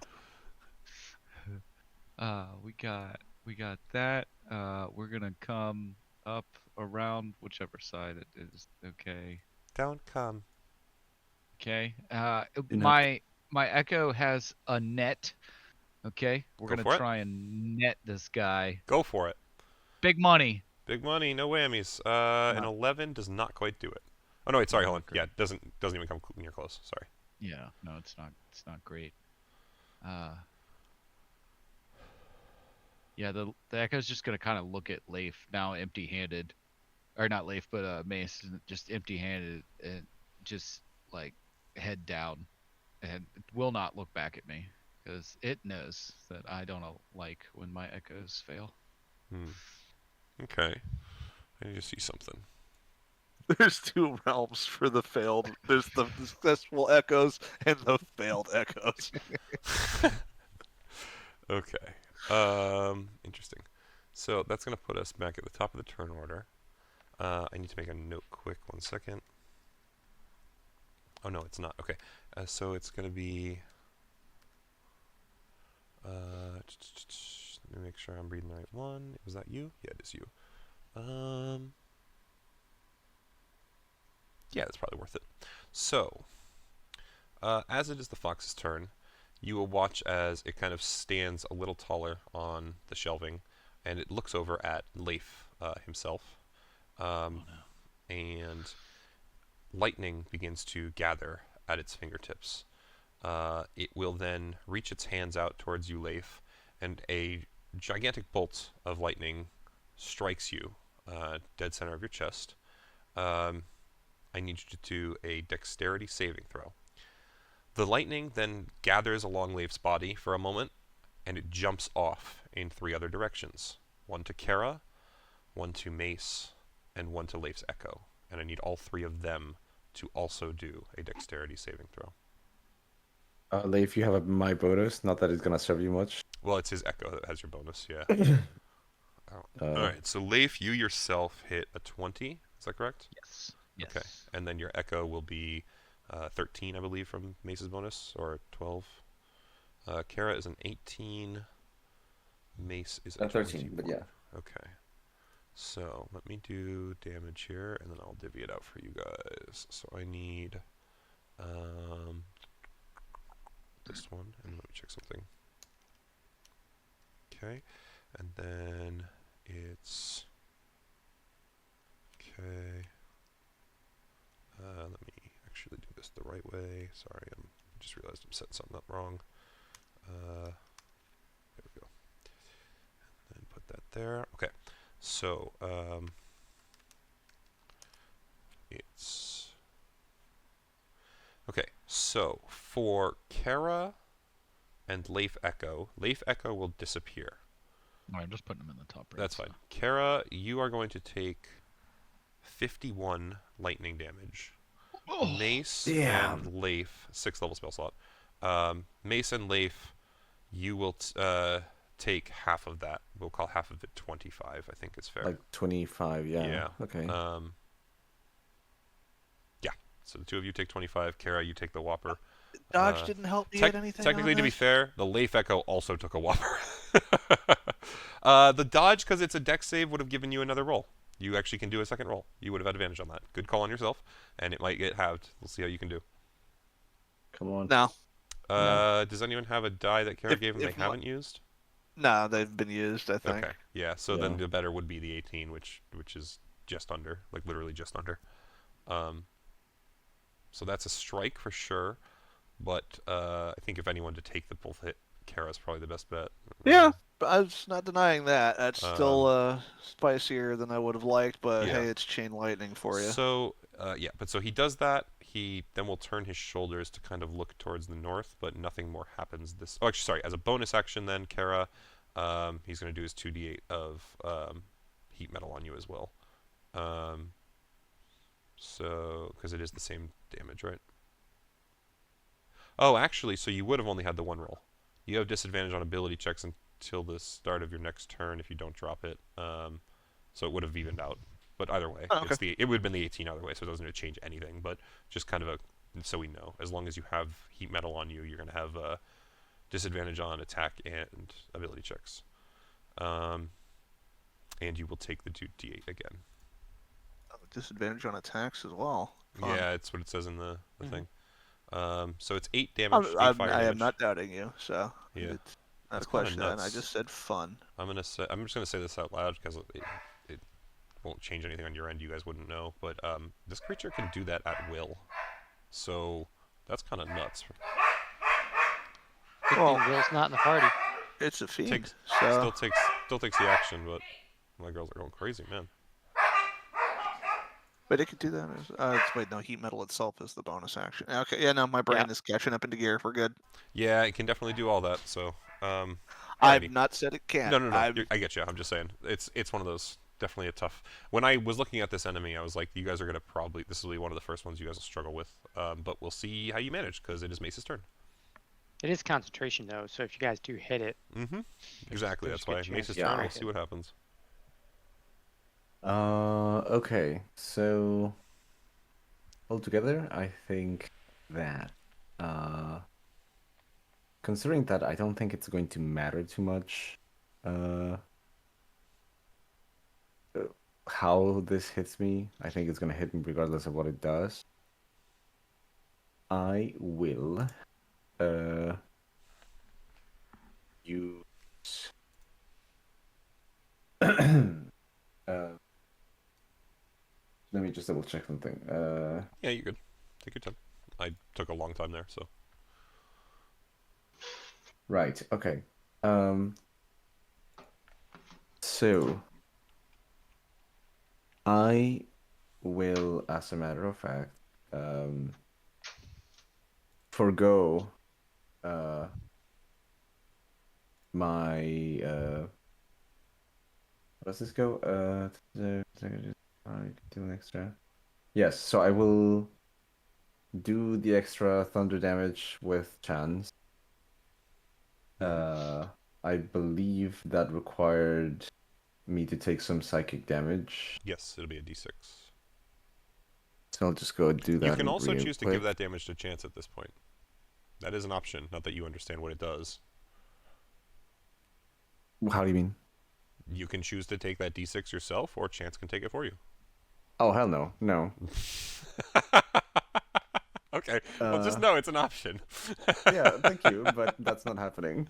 D: We got that. We're gonna come up around whichever side it is. Okay.
A: Don't come.
D: Okay.
C: Enough.
D: My Echo has a net. Okay. We're
A: Go
D: gonna
A: for it.
D: try and net this guy.
A: Go for it.
D: Big money.
A: Big money, no whammies. An 11 does not quite do it. Oh no, wait, sorry, hold on.
D: Okay.
A: Yeah, it doesn't even come near close. Sorry.
D: Yeah. No, it's not. It's not great. Yeah. The Echo's just gonna kind of look at Leif now, empty-handed, or not Leif, but Mace, just empty-handed, and just like head down, and it will not look back at me because it knows that I don't like when my Echoes fail.
A: Okay. I need to see something.
E: There's two realms for the failed. There's the successful echoes and the failed echoes.
A: Okay. Interesting. So that's gonna put us back at the top of the turn order. I need to make a note quick. 1 second. Oh no, it's not. Okay. So it's gonna be. Let me make sure I'm reading the right one. Was that you? Yeah, it is you. Yeah, that's probably worth it. So, as it is the fox's turn, you will watch as it kind of stands a little taller on the shelving, and it looks over at Leif himself. And lightning begins to gather at its fingertips. It will then reach its hands out towards you, Leif, and a gigantic bolt of lightning strikes you, dead center of your chest. I need you to do a dexterity saving throw. The lightning then gathers along Leif's body for a moment, and it jumps off in 3 other directions. 1 to Kara, 1 to Mace, and 1 to Leif's Echo. And I need all 3 of them to also do a dexterity saving throw.
C: Leif, you have my bonus. Not that it's gonna serve you much.
A: Well, it's his Echo that has your bonus, yeah. Alright, so Leif, you yourself hit a 20, is that correct?
D: Yes.
A: Okay, and then your Echo will be 13, I believe, from Mace's bonus, or 12. Kara is an 18. Mace is a
C: 13, but
A: 21.
C: yeah.
A: Okay. So let me do damage here, and then I'll divvy it out for you guys. So I need this one, and let me check something. Okay, and then it's okay. Let me actually do this the right way. Sorry, I just realized I'm setting something up wrong. There we go. And then put that there. Okay, so it's okay. So for Kara and Leif Echo will disappear.
D: I'm just putting them in the top right.
A: That's fine. Kara, you are going to take 51 lightning damage. Mace and Leif, 6th level spell slot. Mace and Leif, you will take half of that. We'll call half of it 25, I think is fair.
C: Like 25, yeah.
A: Yeah.
C: Okay.
A: Yeah. So the 2 of you take 25. Kara, you take the Whopper.
E: Dodge didn't help me hit anything.
A: Technically,
E: on
A: to be
E: this?
A: fair, the Leif Echo also took a Whopper. The dodge, because it's a dex save, would have given you another roll. You actually can do a second roll. You would have had advantage on that. Good call on yourself, and it might get halved. We'll see how you can do.
C: Come on.
E: No.
C: No.
A: Does anyone have a die that Kara gave them they
E: if my-
A: haven't used?
E: No, they've been used, I think.
A: Okay, yeah. So
C: Yeah.
A: then the better would be the 18, which is just under, like literally just under. So that's a strike for sure. But I think if anyone to take the both hit, Kara's probably the best bet.
E: Yeah, but I was not denying that. That's still
A: Um,
E: spicier than I would have liked, but
A: Yeah.
E: hey, it's chain lightning for you.
A: So yeah, but so he does that. He then will turn his shoulders to kind of look towards the north, but nothing more happens. This. Oh, actually, sorry. As a bonus action, then Kara, he's going to do his 2d8 of heat metal on you as well. So because it is the same damage, right? Oh, actually, so you would have only had the one roll. You have disadvantage on ability checks until the start of your next turn if you don't drop it. So it would have evened out. But either way,
E: Oh, okay.
A: it would have been the 18 either way, so it doesn't really change anything. But just kind of so we know, as long as you have heat metal on you, you're going to have disadvantage on attack and ability checks. And you will take the 2d8 again.
E: Disadvantage on attacks as well. Fun.
A: Yeah, it's what it says in the thing. So it's 8 damage.
E: I
A: fire
E: am
A: damage.
E: not doubting you, so
A: Yeah.
E: it's not
A: That's
E: a
A: kinda
E: question. And I
A: nuts.
E: just said fun.
A: I'm just gonna say this out loud because it won't change anything on your end. You guys wouldn't know, but this creature can do that at will. So that's kind of nuts.
B: Good
E: Well-
B: thing Will's not in the party.
E: It's a fiend.
A: Takes
E: So
A: still takes the action, but my girls are going crazy, man.
E: but it could do that. Wait, no, heat metal itself is the bonus action. Okay, yeah, no, my brain
B: Yeah.
E: is catching up into gear. We're good.
A: Yeah, it can definitely do all that. So alrighty.
E: I've not said it can't.
A: No. I get you. I'm just saying it's one of those. Definitely a tough. When I was looking at this enemy, I was like, you guys are gonna probably this will be one of the first ones you guys will struggle with. But we'll see how you manage because it is Mace's turn.
B: It is concentration though, so if you guys do hit it,
A: Exactly.
B: there's
A: That's
B: a
A: why
B: good chance
A: Mace's
C: you
A: turn.
C: might
A: We'll
B: hit.
A: see what happens.
C: Okay. So altogether, I think that considering that I don't think it's going to matter too much how this hits me. I think it's going to hit me regardless of what it does. I will use let me just double check something.
A: Yeah, you're good. Take your time. I took a long time there, so.
C: Right, okay. So I will, as a matter of fact, forgo my what does this go? I do an extra. Yes, so I will do the extra thunder damage with chance. I believe that required me to take some psychic damage.
A: Yes, it'll be a d6.
C: So I'll just go do that.
A: You can also
C: real
A: choose to
C: quick.
A: give that damage to chance at this point. That is an option, not that you understand what it does.
C: How do you mean?
A: You can choose to take that d6 yourself, or chance can take it for you.
C: Oh, hell no. No.
A: Okay, well just know it's an option.
C: Yeah, thank you, but that's not happening.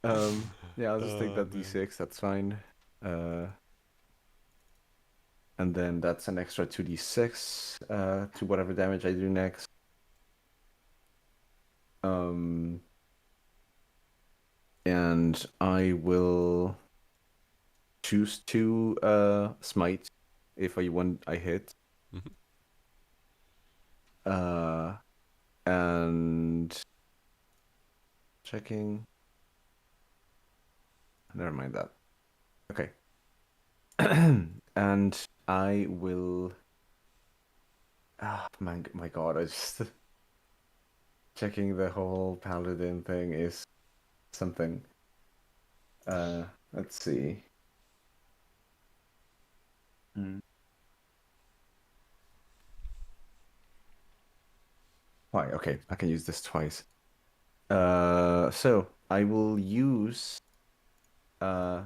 C: Yeah, I'll just take that
A: man.
C: d6, that's fine. And then that's an extra 2d6 to whatever damage I do next. And I will choose to smite if I hit. And checking. Never mind that. Okay. And I will. My God! I just checking the whole paladin thing is something. Let's see. Why? Okay, I can use this twice. So I will use my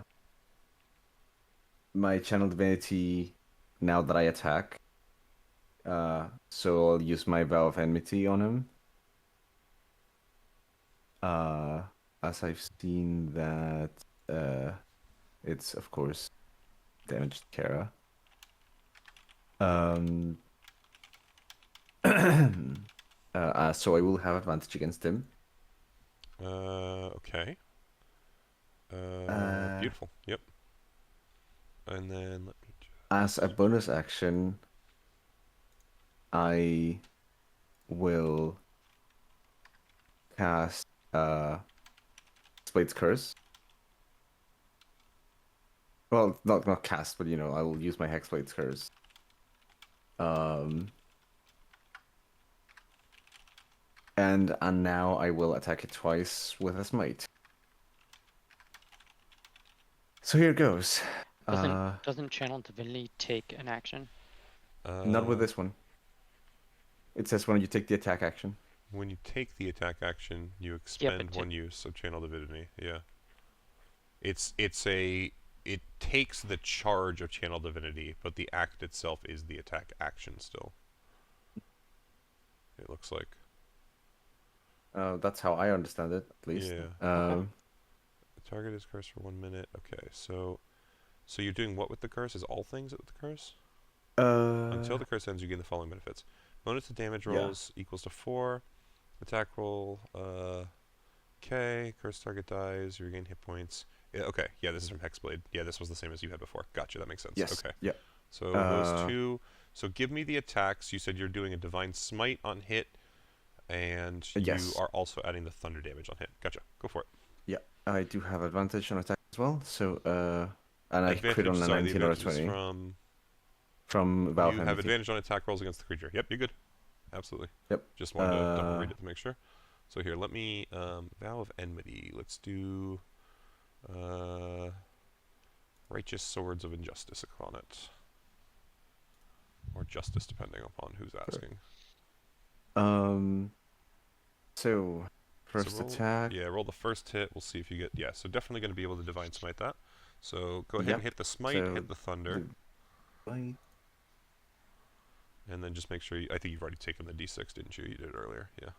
C: channel divinity now that I attack. So I'll use my vow of enmity on him. As I've seen that it's of course damaged Kara. So I will have advantage against him.
A: Okay. Beautiful. Yep. And then let me just...
C: As a bonus action, I will cast Hexblade's Curse. Well, not cast, but I will use my Hexblade's Curse. And now I will attack it twice with a smite. So here goes.
B: Doesn't channel divinity take an action?
C: Not with this one. It says when you take the attack action.
A: When you take the attack action, you expend one use of channel divinity. Yeah. It takes the charge of channel divinity, but the act itself is the attack action still. It looks like.
C: That's how I understand it, at least.
A: Yeah.
B: Okay.
A: The target is cursed for 1 minute. Okay, so you're doing what with the curse? Is all things with the curse? Until the curse ends, you gain the following benefits. Bonus to damage rolls equals to 4. Attack roll, okay. Curse target dies. You regain hit points. Yeah, okay, yeah, this is from Hexblade. Yeah, this was the same as you had before. Gotcha, that makes sense.
C: Yes.
A: Okay.
C: Yeah.
A: So those two. So give me the attacks. You said you're doing a Divine Smite on hit, and you are also adding the Thunder damage on hit. Gotcha. Go for it.
C: Yeah, I do have advantage on attack as well. So, and I
A: Advantage,
C: crit on a 19 or a
A: the advantage is
C: 20.
A: From
C: Valve
A: you have
C: Enmity.
A: advantage on attack rolls against the creature. Yep, you're good. Absolutely.
C: Yep.
A: Just wanted to double read it to make sure. So here, let me Vow of Enmity. Let's do Righteous Swords of Injustice on it, or Justice, depending upon who's asking.
C: So first
A: roll,
C: attack.
A: Yeah, roll the first hit. We'll see if you get. Yeah, so definitely going to be able to Divine Smite that. So go ahead and hit the Smite,
C: so
A: hit the Thunder. And then just make sure I think you've already taken the D6, didn't you? You did it earlier, yeah.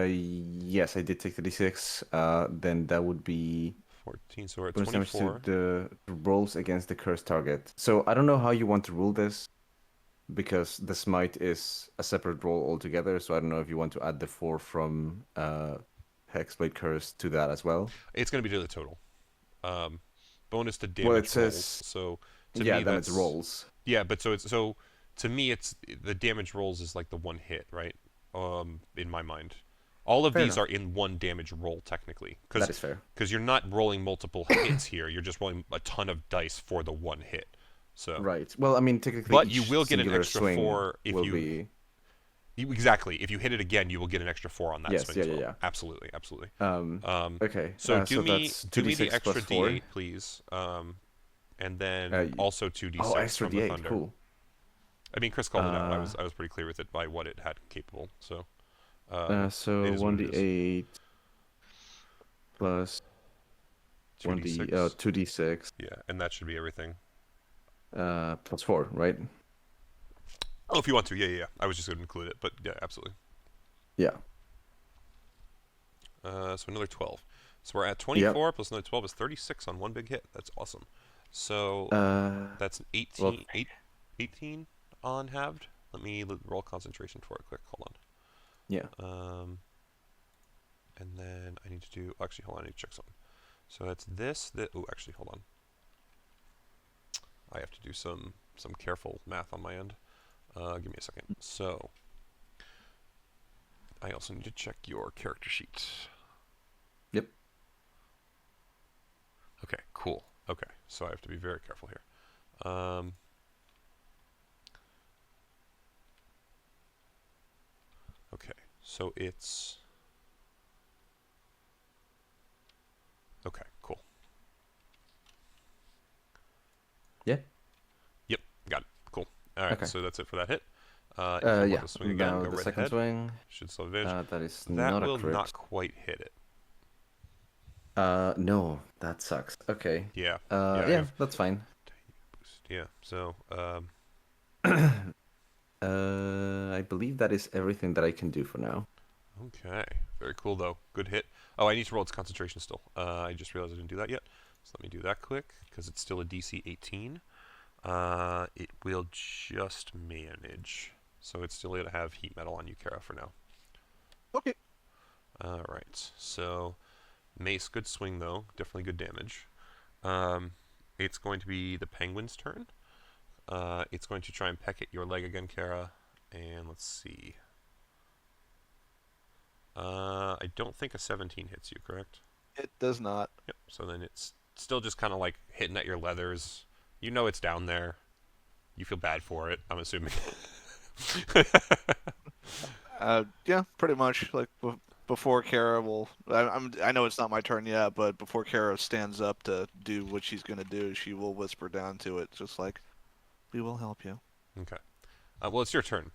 C: Yes, I did take the D6. Then that would be
A: 14, so we're at
C: bonus damage
A: 24.
C: to the rolls against the cursed target. So I don't know how you want to rule this, because the smite is a separate roll altogether. So I don't know if you want to add the 4 from Hexblade Curse to that as well.
A: It's going to be to the total. Bonus to damage
C: well, it
A: rolls.
C: says,
A: So to
C: yeah,
A: me
C: then
A: that's
C: it's rolls.
A: Yeah, but so to me it's the damage rolls is like the one hit, right? In my mind. All of these are in one damage roll, technically.
C: That is fair.
A: Because you're not rolling multiple hits here. You're just rolling a ton of dice for the one hit. So.
C: Right. Well, I mean, technically,
A: but you will get an extra
C: swing
A: 4 if you... Exactly. If you hit it again, you will get an extra 4 on that swing as well. Yeah. Absolutely.
C: Okay.
A: So do me the extra
C: D8,
A: please. And then also 2d6
C: extra
A: from the
C: D8,
A: Thunder.
C: cool.
A: I mean, Chris called it out. I was pretty clear with it by what it had capable. So.
C: So 1d8 plus 2d6.
A: Yeah, and that should be everything.
C: Plus 4, right?
A: Oh, if you want to, yeah. I was just going to include it, but yeah, absolutely.
C: Yeah.
A: So another 12. So we're at 24 plus another 12 is 36 on one big hit. That's awesome. So that's 18 on halved. Let me roll concentration for it quick. Hold on.
C: Yeah.
A: And then I need to do... Actually, hold on. I need to check something. So that's this. Oh, actually, hold on. I have to do some careful math on my end. Give me a second. So I also need to check your character sheet.
C: Yep.
A: Okay, cool. Okay, so I have to be very careful here. Okay, so it's... Okay, cool.
C: Yeah.
A: Yep, got it. Cool. All right,
C: okay.
A: So that's it for that hit. If
C: yeah.
A: you want to swing again,
C: now
A: go
C: the
A: right
C: second
A: ahead.
C: swing.
A: Should still advantage.
C: That is
A: that
C: not
A: will
C: a crit.
A: not quite hit it.
C: No, that sucks. Okay.
A: Yeah. Yeah, I
C: Yeah,
A: have
C: that's fine.
A: boost. Yeah. So,
C: I believe that is everything that I can do for now.
A: okay. Very cool, though. Good hit. Oh, I need to roll its concentration still. I just realized I didn't do that yet. So let me do that quick, because it's still a DC 18. It will just manage. So it's still going to have heat metal on you, Kara, for now.
E: Okay.
A: Alright. So, mace, good swing, though. Definitely good damage. It's going to be the penguin's turn. It's going to try and peck at your leg again, Kara. And let's see. I don't think a 17 hits you, correct?
E: It does not.
A: Yep. So then it's still just kind of like hitting at your leathers. You know it's down there. You feel bad for it, I'm assuming.
E: Yeah, pretty much. Like before Kara will, I know it's not my turn yet, but before Kara stands up to do what she's gonna do, she will whisper down to it, just like, "We will help you."
A: Okay. Well, it's your turn.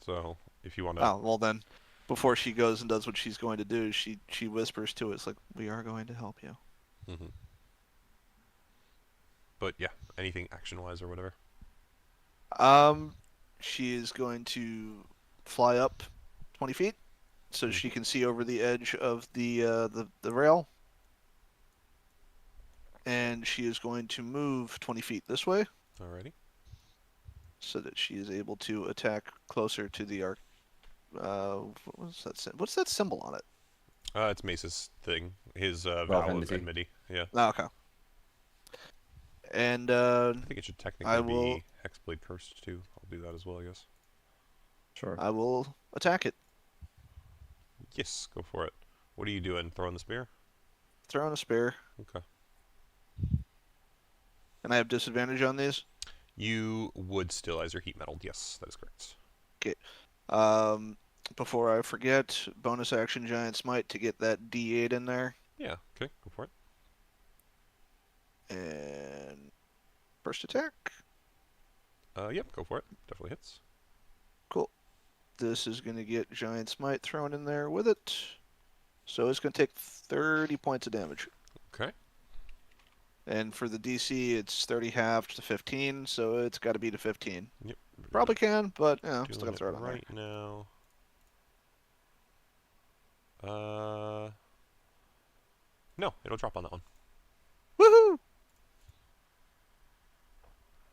A: So if you want to.
E: Oh, well then, before she goes and does what she's going to do, she whispers to it, it's like, "We are going to help you."
A: Mm-hmm. But yeah, anything action-wise or whatever.
E: She is going to fly up 20 feet, so she can see over the edge of the rail, and she is going to move 20 feet this way,
A: Alrighty.
E: so that she is able to attack closer to the arc. What's that symbol on it?
A: It's Mace's thing. His vow of
C: enmity.
A: enmity. Yeah.
E: Oh, okay. And
A: I think it should technically
E: I will-
A: be Hexblade Cursed too. I'll do that as well, I guess.
C: Sure.
E: I will attack it.
A: Yes, go for it. What are you doing? Throwing the spear?
E: Throwing a spear,
A: Okay.
E: and I have disadvantage on these.
A: You would still, as your heat metal. Yes, that is correct.
E: Before I forget, bonus action Giant Smite to get that D8 in there.
A: Yeah, okay, go for it.
E: And first attack.
A: Yep, go for it. Definitely hits.
E: Cool. This is going to get Giant Smite thrown in there with it. So it's going to take 30 points of damage.
A: Okay.
E: And for the DC, it's 30 halved to 15, so it's got to be to 15.
A: Yep.
E: Probably can, but yeah, still
A: Doing
E: got to throw it on there.
A: right now. No, it'll drop on that one.
E: Woohoo!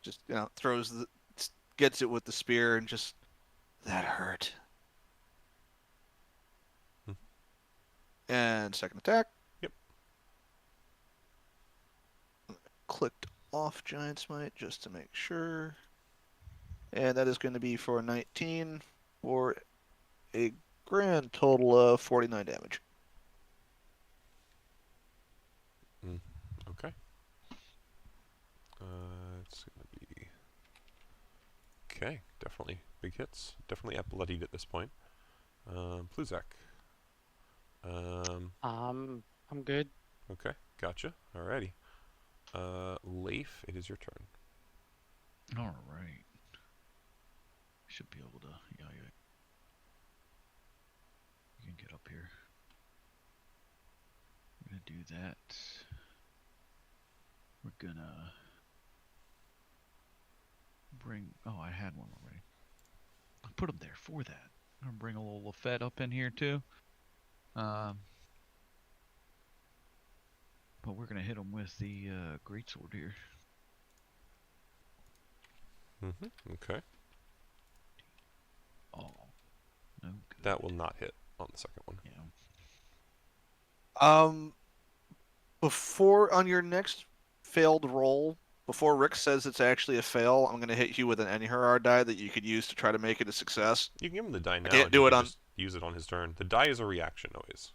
E: Just, gets it with the spear and just, that hurt.
A: Hmm.
E: And second attack.
A: Yep.
E: Clicked off Giant Smite just to make sure. And that is going to be for 19 for a grand total of 49 damage.
A: Okay. It's gonna be. Okay, definitely big hits. Definitely bloodied at this point. Pluzak.
B: I'm good.
A: Okay, gotcha. Alrighty. Leif, it is your turn.
D: All right. Should be able to. Yeah. You can get up here. We're gonna do that. We're gonna bring. Oh, I had one already. I put him there for that. I'm gonna bring a little Lafette up in here too. But we're gonna hit him with the greatsword here.
A: Okay.
D: Oh, no good.
A: That will not hit on the second one.
D: Yeah.
E: Before on your next failed roll, before Rick says it's actually a fail, I'm gonna hit you with an Enherjar die that you could use to try to make it a success.
A: You can give him the die now.
E: can't
A: and
E: do
A: he
E: it
A: can
E: on-
A: just use it on his turn. The die is a reaction always.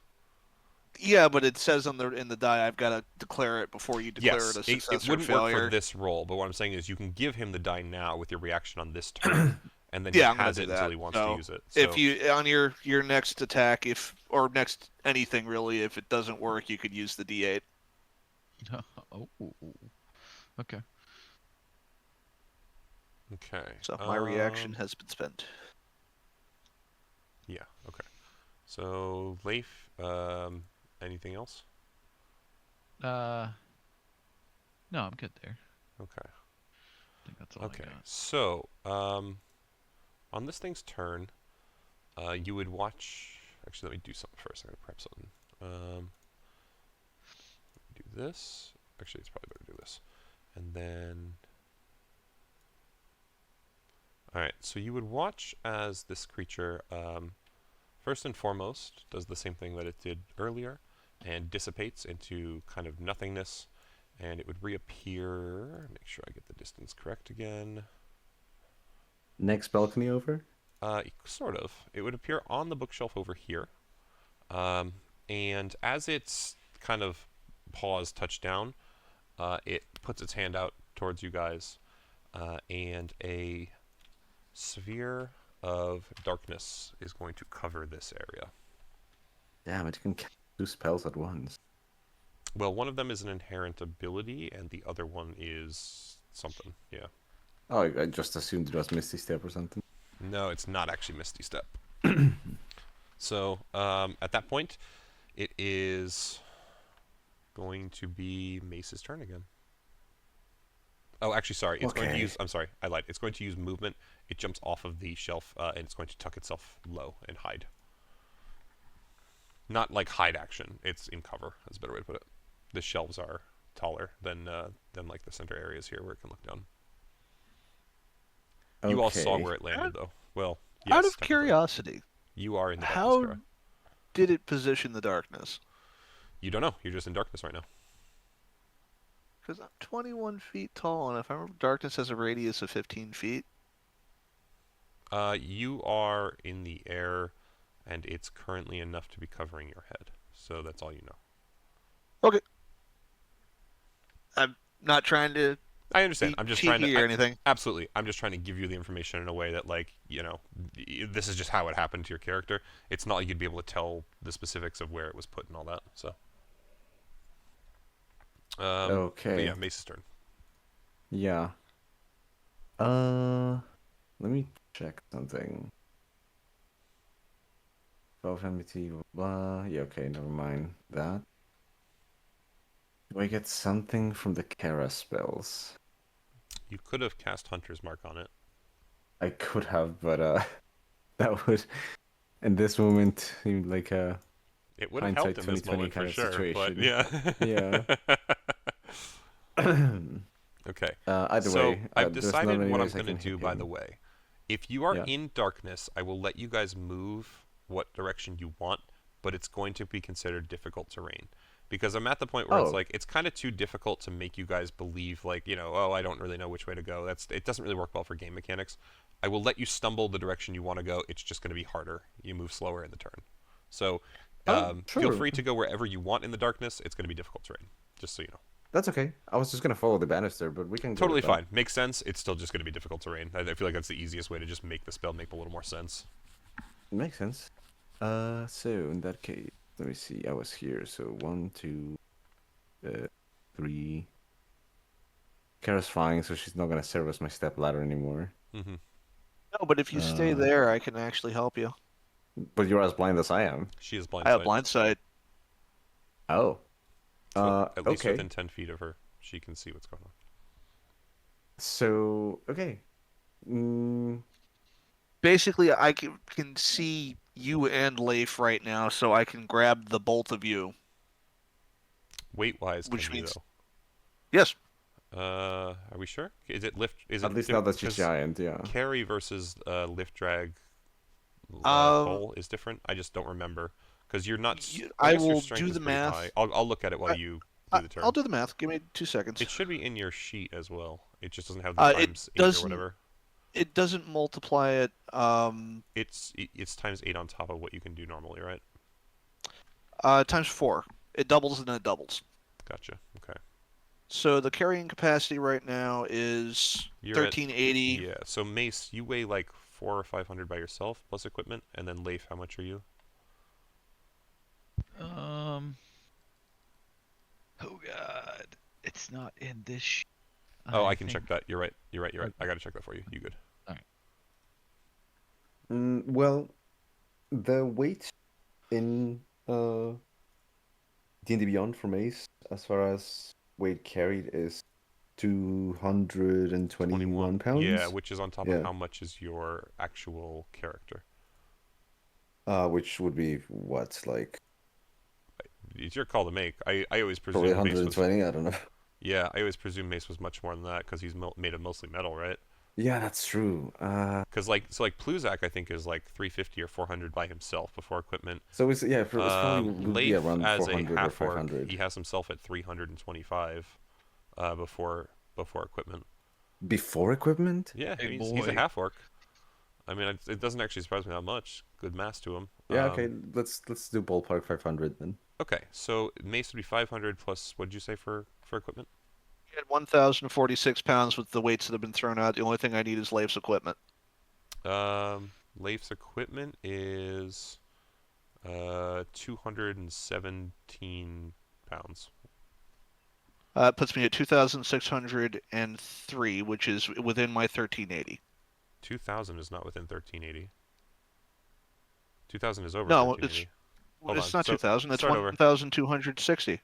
E: Yeah, but it says in the die I've got to declare it before you declare
A: Yes,
E: it a success
A: it
E: or
A: wouldn't
E: failure.
A: work for this roll, but what I'm saying is you can give him the die now with your reaction on this turn, and then
E: Yeah, I'm
A: he
E: gonna
A: has
E: do
A: it until
E: that.
A: he wants
E: So,
A: to use it.
E: If
A: So,
E: you on your next attack, or next anything really, if it doesn't work, you could use the D8.
D: Oh. Okay.
A: okay.
E: So my reaction has been spent.
A: Yeah. Okay. So Leif, anything else?
D: No, I'm good there.
A: Okay.
D: I think that's all
A: Okay.
D: I got.
A: So, on this thing's turn, you would watch. Actually, let me do something first. I'm gonna prep something. Do this. Actually, it's probably better to do this. And then. Alright, so you would watch as this creature, first and foremost, does the same thing that it did earlier and dissipates into kind of nothingness, and it would reappear. Make sure I get the distance correct again.
C: Next balcony over?
A: Sort of. It would appear on the bookshelf over here. And as its kind of paws touch down, it puts its hand out towards you guys, and a sphere of darkness is going to cover this area.
C: Damn, it can cast 2 spells at once.
A: Well, one of them is an inherent ability, and the other one is something. Yeah.
C: Oh, I just assumed it was Misty Step or something.
A: No, it's not actually Misty Step. So, at that point, it is going to be Mace's turn again. Oh, actually, sorry. It's going to use... I'm sorry, I lied. It's going to use movement. It jumps off of the shelf, and it's going to tuck itself low and hide. Not like hide action. It's in cover. That's a better way to put it. The shelves are taller than like the center areas here where it can look down.
C: Okay.
A: You all saw where it landed, though. Well, yes,
E: Out of
A: technically.
E: curiosity,
A: You are in the darkness,
E: how
A: Kara.
E: did it position the darkness?
A: You don't know. You're just in darkness right now.
E: Because I'm 21 feet tall, and if I remember, darkness has a radius of 15 feet.
A: You are in the air, and it's currently enough to be covering your head. So that's all you know.
E: Okay. I'm not trying to
A: I understand. I'm just trying to...
E: or anything.
A: Absolutely. I'm just trying to give you the information in a way that, like, you know, this is just how it happened to your character. It's not like you'd be able to tell the specifics of where it was put and all that, so...
C: Okay.
A: But yeah, Mace's turn.
C: Yeah. Let me check something. 12 MBT, blah. Yeah, okay, never mind that. Do I get something from the Kara spells?
A: You could have cast Hunter's Mark on it.
C: I could have, but that would, in this moment, seem like a
A: It would have helped in this
C: 2020
A: moment for
C: kind of
A: sure, but
C: situation.
A: yeah.
C: Yeah.
A: Okay.
C: Either
A: So
C: way,
A: I've
C: there's not
A: decided
C: many
A: what I'm
C: ways I
A: going to
C: can
A: do,
C: hit
A: by
C: him.
A: the way. If you are
C: Yeah.
A: in darkness, I will let you guys move what direction you want, but it's going to be considered difficult terrain. Because I'm at the point where it's
C: Oh.
A: like, it's kind of too difficult to make you guys believe, like, you know, oh, I don't really know which way to go. It doesn't really work well for game mechanics. I will let you stumble the direction you want to go. It's just going to be harder. You move slower in the turn. So feel
C: Sure.
A: free to go wherever you want in the darkness. It's going to be difficult terrain, just so you know.
C: That's okay. I was just gonna follow the banister, but we can go
A: Totally
C: with that.
A: fine. Makes sense. It's still just going to be difficult terrain. I feel like that's the easiest way to just make the spell make a little more sense.
C: Makes sense. So in that case, let me see. I was here, so 1, 2, 3. Kara's flying, so she's not gonna serve as my step ladder anymore.
A: Mm-hmm.
E: No, but if you stay there, I can actually help you.
C: But you're as blind as I am.
A: She is
E: I have
A: blindsided.
E: blind sight.
C: Oh.
A: So at least
C: Okay.
A: within 10 feet of her, she can see what's going on.
C: So okay.
E: Basically, I can see you and Leif right now, so I can grab the both of you.
A: Weight-wise,
E: Which
A: can you,
E: means-
A: though?
E: Yes.
A: Are we sure? Is it lift? Is
C: At
A: it
C: least
A: di-
C: now that she's
A: 'cause
C: giant, yeah.
A: Carry versus lift drag
E: Um,
A: pull is different. I just don't remember because you're not.
E: I
A: guess your
E: will
A: strength
E: do
A: is
E: the
A: pretty
E: math.
A: high. I'll look at it while you do the turn.
E: I'll do the math. Give me 2 seconds.
A: It should be in your sheet as well. It just doesn't have the
E: It
A: times 8 or
E: doesn't-
A: whatever.
E: It doesn't multiply it.
A: It's times 8 on top of what you can do normally, right?
E: Times 4. It doubles and then it doubles.
A: Gotcha. Okay.
E: So the carrying capacity right now is
A: You're at-
E: 1380.
A: Yeah. So Mace, you weigh like 400 or 500 by yourself plus equipment, and then Leif, how much are you?
D: Oh god, it's not in this.
A: Oh, I can check that. You're right. I gotta check that for you. You good?
C: Well, the weight in D&D Beyond for Mace, as far as weight carried, is 221
A: 21.
C: pounds.
A: Yeah, which is on top of
C: Yeah.
A: how much is your actual character.
C: Which would be what, like
A: It's your call to make. I always
C: probably
A: presume Mace was.
C: 120. I don't know.
A: Yeah, I always presume Mace was much more than that because he's made of mostly metal, right?
C: Yeah, that's true.
A: Because like Pluzak, I think is like 350 or 400 by himself before equipment.
C: So it's probably would be
A: Leif
C: around
A: as a
C: 400 or
A: half orc,
C: 500
A: he has himself at 325 before equipment.
C: before equipment.
A: Yeah,
D: Hey,
A: he's a
D: boy.
A: half orc. I mean, it doesn't actually surprise me that much. Good mass to him.
C: Yeah, okay. Let's do ballpark 500 then.
A: Okay, so Mace would be 500 plus. What did you say for equipment?
E: He had 1,046 pounds with the weights that have been thrown out. The only thing I need is Leif's equipment.
A: Leif's equipment is 217 pounds.
E: It puts me at 2,603, which is within my 1,380.
A: 2,000 is not within 1380. 2,000 is over
E: No,
A: 1380. Hold
E: it's
A: on,
E: not
A: so
E: 2,000. It's
A: start over.
E: 1,260.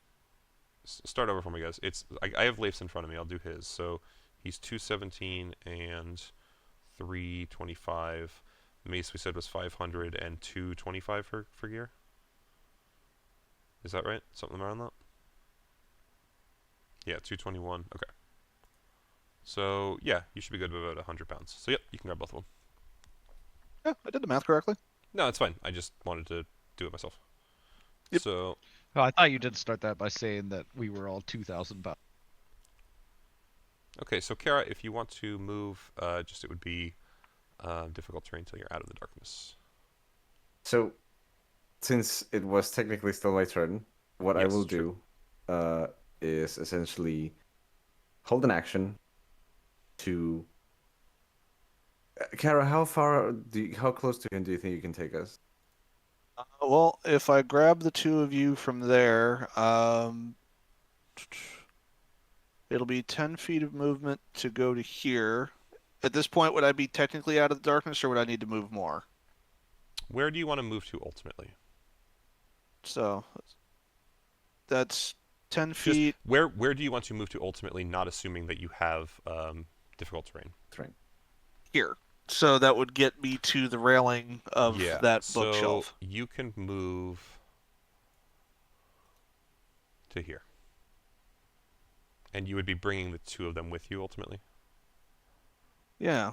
A: Start over for me, guys. I have Leif's in front of me. I'll do his. So he's 217 and 325. Mace we said was 500 and 225 for gear. Is that right? Something around that? Yeah, 221. Okay. So yeah, you should be good with about 100 pounds. So yep, you can grab both of them.
E: Yeah, I did the math correctly.
A: No, it's fine. I just wanted to do it myself.
E: Yep.
A: So
D: Oh, I thought you did start that by saying that we were all 2,000 pounds.
A: okay, so Kara, if you want to move, it would be difficult terrain until you're out of the darkness.
C: So, since it was technically still my turn, what I
A: Yes,
C: will
A: true.
C: do is essentially hold an action to. Kara, how close to him do you think you can take us?
E: Well, if I grab the two of you from there, it'll be 10 feet of movement to go to here. At this point, would I be technically out of the darkness, or would I need to move more?
A: Where do you want to move to ultimately?
E: So that's 10
A: Just
E: feet.
A: where do you want to move to ultimately, not assuming that you have difficult terrain?
C: Terrain.
E: Here. So that would get me to the railing of
A: Yeah.
E: that
A: So
E: bookshelf.
A: you can move to here, and you would be bringing the two of them with you ultimately.
E: Yeah.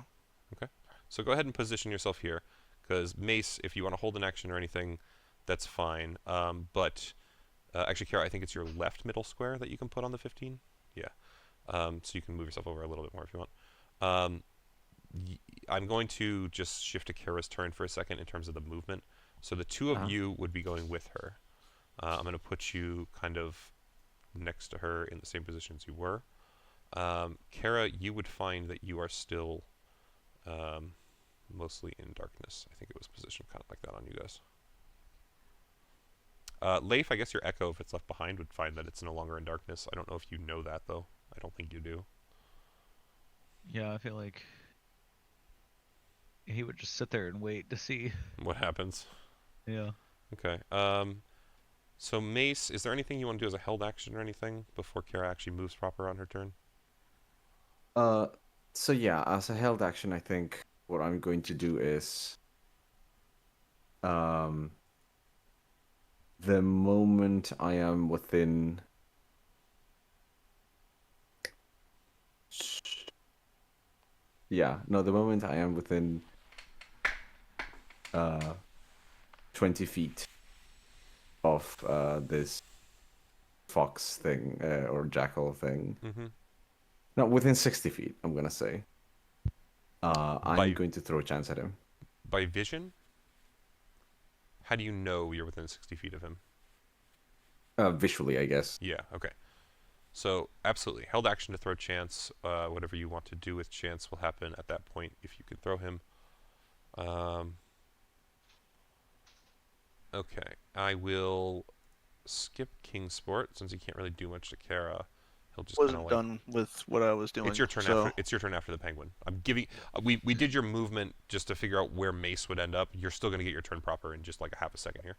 A: So go ahead and position yourself here, because Mace, if you want to hold an action or anything, that's fine. But actually, Kara, I think it's your left middle square that you can put on the 15. Yeah. So you can move yourself over a little bit more if you want. I'm going to just shift to Kara's turn for a second in terms of the movement. So the two of you would be going with her. I'm going to put you kind of next to her in the same position as you were. Kara, you would find that you are still mostly in darkness. I think it was positioned kind of like that on you guys. Leif, I guess your echo, if it's left behind, would find that it's no longer in darkness. I don't know if you know that, though. I don't think you do.
D: Yeah, I feel like he would just sit there and wait to see.
A: What happens?
D: Yeah.
A: Okay. So Mace, is there anything you want to do as a held action or anything before Kara actually moves proper on her turn?
C: So yeah, as a held action, I think what I'm going to do is, the moment I am within. Yeah, no, the moment I am within 20 feet of this fox thing or jackal thing.
A: Mm-hmm.
C: No, within 60 feet, I'm gonna say. I'm
A: By-
C: going to throw a chance at him.
A: By vision? How do you know you're within 60 feet of him?
C: Visually, I guess.
A: Yeah, okay. So, absolutely. Held action to throw chance. Whatever you want to do with chance will happen at that point if you can throw him. Okay. I will skip Kingsport since he can't really do much to Kara. He'll just kind of
E: Wasn't
A: like...
E: done with what I was doing.
A: It's your turn
E: so...
A: after. It's your turn after the penguin. I'm giving. We did your movement just to figure out where Mace would end up. You're still gonna get your turn proper in just like a half a second here.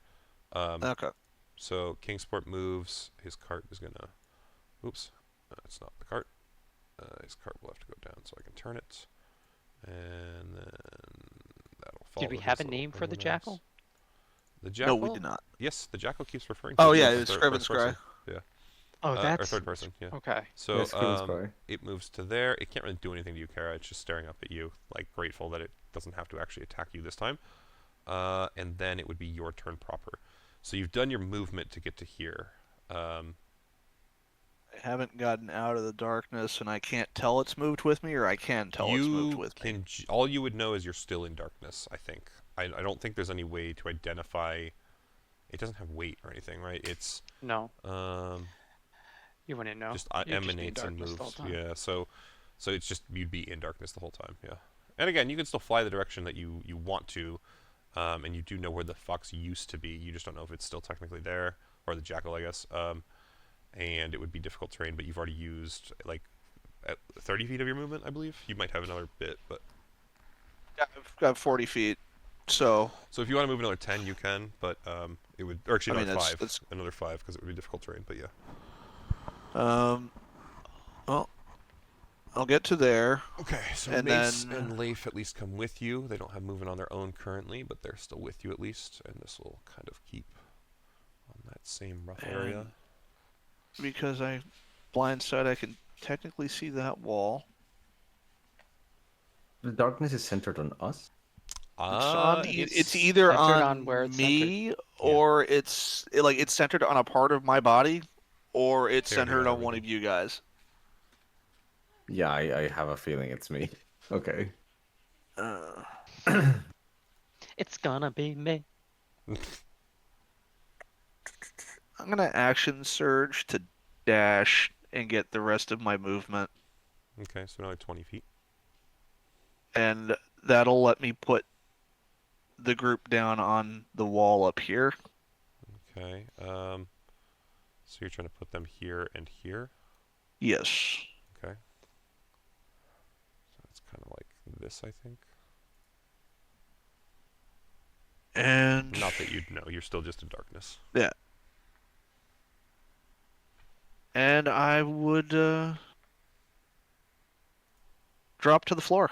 E: Okay.
A: So Kingsport moves. His cart is gonna. Oops, it's not the cart. His cart will have to go down so I can turn it, and then that'll follow.
B: Did we have a name for the jackal?
A: The jackal?
E: No, we did not.
A: Yes, the jackal keeps referring to
E: Oh
A: it
E: yeah,
A: as
E: it's
A: third-
E: Scriven
A: first person.
E: Scry.
A: Yeah.
B: Oh,
A: Or
B: that's
A: third person, yeah.
B: okay.
A: So
C: Yes, Scriven Scry.
A: it moves to there. It can't really do anything to you, Kara. It's just staring up at you, like grateful that it doesn't have to actually attack you this time. And then it would be your turn proper. So you've done your movement to get to here.
E: I haven't gotten out of the darkness, and I can't tell it's moved with me, or I can tell it's moved with me.
A: All you would know is you're still in darkness, I think. I don't think there's any way to identify. It doesn't have weight or anything, right? It's
B: No. You wouldn't know.
A: just
B: You're just in
A: emanates and
B: darkness the whole
A: moves.
B: time.
A: Yeah, so it's just you'd be in darkness the whole time. Yeah, and again, you can still fly the direction that you want to, and you do know where the fox used to be. You just don't know if it's still technically there, or the jackal, I guess. And it would be difficult terrain, but you've already used like 30 feet of your movement, I believe. You might have another bit, but
E: Yeah, I've got 40 feet, so
A: if you want to move another 10, you can. But it would, or actually
E: I mean,
A: another
E: that's-
A: 5, another 5, because it would be difficult terrain. But yeah.
E: well, I'll get to there.
A: Okay, so
E: And
A: Mace
E: then-
A: and Leif at least come with you. They don't have movement on their own currently, but they're still with you at least, and this will kind of keep on that same rough area.
E: And because I blindside, I can technically see that wall.
C: The darkness is centered on us.
E: It's either
B: centered
E: on,
B: on where it's
E: me, or it's centered on a part of my body, or it's
A: Here,
E: centered
A: here,
E: on one of you guys.
C: Yeah, I have a feeling it's me. Okay.
B: It's gonna be me.
E: I'm gonna action surge to dash and get the rest of my movement,
A: Okay, so another 20 feet.
E: and that'll let me put the group down on the wall up here.
A: Okay. So you're trying to put them here and here.
E: Yes.
A: Okay. So it's kind of like this, I think.
E: And
A: Not that you'd know. You're still just in darkness.
E: yeah. And I would drop to the floor.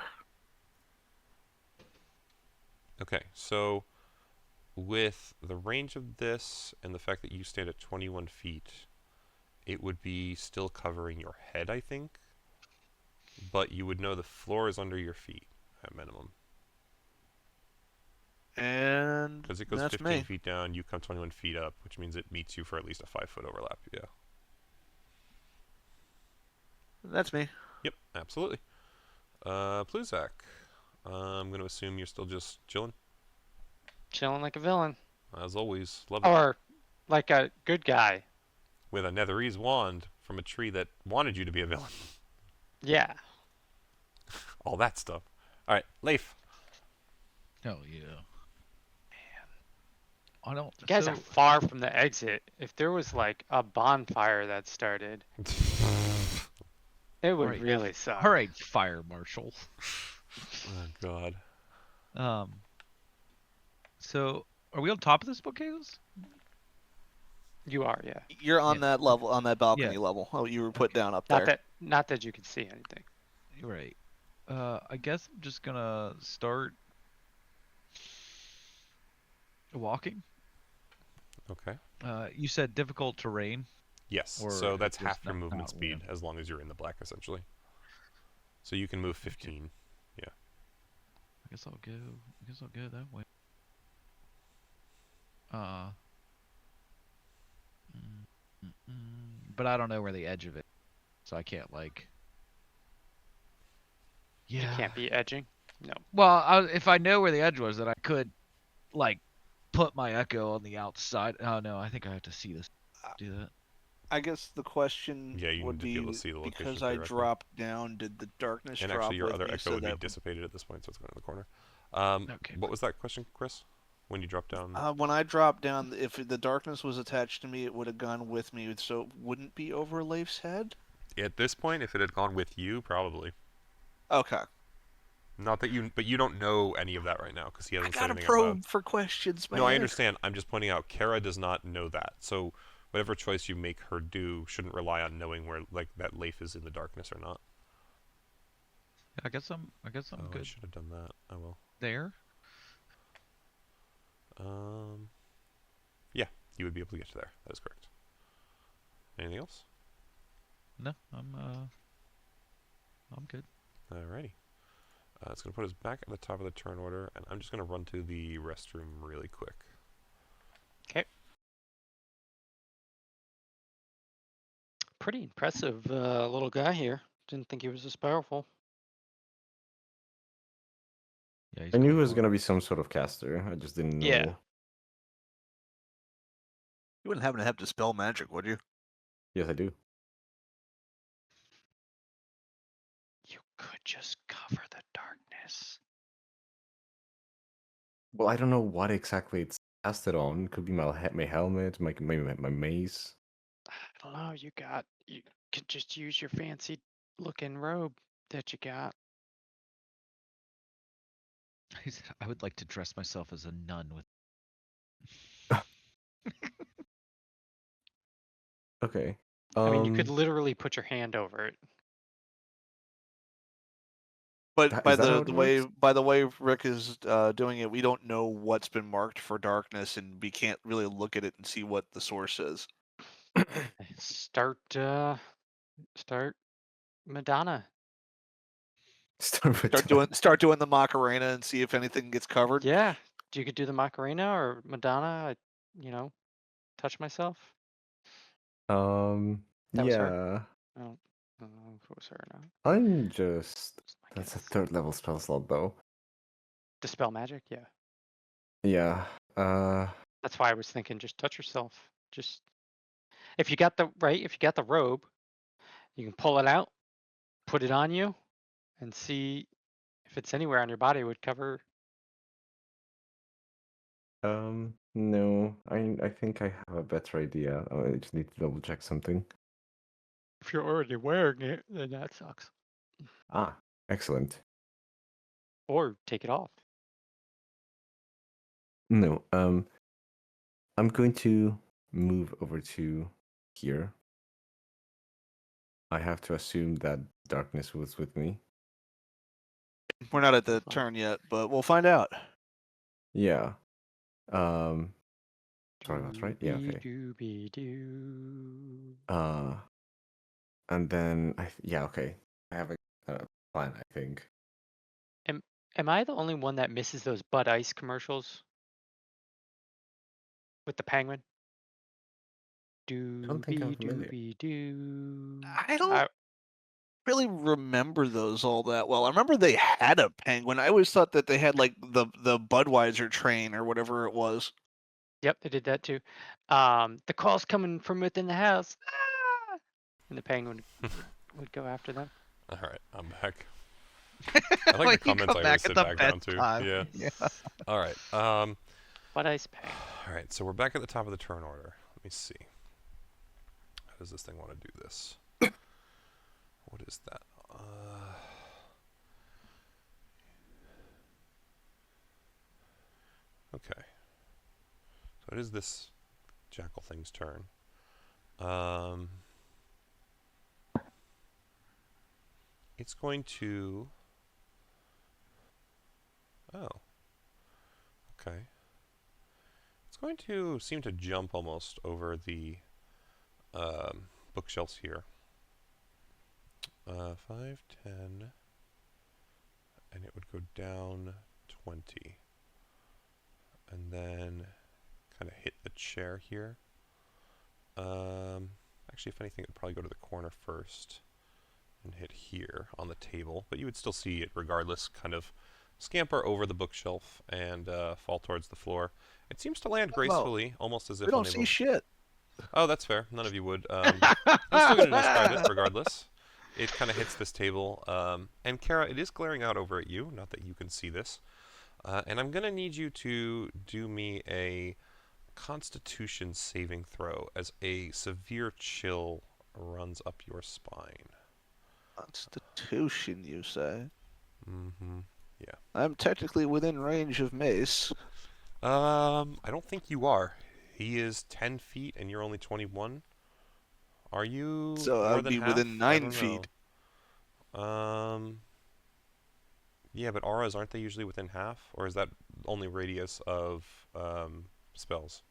A: Okay, so with the range of this and the fact that you stand at 21 feet, it would be still covering your head, I think. But you would know the floor is under your feet at minimum.
E: And
A: Because it goes
E: that's
A: 15
E: me.
A: feet down, you come 21 feet up, which means it meets you for at least a 5-foot overlap. Yeah.
E: That's me.
A: Yep, absolutely. Pluzak, I'm going to assume you're still just chilling.
B: Chilling like a villain.
A: As always, love it.
B: Or like a good guy.
A: With a Netherese wand from a tree that wanted you to be a villain.
B: Yeah.
A: All that stuff. All right, Leif.
D: Hell yeah. I don't.
B: You guys
D: so,
B: are far from the exit. If there was like a bonfire that started, it would
D: Right.
B: really suck.
D: all right, fire marshal.
A: Oh, God.
D: So are we on top of this bookcase?
B: You are, yeah.
E: You're on
D: Yeah.
E: that level, on that balcony
D: Yeah.
E: level. Oh, you were put down up
B: Not
E: there.
B: that you can see anything.
D: Right. I guess I'm just gonna start walking.
A: Okay.
D: You said difficult terrain.
A: Yes,
D: Or
A: so that's
D: just
A: half your
D: not-
A: movement
D: not
A: speed
D: one.
A: as long as you're in the black, essentially. So you can move 15.
D: I guess I'll go that way. But I don't know where the edge of it, so I can't like. Yeah.
B: You can't be edging. No.
D: Well, if I know where the edge was, then I could, like, put my echo on the outside. Oh no, I think I have to see this. Do that.
E: I guess the question
A: Yeah, you
E: would
A: need to
E: be,
A: be able to see the location
E: because
A: for
E: I
A: your echo.
E: dropped down, did the darkness
A: And
E: drop
A: actually, your
E: with
A: other
E: me
A: echo
E: so
A: would be
E: that
A: dissipated at this point, so it's going in the corner.
D: Okay.
A: What was that question, Chris? When you dropped down?
E: when I dropped down, if the darkness was attached to me, it would have gone with me, so it wouldn't be over Leif's head?
A: At this point, if it had gone with you, probably.
E: Okay.
A: Not that you, but you don't know any of that right now because he
E: I
A: hasn't said
E: gotta
A: anything out loud.
E: probe for questions, man.
A: No, I understand. I'm just pointing out Kara does not know that. So whatever choice you make her do shouldn't rely on knowing where like that Leif is in the darkness or not.
D: I guess I'm
A: I
D: good
A: should have done that. Oh well.
D: there.
A: Yeah, you would be able to get to there. That is correct. Anything else?
D: No, I'm good.
A: Alrighty. It's going to put us back at the top of the turn order, and I'm just going to run to the restroom really quick.
B: Okay. Pretty impressive little guy here. Didn't think he was this powerful.
D: Yeah, he's
C: I knew
D: going
C: he was
D: for it.
C: gonna be some sort of caster. I just didn't know.
B: Yeah.
E: You wouldn't happen to have dispel magic, would you?
C: Yes, I do.
B: You could just cover the darkness.
C: Well, I don't know what exactly it's casted on. Could be my helmet, maybe my mace.
B: I don't know. You could just use your fancy looking robe that you got.
D: He said, I would like to dress myself as a nun with.
C: Okay.
B: I mean, you could literally put your hand over it.
E: But
C: Is that how it works?
E: by the way Rick is doing it, we don't know what's been marked for darkness, and we can't really look at it and see what the source is.
B: Start Madonna.
E: Start doing the Macarena and see if anything gets covered.
B: Yeah, you could do the Macarena or Madonna. Touch myself. That was her?
C: Yeah.
B: I don't know if it was her or not.
C: I'm just.
B: Just my
C: That's a
B: guess.
C: 3rd level spell slot, though.
B: Dispel magic, yeah.
C: Yeah.
B: That's why I was thinking just touch yourself. Just if you got the robe, you can pull it out, put it on you, and see if it's anywhere on your body it would cover.
C: No. I think I have a better idea. I just need to double check something.
B: If you're already wearing it, then that sucks.
C: Ah, excellent.
B: Or take it off.
C: No. I'm going to move over to here. I have to assume that darkness was with me.
E: We're not at the turn yet, but we'll find out.
C: Yeah. Sorry, that's right. Yeah, okay. And then okay. I have a plan, I think.
B: Am I the only one that misses those Bud Ice commercials with the penguin?
C: I don't think I'm familiar.
E: I don't really remember those all that well. I remember they had a penguin. I always thought that they had like the Budweiser train or whatever it was.
B: Yep, they did that too. The call's coming from within the house. Ah! And the penguin would go after them.
A: All right, I'm back. I like the comments I always sit back down to. Yeah. All right.
B: What ice penguin?
A: All right, so we're back at the top of the turn order. Let me see. How does this thing want to do this? What is that? Okay. So it is this Jackal thing's turn. It's going to... Oh. Okay. It's going to seem to jump almost over the bookshelves here. 5, 10, and it would go down 20. And then kind of hit the chair here. Actually, if anything, it would probably go to the corner first and hit here on the table. But you would still see it regardless kind of scamper over the bookshelf and fall towards the floor. It seems to land gracefully, almost as if
E: we don't see shit.
A: Oh, that's fair. None of you would. I'm still going to describe it regardless. It kind of hits this table. And Kara, it is glaring out over at you. Not that you can see this. And I'm going to need you to do me a Constitution saving throw as a severe chill runs up your spine.
E: Constitution, you say?
A: Mm-hmm.
E: I'm technically within range of Mace.
A: I don't think you are. He is 10 feet and you're only 21. Are you
E: So
A: more
E: I'd
A: than
E: be
A: half?
E: within
A: I
E: 9
A: don't
E: feet.
A: know. Yeah, but auras, aren't they usually within half? Or is that only radius of spells?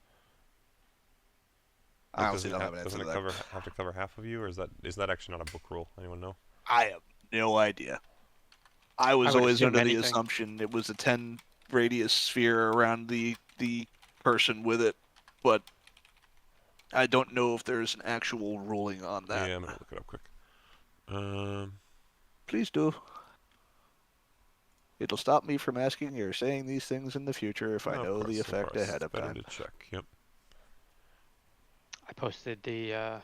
E: I
A: Like,
E: honestly don't have an answer
A: doesn't
E: to
A: it
E: that.
A: have to cover half of you, or is that actually not a book rule? Anyone know?
E: I have no idea. I was
B: would
E: always
B: assume
E: under the
B: anything.
E: assumption it was a 10 radius sphere around the person with it, but I don't know if there's an actual ruling on that.
A: Yeah, I'm gonna look it up quick.
E: Please do. It'll stop me from asking or saying these things in the future if I
A: of
E: know
A: course,
E: the
A: of
E: effect
A: course.
E: ahead
A: It's
E: of
A: better
E: time.
A: to check. Yep.
B: I posted the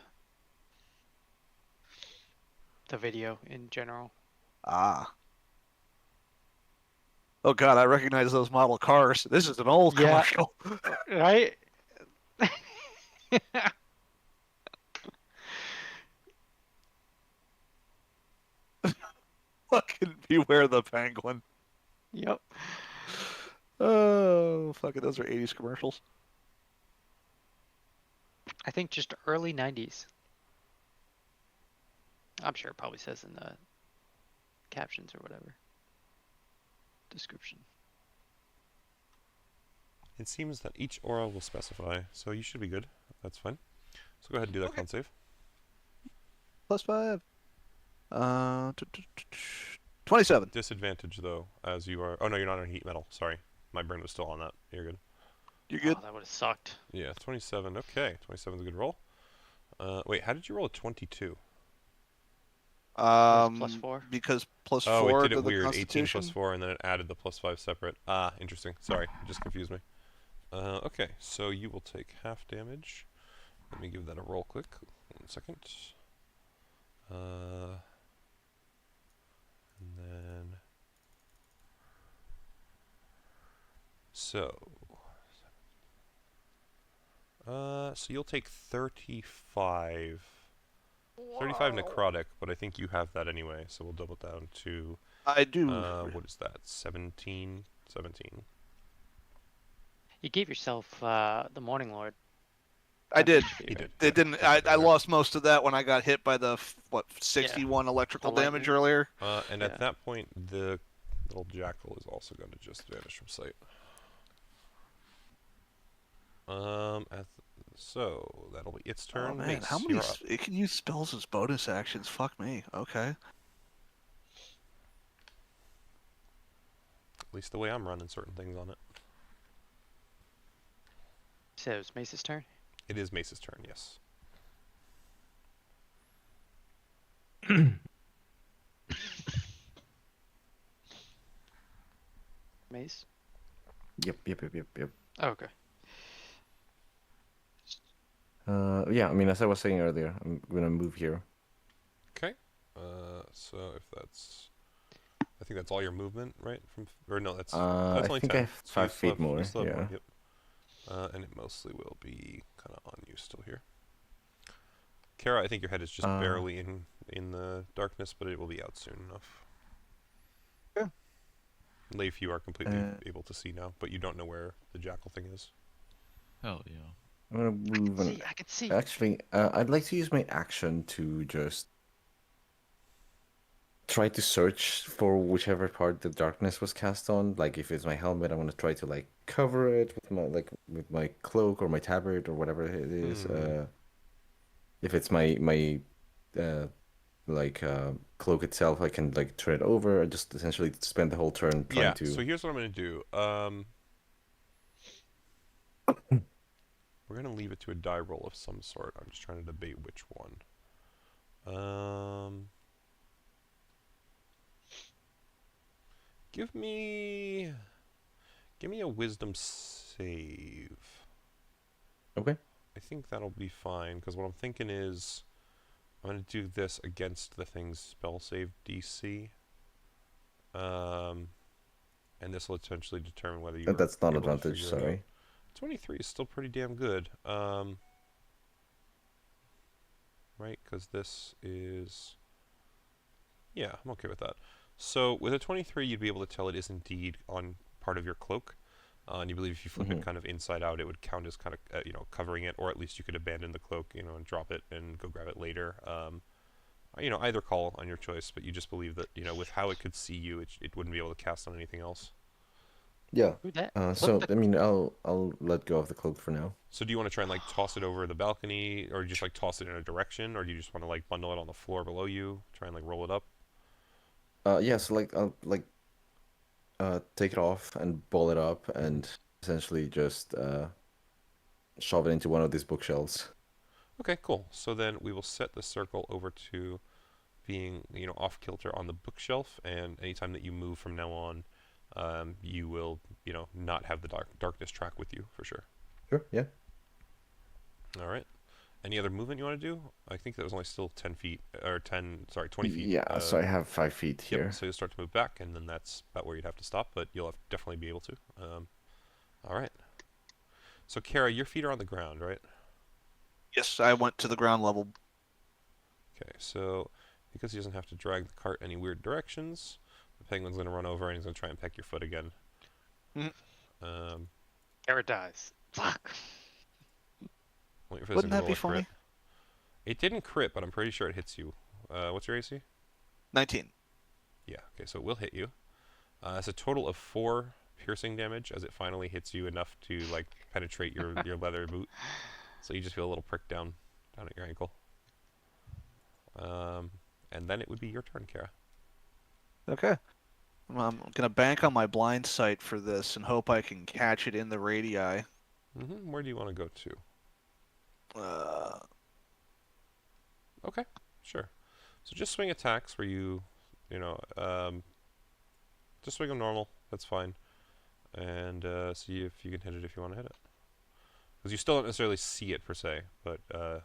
B: video in general.
E: Ah. Oh god, I recognize those model cars. This is an old
B: Yeah.
E: commercial.
B: Right?
E: Fucking beware the penguin.
B: Yep.
E: Oh, fucking those are 80s commercials.
B: I think just early 90s. I'm sure it probably says in the captions or whatever. Description.
A: It seems that each aura will specify, so you should be good. That's fine. So go ahead and do that con save.
E: +5. 27.
A: Disadvantage though, as you are. Oh no, you're not on heat metal. Sorry, my brain was still on that. You're good.
E: You're good.
B: Oh, that would have sucked.
A: Yeah, 27. Okay, 27 is a good roll. Wait, how did you roll a 22?
B: +4?
E: Because +4
A: Oh, it did
E: to
A: it
E: the
A: weird. 18
E: Constitution.
A: plus 4, and then it added the +5 separate. Ah, interesting. Sorry, it just confused me. Okay, so you will take half damage. Let me give that a roll quick. 1 second. And then... So you'll take 35. 35 necrotic, but I think you have that anyway, so we'll double down to...
E: I do.
A: What is that? 17? 17.
B: You gave yourself the Morning Lord.
E: I did.
A: He did.
E: It didn't. I lost most of that when I got hit by the 61 electrical
B: The
E: damage
B: lightning.
E: earlier.
A: And
B: Yeah.
A: at that point, the little jackal is also going to just vanish from sight. So that'll be its turn.
E: Oh man,
A: Mace,
E: how many?
A: you're up.
E: It can use spells as bonus actions. Fuck me. Okay.
A: At least the way I'm running certain things on it.
B: So it was Mace's turn.
A: It is Mace's turn, yes.
B: Mace.
C: Yep.
B: Oh, okay.
C: Yeah, I mean, as I was saying earlier, I'm gonna move here.
A: Okay. So if that's... I think that's all your movement, right? Or no, that's
C: I
A: only
C: think
A: 10.
C: I have
A: So you
C: 5
A: still
C: feet
A: have- you
C: more.
A: still have
C: Yeah.
A: more, yep. And it mostly will be kind of on you still here. Kara, I think your head is just barely in the darkness, but it will be out soon enough.
E: Yeah.
A: Leif, you are completely able to see now, but you don't know where the jackal thing is.
D: Hell yeah.
C: I'm gonna move.
B: I can see.
C: Actually, I'd like to use my action to just try to search for whichever part the darkness was cast on. Like, if it's my helmet, I want to try to like cover it with my cloak or my tabard or whatever it is. If it's my cloak itself, I can like turn it over. I just essentially spend the whole turn trying to.
A: So here's what I'm gonna do. We're gonna leave it to a die roll of some sort. I'm just trying to debate which one. Give me a wisdom save.
C: Okay.
A: I think that'll be fine, because what I'm thinking is I'm going to do this against the thing's spell save DC. And this will essentially determine whether you're
C: That's not
A: able to
C: advantage,
A: figure it out.
C: sorry.
A: 23 is still pretty damn good. Right, because this is... Yeah, I'm okay with that. So with a 23, you'd be able to tell it is indeed on part of your cloak. And you believe if you flip it kind of inside out, it would count as kind of, covering it, or at least you could abandon the cloak, and drop it and go grab it later. Either call on your choice, but you just believe that, with how it could see you, it wouldn't be able to cast on anything else.
C: Yeah.
B: Who that?
C: So I mean, I'll let go of the cloak for now.
A: So do you want to try and toss it over the balcony, or just toss it in a direction, or do you just want to bundle it on the floor below you, try and roll it up?
C: Yeah. So I'll take it off and ball it up, and essentially just shove it into one of these bookshelves.
A: Okay, cool. So then we will set the circle over to being, off kilter on the bookshelf, and anytime that you move from now on, you will, not have the darkness track with you for sure.
C: Sure. Yeah.
A: All right. Any other movement you want to do? I think that was only still 10 feet, or 20 feet.
C: Yeah. So I have 5 feet here.
A: Yep, so you'll start to move back, and then that's about where you'd have to stop, but you'll definitely be able to. All right. So, Kara, your feet are on the ground, right?
E: Yes, I went to the ground level.
A: Okay, so because he doesn't have to drag the cart any weird directions, the penguin's going to run over and he's going to try and peck your foot again.
B: Kara dies. Fuck.
E: Wouldn't that be funny?
A: It didn't crit, but I'm pretty sure it hits you. What's your AC?
E: 19.
A: Yeah, okay, so it will hit you. It's a total of 4 piercing damage as it finally hits you enough to penetrate your leather boot. So you just feel a little prick down at your ankle. And then it would be your turn, Kara.
E: Okay. I'm gonna bank on my blind sight for this and hope I can catch it in the radii.
A: Where do you want to go to? Okay, sure. So just swing attacks where you, just swing them normal. That's fine. And see if you can hit it if you want to hit it. Because you still don't necessarily see it per se, but I'll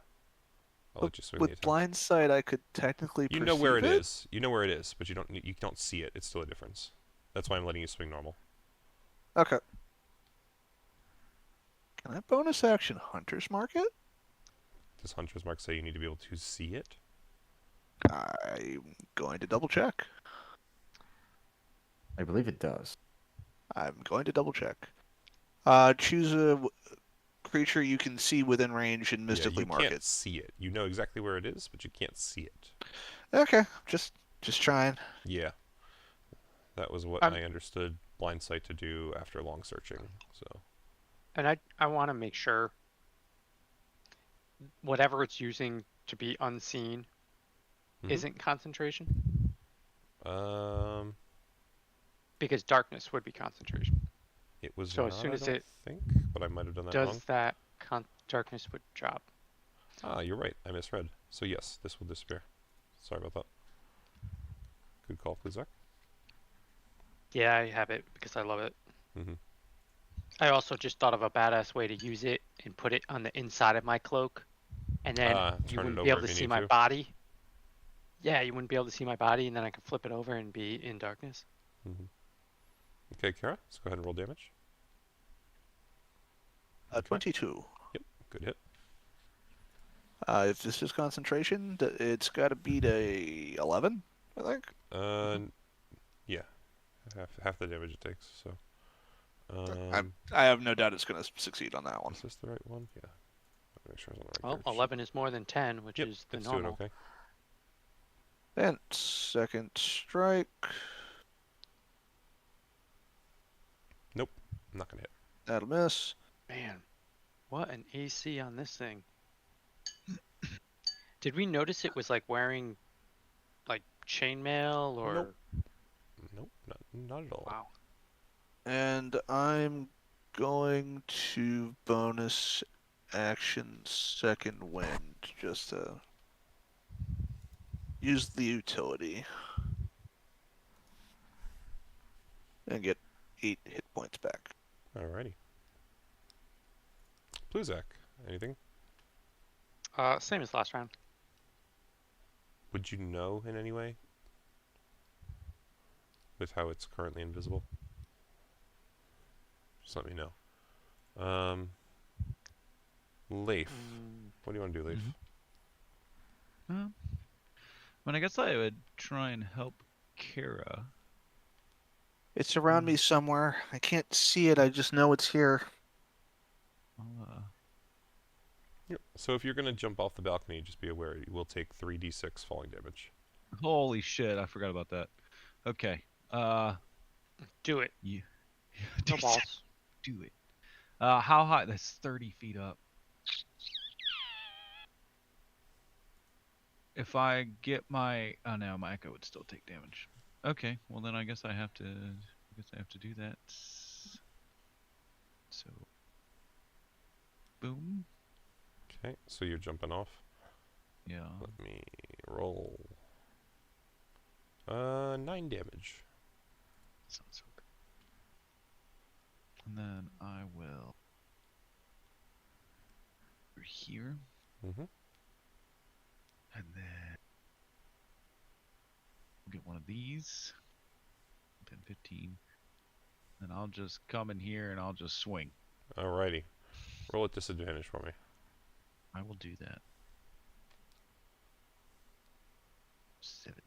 A: let you swing the
E: With
A: attack.
E: blind sight, I could technically
A: You know where it is. You know where it is, but you don't see it. It's still a difference. That's why I'm letting you swing normal.
E: Okay. Can I bonus action Hunter's Mark it?
A: Does Hunter's Mark say you need to be able to see it?
E: I'm going to double check.
C: I believe it does.
E: I'm going to double check. Choose a creature you can see within range and mystically mark
A: you can't
E: it.
A: see it. You know exactly where it is, but you can't see it.
E: Okay, just trying.
A: Yeah. That was what I understood blind sight to do after long searching. So.
B: And I want to make sure whatever it's using to be unseen isn't concentration. Because darkness would be concentration.
A: It was
B: so
A: not,
B: as soon as
A: I
B: it
A: think, but I might have done that
B: does
A: wrong.
B: that darkness would drop.
A: Ah, you're right. I misread. So yes, this will disappear. Sorry about that. Good call, please, Zach.
B: Yeah, I have it because I love it.
A: Mm-hmm.
B: I also just thought of a badass way to use it and put it on the inside of my cloak, and then you wouldn't be able to see my body. Yeah, you wouldn't be able to see my body, and then I could flip it over and be in darkness.
A: Mm-hmm. Okay, Kara, let's go ahead and roll damage.
E: 22.
A: Yep, good hit.
E: If this is concentration, it's got to beat a 11, I think.
A: Yeah, half the damage it takes. So.
E: I have no doubt it's going to succeed on that one.
A: Is this the right one? Yeah. Make sure it's on the right
B: well, 11 is more than 10, which is the normal.
A: Doing okay.
E: And second strike.
A: Nope, I'm not gonna hit.
E: That'll miss.
B: Man, what an AC on this thing. Did we notice it was wearing chainmail or?
A: Nope, not at all.
B: Wow.
E: And I'm going to bonus action second wind just to use the utility and get 8 hit points back.
A: Alrighty. Pluzak, anything?
B: Same as last round.
A: Would you know in any way with how it's currently invisible? Just let me know. Leif, what do you want to do, Leif?
D: I guess I would try and help Kara.
E: It's around me somewhere. I can't see it. I just know it's here.
A: Yep. So if you're going to jump off the balcony, just be aware you will take 3d6 falling damage.
D: Holy shit! I forgot about that. Okay.
B: Do it.
D: You.
B: No balls.
D: Do it. How high? That's 30 feet up. If I get my, oh no, my echo would still take damage. Okay, well then I guess I have to. Do that. So. Boom.
A: Okay, so you're jumping off.
D: Yeah.
A: Let me roll. 9 damage.
D: Sounds so good. And then I will. Over here.
A: Mm-hmm.
D: And then get one of these. 10, 15. Then I'll just come in here and I'll just swing.
A: Alrighty. Roll at disadvantage for me.
D: I will do that. 17.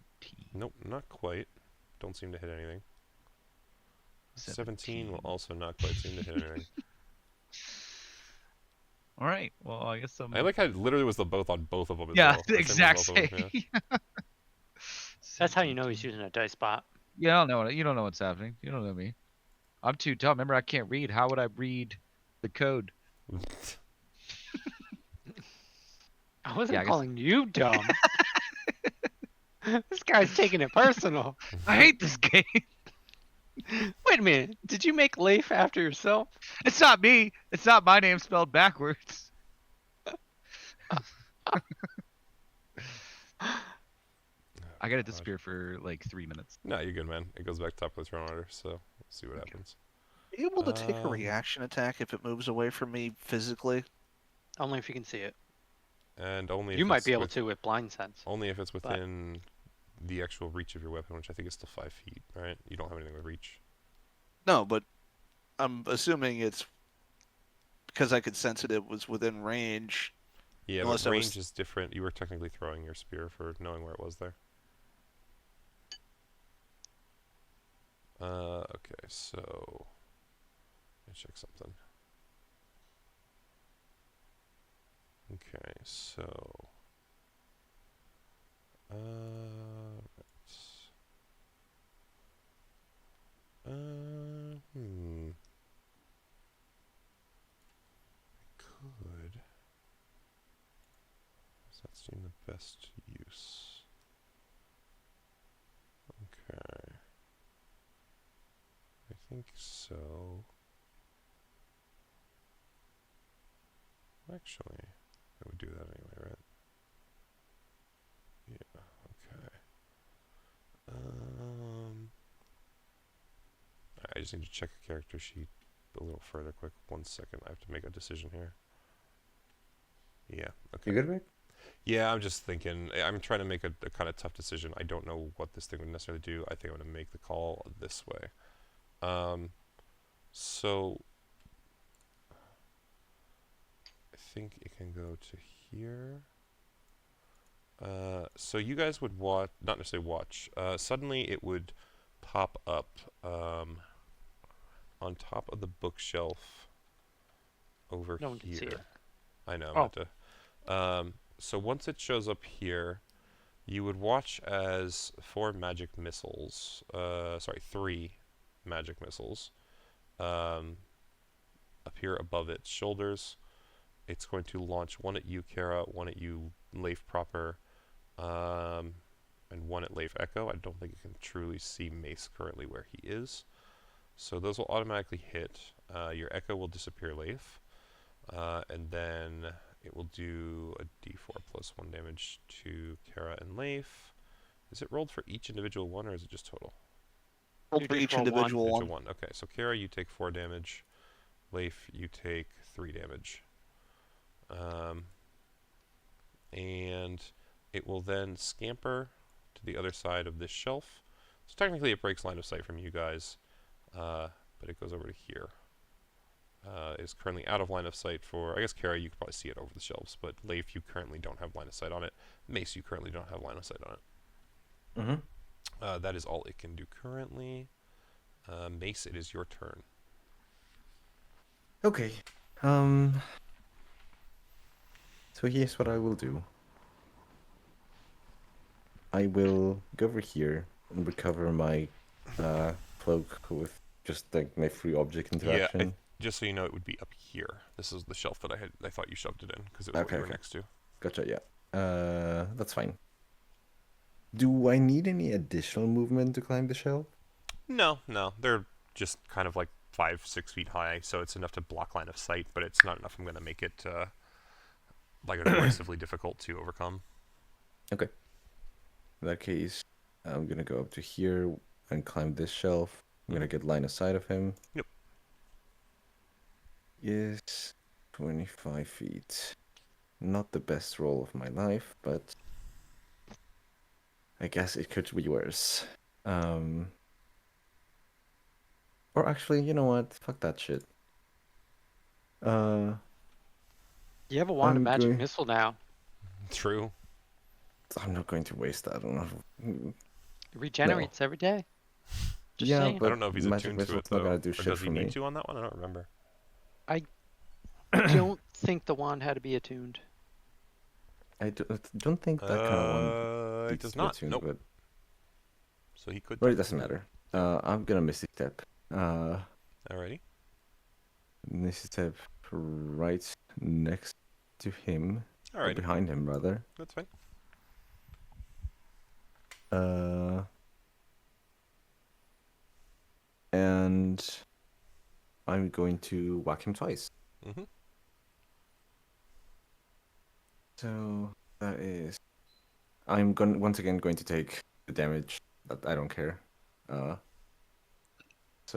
A: Nope, not quite. Don't seem to hit anything. 17 will also not quite seem to hit anything.
D: All right. Well, I guess I'm.
A: I like how it literally was the both on both of them as
D: Yeah,
A: well.
D: the exact same.
A: Yeah.
B: That's how you know he's using a dice bot.
D: You don't know you don't know what's happening. You don't know me. I'm too dumb. Remember, I can't read. How would I read the code?
B: I wasn't
D: I guess-
B: calling you dumb. This guy's taking it personal.
D: I hate this game.
B: Wait a minute. Did you make Leif after yourself?
D: It's not me. It's not my name spelled backwards. I gotta disappear for like 3 minutes.
A: No, you're good, man. It goes back top of the turn order, so we'll see what happens.
E: Are you able to take a reaction attack if it moves away from me physically?
B: Only if you can see it.
A: And only if
B: You might
A: it's
B: be able to with blind sense.
A: Only if it's within the actual reach of your weapon, which I think is still 5 feet, right? You don't have anything with reach.
E: No, but I'm assuming it's because I could sense it was within range.
A: Yeah,
E: Unless
A: but
E: I
A: range
E: was-
A: is different. You were technically throwing your spear for knowing where it was there. Okay, so let me check something. Okay, so could. Does that seem the best use? Okay. I think so. Actually, I would do that anyway, right? Yeah, okay. I just need to check a character sheet a little further quick. 1 second, I have to make a decision here. Yeah, okay.
C: You good, Vic?
A: Yeah, I'm just thinking, I'm trying to make a kind of tough decision. I don't know what this thing would necessarily do. I think I'm going to make the call this way. So I think it can go to here. So you guys would watch, not necessarily watch, suddenly it would pop up on top of the bookshelf over
B: No one can
A: here.
B: see it.
A: I know, I'm about to. So once it shows up here, you would watch as 4 magic missiles, 3 magic missiles, appear above its shoulders. It's going to launch one at you, Kara, one at you, Leif proper, and one at Leif Echo. I don't think you can truly see Mace currently where he is. So those will automatically hit. Your Echo will disappear, Leif. And then it will do a d4 plus 1 damage to Kara and Leif. Is it rolled for each individual one, or is it just total?
E: Roll
B: You
E: for
B: just
E: each
B: roll one.
E: individual
A: It's a
E: one.
A: 1. Okay, so Kara, you take 4 damage. Leif, you take 3 damage. And it will then scamper to the other side of this shelf. So technically it breaks line of sight from you guys, but it goes over to here. Is currently out of line of sight for, I guess, Kara, you could probably see it over the shelves, but Leif, you currently don't have line of sight on it. Mace, you currently don't have line of sight on it. That is all it can do currently. Mace, it is your turn.
C: Okay. So here's what I will do. I will go over here and recover my cloak with just like my free object
A: Yeah,
C: interaction.
A: just so you know, it would be up here. This is the shelf that I thought you shoved it in because it was what
C: Okay,
A: you were
C: okay.
A: next to.
C: Gotcha, yeah. That's fine. Do I need any additional movement to climb the shelf?
A: No, they're just kind of like 5-6 feet high, so it's enough to block line of sight, but it's not enough. I'm going to make it like aggressively difficult to overcome.
C: Okay. In that case, I'm gonna go up to here and climb this shelf. I'm gonna get line of sight of him.
A: Yep.
C: Yes, 25 feet. Not the best roll of my life, but I guess it could be worse. Or actually, you know what? Fuck that shit.
B: You have a wand of
C: I'm
B: magic
C: going-
B: missile now.
A: True.
C: I'm not going to waste that. I don't know.
B: It regenerates every day. Just
C: Yeah,
B: saying.
C: but
A: I don't know if he's
C: magic
A: attuned to
C: missile's
A: it,
C: not
A: though.
C: gonna do
A: Or
C: shit
A: does he
C: for
A: need
C: me.
A: to on that one? I don't remember.
B: Don't think the wand had to be attuned.
C: I don't think that kind of one
A: It
C: needs
A: does
C: to be
A: not.
C: attuned,
A: Nope.
C: but
A: So he could.
C: But it doesn't matter. I'm gonna Misty Step.
A: Alrighty.
C: Misty Step right next to him. Or
A: Alrighty.
C: behind him, rather.
A: That's fine.
C: And I'm going to whack him twice.
A: Mm-hmm.
C: So that is. I'm going once again going to take the damage, but I don't care. So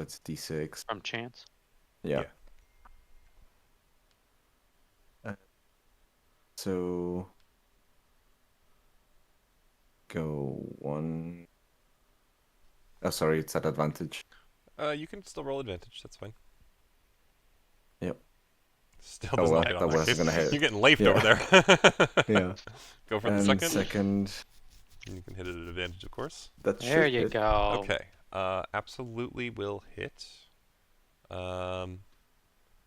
C: it's D6.
B: From chance.
C: Yeah.
A: Yeah.
C: So go 1. Oh, sorry, it's at advantage.
A: You can still roll advantage. That's fine.
C: Yep.
A: Still
C: Oh,
A: does
C: well,
A: not hit on
C: that
A: that
C: wasn't
A: case.
C: gonna hit.
A: You're getting lafed
C: Yeah.
A: over there.
C: Yeah.
A: Go for the
C: And
A: second.
C: second,
A: And you can hit it at advantage, of course.
C: that
B: There
C: should
B: you
C: hit.
B: go.
A: Okay. Absolutely will hit.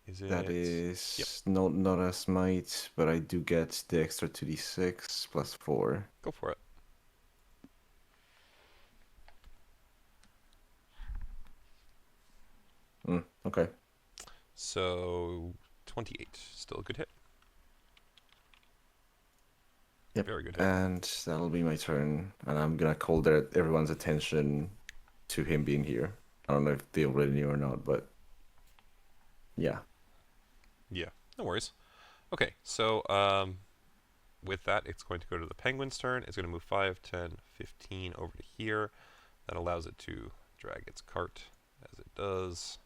A: Is it?
C: That is
A: Yep.
C: not a smite, but I do get the extra 2d6 plus 4.
A: Go for it.
C: Okay.
A: So 28, still a good hit.
C: Yep.
A: Very good hit.
C: And that'll be my turn, and I'm gonna call everyone's attention to him being here. I don't know if they already knew or not, but yeah.
A: Yeah, no worries. Okay, so with that, it's going to go to the penguin's turn. It's going to move 5, 10, 15 over to here. That allows it to drag its cart as it does.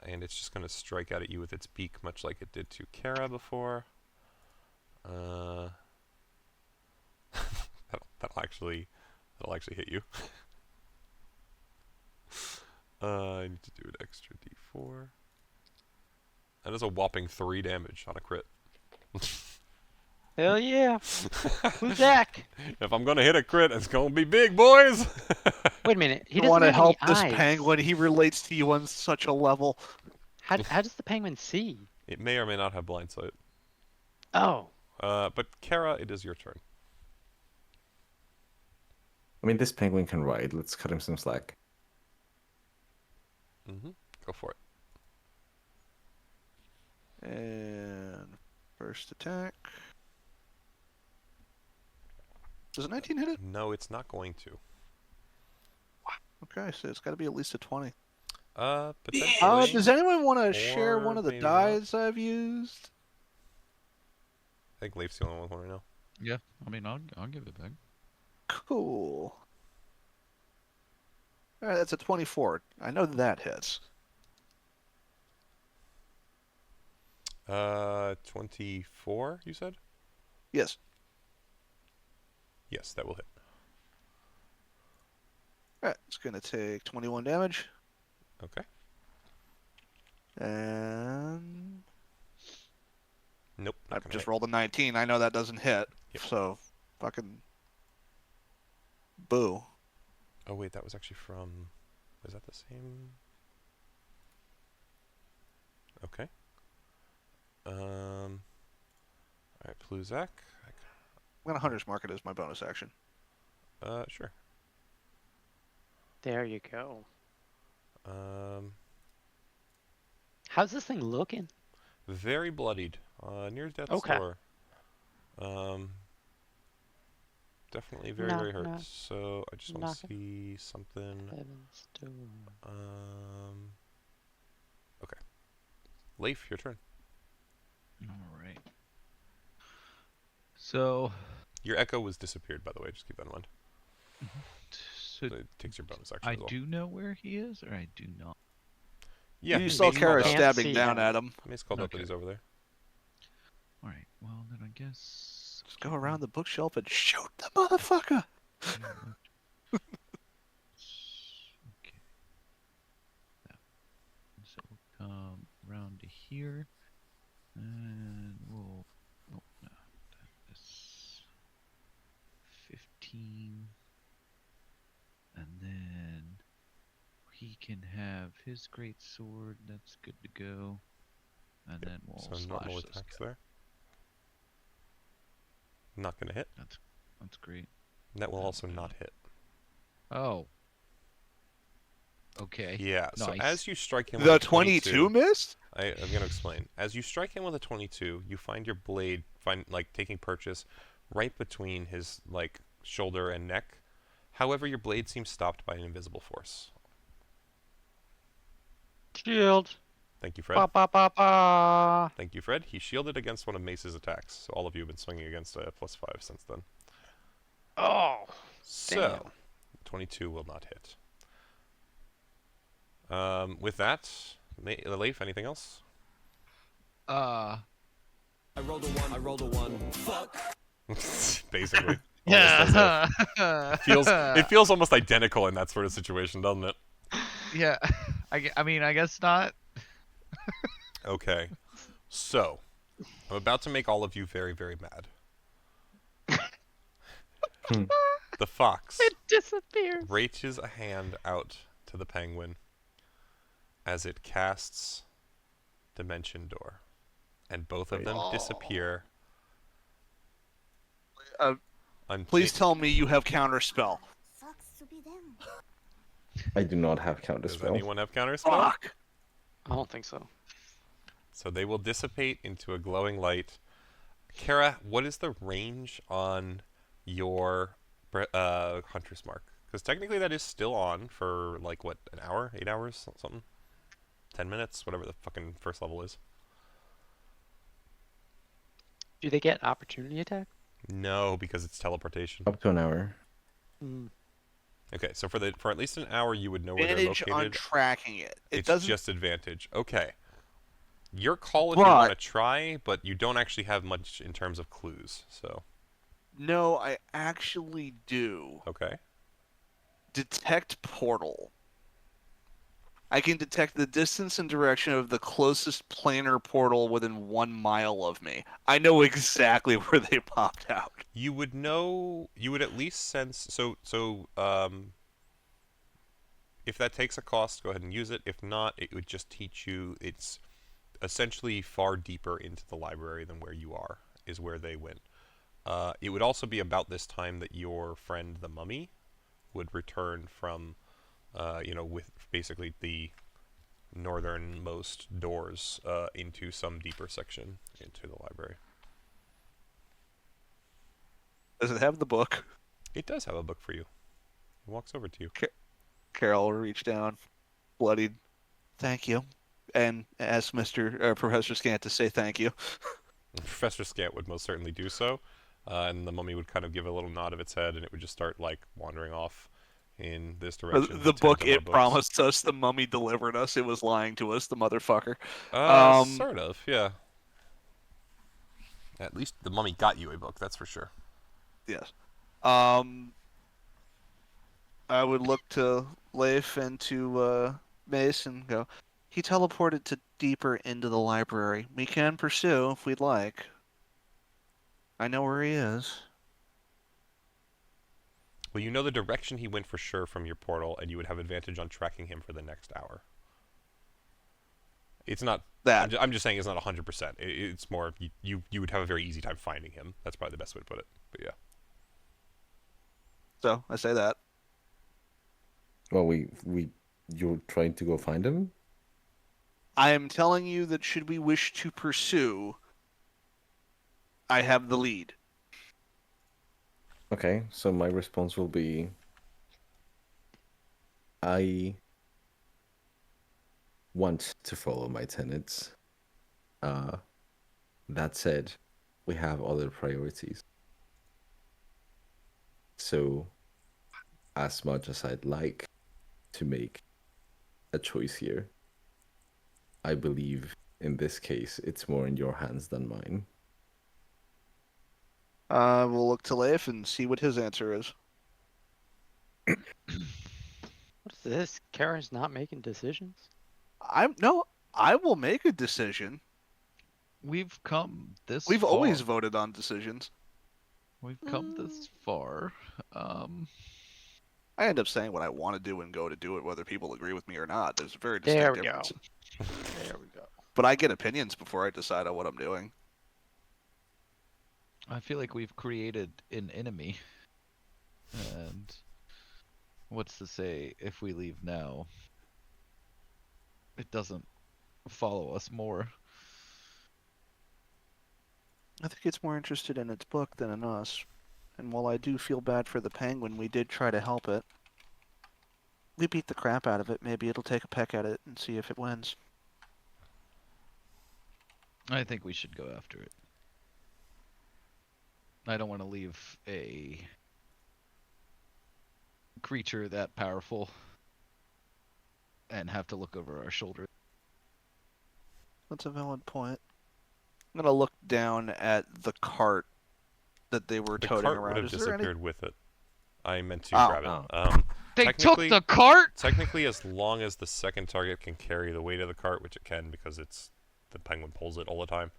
A: And it's just going to strike out at you with its beak, much like it did to Kara before. That'll actually hit you. I need to do an extra d4. That is a whopping 3 damage on a crit.
B: Hell yeah. Who's Zach?
A: If I'm gonna hit a crit, it's gonna be big, boys.
B: Wait a minute. He
E: You
B: doesn't
E: want to
B: have
E: help
B: any
E: this
B: eyes.
E: penguin? He relates to you on such a level.
B: How does the penguin see?
A: It may or may not have blind sight.
B: Oh.
A: But Kara, it is your turn.
C: I mean, this penguin can ride. Let's cut him some slack.
A: Mm-hmm. Go for it.
E: And first attack. Does a 19 hit it?
A: No, it's not going to.
E: Okay, so it's got to be at least a 20.
A: Potentially.
E: Does anyone want to share
A: Or
E: one of the
A: maybe not.
E: dies I've used?
A: I think Leif's the only one with one right now.
D: Yeah, I mean, I'll give it back.
E: Cool. All right, that's a 24. I know that hits.
A: 24, you said?
E: Yes.
A: Yes, that will hit.
E: All right, it's going to take 21 damage.
A: Okay.
E: And
A: Nope.
E: I
A: Not gonna
E: just
A: hit.
E: rolled a 19. I know that doesn't hit.
A: Yep.
E: So fucking Boo.
A: Oh wait, that was actually from. Is that the same? Okay. All right, Pluzak.
E: I'm gonna Hunter's Market as my bonus action.
A: Sure.
B: There you go.
A: Um,
B: How's this thing looking?
A: very bloodied. Near death's
B: Okay.
A: door. Definitely very, very hurt.
B: Knock.
A: So I just want
B: Knock
A: to
B: it.
A: see something.
B: Heaven's door.
A: Okay. Leif, your turn.
D: All right. So,
A: Your echo was disappeared, by the way. Just keep that in mind.
D: so
A: So it takes your bonus action
D: I
A: as well.
D: do know where he is, or I do not.
A: Yeah,
E: You saw
A: Mace
E: Kara
A: called out.
B: Can't
E: stabbing
B: see
E: down
B: him.
E: at him.
A: Mace called out that
D: Okay.
A: he's over there.
D: All right. Well, then I guess.
E: Just go around the bookshelf and shoot the motherfucker.
D: Okay. So we'll come around to here, and we'll. Oh no, that is 15, and then he can have his great sword. That's good to go, and then we'll
A: So
D: slash
A: normal
D: this
A: attacks
D: guy.
A: there. Not gonna hit.
D: That's great.
A: That will also not hit.
D: Oh. Okay.
A: Yeah. So
D: Nice.
A: as you strike him with
E: The
A: a
E: 22 missed?
A: I'm gonna explain. As you strike him with a 22, you find your blade taking purchase right between his shoulder and neck. However, your blade seems stopped by an invisible force.
B: Shield.
A: Thank you, Fred.
B: Ba ba ba ba.
A: Thank you, Fred. He shielded against one of Mace's attacks, so all of you have been swinging against a +5 since then.
B: Oh.
A: So, 22 will not hit. With that, Leif, anything else?
G: I rolled a one. Fuck.
A: Basically.
D: Yeah.
A: It feels almost identical in that sort of situation, doesn't it?
D: Yeah. I mean, I guess not.
A: Okay. So, I'm about to make all of you very, very mad. The fox
B: It disappears.
A: reaches a hand out to the penguin as it casts Dimension Door. And both of them disappear.
E: Please tell me you have Counterspell.
H: Sucks to be them.
C: I do not have
A: Does
C: counterspell.
A: anyone have counterspell?
E: Fuck!
B: I don't think so.
A: So they will dissipate into a glowing light. Kara, what is the range on your Hunter's Mark? Because technically that is still on for, an hour? 8 hours? Something? 10 minutes? Whatever the fucking first level is.
B: Do they get opportunity attack?
A: No, because it's teleportation.
C: Up to an hour.
B: Mm.
A: Okay, so for at least an hour you would know where they're
E: Advantage
A: located.
E: on tracking it. It
A: It's
E: doesn't.
A: just advantage. Okay. Your call if you want to try, but you don't actually have much in terms of clues, so.
E: No, I actually do.
A: Okay.
E: Detect portal. I can detect the distance and direction of the closest planar portal within 1 mile of me. I know exactly where they popped out.
A: You would know, you would at least sense, if that takes a cost, go ahead and use it. If not, it would just teach you, it's essentially far deeper into the library than where you are, is where they went. It would also be about this time that your friend, the mummy, would return from, with basically the northernmost doors into some deeper section into the library.
E: Does it have the book?
A: It does have a book for you. It walks over to you.
E: Carol will reach down, bloodied. Thank you. And ask Professor Scant to say thank you.
A: Professor Scant would most certainly do so, and the mummy would kind of give a little nod of its head, and it would just start wandering off in this direction.
E: The book
A: Tens of more
E: it promised us, the mummy delivered us. It was lying to us, the motherfucker.
A: Sort of, yeah. At least the mummy got you a book, that's for sure.
E: Yes. I would look to Leif and to Mace and go, he teleported to deeper into the library. We can pursue if we'd like. I know where he is.
A: Well, you know the direction he went for sure from your portal, and you would have advantage on tracking him for the next hour. It's not
E: That.
A: I'm just saying it's not 100%. It's more you would have a very easy time finding him. That's probably the best way to put it. But yeah.
E: So I say that.
C: Well, you're trying to go find him?
E: I am telling you that should we wish to pursue, I have the lead.
C: Okay, so my response will be I want to follow my tenets. That said, we have other priorities. So, as much as I'd like to make a choice here, I believe in this case it's more in your hands than mine.
E: We'll look to Leif and see what his answer is.
B: What's this? Karen's not making decisions?
E: I will make a decision.
D: We've come this
E: We've
D: far.
E: always voted on decisions.
D: We've come this far.
E: I end up saying what I want to do and go to do it, whether people agree with me or not. There's a very
B: There
E: distinct
B: we go.
E: difference.
B: There we go.
E: But I get opinions before I decide on what I'm doing.
D: I feel like we've created an enemy. And what's to say if we leave now, it doesn't follow us more.
E: I think it's more interested in its book than in us. And while I do feel bad for the penguin, we did try to help it. We beat the crap out of it. Maybe it'll take a peck at it and see if it wins.
D: I think we should go after it. I don't want to leave a creature that powerful and have to look over our shoulder.
E: That's a valid point. I'm gonna look down at the cart that they were
A: The
E: toting
A: cart would
E: around.
A: have
E: Is there any?
A: disappeared with it. I meant to
E: Oh.
A: grab it.
C: Oh.
D: They took
A: Technically-
D: the cart?
A: Technically, as long as the second target can carry the weight of the cart, which it can because the penguin pulls it all the time,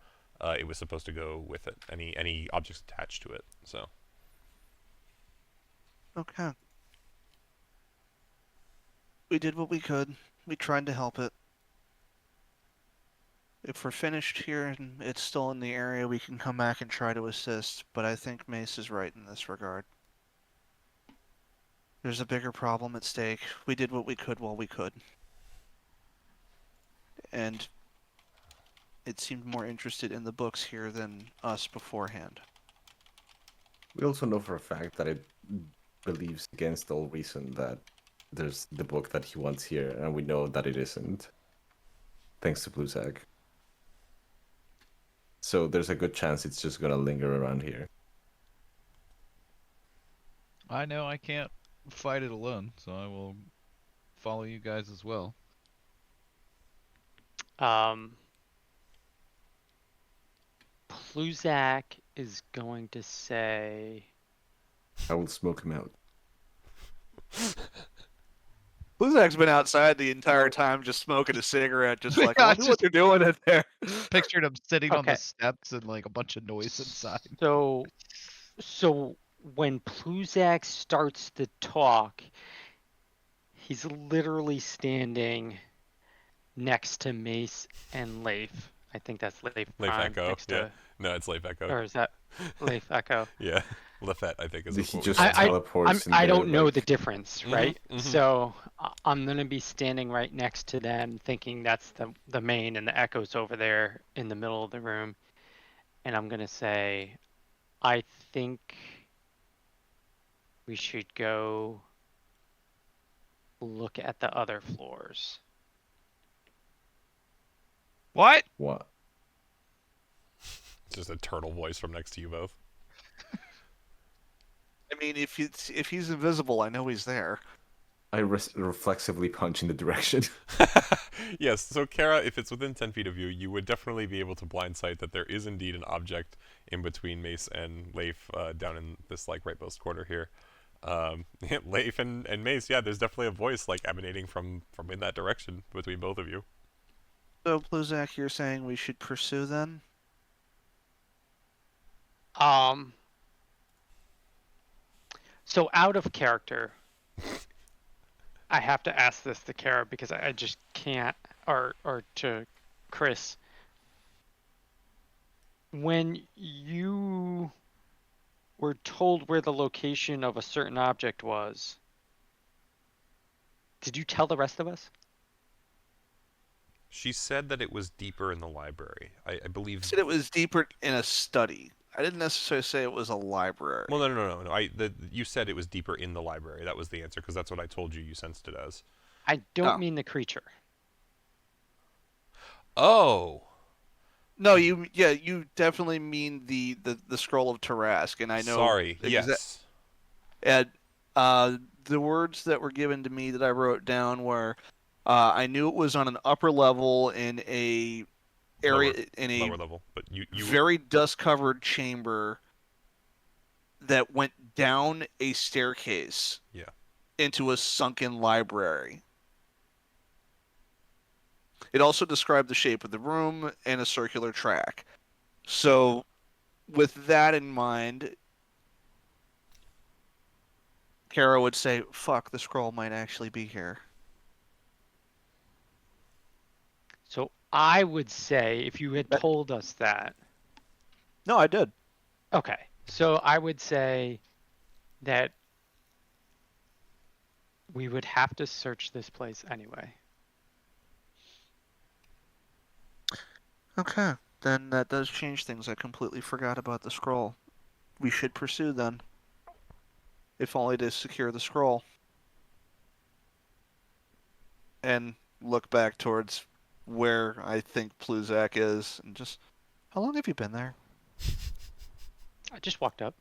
A: it was supposed to go with it. Any objects attached to it. So
E: Okay. We did what we could. We tried to help it. If we're finished here and it's still in the area, we can come back and try to assist, but I think Mace is right in this regard. There's a bigger problem at stake. We did what we could while we could. And it seemed more interested in the books here than us beforehand.
C: We also know for a fact that it believes against all reason that there's the book that he wants here, and we know that it isn't. Thanks to Bluzak. So there's a good chance it's just gonna linger around here.
D: I know I can't fight it alone, so I will follow you guys as well.
B: Pluzak is going to say,
C: I will smoke him out.
E: Bluzak's been outside the entire time just smoking a cigarette, just like,
D: Yeah,
E: I wonder what they're doing in there.
D: Pictured him sitting on
B: Okay.
D: the steps and like a bunch of noise inside.
B: so when Pluzak starts to talk, he's literally standing next to Mace and Leif. I think that's Leif.
A: Leif
B: Prime
A: Echo.
B: next
A: Yeah.
B: to,
A: No, it's Leif Echo.
B: or is that Leif Echo?
A: Yeah. Lafette, I think, is
C: He
A: what we
C: just
A: call it.
C: teleports.
B: I
C: in there,
B: don't know
C: like-
B: the difference,
A: Mhm,
B: right?
A: mhm.
B: So I'm gonna be standing right next to them, thinking that's the main, and the echo's over there in the middle of the room, and I'm gonna say, I think we should go look at the other floors.
D: What?
C: What?
A: It's just a turtle voice from next to you both.
E: I mean, if he's invisible, I know he's there.
C: I reflexively punch in the direction.
A: Yes, so Kara, if it's within 10 feet of you, you would definitely be able to blindsight that there is indeed an object in between Mace and Leif down in this like rightmost corner here. Leif and Mace, yeah, there's definitely a voice like emanating from in that direction between both of you.
E: So, Pluzak, you're saying we should pursue then?
B: So out of character, I have to ask this to Kara because I just can't, or to Chris. When you were told where the location of a certain object was, did you tell the rest of us?
A: She said that it was deeper in the library. I believe.
E: I said it was deeper in a study. I didn't necessarily say it was a library.
A: Well, no. You said it was deeper in the library. That was the answer, because that's what I told you. You sensed it as.
B: I don't mean the creature.
A: Oh.
E: No, you definitely mean the scroll of Tarask, and I know.
A: Sorry. Yes.
E: And the words that were given to me that I wrote down were, I knew it was on an upper level in a area
A: lower level, but you
E: very dust-covered chamber that went down a staircase.
A: Yeah.
E: Into a sunken library. It also described the shape of the room and a circular track. So, with that in mind, Kara would say, fuck, the scroll might actually be here.
B: So I would say if you had told us that.
E: No, I did.
B: Okay. So I would say that we would have to search this place anyway.
E: Okay. Then that does change things. I completely forgot about the scroll. We should pursue then. If only to secure the scroll. And look back towards where I think Pluzak is. And just, how long have you been there?
B: I just walked up.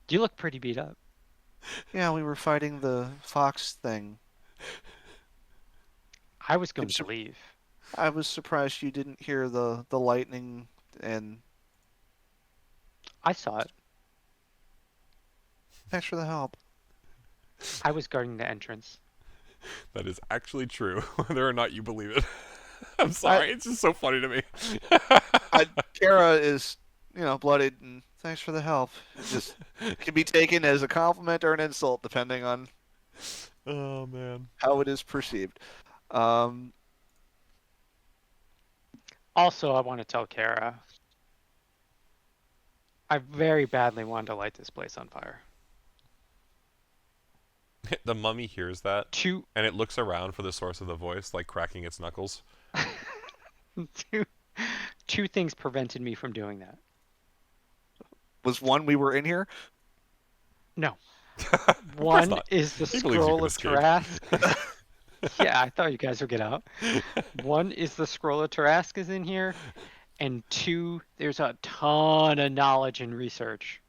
B: You look pretty beat up.
E: Yeah, we were fighting the fox thing.
B: I was going to leave.
E: I was surprised you didn't hear the lightning and...
B: I saw it.
E: Thanks for the help.
B: I was guarding the entrance.
A: That is actually true, whether or not you believe it. I'm sorry, it's just so funny to me.
E: Kara is, bloodied, and thanks for the help. It can be taken as a compliment or an insult, depending on
A: oh man
E: how it is perceived.
B: Also, I want to tell Kara, I very badly wanted to light this place on fire.
A: The mummy hears that,
B: Two
A: and it looks around for the source of the voice, like cracking its knuckles.
B: Two things prevented me from doing that.
E: Was one we were in here?
B: No. One is the scroll of Tarask. Yeah, I thought you guys would get out. One is the scroll of Tarask is in here, and two, there's a ton of knowledge and research.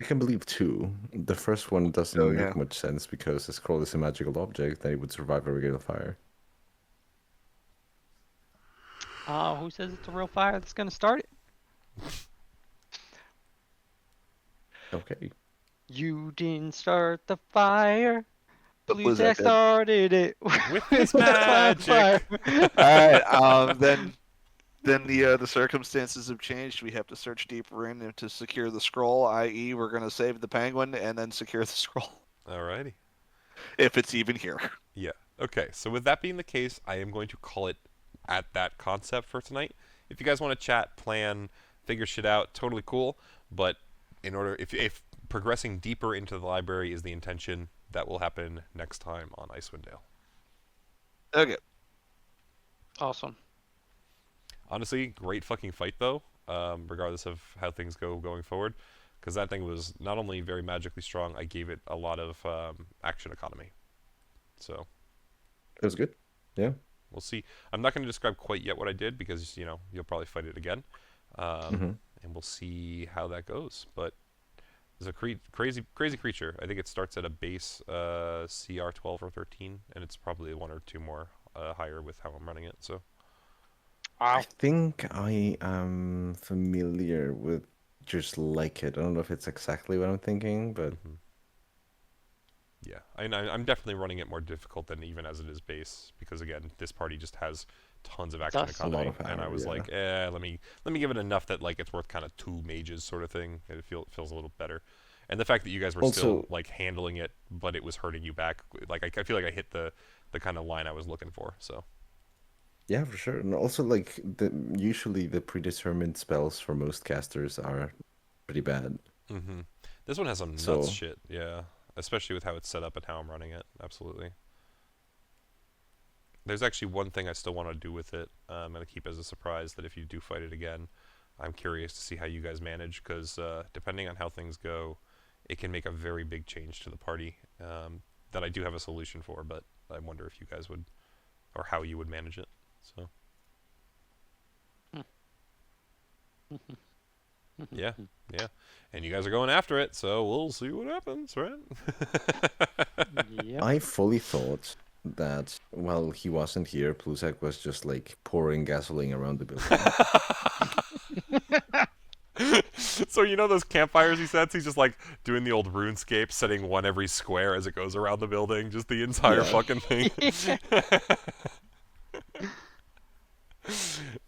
C: I can believe two. The first one doesn't make much sense because the scroll is a magical object that it would survive a regular fire.
B: Who says it's a real fire that's going to start it?
C: Okay.
B: You didn't start the fire.
E: Pluzak
B: started it
A: with his magic.
E: Alright, then the circumstances have changed. We have to search deeper in to secure the scroll, i.e. we're going to save the penguin and then secure the scroll.
A: Alrighty.
E: If it's even here.
A: Yeah. Okay, so with that being the case, I am going to call it at that concept for tonight. If you guys want to chat, plan, figure shit out, totally cool. But if progressing deeper into the library is the intention, that will happen next time on Icewind Dale.
E: Okay.
B: Awesome.
A: Honestly, great fucking fight though, regardless of how things go going forward, because that thing was not only very magically strong, I gave it a lot of action economy. So
C: it was good. Yeah.
A: We'll see. I'm not going to describe quite yet what I did because you'll probably fight it again, and we'll see how that goes. But it's a crazy creature. I think it starts at a base CR 12 or 13, and it's probably one or two more higher with how I'm running it. So.
C: I think I am familiar with just like it. I don't know if it's exactly what I'm thinking, but
A: yeah, I'm definitely running it more difficult than even as it is base because again, this party just has tons of action
B: That's
C: a lot
A: economy,
C: of power,
A: and I was
C: yeah.
A: like, let me give it enough that like it's worth kind of 2 mages sort of thing. It feels a little better. And the fact that you guys were still
C: Also-
A: like handling it, but it was hurting you back, like I feel like I hit the kind of line I was looking for. So
C: Yeah, for sure. And also, like, usually the predetermined spells for most casters are pretty bad.
A: this one has some nuts
C: So-
A: shit, yeah. Especially with how it's set up and how I'm running it. Absolutely. There's actually one thing I still want to do with it. I'm going to keep as a surprise that if you do fight it again, I'm curious to see how you guys manage, because depending on how things go, it can make a very big change to the party that I do have a solution for, but I wonder if you guys would, or how you would manage it. So, yeah. And you guys are going after it, so we'll see what happens, right?
B: Yep.
C: I fully thought that while he wasn't here, Pluzak was just like pouring gasoline around the building.
A: So you know those campfires he sets? He's just like doing the old RuneScape, setting one every square as it goes around the building, just the entire
C: Yeah.
A: fucking thing.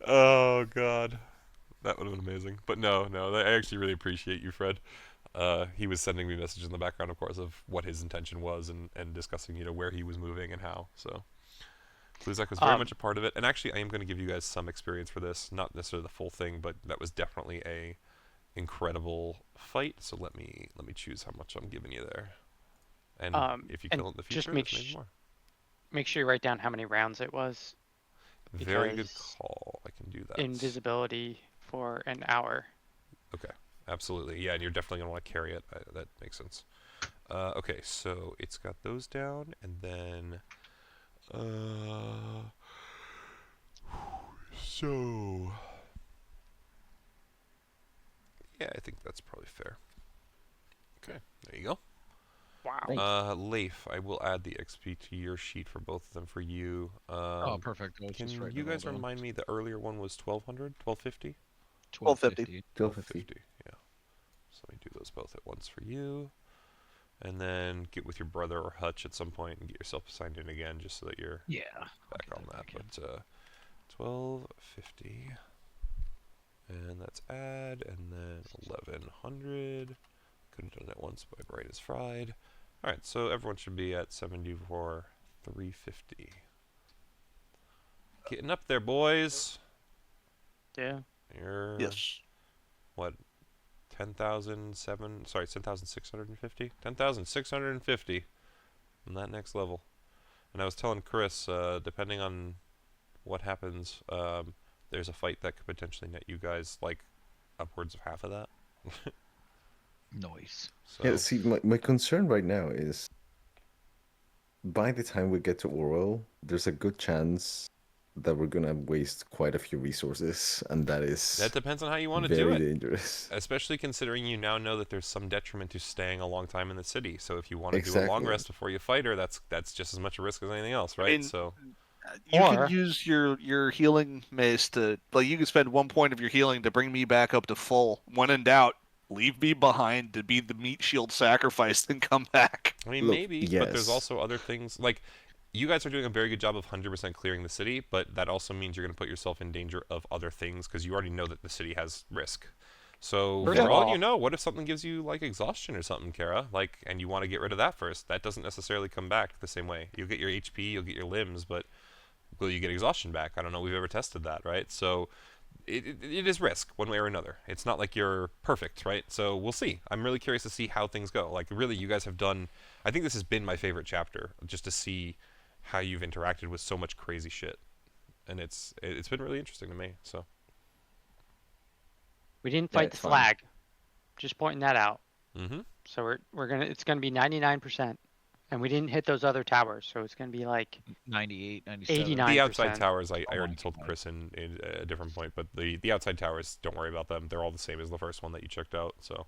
A: Oh god, that would have been amazing. But no, I actually really appreciate you, Fred. He was sending me messages in the background, of course, of what his intention was and discussing, where he was moving and how. So Bluzak was very much a part of it. And actually, I am going to give you guys some experience for this. Not necessarily the full thing, but that was definitely a incredible fight. So let me choose how much I'm giving you there. And if you kill it in the
B: just
A: future,
B: make
A: there's maybe more.
B: Make sure you write down how many rounds it was.
A: Very good
B: because
A: call. I can do that.
B: Invisibility for an hour.
A: Okay, absolutely. Yeah, and you're definitely going to want to carry it. That makes sense. Okay, so it's got those down, and then... so... Yeah, I think that's probably fair. Okay, there you go.
B: Wow.
A: Leif, I will add the XP to your sheet for both of them for you.
D: Oh, perfect. I was
A: Can
D: just writing
A: you
D: it all
A: guys
D: down.
A: remind me, the earlier one was 1200? 1250?
E: 1250.
C: 1250.
A: Yeah. So let me do those both at once for you. And then get with your brother or Hutch at some point and get yourself signed in again, just so that you're
D: Yeah.
A: back on that. But 1250. And that's add, and then 1100. Could have done it once, but my brain is fried. Alright, so everyone should be at 74,350. Getting up there, boys.
B: Yeah.
A: You're
E: Yes.
A: what? 10,650? 10,650 on that next level. And I was telling Chris, depending on what happens, there's a fight that could potentially net you guys like upwards of half of that.
D: Noise.
A: So
C: Yeah, see, my concern right now is by the time we get to Orwell, there's a good chance that we're gonna waste quite a few resources, and
A: that depends on how you want to do
C: very
A: it.
C: dangerous.
A: Especially considering you now know that there's some detriment to staying a long time in the city. So if you want to do a long
C: Exactly.
A: rest before you fight her, that's just as much a risk as anything else, right?
E: mean,
A: So
E: You
B: Or-
E: could use your healing mace to, like, you could spend 1 point of your healing to bring me back up to full. When in doubt, leave me behind to be the meat shield sacrifice and come back.
A: I mean,
C: Look,
A: maybe, but there's
C: yes.
A: also other things. Like, you guys are doing a very good job of 100% clearing the city, but that also means you're going to put yourself in danger of other things because you already know that the city has risk. So,
B: First
A: for
B: of
A: all
B: all-
A: you know, what if something gives you, like, exhaustion or something, Kara? Like, and you want to get rid of that first? That doesn't necessarily come back the same way. You'll get your HP, you'll get your limbs, but will you get exhaustion back? I don't know. We've ever tested that, right? So, it is risk one way or another. It's not like you're perfect, right? So we'll see. I'm really curious to see how things go. Like, really, you guys have done... I think this has been my favorite chapter, just to see how you've interacted with so much crazy shit. And it's been really interesting to me, so...
B: We didn't
C: Yeah,
B: fight
C: it's
B: the
C: fine.
B: flag. Just pointing that out.
A: Mm-hmm.
B: So it's gonna be 99%, and we didn't hit those other towers, so it's gonna be like
D: 98, 97.
B: 89.
A: The outside
B: 9%.
A: towers, I
D: Oh
A: already
D: my
A: told
D: God.
A: Chris in a different point, but the outside towers, don't worry about them. They're all the same as the first one that you checked out, so...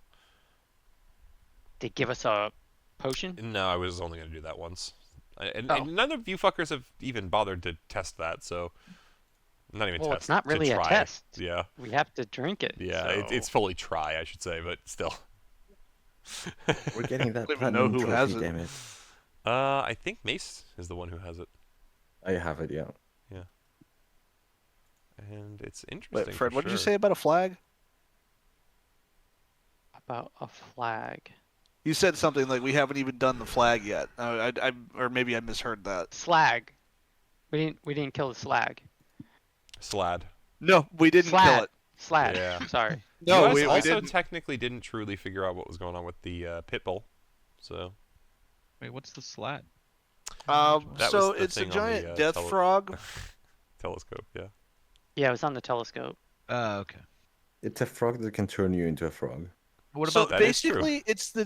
B: They give us a potion.
A: No, I was only going to do that once. And
B: Oh.
A: none of you fuckers have even bothered to test that, so... Not even
B: Well,
A: test.
B: it's not
A: to
B: really a
A: try.
B: test.
A: Yeah.
B: We have to drink it.
A: Yeah,
B: so...
A: it's fully try, I should say, but still.
C: We're getting that
E: I don't even know
C: platinum
E: who
C: trophy,
E: has it.
C: damn it.
A: I think Mace is the one who has it.
C: I have it, yeah.
A: Yeah. and it's interesting.
E: Wait, Fred,
A: for
E: what did you
A: sure.
E: say about a flag?
B: About a flag.
E: You said something like we haven't even done the flag yet. Or maybe I misheard that.
B: Slag. We didn't kill the slag.
A: Slad.
E: No, we didn't kill
B: Slad.
E: it.
B: Slad.
A: Yeah.
B: Sorry.
E: No,
A: you guys
E: we
A: also
E: didn't.
A: technically didn't truly figure out what was going on with the pit bull. So
D: Wait, what's the slat?
A: That
E: So
A: was the
E: it's a
A: thing on
E: giant
A: the,
E: death frog.
A: telescope, yeah.
B: Yeah, it was on the telescope.
D: Okay.
C: It's a frog that can turn you into a frog.
D: What
E: So
D: about
A: That is true.
E: basically,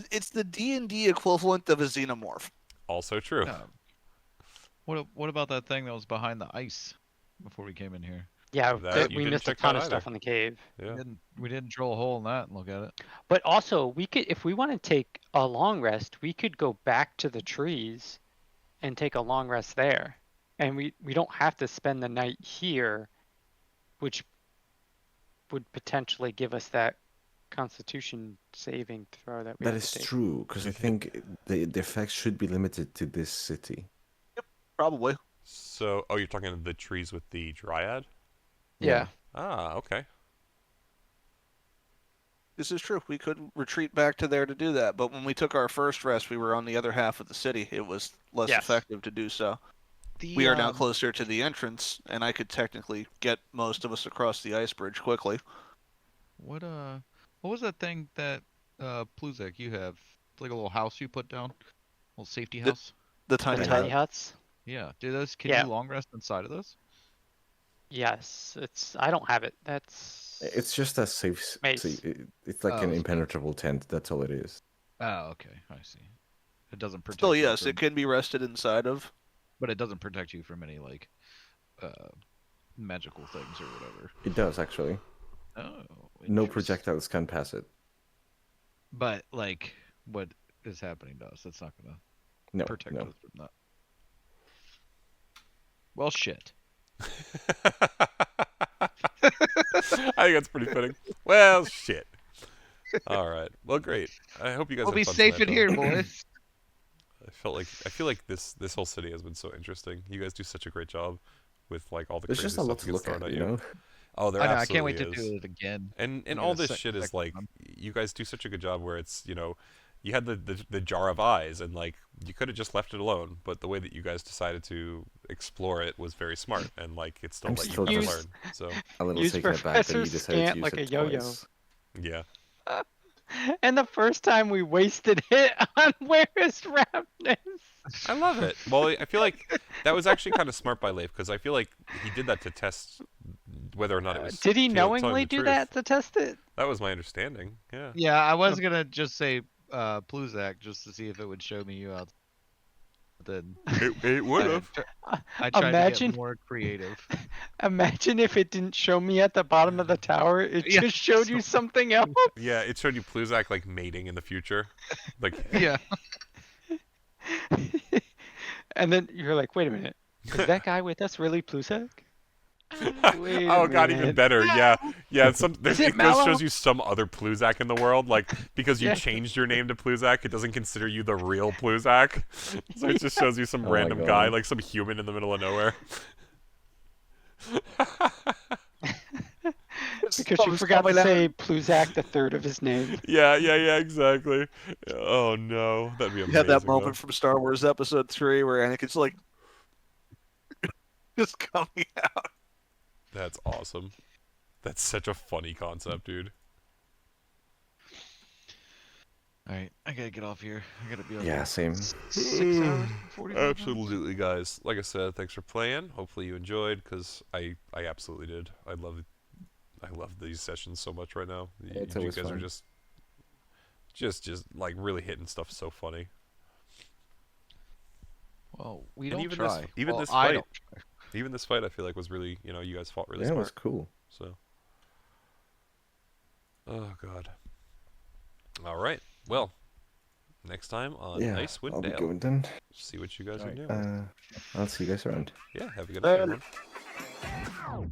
E: it's the D&D equivalent of a xenomorph.
A: Also true.
D: what about that thing that was behind the ice before we came in here?
B: Yeah,
A: That you
B: we
A: didn't
B: missed a
A: check
B: ton
A: that
B: of stuff
A: either.
B: in the cave.
A: Yeah.
D: We didn't drill a hole in that and look at it.
B: But also, we could, if we want to take a long rest, we could go back to the trees and take a long rest there. And we don't have to spend the night here, which would potentially give us that Constitution saving throw that we
C: That
B: have
C: is
B: to take.
C: true, because I think the effects should be limited to this city.
E: Probably.
A: So, oh, you're talking the trees with the dryad?
B: Yeah.
A: Ah, okay.
E: This is true. We could retreat back to there to do that, but when we took our first rest, we were on the other half of the city. It was less
B: Yes.
E: effective to do so.
D: The,
E: We are now closer to the entrance, and I could technically get most of us across the ice bridge quickly.
D: What was that thing that Pluzak you have? It's like a little house you put down, little safety
E: The-
D: house.
E: The
B: The
E: tiny
B: tiny
E: hut.
B: huts.
D: Yeah. Do those? Can
B: Yeah.
D: you long rest inside of those?
B: Yes, I don't have it. That's.
C: It's just a safe.
B: Mace.
C: It's like an
D: Oh.
C: impenetrable tent. That's all it is.
D: Oh, okay. I see. It doesn't protect.
E: Still,
D: you
E: yes,
D: from-
E: it can be rested inside of.
D: But it doesn't protect you from any like magical things or whatever.
C: It does actually.
D: Oh.
C: No
D: interest-
C: projectiles can pass it.
D: But like, what is happening to us? That's not gonna
C: No,
D: protect
C: no.
D: us from that. Well, shit.
A: I think that's pretty fitting. Well, shit. All right. Well, great. I hope you guys
D: We'll
A: had
D: be
A: fun
D: safe
A: tonight,
D: in
A: though.
D: here, boys.
A: I feel like this whole city has been so interesting. You guys do such a great job with like all the
C: There's
A: crazy
C: just a
A: stuff
C: lot
A: that
C: to
A: gets
C: look
A: thrown
C: at,
A: at
C: you
A: you.
C: know.
A: Oh, there
D: I know. I
A: absolutely
D: can't wait to
A: is.
D: do it again.
A: And
D: I'm
A: all
D: gonna
A: this
D: set
A: shit
D: the
A: is like
D: second
A: you guys do such a good job where it's, you had the jar of eyes and like you could have just left it alone, but the way that you guys decided to explore it was very smart and like it still
C: I'm
A: let you
C: still
A: kind of
B: just-
A: learn. So
C: A little
B: Use
C: taken aback that
B: Professor
C: you decided to
B: Scant
C: use
B: like
C: it
B: a yo-yo.
C: twice.
A: yeah.
B: And the first time we wasted it on Where's Rapness?
A: I love it. Well, I feel like that was actually kind of smart by Leif because I feel like he did that to test whether or not it was.
B: Did he
A: telling
B: knowingly
A: the
B: do
A: truth.
B: that to test it?
A: That was my understanding. Yeah.
D: Yeah, I was gonna just say Pluzak just to see if it would show me you out. Then
A: It would have.
D: I tried to
B: Imagine-
D: get more creative.
B: Imagine if it didn't show me at the bottom of the tower. It
D: Yeah,
B: just showed you something else.
A: Yeah, it showed you Pluzak like mating in the future. Like
D: Yeah.
B: And then you're like, wait a minute. Is that guy with us really Pluzak? Wait a
A: oh god, even
B: minute.
A: better. Yeah, yeah.
B: Is it
A: It goes
B: Mallow?
A: shows you some other Pluzak in the world, like because you
B: Yeah.
A: changed your name to Pluzak, it doesn't consider you the real Pluzak. So it just shows you some
C: Oh my
A: random guy,
C: God.
A: like some human in the middle of nowhere.
B: Because you forgot to say Pluzak, the third of his name.
A: Yeah, exactly. Oh no, that'd be amazing.
E: You had that
A: though.
E: moment from Star Wars Episode 3 where Anakin's like just coming out.
A: That's awesome. That's such a funny concept, dude.
D: All right, I gotta get off here. I gotta be on
C: Yeah, same.
D: 6 hours, 45 minutes.
A: Absolutely, guys. Like I said, thanks for playing. Hopefully you enjoyed, because I absolutely did. I love these sessions so much right now.
C: It's
A: You
C: always
A: guys are
C: fun.
A: just like really hitting stuff so funny.
D: Well, we
A: And
D: don't
A: even
D: try.
A: this- even
D: Well,
A: this
D: I
A: fight.
D: don't try.
A: Even this fight, I feel like was really, you guys fought really
C: Yeah, it was
A: smart.
C: cool.
A: So. Oh god. All right. Well, next time on
C: Yeah,
A: Icewind
C: I'll be
A: Dale.
C: going then.
A: See what you guys are
D: Alright.
A: doing.
C: I'll see you guys around.
A: Yeah. Have a good night, everyone.